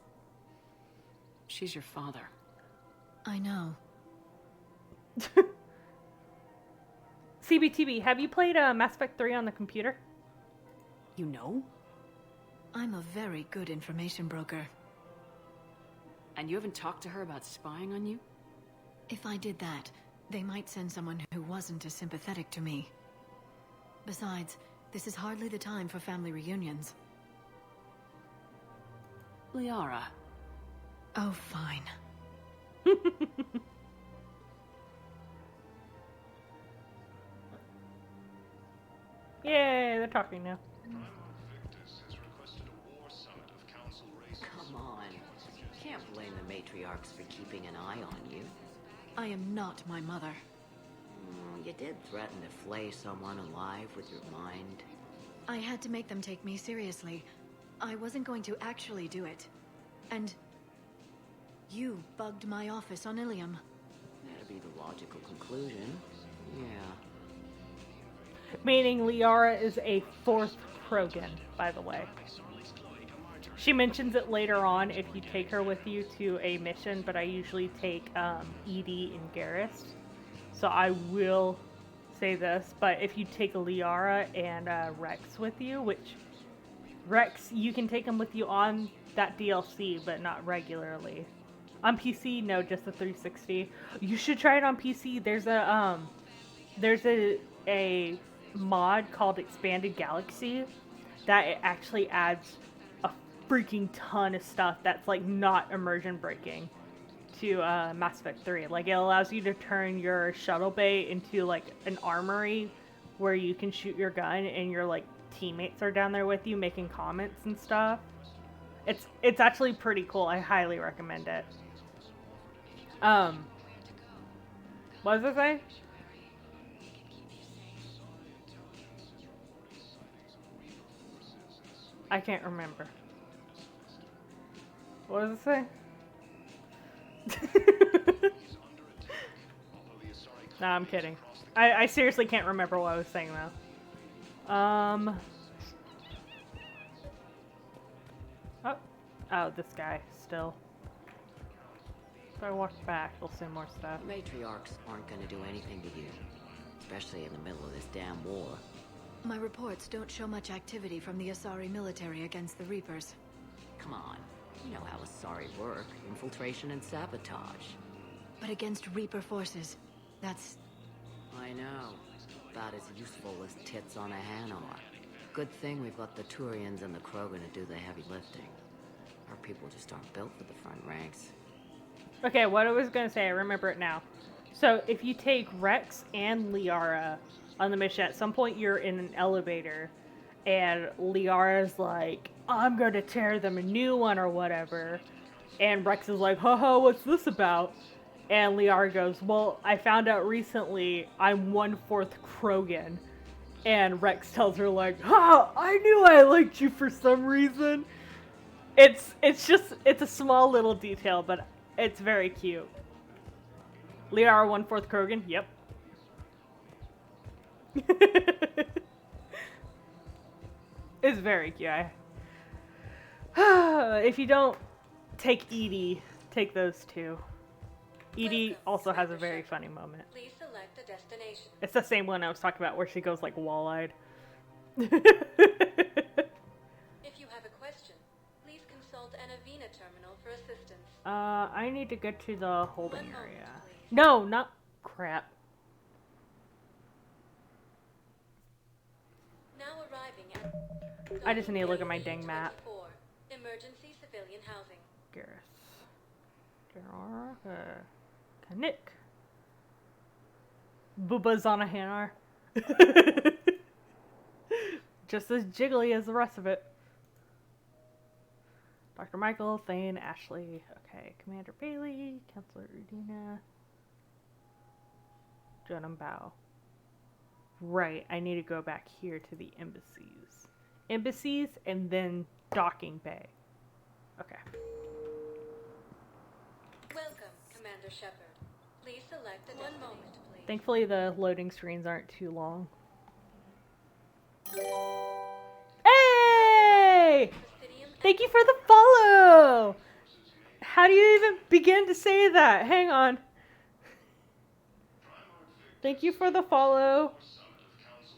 She's your father. I know. CBTB, have you played Mass Effect 3 on the computer? You know? I'm a very good information broker. And you haven't talked to her about spying on you? If I did that, they might send someone who wasn't as sympathetic to me. Besides, this is hardly the time for family reunions. Liara. Oh, fine. Yay, they're talking now. Come on. Can't blame the matriarchs for keeping an eye on you. I am not my mother. You did threaten to flay someone alive with your mind. I had to make them take me seriously. I wasn't going to actually do it. And... you bugged my office on Ilium. That'd be the logical conclusion. Yeah. Meaning Liara is a fourth Krogan, by the way. She mentions it later on if you take her with you to a mission, but I usually take Edie and Garrus. So I will say this, but if you take Liara and Rex with you, which Rex, you can take him with you on that DLC, but not regularly. On PC, no, just the 360. You should try it on PC. There's a mod called Expanded Galaxy that it actually adds a freaking ton of stuff that's like not immersion breaking to Mass Effect 3. Like, it allows you to turn your shuttle bay into like an armory where you can shoot your gun and your like teammates are down there with you making comments and stuff. It's actually pretty cool. I highly recommend it. What was I saying? I can't remember. What was I saying? Nah, I'm kidding. I seriously can't remember what I was saying though. Oh, this guy still. If I walk back, they'll say more stuff. The matriarchs aren't gonna do anything to you. especially in the middle of this damn war. My reports don't show much activity from the Asari military against the Reapers. Come on, you know how Asari work. Infiltration and sabotage. But against Reaper forces, that's... I know. About as useful as tits on a Hanar. Good thing we've got the Turians and the Krogan to do the heavy lifting. Our people just aren't built for the front ranks. Okay, what I was gonna say, I remember it now. So if you take Rex and Liara on the mission, at some point you're in an elevator, and Liara's like, I'm gonna tear them a new one or whatever. And Rex is like, haha, what's this about? And Liara goes, well, I found out recently I'm 1/4 Krogan. And Rex tells her like, ha, I knew I liked you for some reason. It's a small little detail, but it's very cute. Liara 1/4 Krogan, yep. It's very cute. If you don't take Edie, take those two. Edie also has a very funny moment. Please select a destination. It's the same one I was talking about where she goes like wall-eyed. If you have a question, please consult an Avena terminal for assistance. I need to get to the holding area. No, not crap. Now arriving at I just need to look at my dang map. Emergency civilian housing. Garrus. Kanik. Booba's on a Hanar. Just as jiggly as the rest of it. Dr. Michael, Thane, Ashley. Okay, Commander Bailey, Counselor Udina. Jonam Bao. Right, I need to go back here to the embassies. Embassies and then docking bay. Okay. Welcome, Commander Shepard. Please select a one moment, please. Thankfully, the loading screens aren't too long. Hey! Thank you for the follow! How do you even begin to say that? Hang on. Thank you for the follow.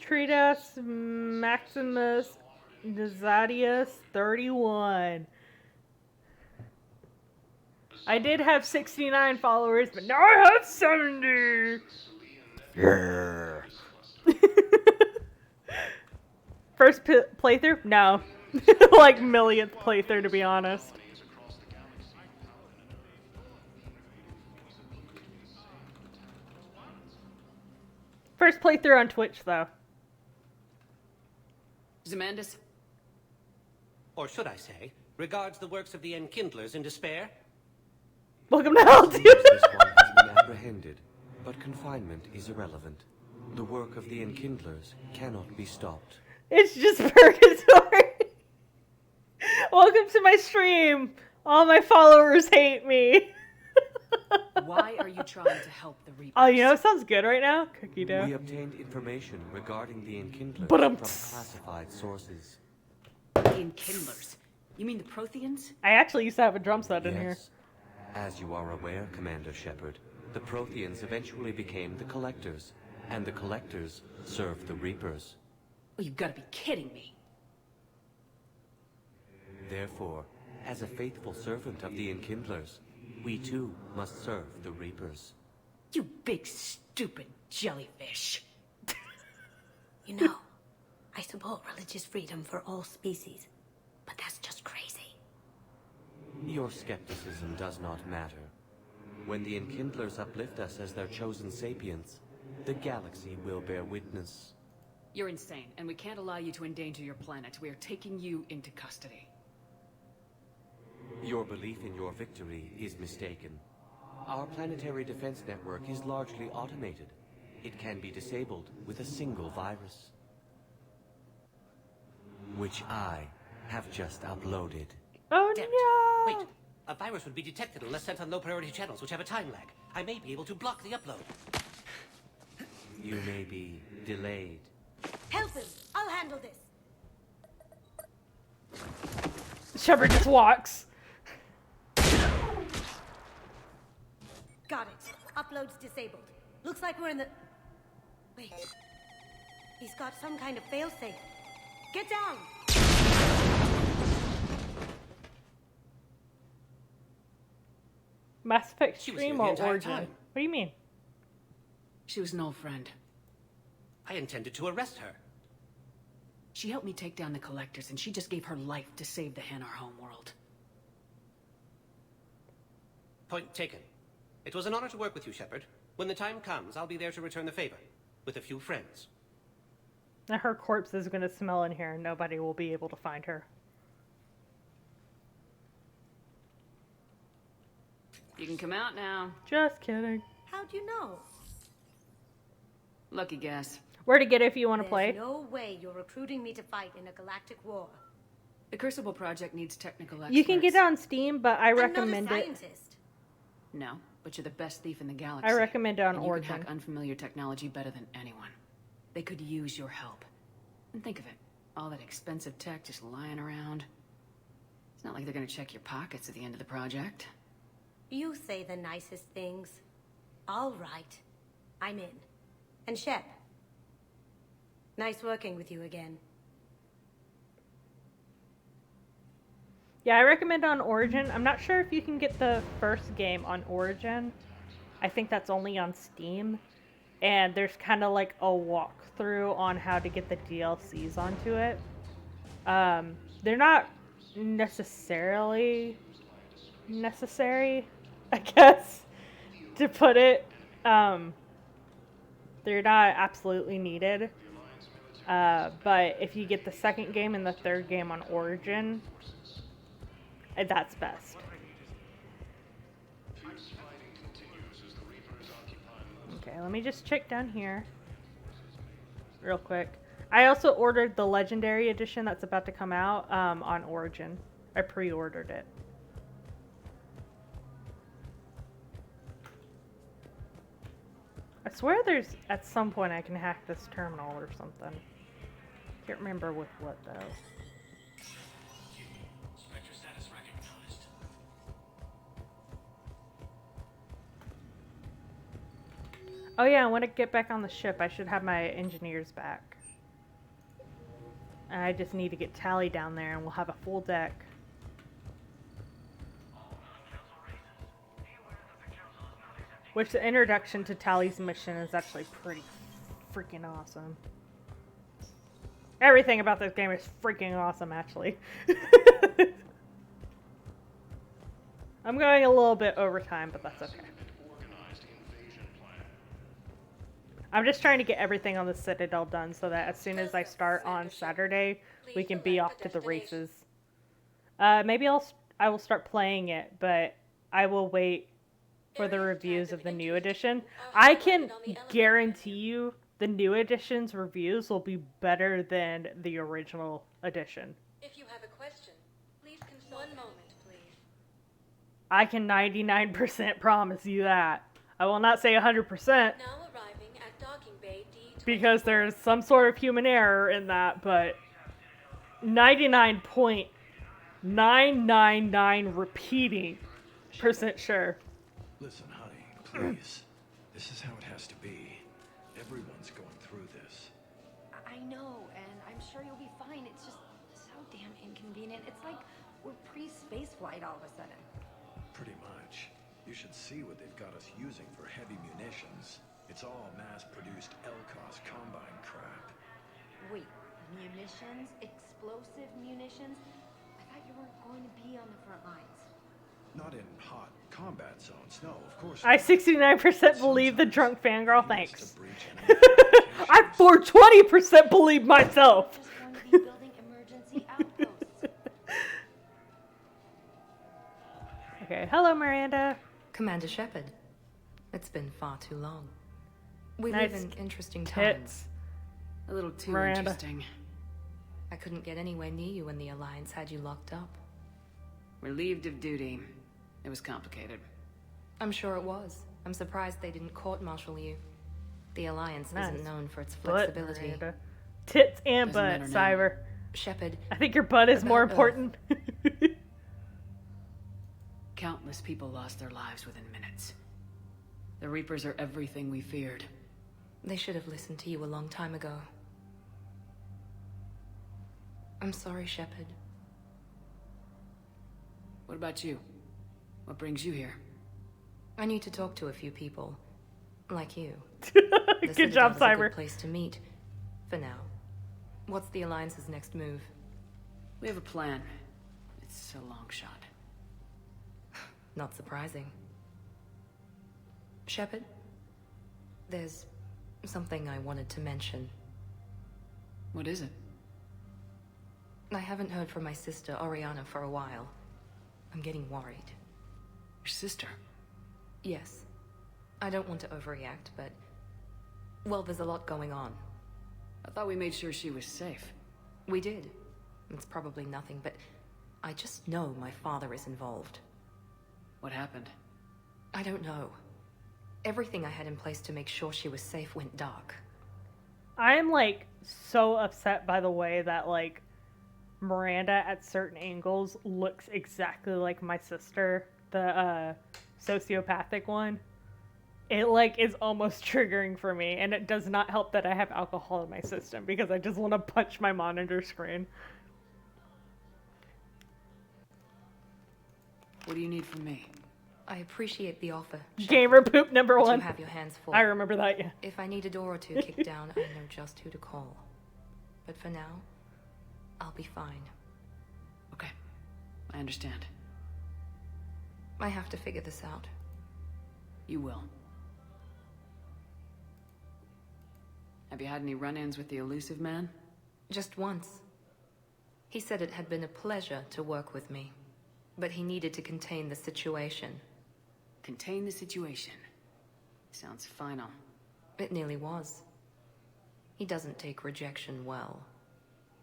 Treatus Maximus Nazadius 31. I did have 69 followers, but now I have 70! Yeah. First playthrough? No. Like millionth playthrough, to be honest. First playthrough on Twitch, though. Zemandis? Or should I say, regards the works of the Enkindlers in despair? Welcome to hell, dude! This one has been apprehended, but confinement is irrelevant. The work of the Enkindlers cannot be stopped. It's just purgatory. Welcome to my stream. All my followers hate me. Why are you trying to help the Reapers? Oh, you know, it sounds good right now. Cookie dough. We obtained information regarding the Enkindlers But from classified sources. The Enkindlers? You mean the Protheans? I actually used to have a drum set in here. Yes. As you are aware, Commander Shepard, the Protheans eventually became the Collectors, and the Collectors served the Reapers. Oh, you've got to be kidding me. Therefore, as a faithful servant of the Enkindlers, we too must serve the Reapers. You big stupid jellyfish. You know, I support religious freedom for all species, but that's just crazy. Your skepticism does not matter. When the Enkindlers uplift us as their chosen sapients, the galaxy will bear witness. You're insane, and we can't allow you to endanger your planet. We are taking you into custody. Your belief in your victory is mistaken. Our planetary defense network is largely automated. It can be disabled with a single virus, which I have just uploaded. Oh Damn it. no! Wait, a virus would be detected unless sent on low-priority channels, which have a time lag. I may be able to block the upload. You may be delayed. Help him! I'll handle this. Shepard just walks. Got it. Upload's disabled. Looks like we're in the... Wait. He's got some kind of failsafe. Get down! Mass Effect She was here Stream the or entire Origin? time. What do you mean? She was an old friend. I intended to arrest her. She helped me take down the Collectors, and she just gave her life to save the Hanar homeworld. Point taken. It was an honor to work with you, Shepard. When the time comes, I'll be there to return the favor. With a few friends. Now her corpse is going to smell in here and nobody will be able to find her. You can come out now. Just kidding. How'd you know? Lucky guess. Where to get it if you want to There's play? no way you're recruiting me to fight in a galactic war. The Crucible Project needs technical experts. You can get it on Steam, but I recommend I'm not a it. scientist. No, but you're the best thief in the galaxy. I recommend it on and you Origin. can hack unfamiliar technology better than anyone. They could use your help. And think of it, all that expensive tech just lying around. It's not like they're gonna check your pockets at the end of the project. You say the nicest things. All right. I'm in. And Shep. Nice working with you again. Yeah, I recommend on Origin. I'm not sure if you can get the first game on Origin. I think that's only on Steam. And there's kind of like a walkthrough on how to get the DLCs onto it. They're not necessarily necessary, I guess, to put it. They're not absolutely needed. But if you get the second game and the third game on Origin, that's best. Okay, let me just check down here real quick. I also ordered the Legendary Edition that's about to come out on Origin. I pre-ordered it. I swear there's, at some point I can hack this terminal or something. Can't remember with what though. Spectre status recognized. Oh yeah, I want to get back on the ship. I should have my engineers back. I just need to get Tally down there and we'll have a full deck. Which the introduction to Tally's mission is actually pretty freaking awesome. Everything about this game is freaking awesome, actually. I'm going a little bit over time, but that's okay. I'm just trying to get everything on the Citadel done so that as soon as I start on Saturday, we can be off to the races. Maybe I will start playing it, but I will wait for the reviews of the new edition. I can guarantee you the new edition's reviews will be better than the original edition. If you have a question, please consult. 1 moment, please. I can 99% promise you that. I will not say 100%. Now arriving at docking bay D24. Because there's some sort of human error in that, but 99.999 repeating % sure. Listen, honey, please. This is how it has to be. Everyone's going through this. I know, and I'm sure you'll be fine. It's just so damn inconvenient. It's like we're pre-space flight all of a sudden. Pretty much. You should see what they've got us using for heavy munitions. It's all mass-produced LCOS Combine crap. Wait, munitions? Explosive munitions? I thought you weren't going to be on the front lines. Not in hot combat zones, no, of course I not. 69% believe the drunk fangirl, thanks. I 420% believe myself. Okay, hello Miranda. Commander Shepard. It's been far too long. We Nice live in interesting tits. times. A little too Miranda. interesting. I couldn't get anywhere near you when the Alliance had you locked up. Relieved of duty. It was complicated. I'm sure it was. I'm surprised they didn't court-martial you. The Alliance Nice. isn't known for its Butt, flexibility. Miranda. Tits and Doesn't butt, matter now. Cyber. Shepard. I think your butt is more about important. Countless people lost their lives within minutes. The Reapers are everything we feared. They should have listened to you a long time ago. I'm sorry, Shepard. What about you? What brings you here? I need to talk to a few people. Like you. Good job, A Cyber. good place to meet. For now. What's the Alliance's next move? We have a plan. It's a long shot. Not surprising. Shepard? There's something I wanted to mention. What is it? I haven't heard from my sister, Oriana, for a while. I'm getting worried. Your sister? Yes. I don't want to overreact, but... well, there's a lot going on. I thought we made sure she was safe. We did. It's probably nothing, but... I just know my father is involved. What happened? I don't know. Everything I had in place to make sure she was safe went dark. I'm, like, so upset by the way that, like, Miranda at certain angles looks exactly like my sister, the sociopathic one. It, like, is almost triggering for me, and it does not help that I have alcohol in my system because I just want to punch my monitor screen. What do you need from me? I appreciate the offer. Gamer poop number one. You have your hands full. I remember that, yeah. If I need a door or two kicked down, I know just who to call. But for now, I'll be fine. Okay, I understand. I have to figure this out. You will. Have you had any run-ins with the elusive man? Just once. He said it had been a pleasure to work with me, but he needed to contain the situation. Contain the situation. Sounds final. It nearly was. He doesn't take rejection well.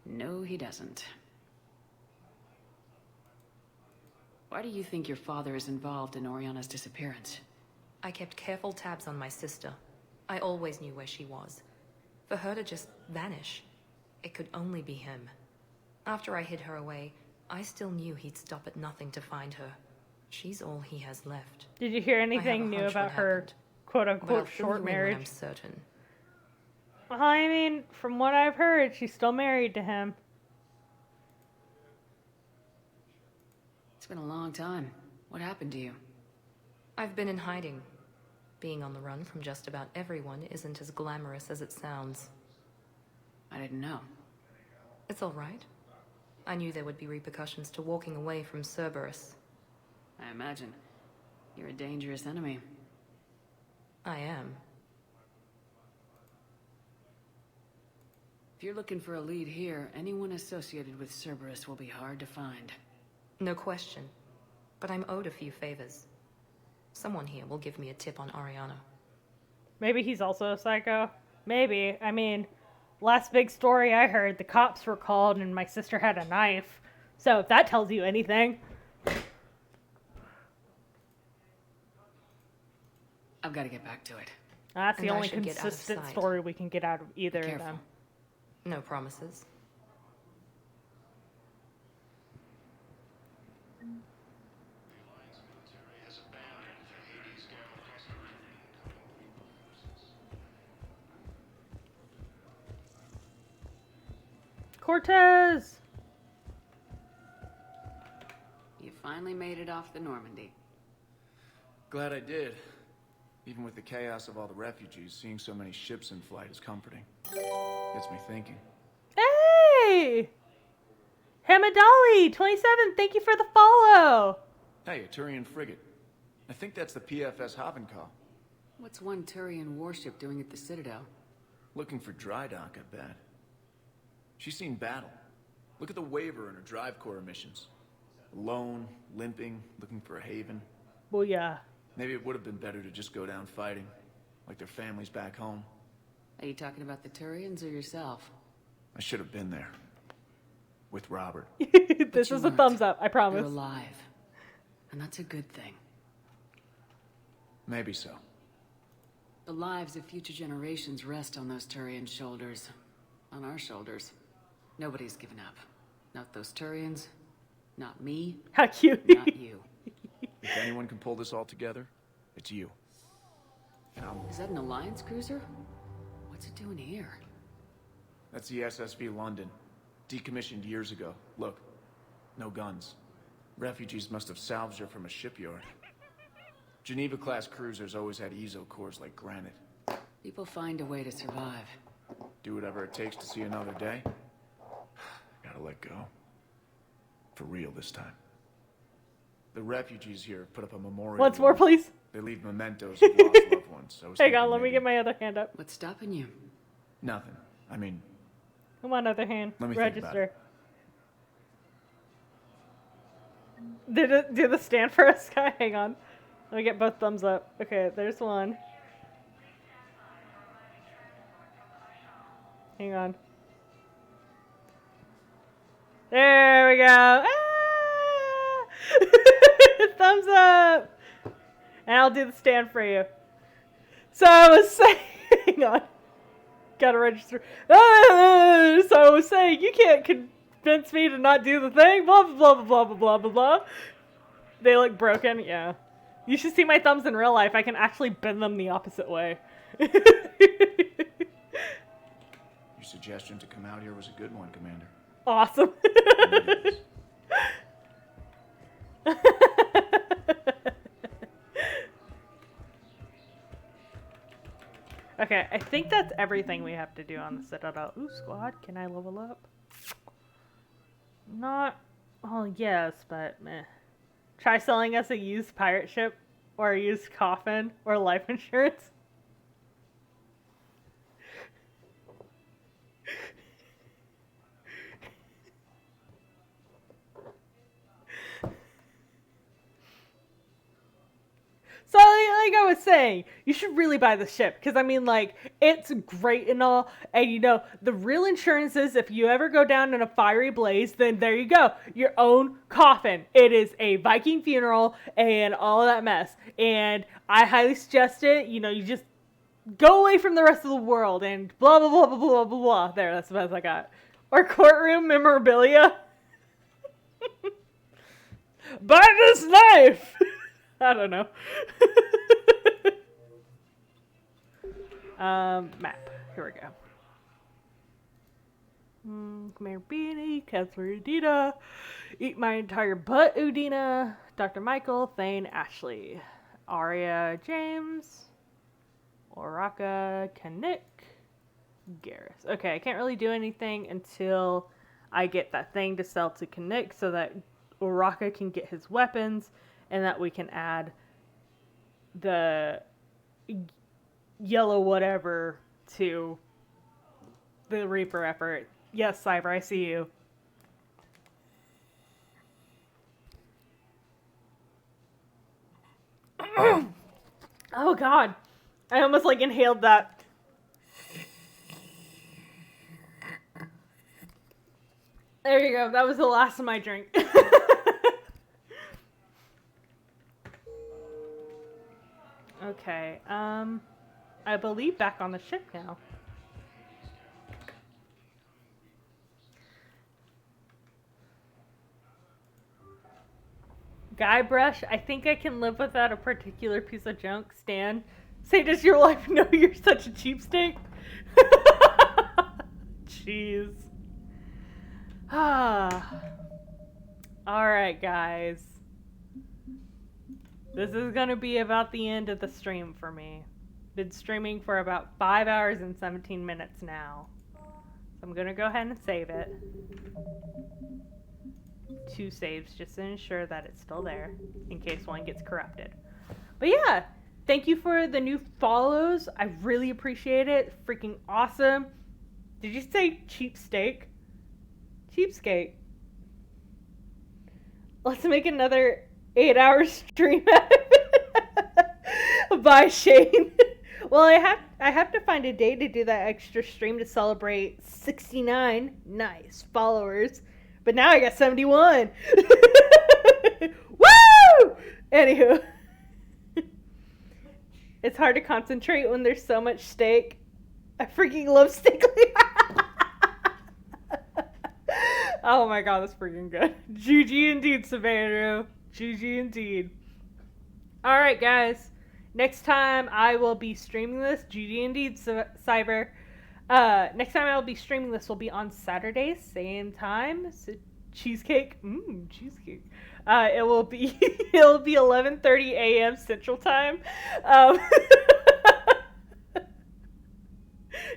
No, he doesn't. Why do you think your father is involved in Oriana's disappearance? I kept careful tabs on my sister. I always knew where she was. For her to just vanish, it could only be him. After I hid her away, I still knew he'd stop at nothing to find her. She's all he has left. Did you hear anything new about her quote-unquote short marriage? I'm certain. I mean, from what I've heard, she's still married to him. It's been a long time. What happened to you? I've been in hiding. Being on the run from just about everyone isn't as glamorous as it sounds. I didn't know. It's all right. I knew there would be repercussions to walking away from Cerberus. I imagine. You're a dangerous enemy. I am. If you're looking for a lead here, anyone associated with Cerberus will be hard to find. No question. But I'm owed a few favors. Someone here will give me a tip on Oriana. Maybe he's also a psycho. Maybe. I mean, last big story I heard, the cops were called and my sister had a knife. So if that tells you anything. I've got to get back to it. That's the only consistent story we can get out of either of them. No promises. Cortez! You finally made it off the Normandy. Glad I did. Even with the chaos of all the refugees, seeing so many ships in flight is comforting. Gets me thinking. Hey! Hamadali, 27, thank you for the follow! Hey, a Turian frigate. I think that's the PFS Havenkal. What's one Turian warship doing at the Citadel? Looking for dry dock, I bet. She's seen battle. Look at the waiver in her drive corps missions. Alone, limping, looking for a haven. Well, yeah. Maybe it would have been better to just go down fighting, like their families back home. Are you talking about the Turians or yourself? I should have been there. With Robert. This is a thumbs up, I promise. You're alive. And that's a good thing. Maybe so. The lives of future generations rest on those Turian shoulders. On our shoulders. Nobody's given up. Not those Turians. Not me. How cute. Not you. If anyone can pull this all together, it's you. Is that an Alliance cruiser? What's it doing here? That's the SSV London. Decommissioned years ago. Look, no guns. Refugees must have salvaged her from a shipyard. Geneva-class cruisers always had eezo cores like granite. People find a way to survive. Do whatever it takes to see another day. Gotta let go. For real this time. The refugees here put up a memorial. Once more, please. They leave mementos of lost loved ones. I was Hang thinking on, let me maybe- get my other hand up. What's stopping you? Nothing. I mean, Come on, other hand. Let me think about Register. Did it do the stand for us, guy? Hang on. Let me get both thumbs up. Okay, there's one. Hang on. There we go. Ah! Thumbs up. And I'll do the stand for you. So I was saying, hang on. Gotta register. So I was saying, you can't convince me to not do the thing. Blah, blah, blah, blah, blah, blah, blah, blah. They look broken. Yeah. You should see my thumbs in real life. I can actually bend them the opposite way. your suggestion to come out here was a good one, Commander. Awesome. Okay, I think that's everything we have to do on the Citadel. Ooh, squad, can I level up? Not, well, yes, but meh. Try selling us a used pirate ship, or a used coffin, or life insurance. So, like I was saying, you should really buy the ship. Because, I mean, like, it's great and all. And, you know, the real insurance is if you ever go down in a fiery blaze, then there you go. Your own coffin. It is a Viking funeral and all of that mess. And I highly suggest it. You know, you just go away from the rest of the world and blah, blah, blah, blah, blah, blah, blah. There, that's the best I got. Or courtroom memorabilia. Buy this knife! I don't know. Map. Here we go. Commander Beanie, Counselor Udina, Eat My Entire Butt Udina, Dr. Michael, Thane, Ashley, Arya, James, Oraka, Kanik, Garrus. Okay, I can't really do anything until I get that thing to sell to Kanik so that Oraka can get his weapons and that we can add the yellow whatever to the Reaper effort. Yes, Cyber, I see you. Oh god. I almost like inhaled that. There you go. That was the last of my drink. Okay, I believe back on the ship now. Guybrush, I think I can live without a particular piece of junk. Stan, say, does your life know you're such a cheapskate? Jeez. Alright, guys. This is gonna be about the end of the stream for me. Been streaming for about 5 hours and 17 minutes now. So I'm gonna go ahead and save it. 2 saves just to ensure that it's still there in case one gets corrupted. But yeah, thank you for the new follows. I really appreciate it. Freaking awesome. Did you say cheap steak? Cheapskate. Let's make another 8-hour stream out of it. Bye, Shane. Well, I have to find a day to do that extra stream to celebrate 69 nice followers. But now I got 71. Woo! Anywho. It's hard to concentrate when there's so much steak. I freaking love steak. Oh my god, that's freaking good. GG indeed, Savannah. GG indeed. Alright, guys. Next time I will be streaming this. GG indeed, Cyber. Next time I'll be streaming this will be on Saturday, same time. So cheesecake, cheesecake. It'll be 11:30 a.m. Central Time. Um,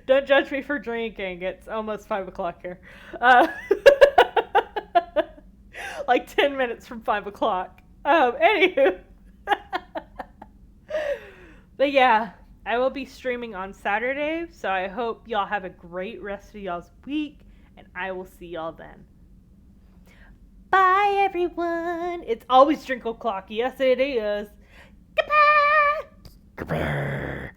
don't judge me for drinking. It's almost 5 o'clock here. Like 10 minutes from 5 o'clock. Anywho. But yeah, I will be streaming on Saturday, so I hope y'all have a great rest of y'all's week, and I will see y'all then. Bye, everyone. It's always drink o'clock. Yes, it is. Goodbye. Goodbye.